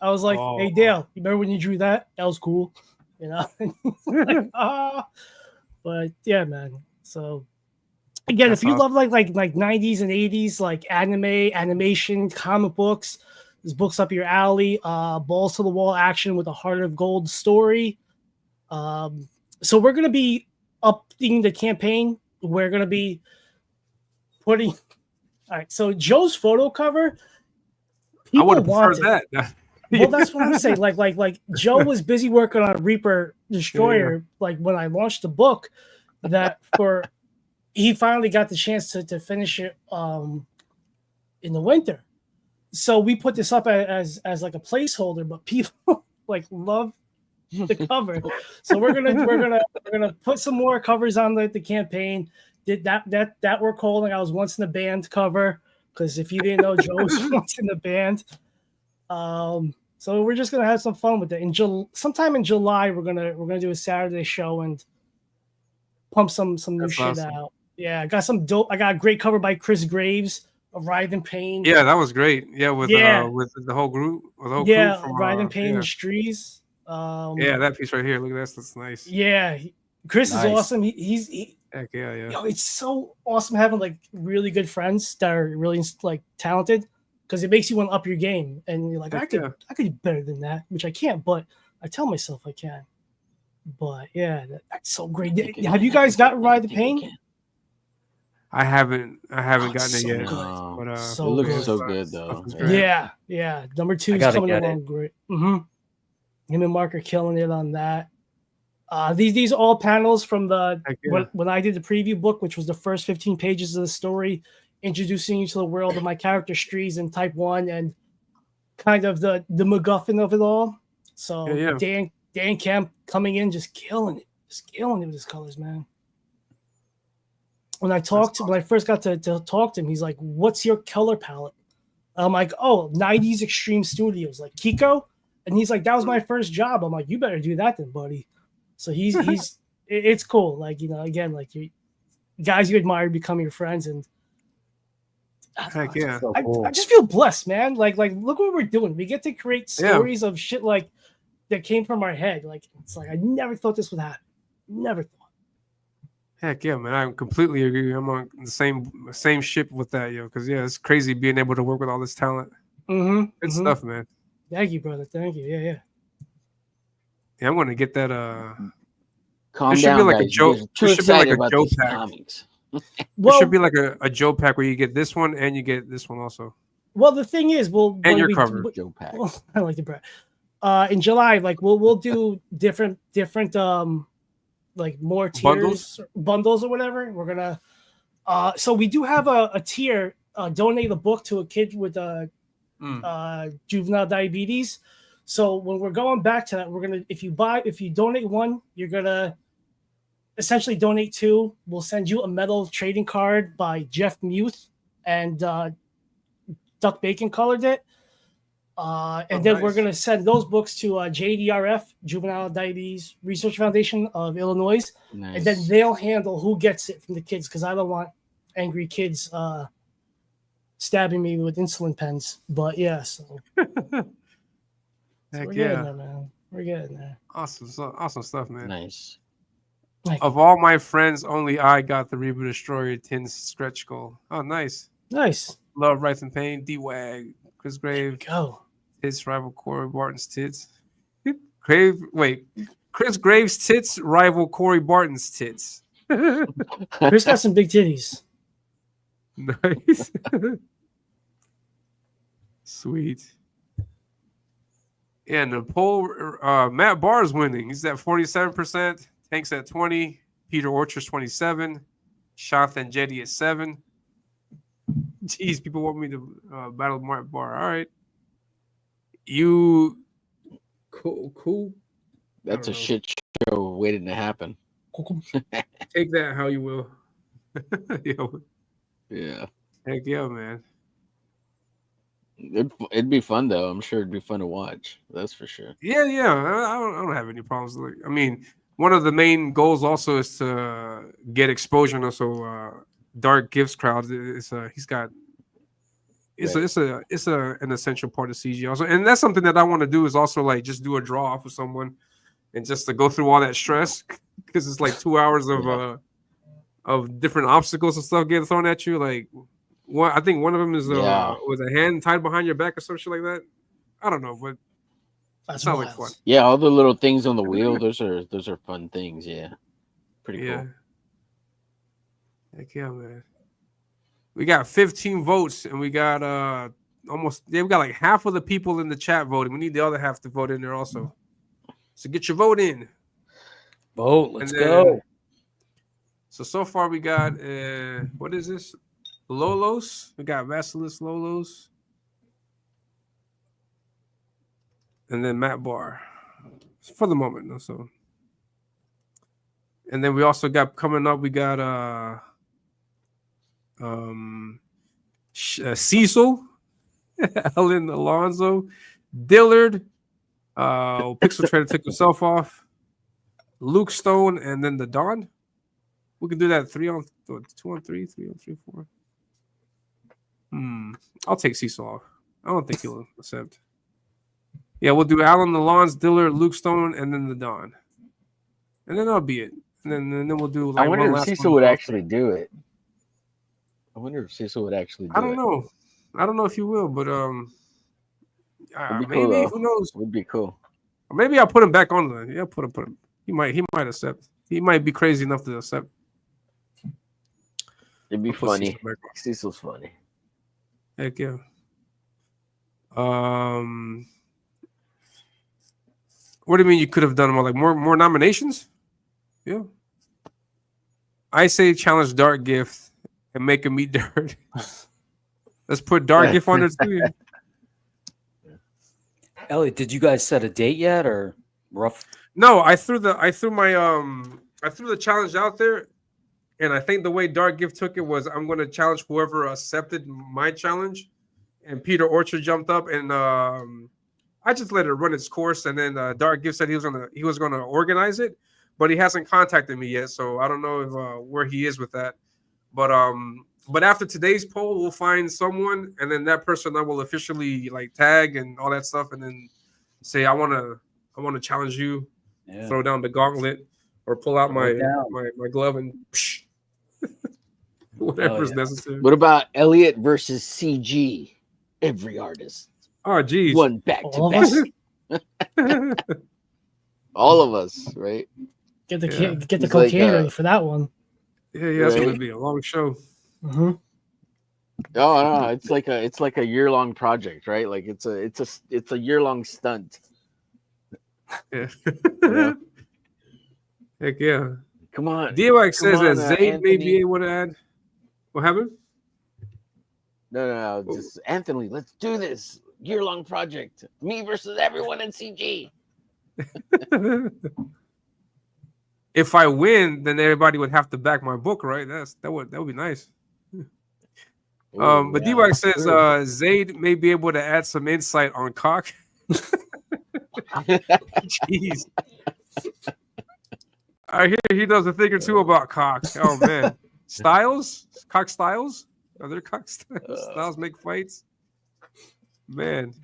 I was like, hey Dale, you remember when you drew that? That was cool, you know. But yeah, man. So again, if you love like 90s and 80s, like animation, comic books, this book's up your alley. Balls to the wall action with a heart of gold story. So we're gonna be upping the campaign. We're gonna be putting. All right. So Joe's photo cover. I would have preferred that. Well, that's what I'm saying. Like Joe was busy working on Reaper Destroyer. Like when I launched the book, he finally got the chance to finish it in the winter. So we put this up as like a placeholder, but people like love the cover. So we're gonna put some more covers on the campaign. Did that we're calling I Was Once in a Band cover, because if you didn't know, Joe was once in the band. So we're just gonna have some fun with it. Sometime in July, we're gonna do a Saturday show and pump some new shit out. Yeah, I got some dope. I got a great cover by Chris Graves of Writhe in Pain. Yeah, that was great. Yeah, with the whole group. Crew from, Writhe in Pain and Strees. That piece right here. Look at that. That's nice. Yeah, Chris is awesome. He Heck yeah. Yo, it's so awesome having like really good friends that are really like talented, because it makes you want to up your game, and you're like, I could do better than that, which I can't, but I tell myself I can. But yeah, that's so great. Have you guys got Writhe in Pain? I haven't gotten it yet. But, it looks so good though. Yeah. Number 2 is coming along great. Him and Mark are killing it on that. These all panels from the Heck yeah. when I did the preview book, which was the first 15 pages of the story, introducing you to the world of my character Strees in Type 1 and kind of the MacGuffin of it all. So Yeah, yeah. Dan Kemp coming in, just killing it with his colors, man. When I first got to talk to him, he's like, "What's your color palette?" I'm like, "Oh, 90s Extreme Studios, like Kiko." And he's like, "That was my first job." I'm like, "You better do that then, buddy." So it's cool. Like, again, like guys you admire become your friends, and Heck yeah. So cool. I just feel blessed, man. Like look what we're doing. We get to create stories of shit like that came from our head. Like, it's like I never thought this would happen. Never thought. Heck yeah, man! I completely agree. I'm on the same ship with that, yo. Because yeah, it's crazy being able to work with all this talent. Good stuff, man. Thank you, brother. Thank you. Yeah. Yeah, I'm gonna get that. Calm should down, be like guys. a Joe. You're too There should be like excited a about Joe these pack. comics. There should be like a Joe pack where you get this one and you get this one also. Well, the thing is, and your cover. Joe pack. Well, I like the brand. In July, like we'll do different like more tiers bundles or whatever. We're gonna so we do have a tier, donate a book to a kid with juvenile diabetes. So when we're going back to that, we're gonna if you donate one, you're gonna essentially donate two. We'll send you a metal trading card by Jeff Muth, and Duck Bacon colored it. And then we're going to send those books to JDRF, Juvenile Diabetes Research Foundation of Illinois. Nice. And then they'll handle who gets it from the kids, because I don't want angry kids stabbing me with insulin pens. But yeah, so we're getting there, man. We're getting there. Awesome stuff, man. Nice. Of all my friends, only I got the Reboot Destroyer tin stretch goal. Oh, nice. Nice. Love, Wrath, and Pain, D-Wag, Chris Grave. Go. His rival Corey Barton's tits. Chris Graves' tits rival Corey Barton's tits. Chris got some big titties. Nice. Sweet. Yeah, and the poll, Matt Barr's winning. He's at 47%. Tank's at 20. Peter Orchard's 27. Shothan Jetty at 7. Jeez, people want me to battle Matt Barr. All right. You cool. That's a shit show waiting to happen. Take that how you will. Yeah. Heck yeah, man. It'd be fun though. I'm sure it'd be fun to watch. That's for sure. Yeah. I don't have any problems. I mean, one of the main goals also is to get exposure and also dark gifts crowds. It's an essential part of CG also, and that's something that I want to do is also like just do a draw off of someone, and just to go through all that stress because it's like 2 hours of different obstacles and stuff getting thrown at you. Like I think one of them is with a hand tied behind your back or some shit like that. I don't know, but that sounds like fun. Yeah, all the little things on the wheel. Those are fun things. Yeah, pretty cool. Heck yeah, man. We got 15 votes, and we got we got like half of the people in the chat voting. We need the other half to vote in there also. So get your vote in. Vote. Let's go. So far we got what is this? Lolos. We got Vasilis Lolos. And then Matt Barr. For the moment, no. So and then we also got coming up, we got Cecil, Ellen Alonso, Dillard, Pixel Trader took himself off, Luke Stone, and then the Don. We can do that 2-on-3, 3-on-3, 4. I'll take Cecil off. I don't think he'll accept. Yeah, we'll do Alan Alonso, Dillard, Luke Stone, and then the Don. And then that'll be it. And then we'll do like I wonder if Cecil would actually do it. I wonder if Cecil would actually do it. I don't know. I don't know if you will, but maybe cool, who knows? Would be cool. Or maybe I'll put him back on the. Yeah, put him. He might accept. He might be crazy enough to accept. It'd be funny. Cecil's funny. Heck yeah. What do you mean you could have done more? Like more nominations? Yeah. I say challenge Dark Gift and make him eat dirt. Let's put Dark Gift on there too. Elliot, did you guys set a date yet, or rough? No, I threw the challenge out there, and I think the way Dark Gift took it was I'm going to challenge whoever accepted my challenge, and Peter Orchard jumped up, and I just let it run its course, and then Dark Gift said he was gonna organize it, but he hasn't contacted me yet, so I don't know if where he is with that. But after today's poll, we'll find someone, and then that person I will officially like tag and all that stuff, and then say I want to challenge you, throw down the gauntlet, or pull out my glove and psh, whatever's necessary. What about Elliot versus CG? Every artist. Oh, geez. One back to back. All of us, right? Get the cocaine ready for that one. Yeah, it's gonna be a long show. Mm-hmm. Oh no, it's like a year-long project, right? Like it's a year-long stunt. Yeah. Yeah. Heck yeah. Come on. DMX says Come on, that Zayd may Anthony. be able to add. What happened? No. Just Anthony, let's do this year-long project. Me versus everyone in CG. If I win, then everybody would have to back my book, right? That would be nice. But D-Wax says Zayd may be able to add some insight on cock. Jeez. I hear he knows a thing or two about cock. Oh man. Styles? Cock styles? Are there cock styles? Styles make fights? Man.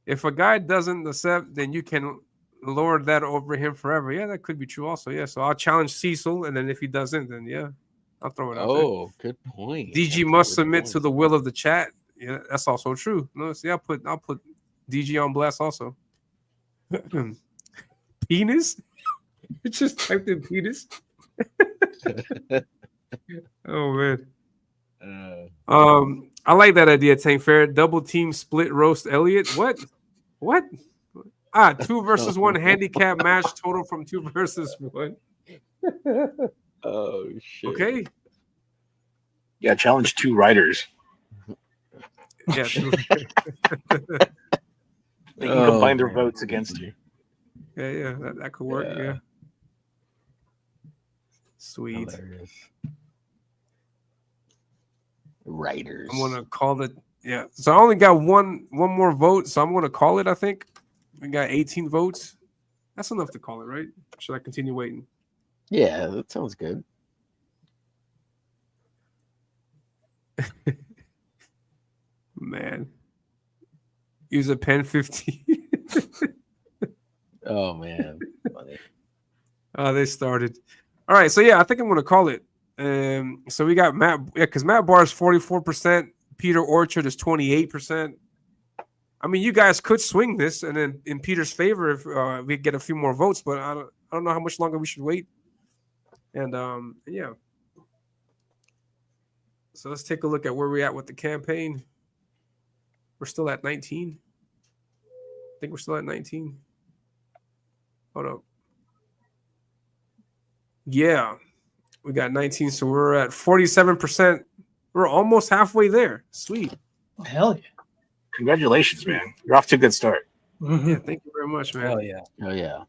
If a guy doesn't accept, then you can lord that over him forever. Yeah, that could be true also. Yeah. So I'll challenge Cecil, and then if he doesn't, then yeah, I'll throw it out there. Oh, good point. DG must submit to the will of the chat. Yeah, that's also true. No, see, I'll put DG on blast also. Penis? You just typed in penis. Oh man. I like that idea, Tank Fair. Double team split roast Elliot. What? 2 versus 1 handicap match total from 2 versus 1. Oh shit. Okay. Yeah, challenge 2 writers. Yeah. They can combine their votes against you. Yeah, that could work. Yeah. Sweet. Hilarious. Writers. I'm gonna call it. Yeah. So I only got one more vote, so I'm gonna call it. I think we got 18 votes. That's enough to call it, right? Should I continue waiting? Yeah, that sounds good. Man. Use a pen 15. Oh man. Funny. They started. All right, so yeah, I think I'm gonna call it. So we got Matt, because Matt Barr is 44%, Peter Orchard is 28%. I mean, you guys could swing this, and then in Peter's favor if we get a few more votes, but I don't know how much longer we should wait. And yeah. So let's take a look at where we're at with the campaign. We're still at 19. I think we're still at 19. Hold up. Yeah, we got 19, so we're at 47%. We're almost halfway there. Sweet. Hell yeah. Congratulations, man. You're off to a good start. Mm-hmm. Yeah, thank you very much, man. Hell yeah. Oh yeah.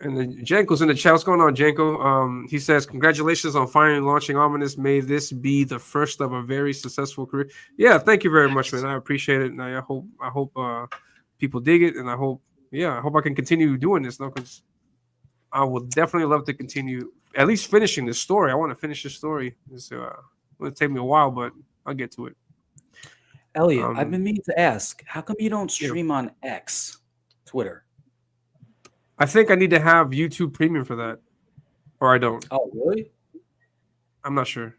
And then Janko's in the chat. What's going on, Janko? He says, congratulations on finally launching Ominus. May this be the first of a very successful career. Yeah, thank you very much, man. I appreciate it. And I hope people dig it. And I hope I can continue doing this now, because I would definitely love to continue at least finishing this story. I want to finish this story. It's going to take me a while, but I'll get to it. Elliot, I've been meaning to ask, how come you don't stream on X, Twitter? I think I need to have YouTube Premium for that, or I don't. Oh, really? I'm not sure.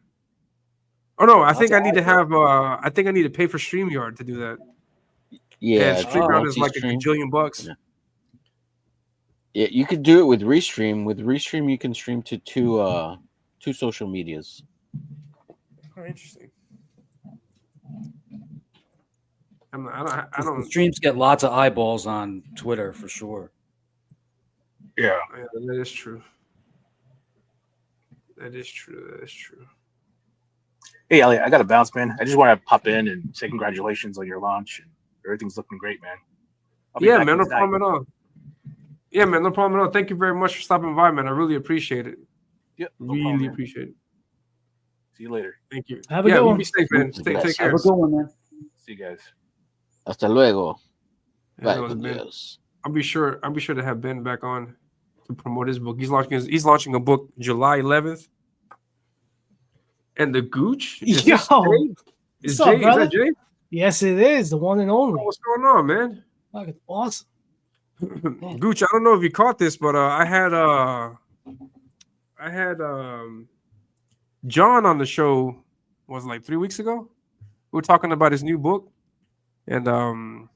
Oh no, I think I need to have. I think I need to pay for StreamYard to do that. Yeah, and StreamYard is like a gajillion bucks. Yeah, you could do it with Restream. With Restream, you can stream to two social medias. Oh, interesting. I don't. Streams get lots of eyeballs on Twitter for sure. Yeah, that is true. That is true. That is true. Hey, Elliot, I got to bounce, man. I just want to pop in and say congratulations on your launch. Everything's looking great, man. I'll be Yeah, back man, in no tonight. problem at all. Yeah, man, no problem at all. Thank you very much for stopping by, man. I really appreciate it. Yep, no really problem, man. appreciate it. See you later. Thank you. Have a Yeah, good you one. be safe, man. Take care. Have a good one, man. See you guys. Hasta luego. Yeah, Bye, that was Ben. Dios. I'll be sure to have Ben back on to promote his book. He's launching a book July 11th. And the Gooch? Is Yo, this Jay? what's up, Is brother? that Jay? Yes, it is the one and only. Oh, what's going on, man? Fucking awesome. Gooch, I don't know if you caught this, but I had John on the show was like 3 weeks ago. We were talking about his new book, and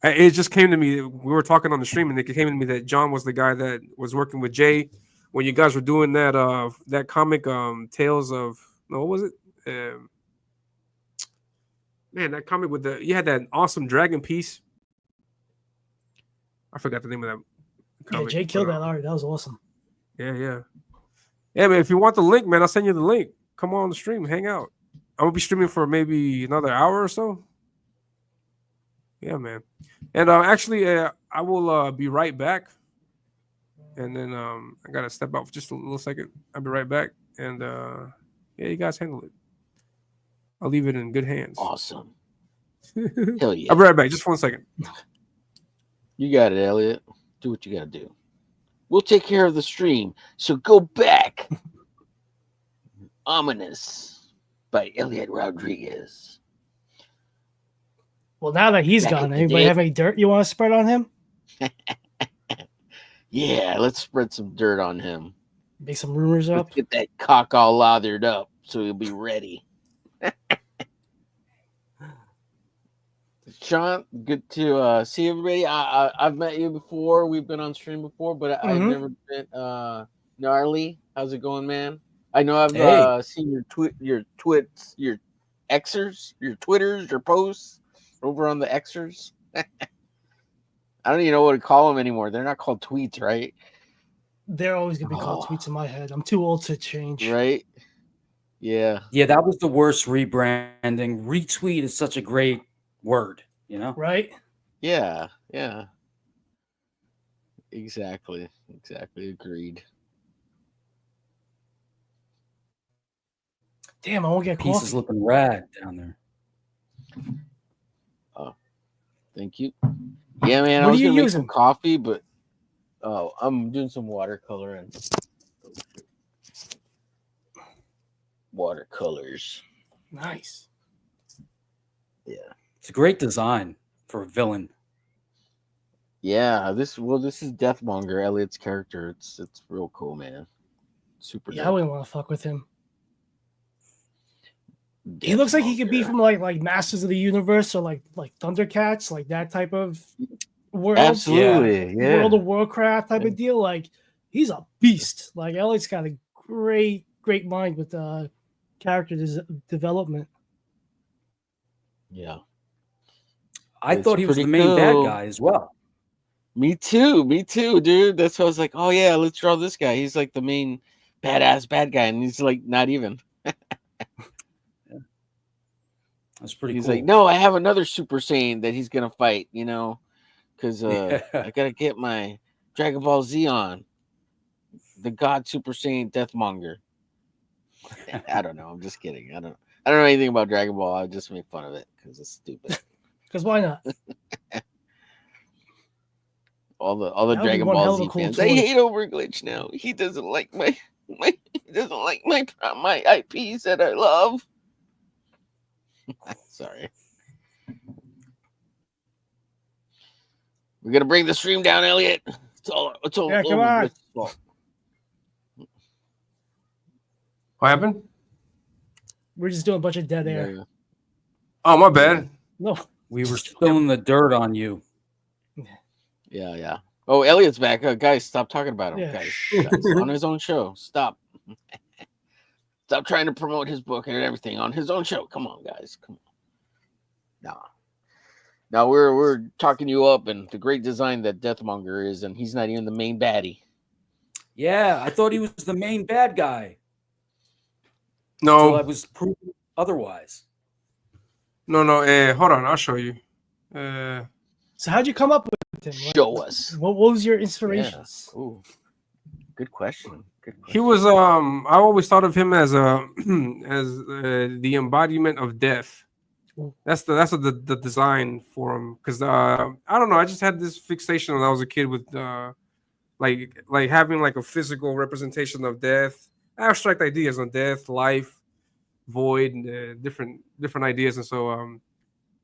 it just came to me. We were talking on the stream, and it came to me that John was the guy that was working with Jay when you guys were doing that comic, Tales of what was it? Man, that comic with you had that awesome dragon piece. I forgot the name of that comic. Yeah, Jay killed that art. That was awesome. Yeah, man. If you want the link, man, I'll send you the link. Come on the stream, hang out. I'm gonna be streaming for maybe another hour or so. Yeah, man. And actually, I will be right back. And then I gotta step out for just a little second. I'll be right back. And yeah, you guys handle it. I'll leave it in good hands. Awesome. Hell yeah. I'll be right back. Just 1 second. You got it, Elliot. Do what you gotta do. We'll take care of the stream. So go back. Ominus by Elliot Rodriguez. Well, now that he's Back gone, in the anybody day. have any dirt you want to spread on him? Yeah, let's spread some dirt on him. Make some rumors up. Let's get that cock all lathered up so he'll be ready. Sean, good to see everybody. I've met you before. We've been on stream before, but I've never been gnarly. How's it going, man? I know I've seen your twits, your Xers, your Twitters, your posts over on the Xers. I don't even know what to call them anymore. They're not called tweets, right? They're always gonna be called tweets in my head. I'm too old to change. Right? Yeah. Yeah, that was the worst rebranding. Retweet is such a great word, you know? Right? Yeah. Exactly. Agreed. Damn, I won't get Piece coffee. is looking rad down there. Oh, thank you. Yeah, man. What I was are you gonna make using? some coffee, but I'm doing some watercolor and watercolors. Nice. Yeah. It's a great design for a villain. Yeah, this is Deathmonger, Elliot's character. It's real cool, man. Super Yeah, I dope. wouldn't want to fuck with him. He looks like he could be from like Masters of the Universe or like Thundercats, like that type of world. Absolutely, yeah. World of Warcraft type of deal. Like he's a beast. Like Elliot's got a great mind with character development. Yeah. I It's thought he was the pretty main bad cool. guy as well. Me too, dude. That's why I was like, oh yeah, let's draw this guy. He's like the main badass bad guy, and he's like not even. That's pretty He's cool. like, no, I have another Super Saiyan that he's gonna fight, because Yeah. I gotta get my Dragon Ball Z on. The God Super Saiyan Deathmonger. I don't know. I'm just kidding. I don't know anything about Dragon Ball. I just make fun of it because it's stupid. Because why not? all the That would be Dragon one hell Ball of a Z cool fans. toy. I hate Overglitch now. He doesn't like my IPs that I love. Sorry. We're gonna bring the stream down, Elliot. It's all Yeah, come on. Overglitch's fault. What happened? We're just doing a bunch of dead air. Yeah. Oh, my bad. No. We were spilling the dirt on you. Yeah. Oh, Elliot's back. Guys, stop talking about him. Yeah. Guys, on his own show. Stop. Stop trying to promote his book and everything on his own show. Come on, guys. Come on. Now we're talking you up and the great design that Deathmonger is, and he's not even the main baddie. Yeah, I thought he was the main bad guy. until I No, was proven otherwise. no. Hold on, I'll show you. So how'd you come up with him? Show us. What was your Yeah. inspirations? Ooh. Good question. Good He question. was I always thought of him as a the embodiment of death. That's the design for him, because I don't know, I just had this fixation when I was a kid with like having like a physical representation of death, abstract ideas on death, life, void, and different ideas. And so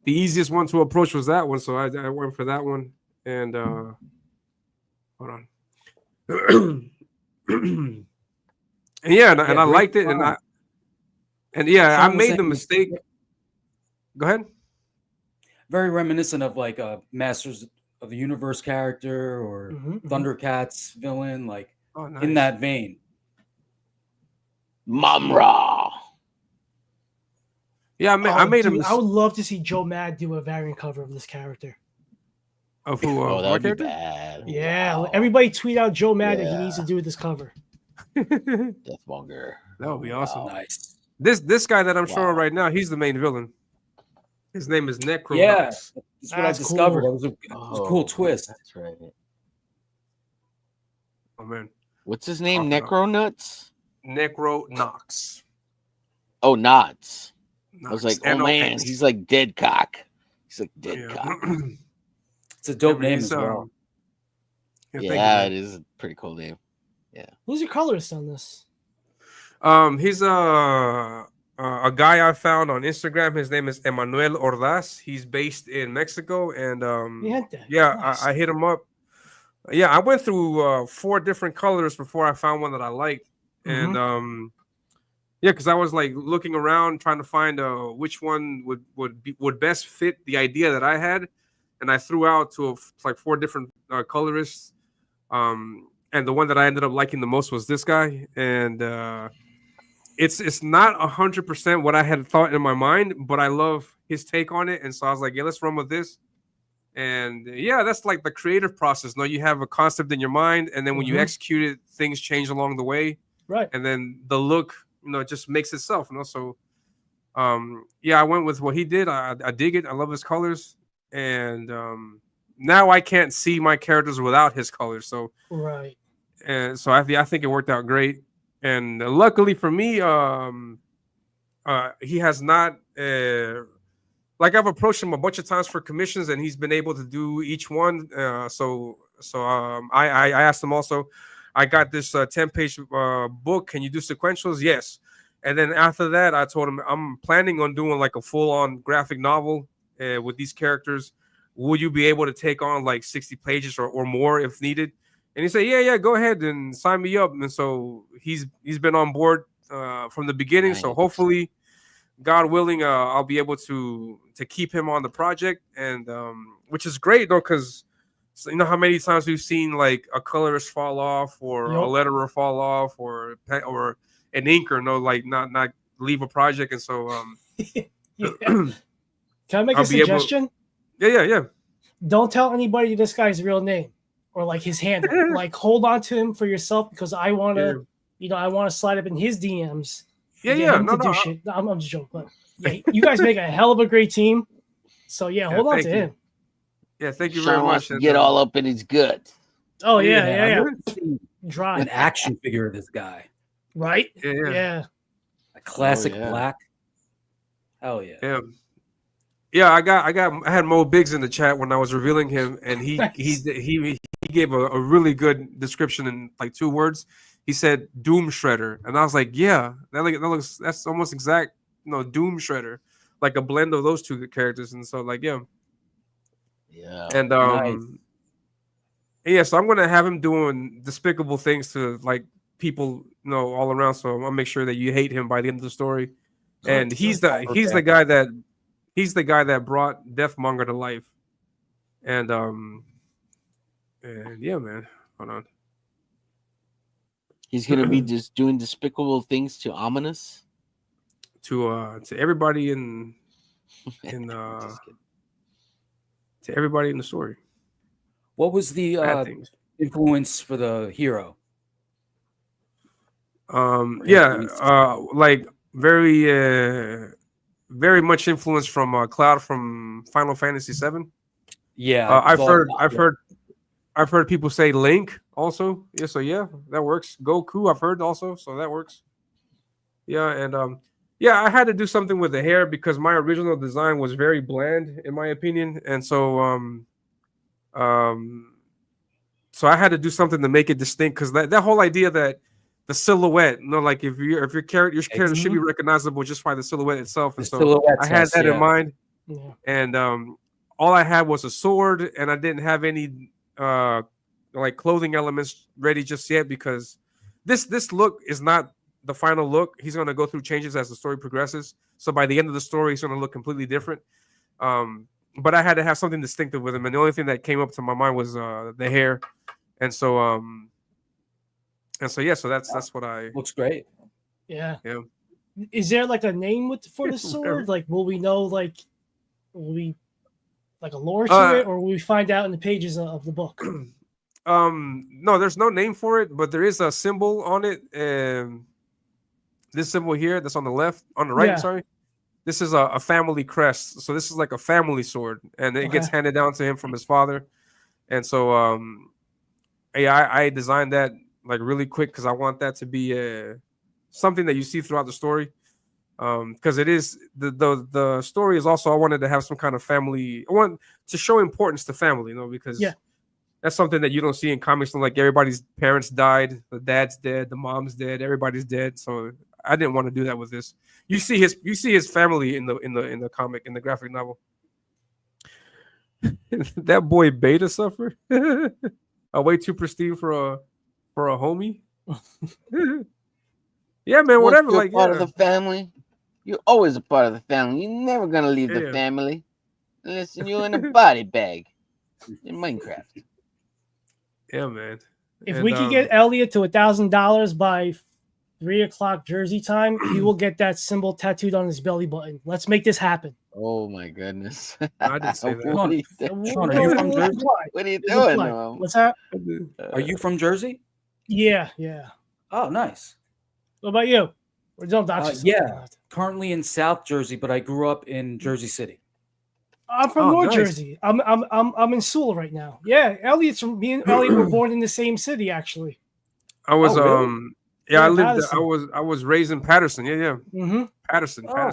the easiest one to approach was that one, so I went for that one. And hold on. And yeah, and I great liked it, design. and yeah, I Sean was made saying the mistake. Go ahead. very reminiscent of like a Masters of the Universe character or Thundercats villain, like Oh, in nice. that vein. Mamra. Yeah, I made him. Dude, I would love to see Joe Mad do a variant cover of this character. Of who? Oh, that my would be character? bad. Yeah, Wow. everybody tweet out Joe Mad that he needs to Yeah. do this cover. Deathmonger. That would be awesome. Wow. Nice. This guy that I'm showing Wow. right now, he's the main villain. His name is Necronox. Yeah, that's what I That's discovered. cool. It was a cool twist. That's right. Oh man, What's his name? Off and off. Necronuts? Necronox. Oh, Knots. I was Knox. like, oh man, N-O-X. he's like dead cock. He's like dead Yeah. cock. It's a dope Yeah, name he's, as well. Yeah, thank you, Yeah, man. it is a pretty cool name. Yeah. Who's your colorist on this? He's a guy I found on Instagram. His name is Emmanuel Ordaz. He's based in Mexico, and yeah, Nice. I hit him up. Yeah, I went through 4 different colors before I found one that I liked, and yeah, because I was like looking around trying to find which one would best fit the idea that I had, and I threw out to like 4 different colorists, and the one that I ended up liking the most was this guy, and it's not 100% what I had thought in my mind, but I love his take on it, and so I was like, yeah, let's run with this. And yeah, that's like the creative process. No, you have a concept in your mind, and then when you execute it, things change along the way. Right. And then the look, it just makes itself. So yeah, I went with what he did. I dig it. I love his colors, and now I can't see my characters without his colors. So Right. and so I think it worked out great. And luckily for me, he has not. Like I've approached him a bunch of times for commissions, and he's been able to do each one. So I asked him also. I got this 10-page book. Can you do sequentials? Yes. And then after that, I told him I'm planning on doing like a full-on graphic novel with these characters. Will you be able to take on like 60 pages or more if needed? And he said, yeah, go ahead and sign me up. And so he's been on board from the beginning. Nice. So hopefully, God willing, I'll be able to keep him on the project, and which is great though, because you know how many times we've seen like a colorist fall off, or a letterer fall off, or an inker not leave a project, and so Can I make I'll a be able- suggestion? Yeah. Don't tell anybody this guy's real name or like his handle. Like hold on to him for yourself, because I want to, I want to slide up in his DMs. Yeah. Him to do shit. I'm just joking. But yeah, you guys make a hell of a great team. So yeah, hold on to him. Yeah, thank you Sean very wants much. to get all up in his gut. Oh I yeah. want to see Drive. an action figure of this guy. Right? Yeah. A classic Oh, yeah. black. Hell yeah. Yeah, I had Mo Biggs in the chat when I was revealing him, and he gave a really good description in like 2 words. He said Doom Shredder, and I was like, yeah, that's almost exact, Doom Shredder, like a blend of those 2 characters, and so like yeah, and Nice. yeah, so I'm gonna have him doing despicable things to like people, all around. So I'm gonna make sure that you hate him by the end of the story, and he's the guy that brought Deathmonger to life, and yeah, man, hold on. He's gonna be just doing despicable things to Ominus. To everybody in to everybody in the story. What was the Bad things. influence for the hero? Like very much influenced from Cloud from Final Fantasy VII. Yeah, I've heard people say Link also. Yeah, so yeah, that works. Goku, I've heard also, so that works. Yeah, and yeah, I had to do something with the hair because my original design was very bland, in my opinion, and um, so I had to do something to make it distinct because that whole idea that the silhouette, like if your character should be recognizable just by the silhouette itself, and The so silhouette I had test, that in yeah. mind, Yeah. and all I had was a sword, and I didn't have any like clothing elements ready just yet because this look is not the final look. He's going to go through changes as the story progresses. So by the end of the story, he's going to look completely different. But I had to have something distinctive with him, and the only thing that came up to my mind was the hair, and so yeah, so that's what I looks great. Yeah. Yeah. Is there like a name for the sword? Like, will we know? Like, will we like a lore to it, or will we find out in the pages of the book? No, there's no name for it, but there is a symbol on it. This symbol here, that's on the left, on the right. Yeah. Sorry, this is a family crest. So this is like a family sword, and it gets Okay. handed down to him from his father. And so, yeah, I designed that like really quick because I want that to be something that you see throughout the story. Because it is the story is also I wanted to have some kind of family. I want to show importance to family, because Yeah. that's something that you don't see in comics. Like everybody's parents died, the dad's dead, the mom's dead, everybody's dead. So I didn't want to do that with this. You see his family in the comic, in the graphic novel. That boy Beta suffer. Way too pristine for a homie. Yeah, man. Once Whatever. you're Like part of the family, you're always a part of the family. You're never gonna leave the Yeah. family. Listen, you're in a body bag in Minecraft. Yeah, man. If And, we could get Elliot to $1,000 by 3:00 Jersey time, he will get that symbol tattooed on his belly button. Let's make this happen. Oh my goodness! I didn't say that. What are you Sean, are you from Jersey? What are you It'll doing, apply. Noam? What's that? Are you from Jersey? Yeah, yeah. Oh, nice. What about you? Or don't dox yourself. Yeah, currently in South Jersey, but I grew up in Jersey City. I'm from Oh, North nice. Jersey. I'm in Sewell right now. Yeah, me and Elliot were born in the same city, actually. I was Oh, really? yeah, I in lived Patterson. I was raised in Patterson. Yeah. Mm-hmm. Patterson. Oh.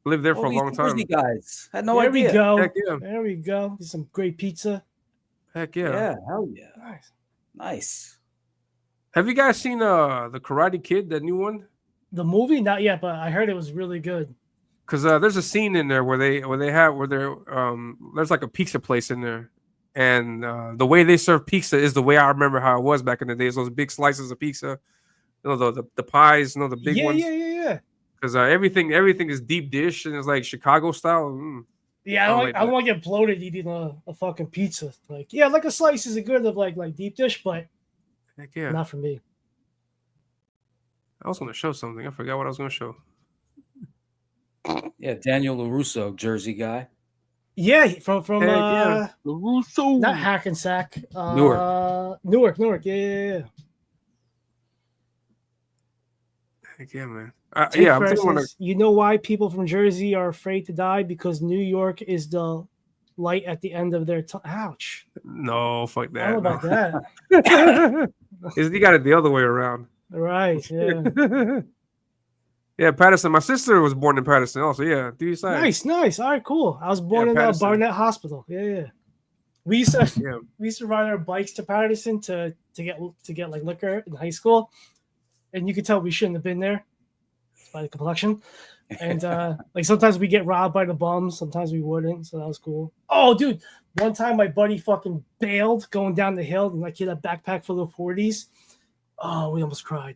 Lived there All for a these long Jersey time. guys. Had no There idea. we go. Heck yeah. There we go. Get some great pizza. Heck yeah. Yeah, hell yeah. Nice. Nice. Have you guys seen the Karate Kid, that new one? The movie, not yet, but I heard it was really good. Because there's a scene in there where there's like a pizza place in there, and the way they serve pizza is the way I remember how it was back in the days. Those big slices of pizza, the pies, the big Yeah, ones. yeah. Because everything is deep dish and it's like Chicago style. Yeah, I don't want to get bloated eating a fucking pizza. Like, yeah, like a slice is good of like deep dish, but Heck yeah. not for me. I was going to show something. I forgot what I was going to show. Yeah, Daniel LaRusso, Jersey guy. Yeah, from yeah. LaRusso. not Hackensack. Newark. Newark. Yeah. Heck yeah, man. Take Yeah, I'm for thinking instance, you know why people from Jersey are afraid to die? Because New York is the light at the end of their ouch. no, fuck that. I don't know about that. You got it the other way around. Right, yeah. Yeah, Patterson. My sister was born in Patterson also. Yeah, do you say? Nice. All right, cool. I was born in Patterson. Barnett Hospital. Yeah. We used to Yeah. ride our bikes to Patterson to get like liquor in high school, and you could tell we shouldn't have been there by the complexion. And like sometimes we get robbed by the bums, sometimes we wouldn't, so that was cool. Oh, dude, one time my buddy fucking bailed going down the hill, and like he had a backpack full of 40s. Oh, we almost cried.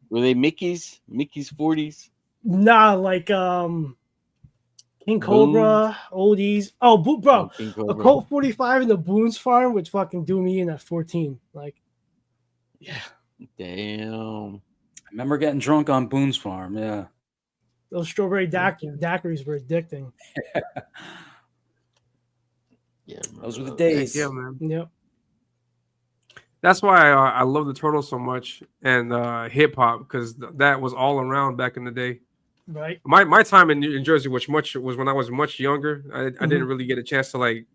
Were they Mickey's 40s? Nah, like King Cobra, oldies. Oh, bro, King a Cobra. Colt 45 in the Boone's Farm would fucking do me in at 14. Like, yeah, Damn. I remember getting drunk on Boone's Farm. Yeah. those strawberry daiquiris were addicting. Yeah, Those were the days. Yeah, man. Yep. That's why I love the Turtles so much and hip hop because that was all around back in the day. Right. My time in Jersey, was when I was much younger. I didn't really get a chance to like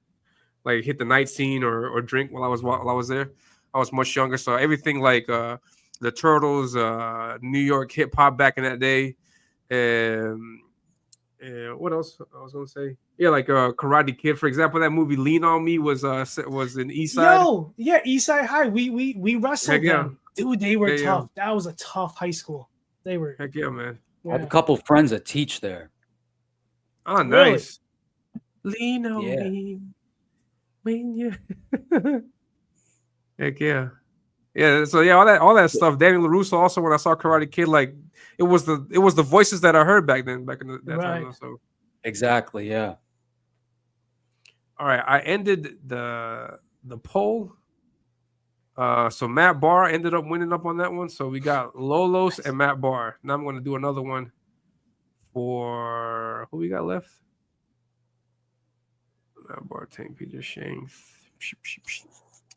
hit the night scene or drink while I was there. I was much younger, so everything like the Turtles, New York hip hop back in that day, and what else I was gonna say? Yeah, like Karate Kid, for example. That movie Lean on Me was in East Side. Yo, yeah, East Side High. We wrestled Heck yeah. them, dude. They were Yeah, yeah. tough. That was a tough high school. They were. Heck yeah, man. I have Yeah. a couple friends that teach there. Oh, Really? nice. Lean on Yeah. me when you. Heck yeah. Yeah, so yeah, all that stuff. Daniel LaRusso also, when I saw Karate Kid, like it was the voices that I heard back in that time. Right. So Exactly. Yeah. all right, I ended the poll. So Matt Barr ended up winning up on that one. So we got Lolos and Matt Barr. Now I'm going to do another one for who we got left. Matt Barr, Tank Peter, Shane,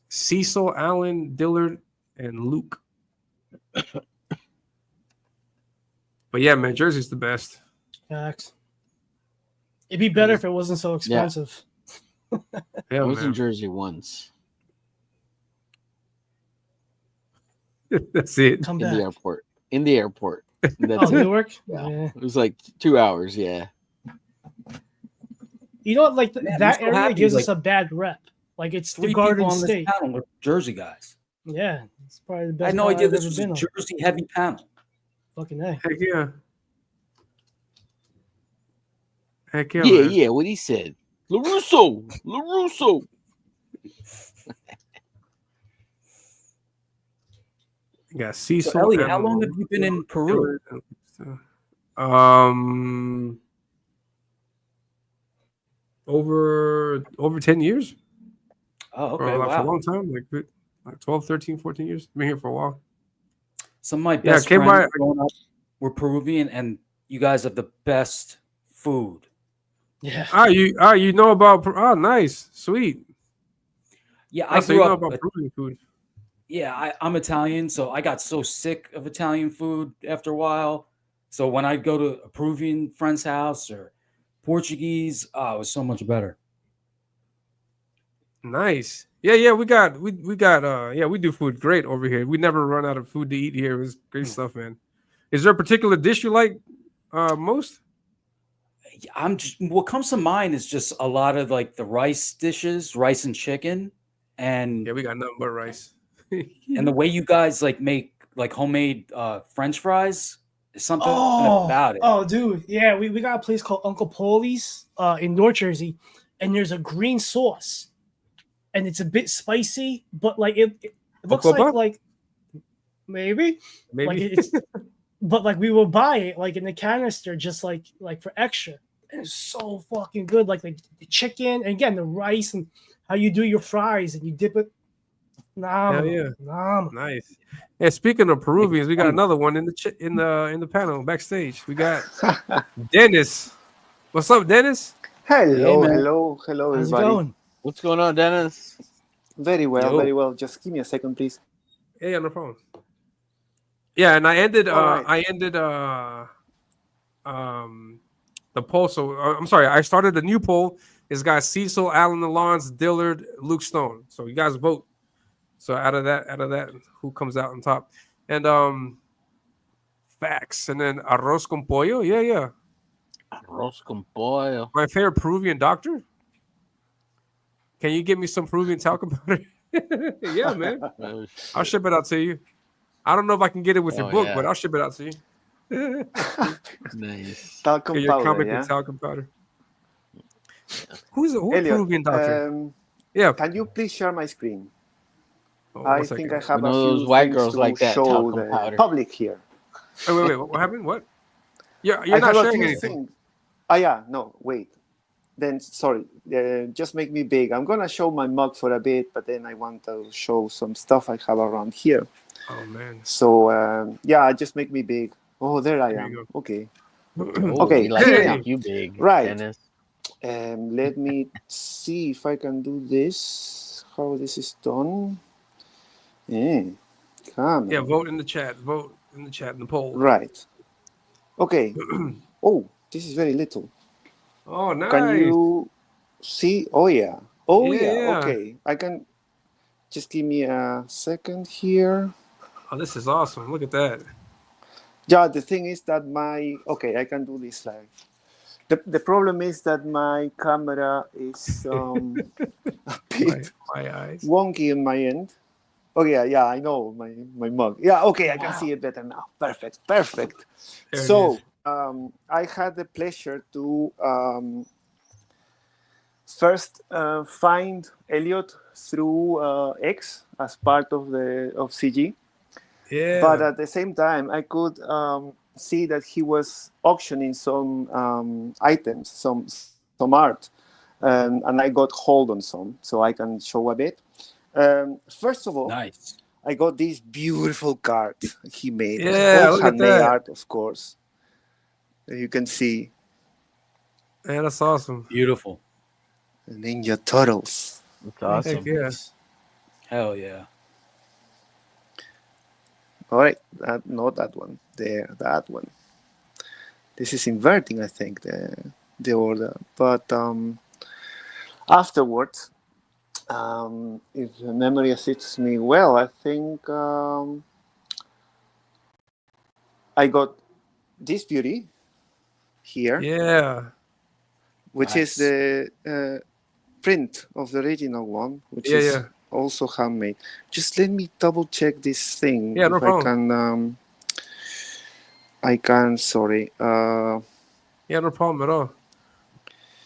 Cecil, Allen, Dillard, and Luke. But yeah, man, Jersey's the best. Facts. It'd be better if it wasn't so expensive. I was in Jersey once. That's it. Come in back. the airport. In the airport. That's Oh, it. Newark? Yeah. Yeah. It was like 2 hours. Yeah. You know what? Like Man, I'm that so area happy, gives us like, a bad rep. Like it's the 3 people Garden on this State. panel were Jersey guys. Yeah, it's probably the I best. had no panel idea I've this ever was been a on. Jersey heavy panel. Fucking A. Heck yeah. Heck yeah, Yeah, man. yeah. What he said. LaRusso. You got Cecil. So, Elliot, how and long have you been in Peru? Over 10 years. Oh, okay. For a Wow. long time, like 12, 13, 14 years. Been here for a while. Some of my Yeah, best came friends by- growing up were Peruvian, and you guys have the best food. Yeah. You know about nice, sweet. Yeah, I So grew you know up. about Peruvian food. Yeah, I'm Italian, so I got so sick of Italian food after a while. So when I'd go to a Peruvian friend's house or Portuguese, it was so much better. Nice. Yeah, we got we do food great over here. We never run out of food to eat here. It was great stuff, man. Is there a particular dish you like most? What comes to mind is just a lot of like the rice dishes, rice and chicken, and Yeah, we got nothing but rice. and the way you guys like make like homemade French fries is something about it. Oh, dude. Yeah, we got a place called Uncle Paulie's in North Jersey, and there's a green sauce. And it's a bit spicy, but like it looks like maybe. Like it's but like we will buy it like in the canister just like for extra. And it's so fucking good. Like the chicken and again the rice and how you do your fries and you dip it. Hell yeah. Nice. Yeah, speaking of Peruvians, we got another one in the panel backstage. We got Dennis. What's up, Dennis? Hello, Hey, man. hello, How's it everybody. going? What's going on, Dennis? Very well, Yo. very well. Just give me a second, please. Yeah, no problem. Yeah, and I ended All right. the poll. So I'm sorry, I started a new poll. It's got Cecil, Allen Alonso, Dillard, Luke Stone. So you guys vote. So out of that, who comes out on top? And facts, and then arroz con pollo. Yeah. Arroz con pollo. My favorite Peruvian doctor. Can you give me some Peruvian talcum powder? Yeah, man. I'll ship it out to you. I don't know if I can get it with your book, but I'll ship it out to you. Nice. Talcum Your powder, comic yeah? with talcum powder. Who's Elliot, Peruvian doctor? Yeah. Can you please share my screen? Oh, I one think second. I have You know a those few white things girls to like that show talcum the powder. public here. Wait. What happened? What? You're I not have a sharing few anything. things. No, wait. Then, sorry, just make me big. I'm going to show my mug for a bit, but then I want to show some stuff I have around here. Oh, man. So, just make me big. Oh, there I There you am. Okay. Oh, Okay, we like here to I am. make you big, Right. Dennis. Let me see if I can do this, how this is done. Camera. Yeah, vote in the chat. Vote in the chat in the poll. Right. Okay. Oh, this is very little. Oh, nice. Can you see? Oh yeah. Oh Yeah, yeah. yeah. Okay. I can. Just give me a second here. Oh, this is awesome. Look at that. Yeah. The thing is that okay, I can do this live. The problem is that my camera is a bit my eyes. wonky on my end. Oh yeah, I know my mug. Yeah, okay, I can see it better now. Perfect. There it So is. I had the pleasure to first find Elliot through X as part of CG. Yeah. But at the same time, I could see that he was auctioning some items, some art, and I got hold on some, so I can show a bit. First of all, Nice. I got this beautiful card he made. Yeah, All look at handmade that. art, of course. You can see. Man, that's awesome. Beautiful. Ninja Turtles. That's awesome. Heck yeah. Hell yeah. All right, not that one. There, that one. This is inverting, I think, the order. But afterwards, if the memory assists me well, I think I got this beauty here. Yeah. Which is the print of the original one, which is also handmade. Just let me double check this thing. Yeah, no if problem. I can, sorry. Yeah, no problem at all.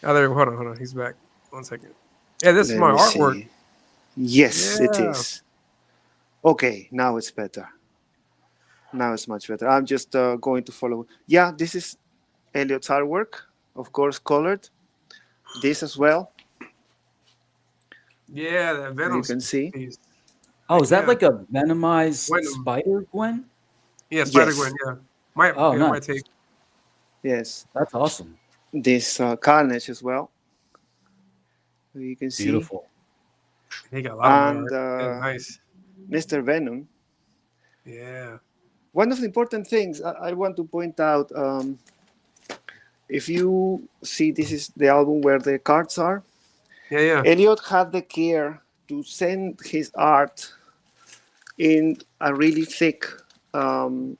Oh, there. Hold on. He's back. 1 second. Yeah, this is my artwork. See. Yes, it is. Okay, now it's better. Now it's much better. I'm just going to follow. Yeah, this is Elliot's artwork, of course, colored. This as well. Yeah, that Venom. You can see. Piece. Oh, is that like a venomized Venom. Spider Gwen? Yeah, Spider Gwen. Yeah. My take. Yes. That's awesome. This Carnage as well. You can see. Beautiful. He got a lot and of art. Nice. Mr. Venom. Yeah. One of the important things I want to point out, if you see, this is the album where the cards are. Yeah. Elliot had the care to send his art in a really thick you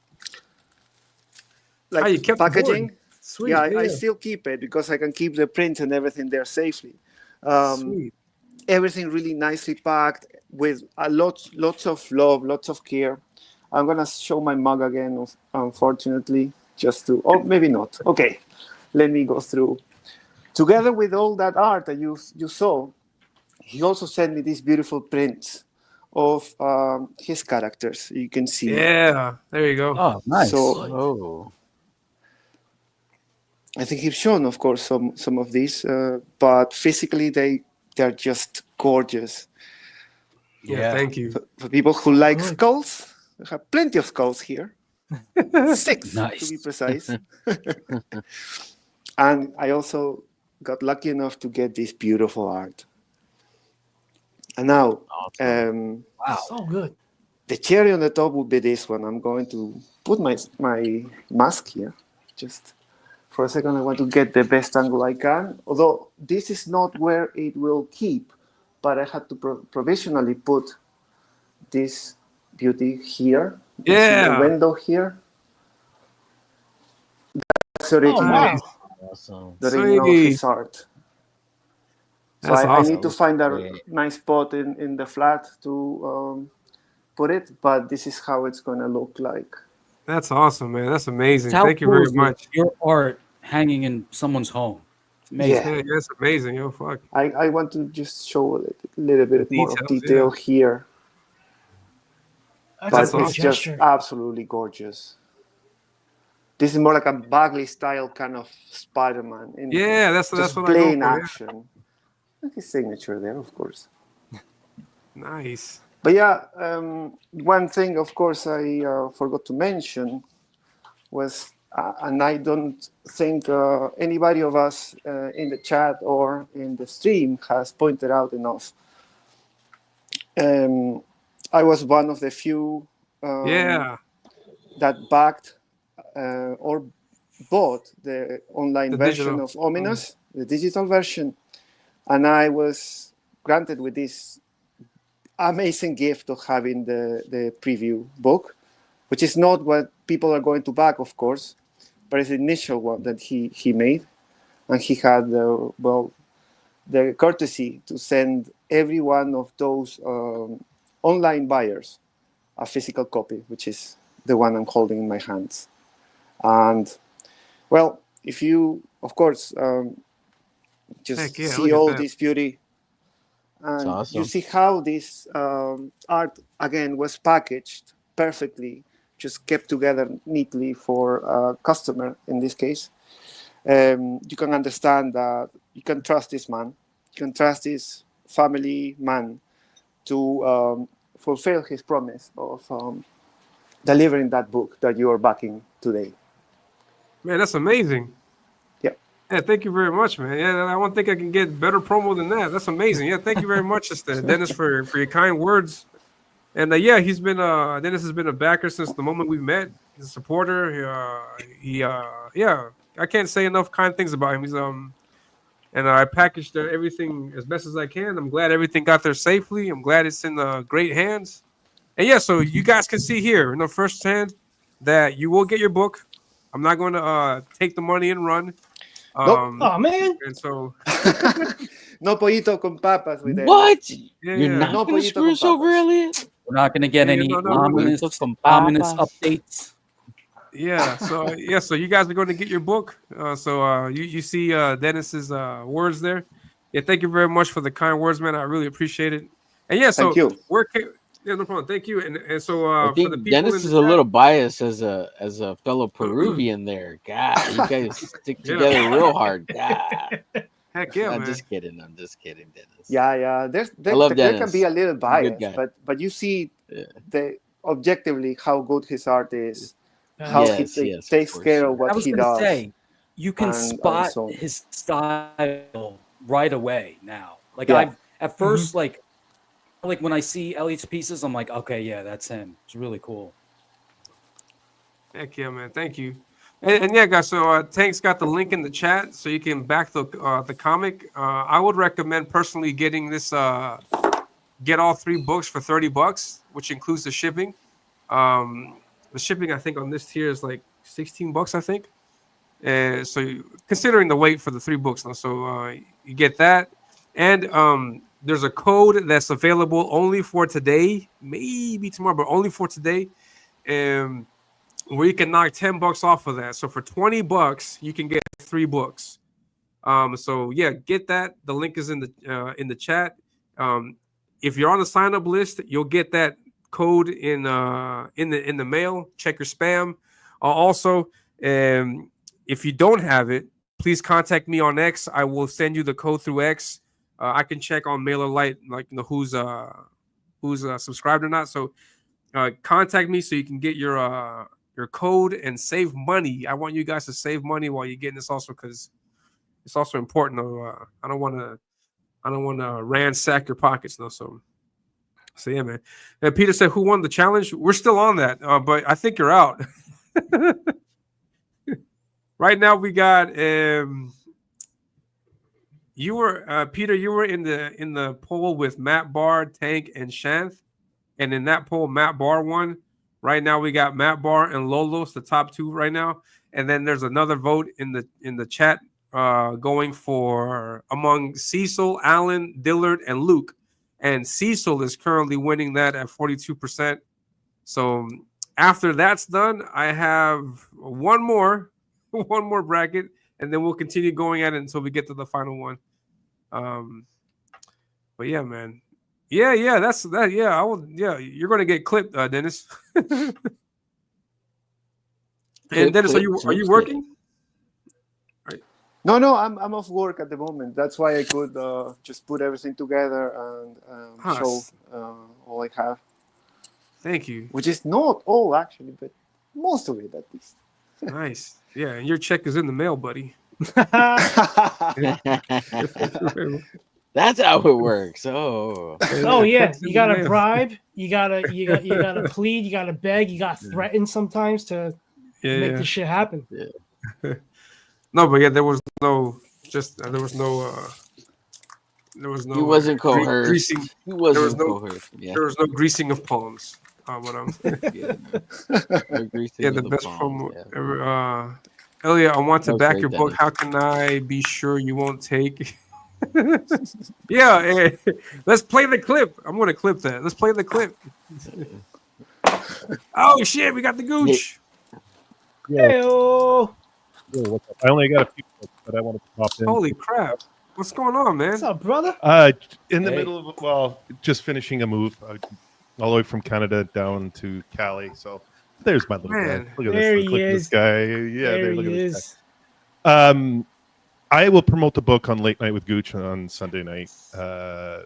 kept packaging. Sweet. Yeah, I still keep it because I can keep the print and everything there safely. Sweet. Everything really nicely packed with lots of love, lots of care. I'm gonna show my mug again, unfortunately, just to. Oh, maybe not. Okay, let me go through. Together with all that art that you saw, he also sent me these beautiful prints of his characters. You can see. Yeah, there you go. Oh, nice. So, I think he's shown, of course, some of these, but physically they're just gorgeous. Yeah, thank you. For people who like skulls, we have plenty of skulls here. 6 to be precise. And I also got lucky enough to get this beautiful art. And now, wow, so good. The cherry on the top would be this one. I'm going to put my mask here. Just for a second, I want to get the best angle I can. Although this is not where it will keep, but I had to provisionally put this beauty here. Yeah. The window here. That's original. Oh, wow. Awesome. The original of his art. So That's I awesome. need to find a nice spot in the flat to put it, but this is how it's going to look like. That's awesome, man. That's amazing. How Thank you cool very is much. Your art hanging in someone's home. It's amazing. Yeah, that's amazing. Yo, fuck. I want to just show a little bit more of Details, detail here. That's But a it's good just gesture. absolutely gorgeous. This is more like a Bagley style kind of Spider-Man. Yeah, that's just what I go plain for, yeah. action. Like his signature there, of course. Nice. But yeah, one thing, of course, I forgot to mention was, and I don't think anybody of us in the chat or in the stream has pointed out enough. I was one of the few that backed or bought the online version of Ominus, the digital version, and I was granted with this amazing gift of having the preview book, which is not what people are going to back, of course, but it's the initial one that he made, and he had the courtesy to send every one of those online buyers a physical copy, which is the one I'm holding in my hands. And well, if you, of course, just see all this beauty, and awesome. you see how this art again was packaged perfectly, just kept together neatly for a customer in this case. You can understand that you can trust this man, you can trust this family man to fulfill his promise of delivering that book that you are backing today. Man, that's amazing. Yeah, thank you very much, man. Yeah, I don't think I can get better promo than that. That's amazing. Yeah, thank you very much, Dennis, for your kind words. And yeah, he's been Dennis has been a backer since the moment we met. He's a supporter. Yeah, I can't say enough kind things about him. He's and I packaged everything as best as I can. I'm glad everything got there safely. I'm glad it's in great hands. And yeah, so you guys can see here in the first hand that you will get your book. I'm not going to take the money and run. Oh man! And so, no pollito con papas with what? You're not no going to screw us over, Elliot? We're not going to get any ominous updates. Yeah. So so you guys are going to get your book. You see Dennis's words there. Yeah. Thank you very much for the kind words, man. I really appreciate it. And yeah, so thank you. Yeah, no problem. Thank you. And so I think for the people Dennis is a little biased as a fellow Peruvian there. God, you guys stick together real hard. God. Heck yeah, I'm man. just kidding, Dennis. Yeah. I love there Dennis. can be a little bias, Good guy. but you see objectively how good his art is, how he takes care of what he does. Say, you can spot his style right away now. Like at first, like when I see Elliot's pieces, I'm like, okay, yeah, that's him. It's really cool. Heck yeah, man. Thank you. And yeah, guys, so Tank's got the link in the chat so you can back the comic. I would recommend personally getting this, get all 3 books for $30, which includes the shipping. The shipping, I think, on this tier is like $16, I think. So considering the weight for the 3 books, so you get that. And there's a code that's available only for today, maybe tomorrow, but only for today. Where you can knock $10 off of that. So for $20, you can get 3 books. So yeah, get that. The link is in the chat. If you're on the sign up list, you'll get that code in the mail. Check your spam. Also, if you don't have it, please contact me on X. I will send you the code through X. I can check on MailerLite, like who's subscribed or not. So contact me so you can get your code and save money. I want you guys to save money while you're getting this also, because it's also important. I don't want to ransack your pockets. No, so yeah, man. And Peter said, "Who won the challenge?" We're still on that, but I think you're out. Right now, we got you were Peter. You were in the poll with Matt Barr, Tank, and Shanth, and in that poll, Matt Barr won. Right now, we got Matt Barr and Lolos, the top 2 right now, and then there's another vote in the chat going for among Cecil, Alan, Dillard, and Luke, and Cecil is currently winning that at 42%. So after that's done, I have one more bracket, and then we'll continue going at it until we get to the final one. But yeah, man. Yeah, that's that. Yeah, I will. Yeah, you're going to get clipped, Dennis. And Dennis, are you working? Right. No, I'm off work at the moment. That's why I could just put everything together and show all I have. Thank you. Which is not all actually, but most of it at least. Nice. Yeah, and your check is in the mail, buddy. That's That's how it works. Oh. Oh yeah, you gotta bribe, you gotta plead, you gotta beg, you gotta threaten sometimes to make this shit happen. No, but yeah, there was no He wasn't coerced. greasing. He There was wasn't no coerced. Yeah. there was no greasing of palms. What I'm No greasing yeah, of the the best palms, promo yeah. ever. Elliot, I want to That was back great, your book. Dennis. How can I be sure you won't take? Yeah, let's play the clip. I'm gonna clip that. Let's play the clip. Oh shit, we got the gooch. Hey-o. What's up? I only got a few books, but I wanted to pop in. Holy crap! What's going on, man? What's up, brother? In the Hey. middle of just finishing a move, all the way from Canada down to Cali. So there's my little Man. guy. Look at There this. he Look at this is. guy. Yeah, There look he at this is. guy. I will promote the book on Late Night with Gooch on Sunday night. So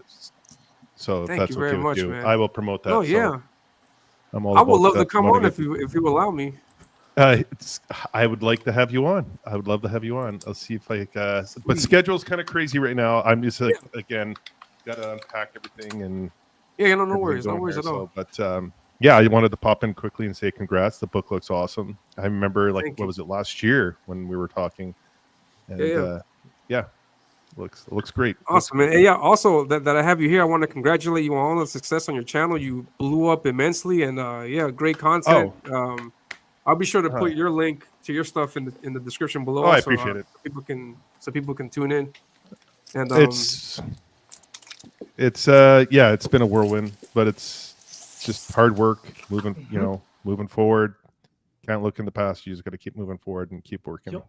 if Thank that's you okay very with much, you, man. I will promote that. Oh So yeah, I'm all I would about love to that. come Wanna on get- if you allow me. I would like to have you on. I would love to have you on. I'll see if I. But schedule's kind of crazy right now. I'm just again got to unpack everything and. Yeah, no everything worries, no going worries here, at all. But yeah, I wanted to pop in quickly and say congrats. The book looks awesome. I remember Thank what you. was it last year when we were talking, and Yeah. looks great. Awesome, man. And yeah, also that I have you here, I want to congratulate you on all the success on your channel. You blew up immensely, and yeah, great content. I'll be sure to put your link to your stuff in the description below. Oh, I also, appreciate it. So people can tune in. And it's yeah, it's been a whirlwind, but it's just hard work, moving, moving forward. Can't look in the past. You just got to keep moving forward and keep working.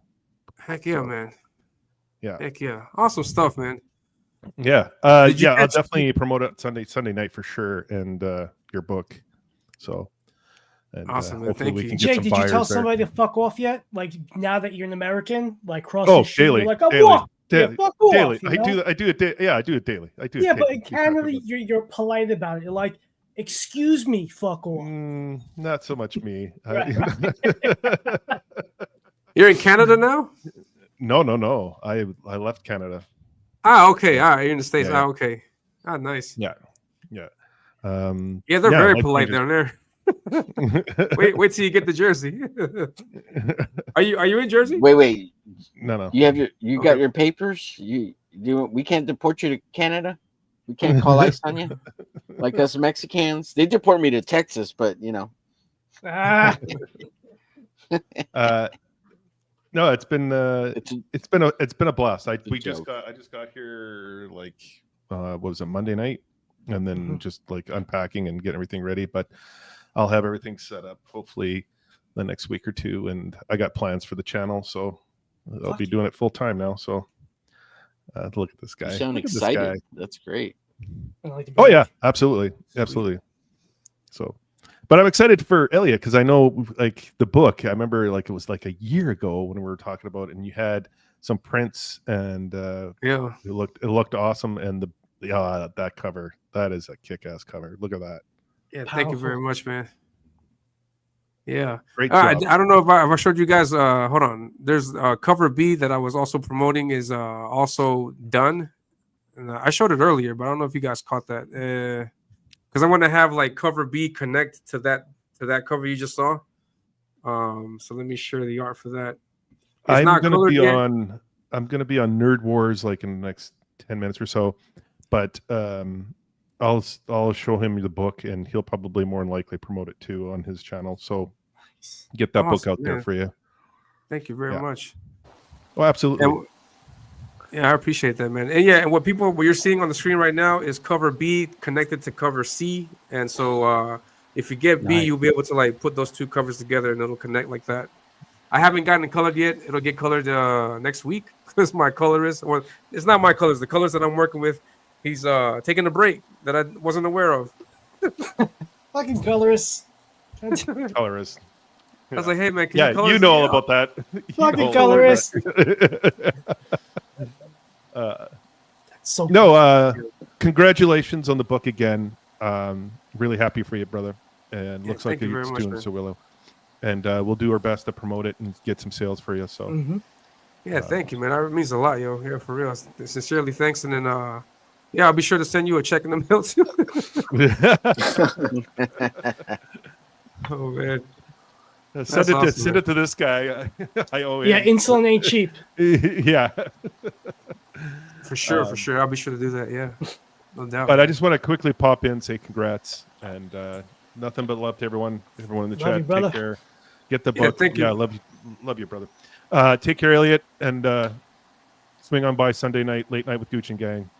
Heck yeah, man. Yeah. Heck yeah. Awesome stuff, man. Yeah. Did you Yeah, I'll catch- definitely promote it Sunday night for sure, and your book. So, and Awesome, man. hopefully Thank we you. can Jay, get some did you buyers tell there. somebody to fuck off yet? Like now that you're an American, like cross Oh, the street, daily, you're like, I'm daily, walk. daily, Yeah, fuck off, daily. you I do know? that. I do it. Yeah, I do it daily. I do. Yeah, it but daily. in Canada, you're polite about it. You're like, excuse me, fuck off. Not so much me. You're in Canada now? No. I left Canada. Ah, okay. All right, you're in the States. Yeah. Ah, okay. Ah, nice. Yeah. Yeah, they're very polite down there. wait till you get to Jersey. Are you in Jersey? Wait. No. You got your papers? We can't deport you to Canada? We can't call ICE on you? Like us Mexicans? They deport me to Texas, but Ah. No, it's been a blast. I just got here like what was it, Monday night, and then just like unpacking and getting everything ready. But I'll have everything set up hopefully the next week or two, and I got plans for the channel, so I'll be doing it full time now. So look at this guy. You sound Look at this excited. guy. That's great. Oh yeah, absolutely. So, but I'm excited for Elliot because I know like the book. I remember like it was like a year ago when we were talking about it, and you had some prints, and yeah, it looked awesome. And that cover, that is a kick-ass cover. Look at that. Yeah, thank you very much, man. Yeah, great job. job. I don't know if I showed you guys. Hold on. There's cover B that I was also promoting is also done. And, I showed it earlier, but I don't know if you guys caught that. Because I want to have like cover B connect to that cover you just saw. So let me share the art for that. I'm gonna be on Nerd Wars like in the next 10 minutes or so, but I'll show him the book, and he'll probably more than likely promote it too on his channel. So get that book out there for you. Thank you very much. Oh, absolutely. Yeah, I appreciate that, man. And yeah, and what you're seeing on the screen right now is cover B connected to cover C, and so if you get B, you'll be able to like put those two covers together, and it'll connect like that. I haven't gotten it colored yet. It'll get colored next week because my colorist, or it's not my colors, the colors that I'm working with, he's taking a break that I wasn't aware of. Fucking colorist. Colorist. I was like, hey man, can yeah, you color you know all about that. Fucking colorist. Congratulations on the book again. Really happy for you, brother. And looks like you it's very doing much, so well. And we'll do our best to promote it and get some sales for you. So Yeah, thank you, man. That means a lot, yo. Yeah, for real. Sincerely, thanks. And then Yeah, I'll be sure to send you a check in the mail too. Oh man. Send it awesome, send it to this guy. I owe him. Yeah, insulin ain't cheap. Yeah. For sure. I'll be sure to do that. Yeah. No doubt. But I man. just want to quickly pop in and say congrats and nothing but love to everyone in the Love chat. you, brother. Take care. Get the Yeah, book. thank you. Yeah, love you, brother. Take care, Elliot, and swing on by Sunday night, late night with Gooch and Gang.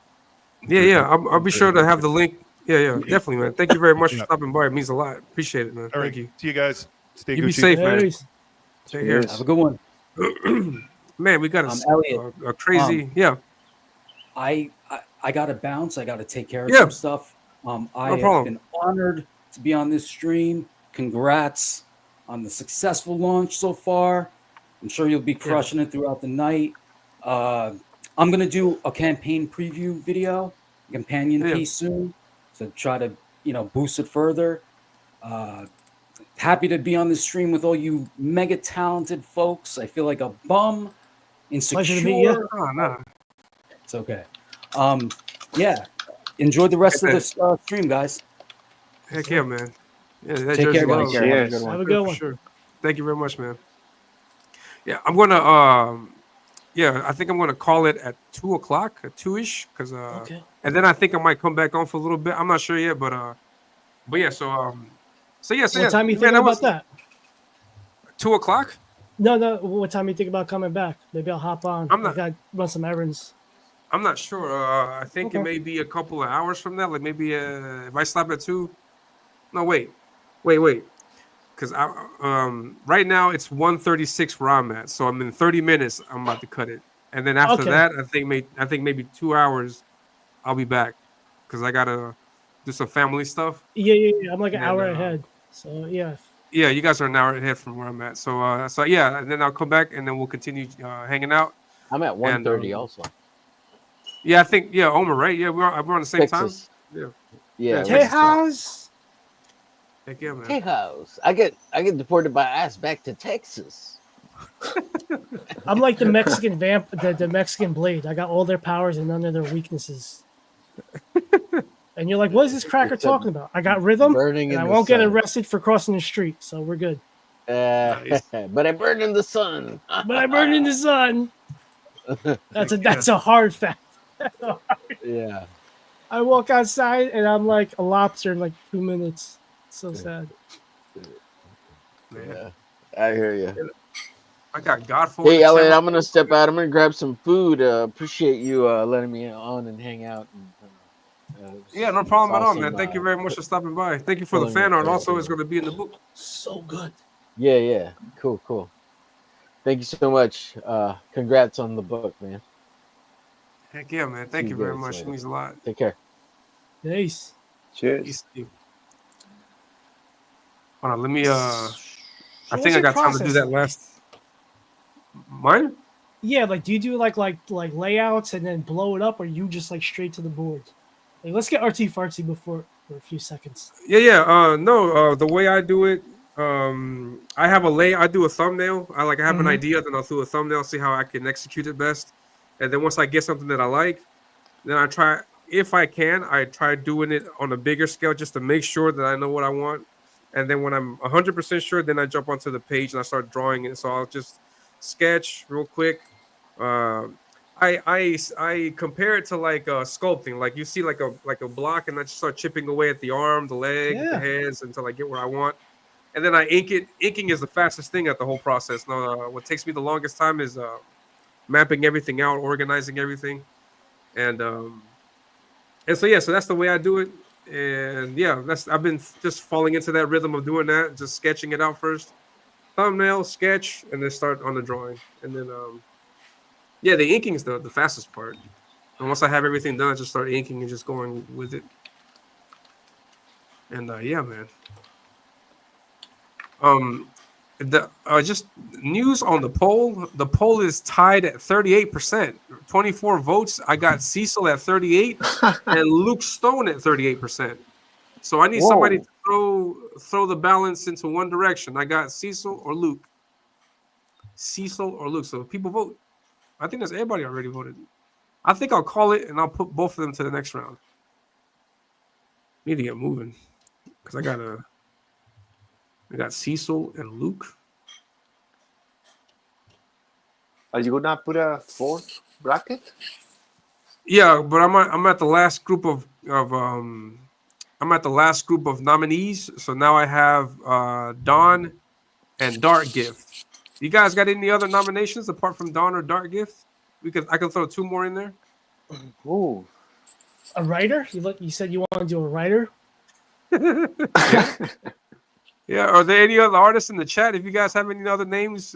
Yeah. I'll be sure to have the link. Yeah, definitely, man. Thank you very much for stopping by. It means a lot. Appreciate it, man. All right. Thank you. See you guys. Stay You be Gucci. safe, man. Peace. Take care. Have a good one. Man, we got Elliot, a crazy. Yeah. I got to bounce. I got to take care of Yeah. some stuff. I No have problem. been honored to be on this stream. Congrats on the successful launch so far. I'm sure you'll be crushing it throughout the night. I'm going to do a campaign preview video, a companion piece soon to try to, boost it further. Happy to be on this stream with all you mega talented folks. I feel like a bum, insecure. Pleasure to meet you. Oh, no. It's okay. Yeah. Enjoy the rest of this stream, guys. Heck yeah, man. Yeah, that Take Jersey care, love. guys. Cheers. Have a good one. Sure. Thank you very much, man. Yeah, I'm gonna I think I'm gonna call it at 2:00, at 2-ish, because Okay. and then I think I might come back on for a little bit. I'm not sure yet, but yeah, What time you man, thinking about that? 2:00? No. What time you think about coming back? Maybe I'll hop on. I gotta run some errands. I'm not sure. I think it Okay. may be a couple of hours from that. Like maybe if I stop at 2. No, wait. Because right now it's 1:36 where I'm at. So I'm in 30 minutes. I'm about to cut it, and then after Okay. that, I think maybe 2 hours, I'll be back because I gotta do some family stuff. Yeah. I'm like an And, hour ahead. So yeah. Yeah, you guys are an hour ahead from where I'm at. So yeah, and then I'll come back and then we'll continue hanging out. I'm at 1:30 And, also. Yeah, I think Omer, right? Yeah, we're on the same Texas. time. Yeah. Tejas. Heck yeah, man. Tejas. I get deported by ass back to Texas. I'm like the Mexican the Mexican Blade. I got all their powers and none of their weaknesses. And you're like, what is this cracker It's a talking about? I got rhythm, burning and in I the won't get sun. arrested for crossing the street, so we're good. But I burned in the sun. But I burned in the sun. That's a hard fact. Yeah. I walk outside and I'm like a lobster in like 2 minutes. It's so sad. Yeah. I hear you. I got Godfall. Hey, Elliot, I'm gonna step out. I'm gonna grab some food. Appreciate you letting me on and hang out. Yeah, no problem at all, awesome, man. Thank you very much for stopping by. Thank you for the filling fan your art. plate, Also, yeah. it's going to be in the book. So good. Yeah. Cool. Thank you so much. Congrats on the book, man. Heck yeah, man. Thank See you you very guys much. It later. means a lot. Take care. Nice. Cheers. Hold on, let me. I what's think I your got time to do process? that last. Mine? Yeah, like do you do like layouts and then blow it up, or you just like straight to the board? Like, let's get artsy fartsy before for a few seconds. Yeah. No. The way I do it, I have I do a thumbnail. I have an Mhm. idea, then I'll do a thumbnail, see how I can execute it best, and then once I get something that I like, then I try. If I can, I try doing it on a bigger scale just to make sure that I know what I want. And then when I'm 100% sure, then I jump onto the page and I start drawing it. So I'll just sketch real quick. I compare it to sculpting. Like you see like a block, and I just start chipping away at the arm, the leg, the heads until I get where I want. And then I ink it. Inking is the fastest thing at the whole process. No, what takes me the longest time is mapping everything out, organizing everything, and so yeah, so that's the way I do it. And yeah, I've been just falling into that rhythm of doing that, just sketching it out first, thumbnail, sketch, and then start on the drawing. And then yeah, the inking is the fastest part. And once I have everything done, I just start inking and just going with it. And yeah, man. Just news on the poll. The poll is tied at 38%, 24 votes. I got Cecil at 38 and Luke Stone at 38%. So I need somebody to throw the balance into one direction. I got Cecil or Luke. So people vote. I think that's everybody already voted. I think I'll call it, and I'll put both of them to the next round. Need to get moving because I got Cecil and Luke. Are you gonna put a fourth bracket? Yeah, but I'm at the last group of I'm at the last group of nominees. So now I have Dawn and Dark Gift. You guys got any other nominations apart from Dawn or Dark Gift? I can throw 2 more in there. Ooh. A writer? You said you want to do a writer? Yeah. Yeah. Are there any other artists in the chat? If you guys have any other names,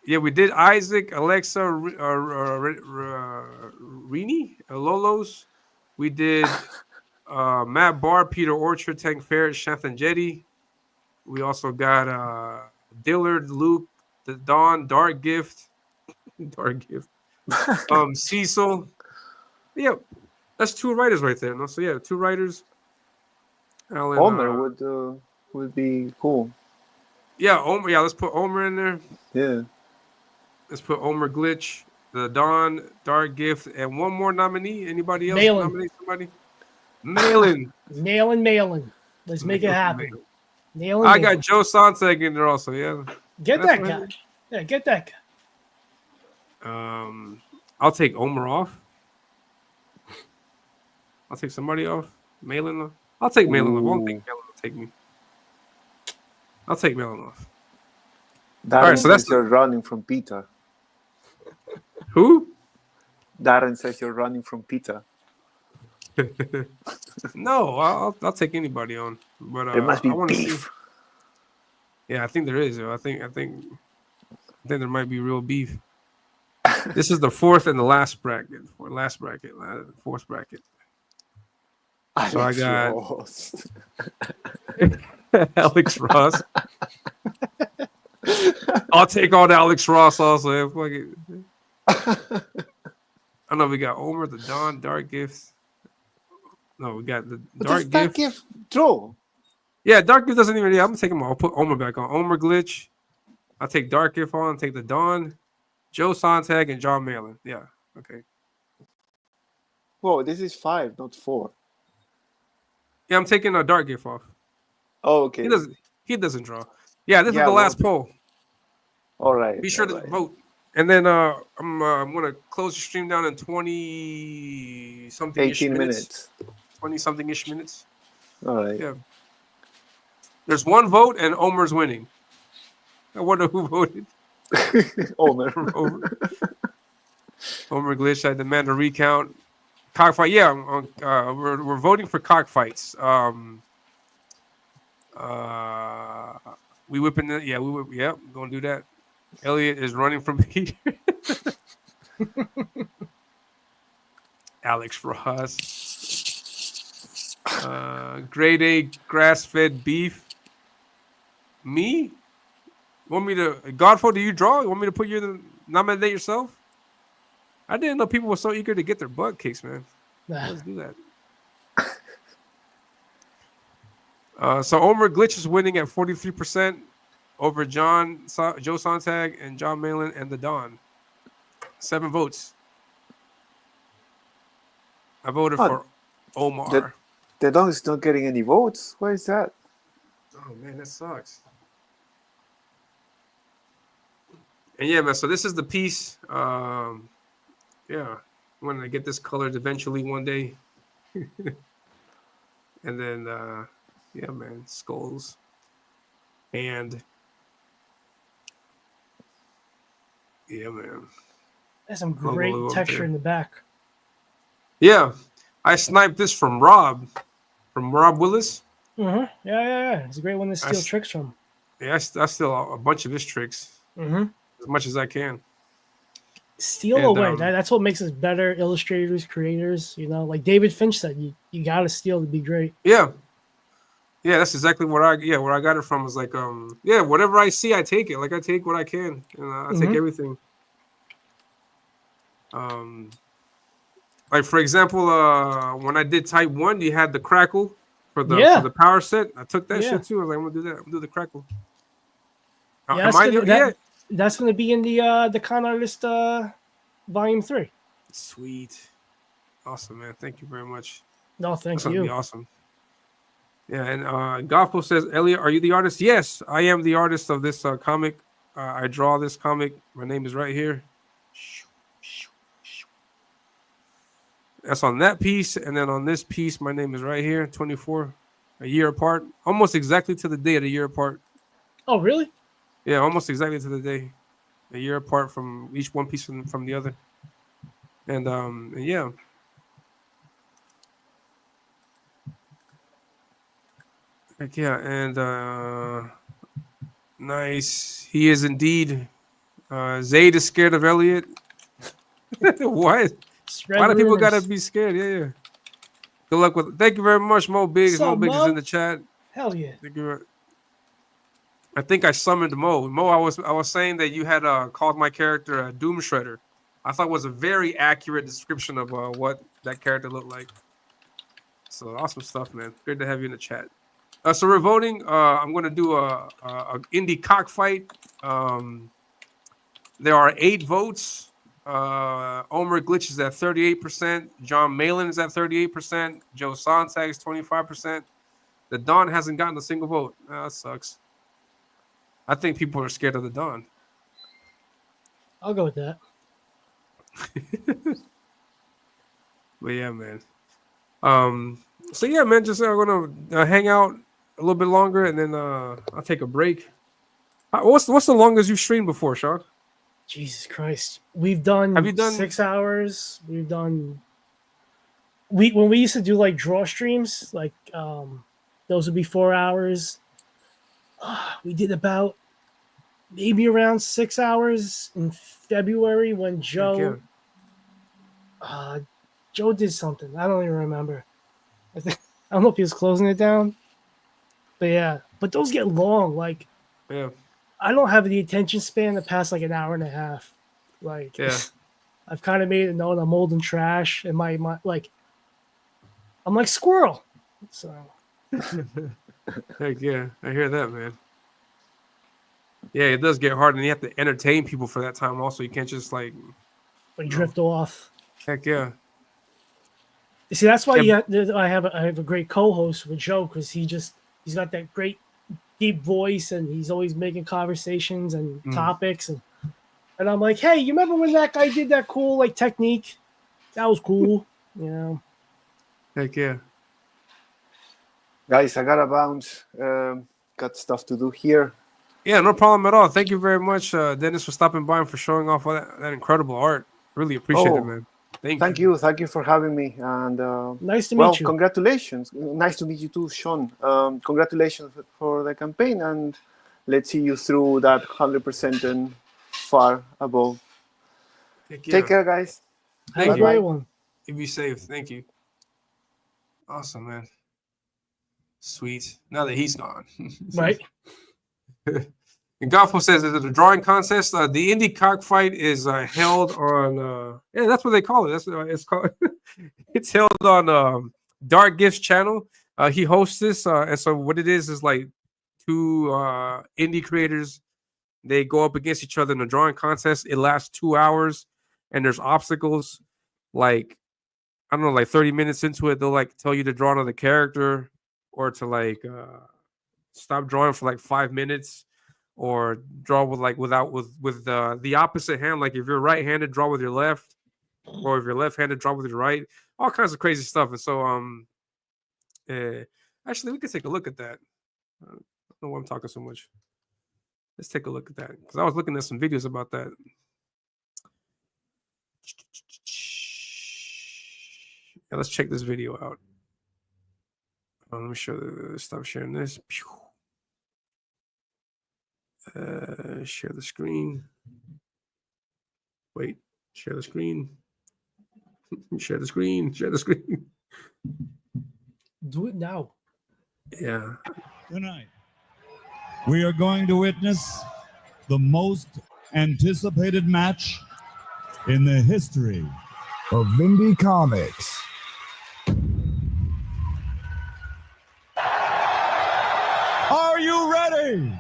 yeah, we did Isaac, Alexa, Rini, Lolos. We did Matt Barr, Peter Orchard, Tank Ferret, Shantham Jetty. We also got Dillard, Luke, the Dawn, Dark Gift, Cecil. Yeah, that's 2 writers right there. No, so yeah, 2 writers. Alan, Homer would be cool. Yeah, Omer. Yeah, let's put Omer in there. Yeah. Let's put Omer Glitch, the Dawn, Dark Gift, and one more nominee. Anybody else Malin. nominate somebody? Malin. Malin. Let's make it happen. I got Joe Sontag in there also. Yeah. Get that guy. Yeah, get that guy. I'll take Omer off. I'll take somebody off. Malin off. I'll take Malin off. I don't think Malin will take me. I'll take Malin off. Darren All right, so that's says you're running from Peter. Who? Darren says you're running from Peter. No, I'll take anybody on. But there must be I want to beef. see. Yeah, I think there is. I think there might be real beef. This is the 4th and the last bracket. Fourth bracket. So I got Alex Ross. I'll take on Alex Ross also. Fuck it. I know we got Omer, the Dawn, Dark Gifts. No, we got the Dark Gift draw. Yeah, Dark Gift doesn't even. Yeah, I'm gonna take him. I'll put Omer back on. Omer Glitch. I'll take Dark Gift on. Take the Dawn, Joe Sontag, and John Malin. Yeah. Okay. Whoa, this is 5, not 4. Yeah, I'm taking a Dark Gift off. Oh, okay. He doesn't draw. Yeah, this is the last poll. All right. Be sure to vote. And then I'm gonna close the stream down in 20 something 18 minutes. 20 something ish minutes. All right. Yeah. There's 1 vote and Omer's winning. I wonder who voted. Omer. Omer Glitch. I demand a recount. Cockfight. Yeah, we're voting for cockfights. We whipping it. Yeah, yeah, gonna do that. Elliot is running from Peter. Alex Ross. Grade A grass-fed beef. Me? Want me to Godfall? Do you draw? You want me to put you in the nominate yourself? I didn't know people were so eager to get their butt kicks, man. Let's do that. So Omer Glitch is winning at 43% over Joe Sontag and John Malin and the Dawn. 7 votes. I voted for Omar. The Dawn is not getting any votes. Why is that? Oh man, that sucks. And yeah, man. So this is the piece. Yeah, when I get this colored eventually one day. And then yeah, man, skulls. And yeah, man. There's some great texture in the back. Yeah, I sniped this from Rob Willis. Mm-hmm. Yeah. It's a great one to steal tricks from. Yeah, I steal a bunch of his tricks. Mm-hmm. As much as I can. Steal away. That's what makes us better illustrators, creators. You know, like David Finch said, you got to steal to be great. Yeah. Yeah, that's exactly where I got it from. Is like yeah, whatever I see, I take it. Like I take what I can, and I take everything. Like for example, when I did Type 1, you had the crackle for the power set. I took that shit too. I was like, I'm gonna do that. I'm gonna do the crackle. Yeah, that's going to be in the Con Artist Volume 3. Sweet. Awesome, man. Thank you very much. No, thank That's gonna be you. awesome. Yeah, and Gothel says, Elliot, are you the artist? Yes, I am the artist of this comic. I draw this comic. My name is right here. That's on that piece, and then on this piece, my name is right here. 24, a year apart, almost exactly to the day of the year apart. Oh, really? Yeah, almost exactly to the day, a year apart from each one piece from the other. And yeah. Heck yeah, and nice. He is indeed. Zayd is scared of Elliot. Why? Spread Why do people gotta rumors. be scared? Yeah. Good luck with it. Thank you very much, Mo Biggs. Mo Sup, Biggs is Mo? in the chat. Hell yeah. Thank you. I think I summoned Mo. Mo, I was saying that you had called my character Doom Shredder. I thought it was a very accurate description of what that character looked like. So awesome stuff, man. Great to have you in the chat. So we're voting. I'm going to do a indie cockfight. There are 8 votes. Omer Glitch is at 38%. John Malin is at 38%. Joe Sontag is 25%. The Dawn hasn't gotten a single vote. That sucks. I think people are scared of the Dawn. I'll go with that. But yeah, man. So yeah, man, just gonna hang out a little bit longer, and then I'll take a break. What's the longest you've streamed before, Sean? Jesus Christ. We've done, Have you done 6 hours. We've done when we used to do like draw streams, like those would be 4 hours. We did about maybe around 6 hours in February when Joe Joe did something. I don't even remember. I don't know if he was closing it down. But yeah. But those get long. Like yeah. I don't have the attention span to pass like an hour and a half. Like yeah. I've kind of made it known I'm old and trash, and my like I'm like Squirrel. So heck yeah, I hear that, man. Yeah, it does get hard, and you have to entertain people for that time. Also, you can't just like drift off. Heck yeah. You see, that's why I have a great co-host with Joe, because he's got that great deep voice, and he's always making conversations and topics, and I'm like, hey, you remember when that guy did that cool like technique? That was cool, you know. Heck yeah. Guys, I gotta bounce. Got stuff to do here. Yeah, no problem at all. Thank you very much, Dennis, for stopping by and for showing off all that incredible art. Really appreciate it, man. Thank you. Thank you for having me. And nice to meet you. Congratulations. Nice to meet you too, Sean. Congratulations for the campaign, and let's see you through that 100% and far above. Take care, guys. Thank you. Everyone. You be safe. Thank you. Awesome, man. Sweet. Now that he's gone. Right. And Gothel says, is it a drawing contest? The indie cockfight is held on that's what they call it. That's what it's called. It's held on Dark Gifts channel. He hosts this, and so what it is like 2 indie creators. They go up against each other in a drawing contest. It lasts 2 hours, and there's obstacles. Like, I don't know, like 30 minutes into it, they'll like tell you to draw another character, or to like stop drawing for like 5 minutes, or draw with like with the opposite hand. Like if you're right-handed, draw with your left, or if you're left-handed, draw with your right. All kinds of crazy stuff. And so actually, we could take a look at that. I don't know why I'm talking so much. Let's take a look at that, because I was looking at some videos about that. Yeah, let's check this video out. Let me stop sharing this. Share the screen. Wait, share the screen. Share the screen. Share the screen. Do it now. Yeah. Tonight, we are going to witness the most anticipated match in the history of indie comics. Are you ready?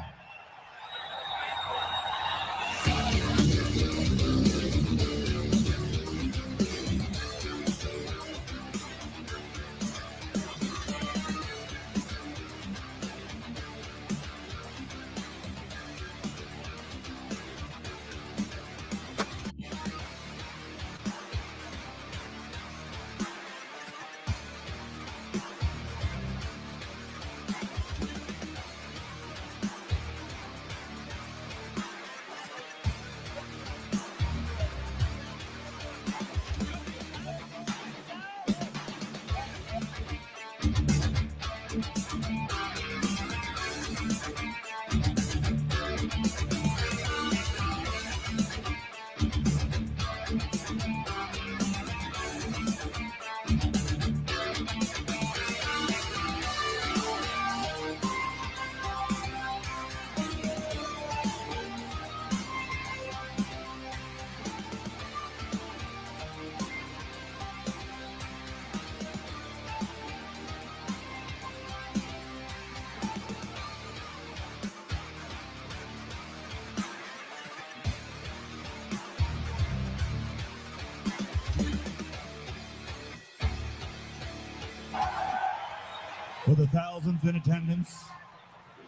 For the thousands in attendance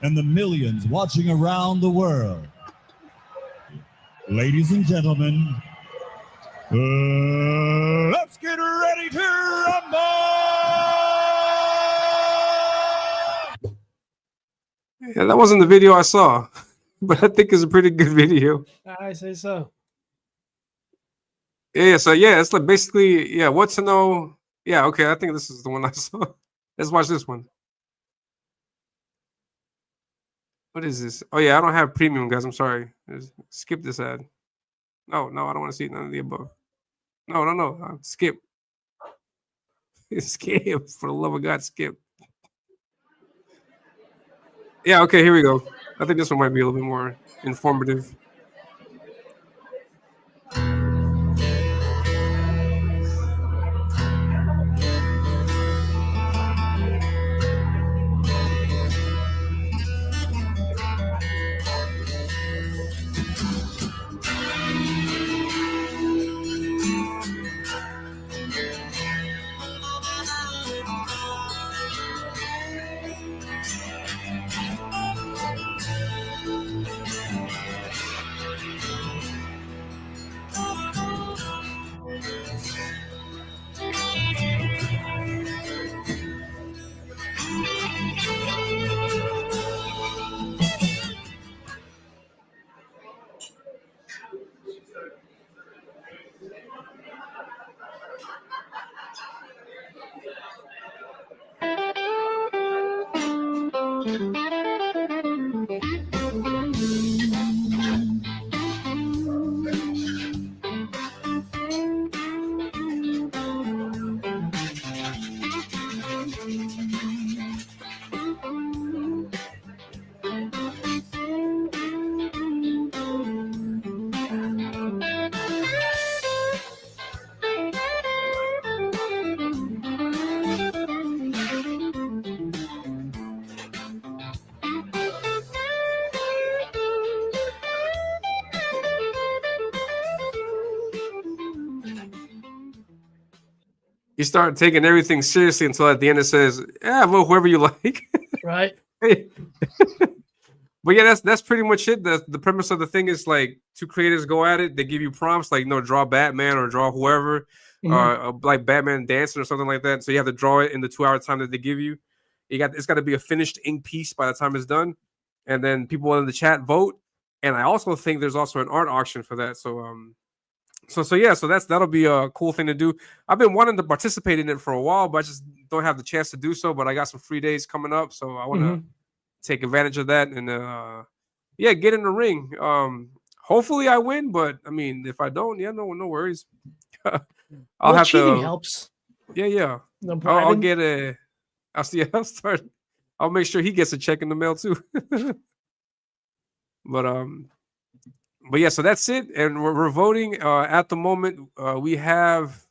and the millions watching around the world, ladies and gentlemen, let's get ready to rumble! Yeah, that wasn't the video I saw, but I think it's a pretty good video. I say so. Yeah, so yeah, it's like basically, yeah, what to know. Yeah, okay, I think this is the one I saw. Let's watch this one. What is this? Oh yeah, I don't have premium, guys. I'm sorry. Skip this ad. No, I don't want to see none of the above. No. Skip. Skip. For the love of God, skip. Yeah, okay, here we go. I think this one might be a little bit more informative. You start taking everything seriously until at the end it says, "Yeah, vote whoever you like." Right. But yeah, that's pretty much it. The premise of the thing is like two creators go at it. They give you prompts like, draw Batman or draw whoever, like Batman dancing or something like that. So you have to draw it in the 2-hour time that they give you. It's got to be a finished ink piece by the time it's done, and then people in the chat vote. And I also think there's also an art auction for that. So that'll be a cool thing to do. I've been wanting to participate in it for a while, but I just don't have the chance to do so. But I got some free days coming up, so I want to take advantage of that and get in the ring. Hopefully I win, but I mean, if I don't, no worries. I'll have cheating to helps. Yeah. No I'll bribing. get a. I'll see. I'll make sure he gets a check in the mail too. But yeah, so that's it, and we're voting at the moment. We have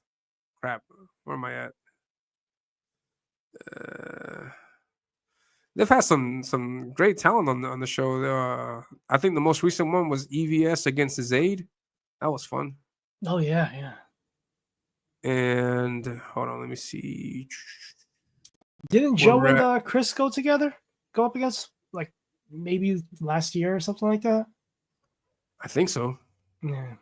Where am I at? they've had some great talent on the show. I think the most recent one was EVS against Zayd. That was fun. Oh yeah, yeah. And hold on, let me see. Didn't Where Joe we're and at. Chris go together? Go up against like maybe last year or something like that? I think so. Yeah.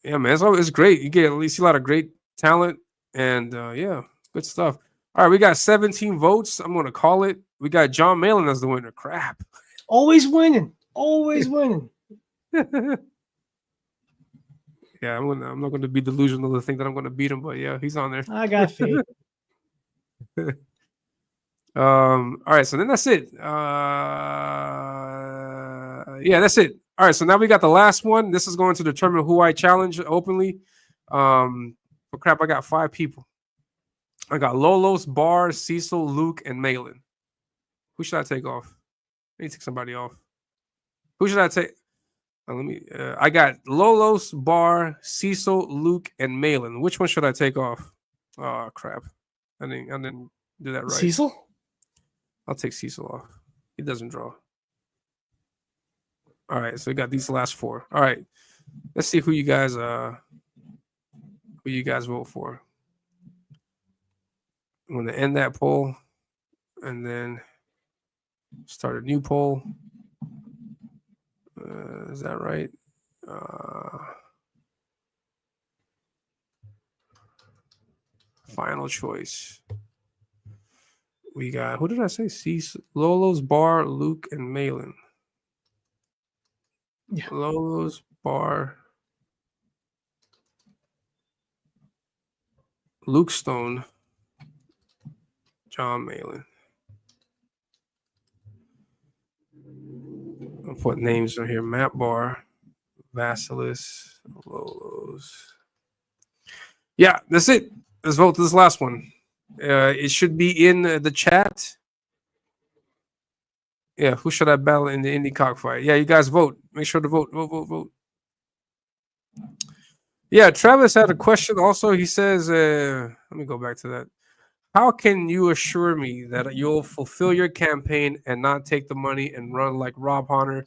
Yeah, man, it's great. You see a lot of great talent, and yeah, good stuff. All right, we got 17 votes. I'm gonna call it. We got John Malin as the winner. Crap. Always winning. Always winning. Yeah, I'm not gonna be delusional to think that I'm gonna beat him, but yeah, he's on there. I got faith. All right, so then that's it. Yeah, that's it. All right, so now we got the last one. This is going to determine who I challenge openly. But crap, I got 5 people. I got Lolos, Bar, Cecil, Luke, and Malin. Who should I take off? I need to take somebody off. Who should I take? Let me. I got Lolos, Bar, Cecil, Luke, and Malin. Which one should I take off? Oh crap! I didn't do that right. Cecil? I'll take Cecil off. He doesn't draw. All right, so we got these last 4. All right, let's see who you guys vote for. I'm gonna end that poll, and then start a new poll. Is that right? Final choice. We got, who did I say? Lolo's, Bar, Luke, and Malin. Yeah. Lolo's, Bar, Luke Stone, John Malin. I'll put names on here. Matt Bar, Vasilis, Lolo's. Yeah, that's it. Let's vote to this last one. It should be in the chat. Yeah, who should I battle in the indie cockfight? Yeah, you guys vote. Make sure to vote. Vote. Yeah, Travis had a question also. He says, let me go back to that. How can you assure me that you'll fulfill your campaign and not take the money and run like Rob Honor,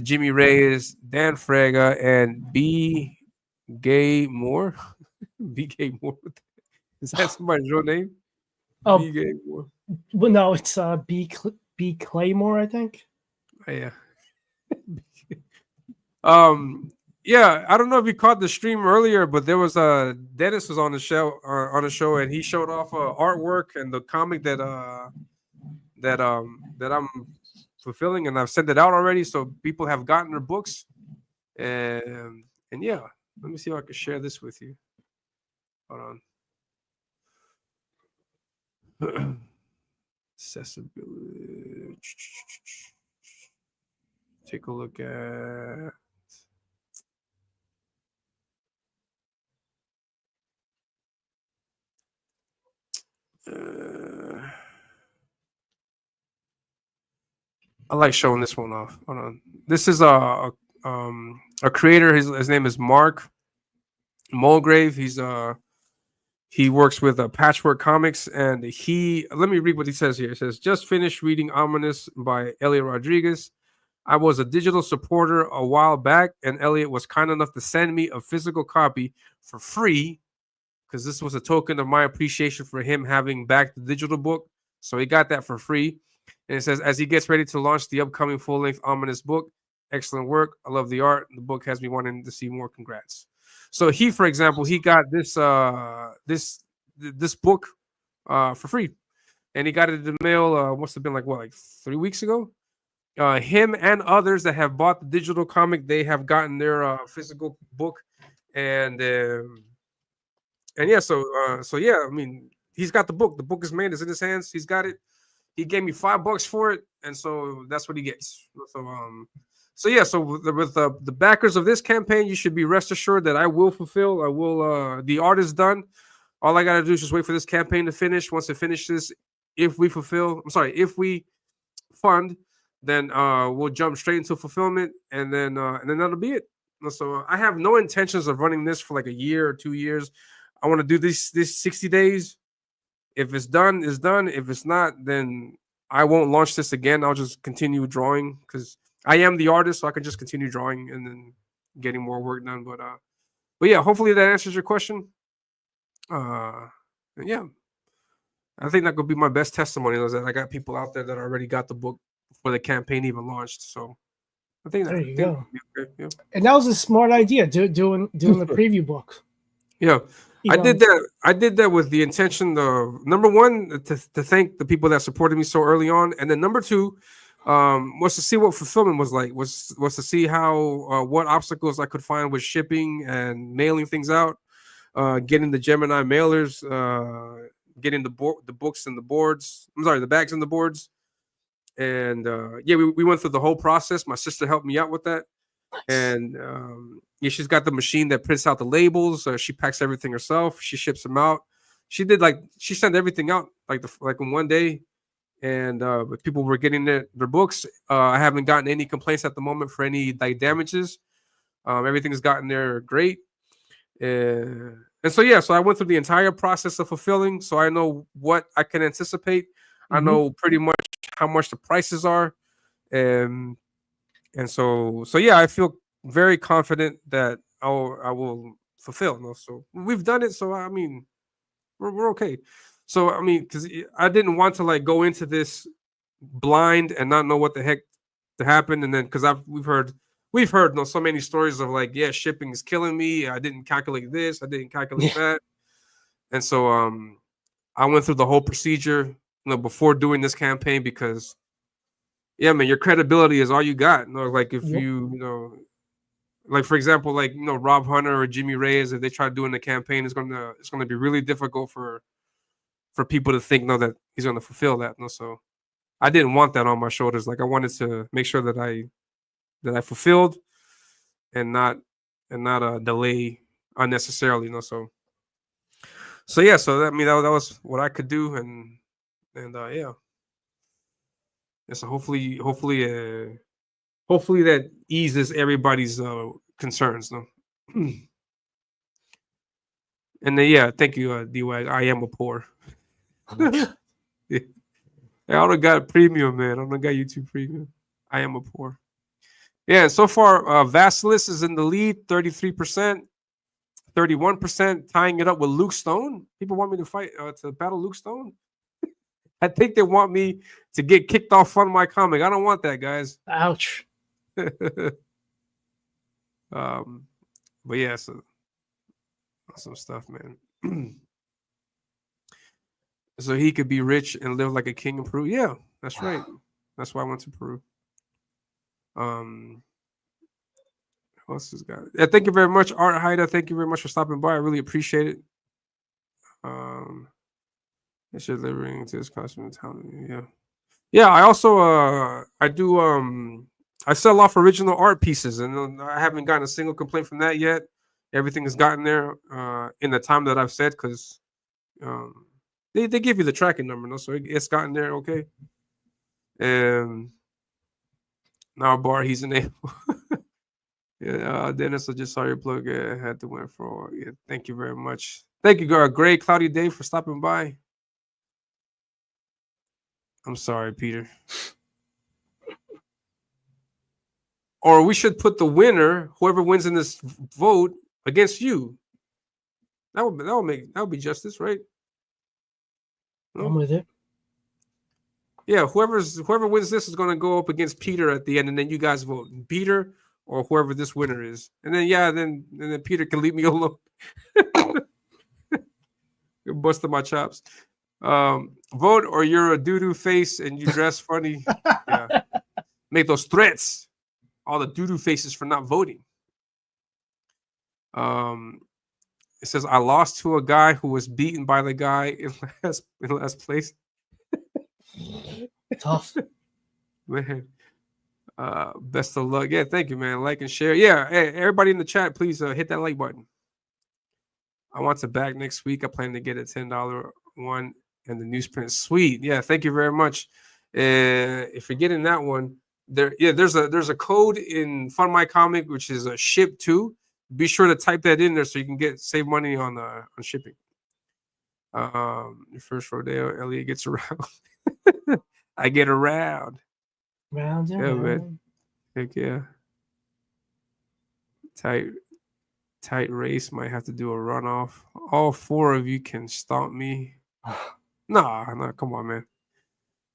Jimmy Reyes, Dan Frega, and B. Gay Moore? B. Gay Moore. Is that somebody's real name? Oh, B. Gay Moore. Well, no, it's B. Claymore, I think. Oh, yeah. Yeah, I don't know if you caught the stream earlier, but there was Dennis was on the show and he showed off artwork and the comic that I'm fulfilling, and I've sent it out already, so people have gotten their books. And yeah, let me see if I can share this with you. Hold on. Accessibility. Take a look at. I like showing this one off. Hold on. This is a creator. His name is Mark Mulgrave. He works with Patchwork Comics, and let me read what he says here. It says, just finished reading Ominus by Elliot Rodriguez. I was a digital supporter a while back, and Elliot was kind enough to send me a physical copy for free, because this was a token of my appreciation for him having backed the digital book. So he got that for free. And it says, as he gets ready to launch the upcoming full-length Ominous book, excellent work. I love the art. The book has me wanting to see more. Congrats. So he, for example, he got this book for free. And he got it in the mail, must have been like 3 weeks ago. Him and others that have bought the digital comic, they have gotten their physical book. And yeah, so yeah, I mean, he's got the book. The book is made. It's in his hands. He's got it. He gave me $5 for it, and so that's what he gets. So yeah, so with the backers of this campaign, you should be rest assured that I will fulfill. I will. The art is done. All I gotta do is just wait for this campaign to finish. Once it finishes, if we fund, then we'll jump straight into fulfillment, and then that'll be it. So I have no intentions of running this for like a year or 2 years. I want to do this 60 days. If it's done, it's done. If it's not, then I won't launch this again. I'll just continue drawing because I am the artist, so I can just continue drawing and then getting more work done. But yeah, hopefully that answers your question. Yeah, I think that could be my best testimony is that I got people out there that already got the book before the campaign even launched. So I think There that you think go. okay, yeah. And that was a smart idea, doing the preview book. Yeah, You I know, did that. I did that with the intention of number one to thank the people that supported me so early on, and then number two was to see what fulfillment was like. Was to see how what obstacles I could find with shipping and mailing things out, getting the Gemini mailers, getting the books and the boards. I'm sorry, the bags and the boards. And yeah, we went through the whole process. My sister helped me out with that. And yeah, she's got the machine that prints out the labels. She packs everything herself. She ships them out. She sent everything out like in one day, and but people were getting their books. I haven't gotten any complaints at the moment for any like damages. Everything's gotten there great, and so yeah, so I went through the entire process of fulfilling, so I know what I can anticipate. I know pretty much how much the prices are, and so yeah, I feel very confident that I will fulfill. So we've done it. So I mean, we're okay. So I mean, because I didn't want to like go into this blind and not know what the heck to happen, and then because we've heard so many stories of like, yeah, shipping is killing me. I didn't calculate this. I didn't calculate that, and so I went through the whole procedure, before doing this campaign because. Yeah, man, your credibility is all you got. Like if like for example, like Rob Hunter or Jimmy Reyes, if they try doing the campaign, it's gonna be really difficult for people to think that he's gonna fulfill that. So I didn't want that on my shoulders. Like I wanted to make sure that I fulfilled and not delay unnecessarily. So yeah, so that that was what I could do, and yeah. And so hopefully that eases everybody's concerns, no. And then yeah, thank you, D-Wag. I am a poor. Yeah. I don't got premium, man. I don't got YouTube premium. I am a poor. Yeah, so far, Vasilis is in the lead, 33%, 31%, tying it up with Luke Stone. People want me to fight to battle Luke Stone. I think they want me to get kicked off Fun My Comic. I don't want that, guys. Ouch. But yeah, so some stuff, man. So he could be rich and live like a king in Peru. Yeah, that's right. That's why I went to Peru. Who else has got it? Yeah, thank you very much, Art Haida. Thank you very much for stopping by. I really appreciate it. It's delivering to this costume mentality. Yeah. Yeah, I also I do I sell off original art pieces, and I haven't gotten a single complaint from that yet. Everything has gotten there in the time that I've said, because they give you the tracking number, so it's gotten there okay. And now Bar, he's an able. Yeah, Dennis, I just saw your plug. Yeah, I had to win for. Yeah, thank you very much. Thank you, Gray Cloudy Day, for stopping by. I'm sorry, Peter. Or we should put the winner, whoever wins in this vote, against you. That would be justice, right? No? I'm with it. Yeah, whoever wins this is going to go up against Peter at the end, and then you guys vote Peter or whoever this winner is, and then then Peter can leave me alone. You're busting my chops. Vote or you're a doo-doo face and you dress funny. Yeah. Make those threats. All the doo-doo faces for not voting. It says I lost to a guy who was beaten by the guy in last place. Tough. Man. Best of luck. Yeah, thank you, man. Like and share. Yeah, hey, everybody in the chat, please hit that like button. I want to back next week. I plan to get a $10 one and the newsprint. Sweet. Yeah, thank you very much. If you're getting that one, there's a code in Fun My Comic which is a ship to. Be sure to type that in there so you can save money on shipping. Your first rodeo, Elliot gets around. I get around. Round and Yeah, man. round. Heck yeah. Tight race. Might have to do a runoff. All 4 of you can stomp me. Nah, come on, man.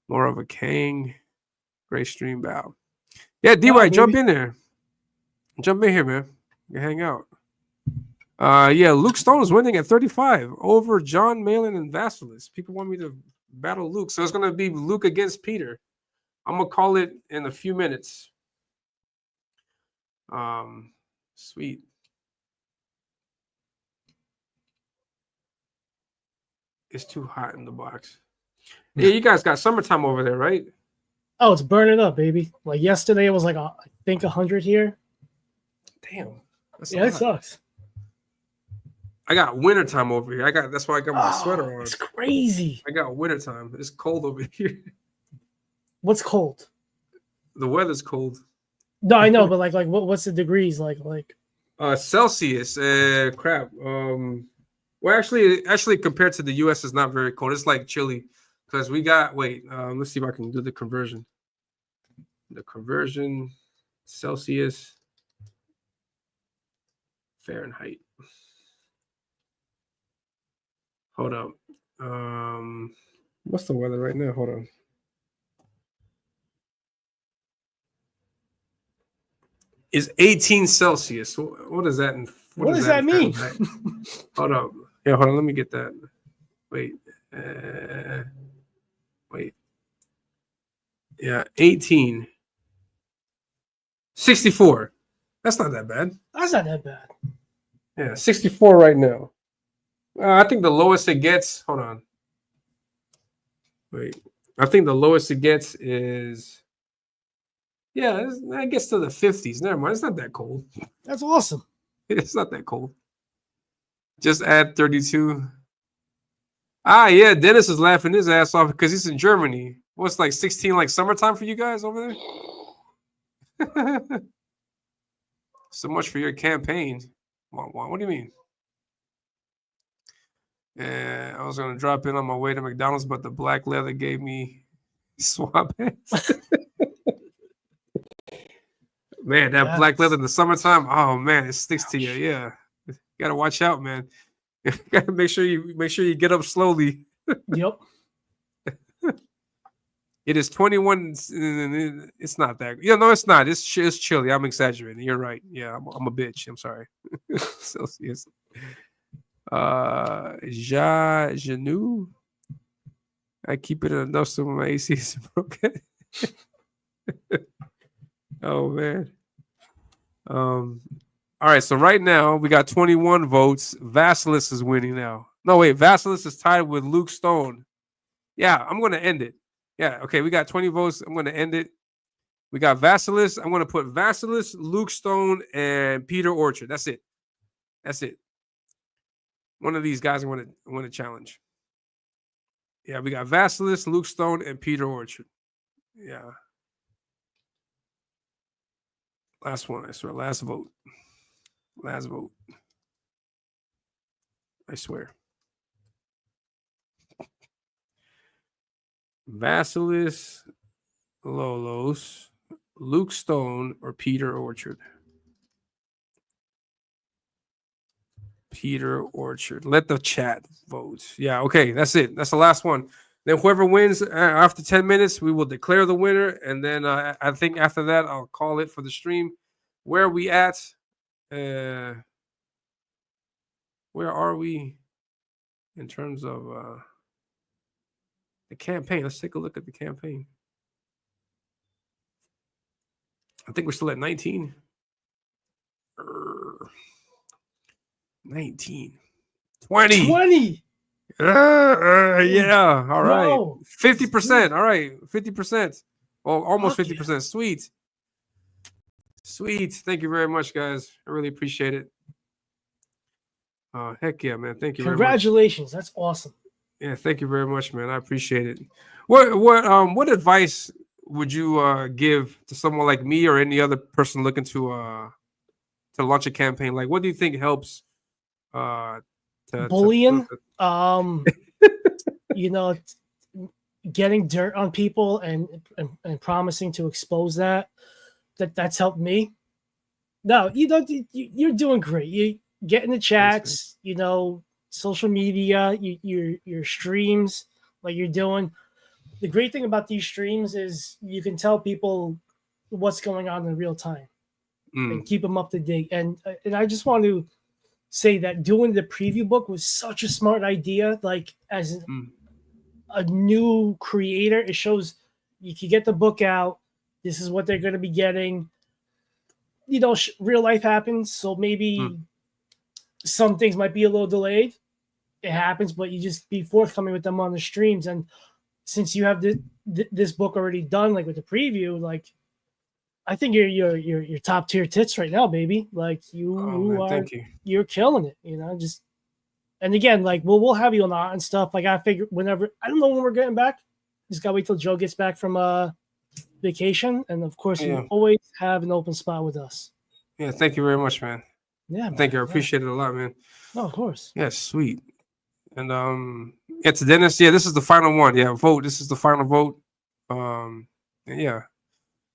More of a king. Great stream bow. Yeah, D-White, jump in there. Jump in here, man. You can hang out. Yeah, Luke Stone is winning at 35 over John Malin and Vasilis. People want me to battle Luke, so it's gonna be Luke against Peter. I'm gonna call it in a few minutes. Sweet. It's too hot in the box. Yeah, you guys got summertime over there, right? Oh, it's burning up, baby. Like yesterday, it was like I think 100 here. Damn. Yeah, it sucks. I got wintertime over here. That's why I got my sweater on. It's crazy. I got wintertime. It's cold over here. What's cold? The weather's cold. No, I know, but like what's the degrees like? Celsius. Crap. Well, actually, compared to the U.S., it's not very cold. It's like chilly because we got. Wait, let's see if I can do the conversion. The conversion, Celsius, Fahrenheit. Hold up. What's the weather right now? Hold on. Is 18 Celsius. What is that? What does that mean? Hold up. Yeah, hold on. Let me get that. Wait. Wait. Yeah, 18. 64. That's not that bad. That's not that bad. Yeah, 64 right now. I think the lowest it gets. Hold on. Wait. I think the lowest it gets is. Yeah, it gets to the 50s. Never mind. It's not that cold. That's awesome. It's not that cold. Just add 32. Yeah. Dennis is laughing his ass off because he's in Germany. What's like 16 like summertime for you guys over there? So much for your campaign. What do you mean? Yeah, I was gonna drop in on my way to McDonald's, but the black leather gave me swamp ass. Man, that black leather in the summertime. Oh man, it sticks to you. Yeah, you gotta watch out, man. You gotta make sure you get up slowly. Yep. It is 21. It's not that. Yeah, no, it's not. It's chilly. I'm exaggerating. You're right. Yeah, I'm a bitch. I'm sorry. Celsius. Janu. I keep it enough so my AC is broken. Oh man. All right, so right now we got 21 votes. Vasilis is winning now. No, wait, Vasilis is tied with Luke Stone. Yeah, I'm gonna end it. Yeah, okay, we got 20 votes. I'm gonna end it. We got Vasilis. I'm gonna put Vasilis, Luke Stone, and Peter Orchard. That's it. That's it. One of these guys I want to challenge. Yeah, we got Vasilis, Luke Stone, and Peter Orchard. Yeah. Last one, I swear. Last vote. Last vote. I swear. Vasilis, Lolos, Luke Stone, or Peter Orchard. Peter Orchard. Let the chat vote. Yeah, okay, that's it. That's the last one. Then whoever wins after 10 minutes, we will declare the winner. And then I think after that, I'll call it for the stream. Where are we at? Where are we in terms of the campaign? Let's take a look at the campaign. I think we're still at 19. 19. 20. 20. Yeah. All right. No. 50%. All right. 50%. Well, almost 50%. Yeah. Sweet. Sweet. Thank you very much, guys. I really appreciate it. Heck yeah, man. Thank you very much. Congratulations. That's awesome. Yeah, thank you very much, man. I appreciate it. What advice would you give to someone like me or any other person looking to launch a campaign? Like, what do you think helps bullying? You know, getting dirt on people and promising to expose that's helped me. No, you're doing great. You get in the chats, social media, your streams, like you're doing. The great thing about these streams is you can tell people what's going on in real time and keep them up to date. And I just want to say that doing the preview book was such a smart idea. Like as a new creator, it shows you can get the book out. This is what they're going to be getting. Real life happens, so maybe some things might be a little delayed. It happens, but you just be forthcoming with them on the streams. And since you have this book already done, like with the preview, like I think you're top tier tits right now, baby. Like Thank you. You're killing it. Just and again, like we'll have you on and stuff. Like I figure whenever I don't know when we're getting back. Just gotta wait till Joe gets back from vacation, and of course you always have an open spot with us. Yeah, thank you very much, man. Yeah, thank you. I appreciate it a lot, man. No, of course. Yeah, sweet. And to Dennis, this is the final one. Yeah, vote. This is the final vote. Yeah,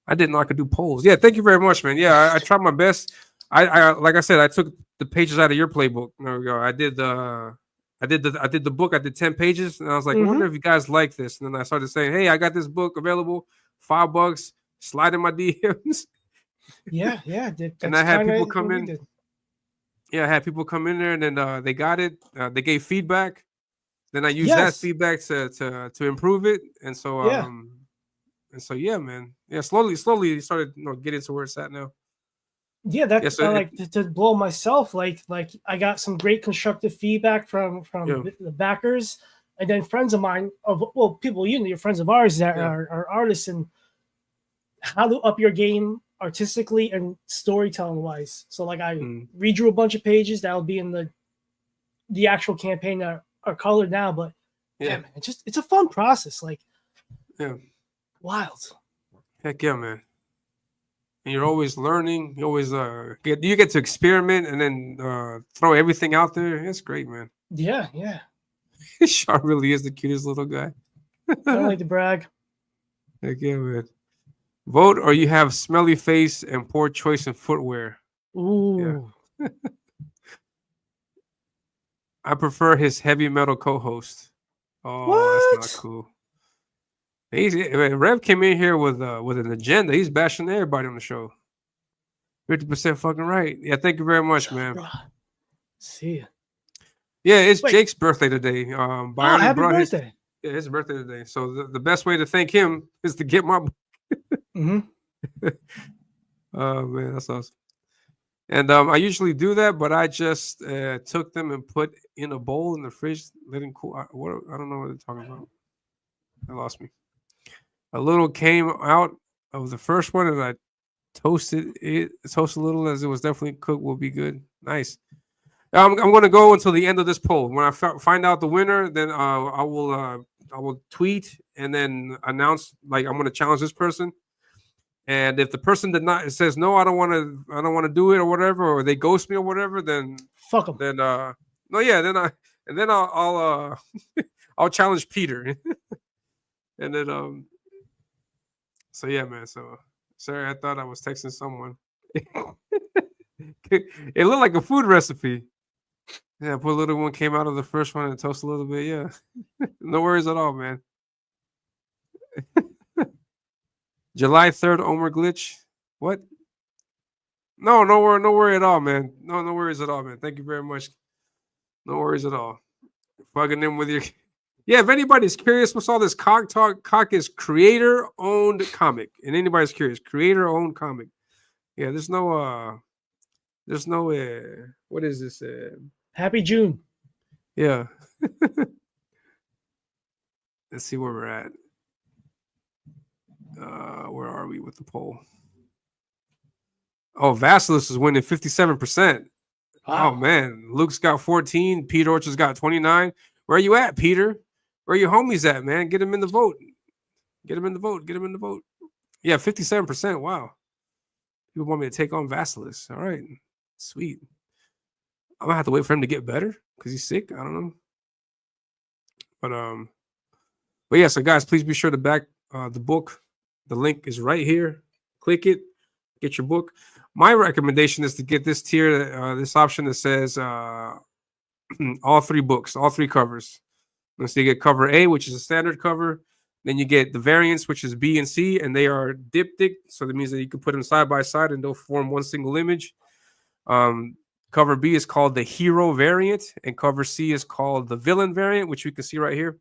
I didn't know I could do polls. Yeah, thank you very much, man. Yeah, I tried my best. I like I said, I took the pages out of your playbook. There we go. I did the book. I did 10 pages, and I was like, I wonder if you guys like this. And then I started saying, hey, I got this book available, $5. Slide in my DMs. Yeah. And I had people come in. Yeah, I had people come in there, and then they got it. They gave feedback. Then I used that feedback to improve it, and so yeah, man. Yeah, slowly it started getting to where it's at now. Yeah, that's to blow myself. Like I got some great constructive feedback from the backers, and then friends of mine people you're friends of ours that are artists and how to up your game artistically and storytelling wise. So like I redrew a bunch of pages that'll be in the actual campaign that are colored now, but man, it's a fun process. Like wild. Heck yeah, man. And you're always learning. You always get to experiment and then throw everything out there. It's great, man. Yeah. Sean really is the cutest little guy. I don't like to brag. Heck yeah, man. Vote or you have smelly face and poor choice in footwear. Ooh. Yeah. I prefer his heavy metal co-host. Oh, that's not cool. Rev came in here with an agenda. He's bashing everybody on the show. 50% fucking right. Yeah, thank you very much, man. See ya. Yeah, it's Jake's birthday today. Happy birthday. His birthday today. So the best way to thank him is to get my Oh man, that's awesome. And I usually do that, but I just took them and put in a bowl in the fridge, letting cool. I don't know what they're talking about. I lost me. A little came out of the first one, and I toasted a little as it was definitely cooked. Will be good. Nice. I'm going to go until the end of this poll. When I find out the winner, then I will tweet and then announce I'm going to challenge this person. And if the person says no, I don't want to do it or whatever, or they ghost me or whatever, then fuck them. Then I'll I'll challenge Peter. And then so yeah, man. So sorry, I thought I was texting someone. It looked like a food recipe. Yeah, put a little one came out of the first one and toast a little bit. Yeah, no worries at all, man. July 3rd, Omer glitch. What? No worry at all, man. No worries at all, man. Thank you very much. No worries at all. Fucking in with your. Yeah, if anybody's curious, what's all this cock talk? Cock is creator-owned comic, and anybody's curious, creator-owned comic. Yeah, there's no. What is this? Happy June. Yeah. Let's see where we're at. Where are we with the poll? Oh, Vasilis is winning 57%. Wow. Oh man, Luke's got 14. Peter Orchard's got 29. Where are you at, Peter? Where are your homies at, man? Get him in the vote. Get him in the vote. Yeah, 57%. Wow. People want me to take on Vasilis. All right, sweet. I'm gonna have to wait for him to get better because he's sick. I don't know. But But yeah, so guys, please be sure to back the book. The link is right here. Click it, get your book. My recommendation is to get this tier, this option that says all 3 books, all 3 covers. So you get cover A, which is a standard cover. Then you get the variants, which is B and C, and they are diptych. So that means that you can put them side by side and they'll form one single image. Cover B is called the hero variant, and cover C is called the villain variant, which you can see right here.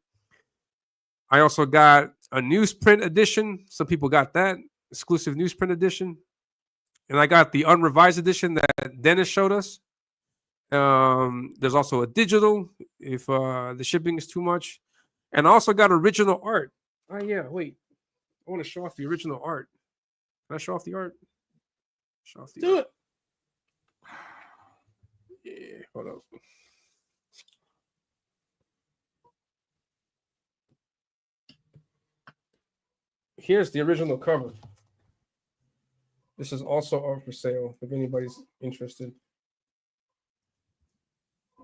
I also got a newsprint edition. Some people got that exclusive newsprint edition. And I got the unrevised edition that Dennis showed us. There's also a digital if the shipping is too much. And I also got original art. Oh, yeah, wait. I want to show off the original art. Can I show off the art? Show off the Do art. Yeah, hold up. Here's the original cover. This is also art for sale if anybody's interested.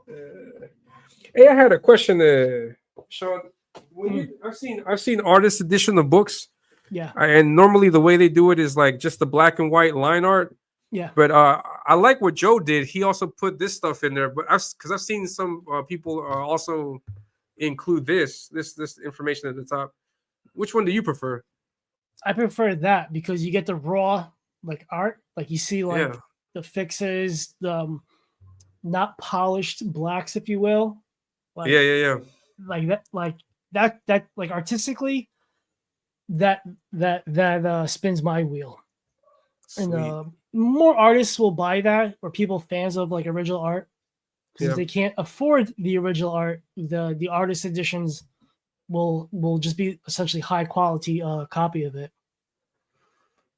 Hey, I had a question, Sean. I've seen artist edition of books. Yeah. And normally the way they do it is like just the black and white line art. Yeah. But I like what Joe did. He also put this stuff in there. But because I've seen some people also include this information at the top. Which one do you prefer? I prefer that because you get the raw like art, like you see like the fixes, the not polished blacks, if you will. Like, yeah. Like that, like artistically, that spins my wheel. Sweet. And more artists will buy that, or people fans of like original art, because if they can't afford the original art, the artist editions will just be essentially high quality copy of it.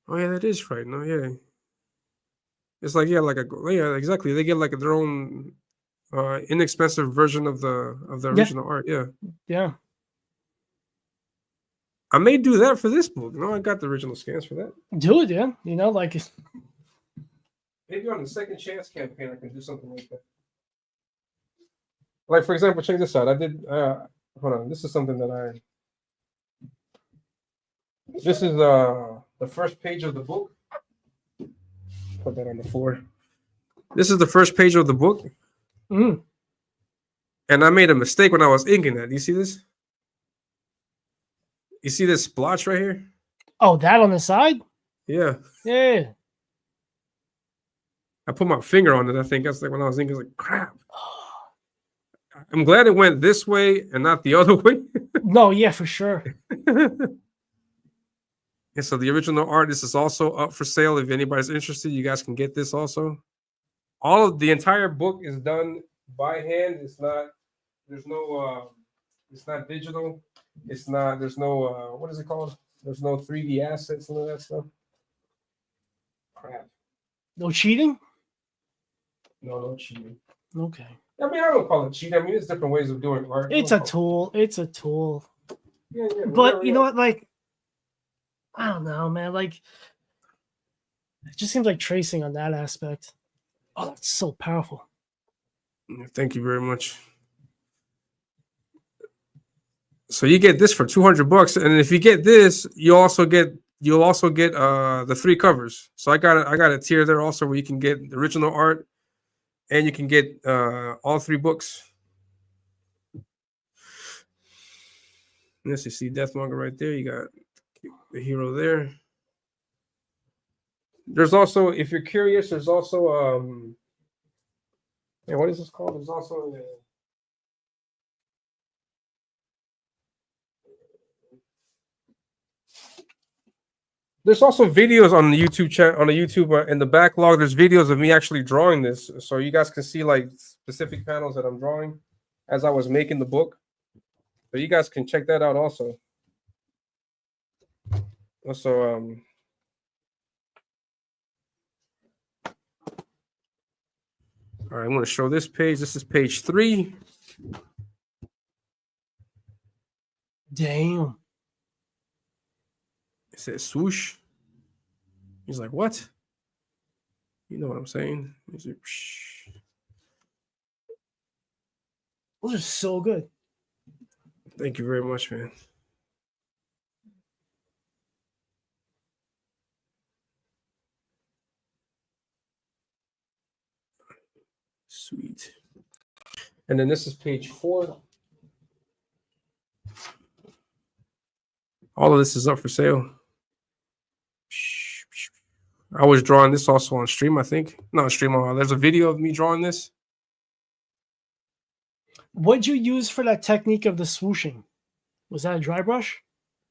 Oh yeah, that is right. No, yeah. It's like exactly. They get like their own inexpensive version of the original art. Yeah. Yeah. I may do that for this book. No, I got the original scans for that. Do it, yeah. You know, like maybe on the second chance campaign, I can do something like that. Like for example, check this out. I did. Hold on. This is something that I. This is the first page of the book. Put that on the floor. This is the first page of the book. Mm. And I made a mistake when I was inking that. Do you see this? You see this splotch right here? Oh, that on the side? Yeah. Yeah. I put my finger on it. I think that's like when I was inking, like crap. I'm glad it went this way and not the other way. No, yeah, for sure. And so the original art, this is also up for sale. If anybody's interested, you guys can get this also. All of the entire book is done by hand. It's not, there's no, it's not digital. It's not, there's no, what is it called? There's no 3D assets, none of that stuff. Crap. No cheating? No cheating. Okay. I mean, I don't call it cheating. I mean, there's different ways of doing art. It's a tool. It's a tool. Yeah, but you know what? Like, I don't know, man. Like, it just seems like tracing on that aspect. Oh, that's so powerful. Thank you very much. So you get this for $200, and if you get this, you'll also get the 3 covers. So I got a tier there also where you can get the original art, and you can get all 3 books. Yes, you see Deathmonger right there. You got the hero there. There's also, if you're curious, there's also what is this called? There's also there's also videos on the YouTube channel, on the YouTube in the backlog. There's videos of me actually drawing this, so you guys can see like specific panels that I'm drawing as I was making the book. So you guys can check that out also. Also, all right, I'm going to show this page. This is page 3. Damn. It says swoosh. He's like, what? You know what I'm saying? He's like, psh. Those are so good. Thank you very much, man. Sweet. And then this is page 4. All of this is up for sale. I was drawing this also on stream, I think. Not stream. There's a video of me drawing this. What'd you use for that technique of the swooshing? Was that a dry brush?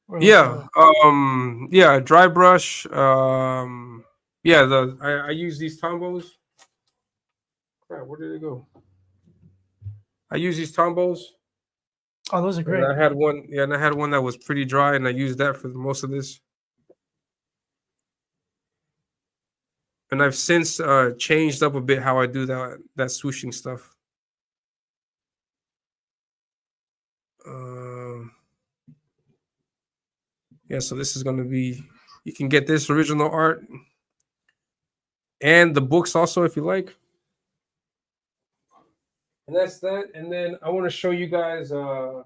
Or Yeah. Yeah, dry brush. Yeah, I use these Tombos. Crap, where did it go? I use these Tombos. Oh, those are great. And I had one, and I had one that was pretty dry, and I used that for most of this. And I've since changed up a bit how I do that swooshing stuff. Yeah, so this is going to be, you can get this original art and the books also if you like. And that's that. And then I want to show you guys variant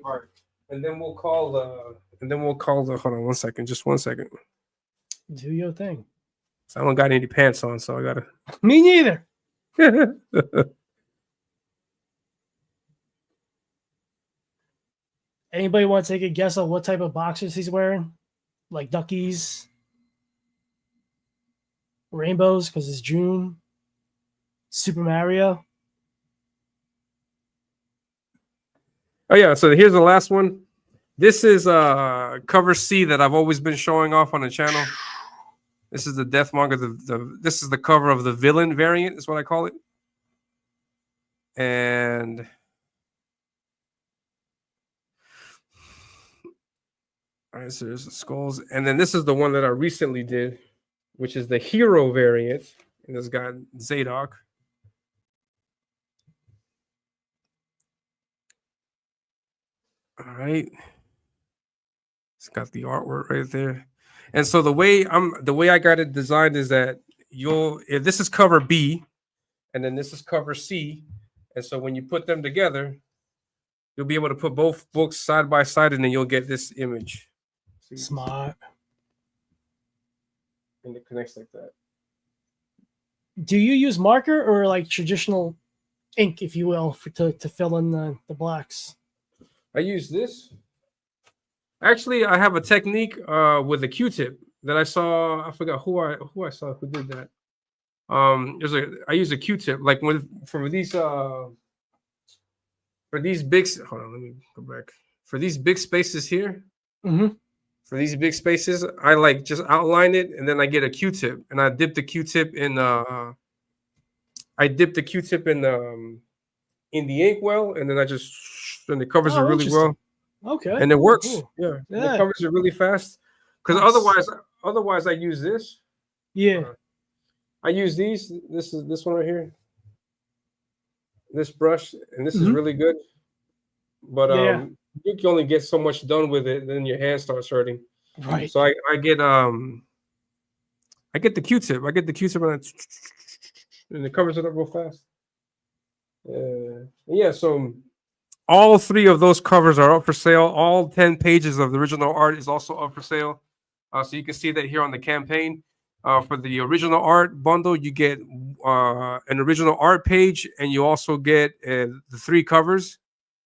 art. And then we'll call the hold on one second, just 1 second. Do your thing. So I don't got any pants on, so I gotta. Me neither. Anybody want to take a guess on what type of boxers he's wearing? Like duckies, rainbows because it's June, Super Mario. Oh yeah, so here's the last one. This is cover C that I've always been showing off on the channel. This is the death manga. This is the cover of the villain variant, is what I call it. And all right, so there's the skulls. And then this is the one that I recently did, which is the hero variant. And this guy, Zadok. All right. It's got the artwork right there. And so the way I got it designed is that if this is cover B, and then this is cover C. And so when you put them together, you'll be able to put both books side by side, and then you'll get this image. Smart. And it connects like that. Do you use marker or like traditional ink, if you will, to fill in the blacks? I use this. Actually, I have a technique with a Q-tip that I saw. I forgot who I saw who did that. I use a Q-tip like for these big. Hold on, let me go back. For these big spaces here. Mm-hmm. For these big spaces, I like just outline it, and then I get a Q-tip, and I dip the Q-tip in. I dip the Q-tip in the inkwell, and then and it covers it really well. Okay. And it works. Cool. Yeah. And it covers it really fast. Because otherwise I use this. Yeah. I use these. This one right here. This brush, and this is really good. But you can only get so much done with it, then your hand starts hurting. Right. So I get the Q-tip. I get the Q-tip and it covers it up real fast. Yeah, so all 3 of those covers are up for sale. All 10 pages of the original art is also up for sale. So you can see that here on the campaign. For the original art bundle, you get an original art page, and you also get the 3 covers,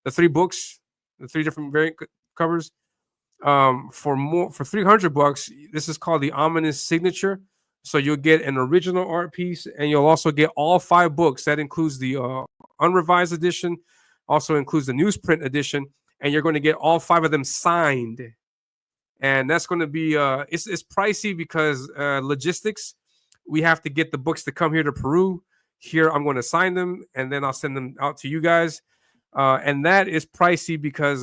the 3 books, the 3 different variant covers. For $300, this is called the Ominus signature. So you'll get an original art piece, and you'll also get all 5 books. That includes the unrevised edition, also includes the newsprint edition, and you're going to get all 5 of them signed. And that's going to be it's pricey because logistics. We have to get the books to come here to Peru. Here I'm going to sign them, and then I'll send them out to you guys. And that is pricey because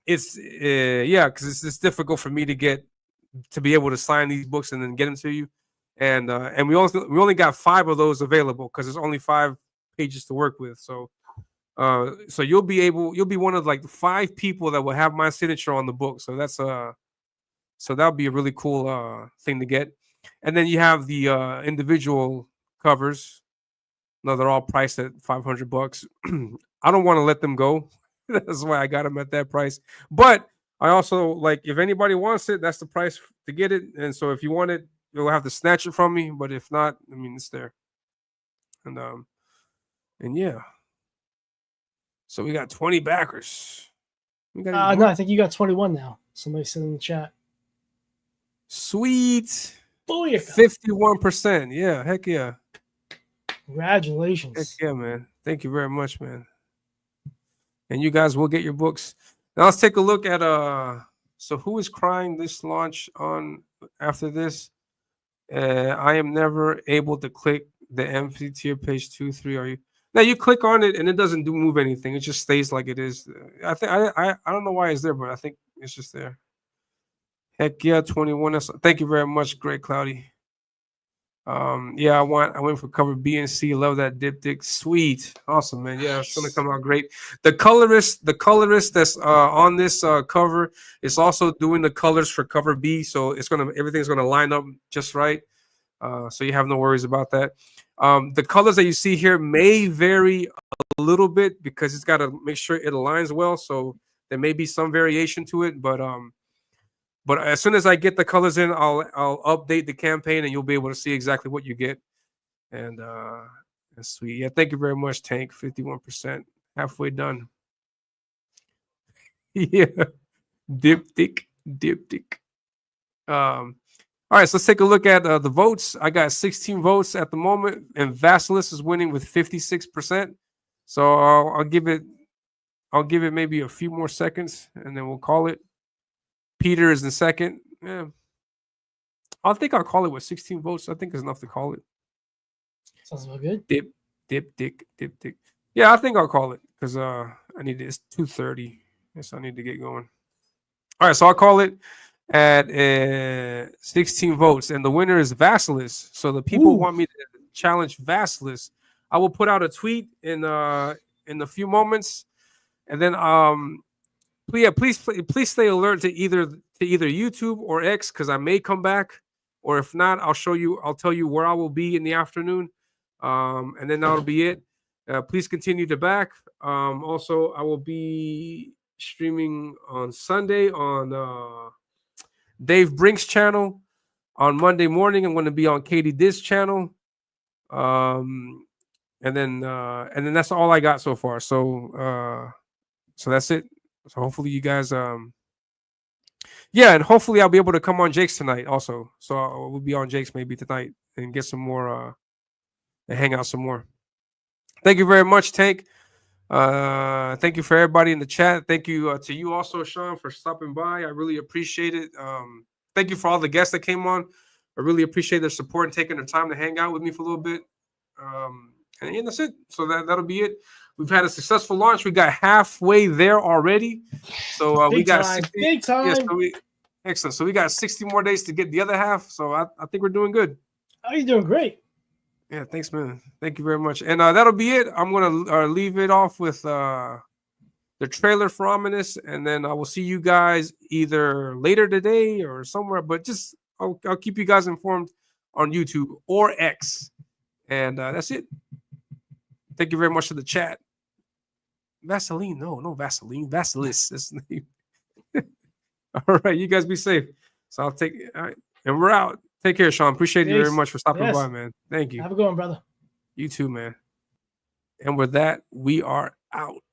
it's it's difficult for me to be able to sign these books and then get them to you. And we only got 5 of those available because there's only 5 pages to work with. So you'll be one of like 5 people that will have my signature on the book. So that's that'll be a really cool thing to get. And then you have the individual covers. No, they're all priced at $500. I don't want to let them go. That's why I got them at that price. But I also, like, if anybody wants it, that's the price to get it. And so if you want it, you'll have to snatch it from me. But if not, I mean, it's there. And yeah. So we got 20 backers. We got any No, more? I think you got 21 now. Somebody said in the chat. Sweet. Booyaka. 51%. Yeah, heck yeah. Congratulations. Heck yeah, man. Thank you very much, man. And you guys will get your books. Now let's take a look at so who is crying this launch on after this? I am never able to click the empty tier page 2, 3. Are you? Now you click on it and it doesn't move anything. It just stays like it is. I think I don't know why it's there, but I think it's just there. Heck yeah, 21. Thank you very much, Great Cloudy. Yeah, I went for cover B and C. Love that diptych. Sweet. Awesome, man. Yeah, it's gonna come out great. The colorist that's on this cover is also doing the colors for cover B, so everything's gonna line up just right. So you have no worries about that. The colors that you see here may vary a little bit because it's got to make sure it aligns well. So there may be some variation to it, but as soon as I get the colors in, I'll update the campaign and you'll be able to see exactly what you get. And that's sweet. Yeah, thank you very much, Tank. 51%, halfway done. Yeah, diptych. All right, so let's take a look at the votes. I got 16 votes at the moment, and Vasilis is winning with 56%. So I'll give it maybe a few more seconds, and then we'll call it. Peter is in second. Yeah, I think I'll call it with 16 votes. I think it's enough to call it. Sounds about good. Diptych. Yeah, I think I'll call it because it's 2:30. Yes, I need to get going. All right, so I'll call it at 16 votes, and the winner is Vasilis. So the people want me to challenge Vasilis. I will put out a tweet in a few moments, and then please stay alert to either YouTube or X because I may come back, or if not, I'll tell you where I will be in the afternoon, and then that'll be it. Please continue to back. Also, I will be streaming on Sunday on Dave Brink's channel. On Monday morning, I'm going to be on Katie Diz channel. And then that's all I got so far. So that's it. So hopefully you guys and hopefully I'll be able to come on Jake's tonight also. So we'll be on Jake's maybe tonight and get some more and hang out some more. Thank you very much, Tank. Thank you for everybody in the chat. Thank you to you also, Sean, for stopping by. I really appreciate it. Thank you for all the guests that came on. I really appreciate their support and taking their time to hang out with me for a little bit. And yeah, that's it. So that'll be it. We've had a successful launch. We got halfway there already. So we got 60, big time. Yeah, excellent. So we got 60 more days to get the other half. So I think we're doing good. Oh, you're doing great. Yeah, thanks, man. Thank you very much. And that'll be it. I'm gonna leave it off with the trailer for Ominus, and then I will see you guys either later today or somewhere. But just I'll keep you guys informed on YouTube or X. And that's it. Thank you very much for the chat. Vaseline, no Vaseline, Vasilis. That's the name. All right, you guys be safe. So I'll take it. All right, and we're out. Take care, Sean. Appreciate you very much for stopping by, man. Thank you. Have a good one, brother. You too, man. And with that, we are out.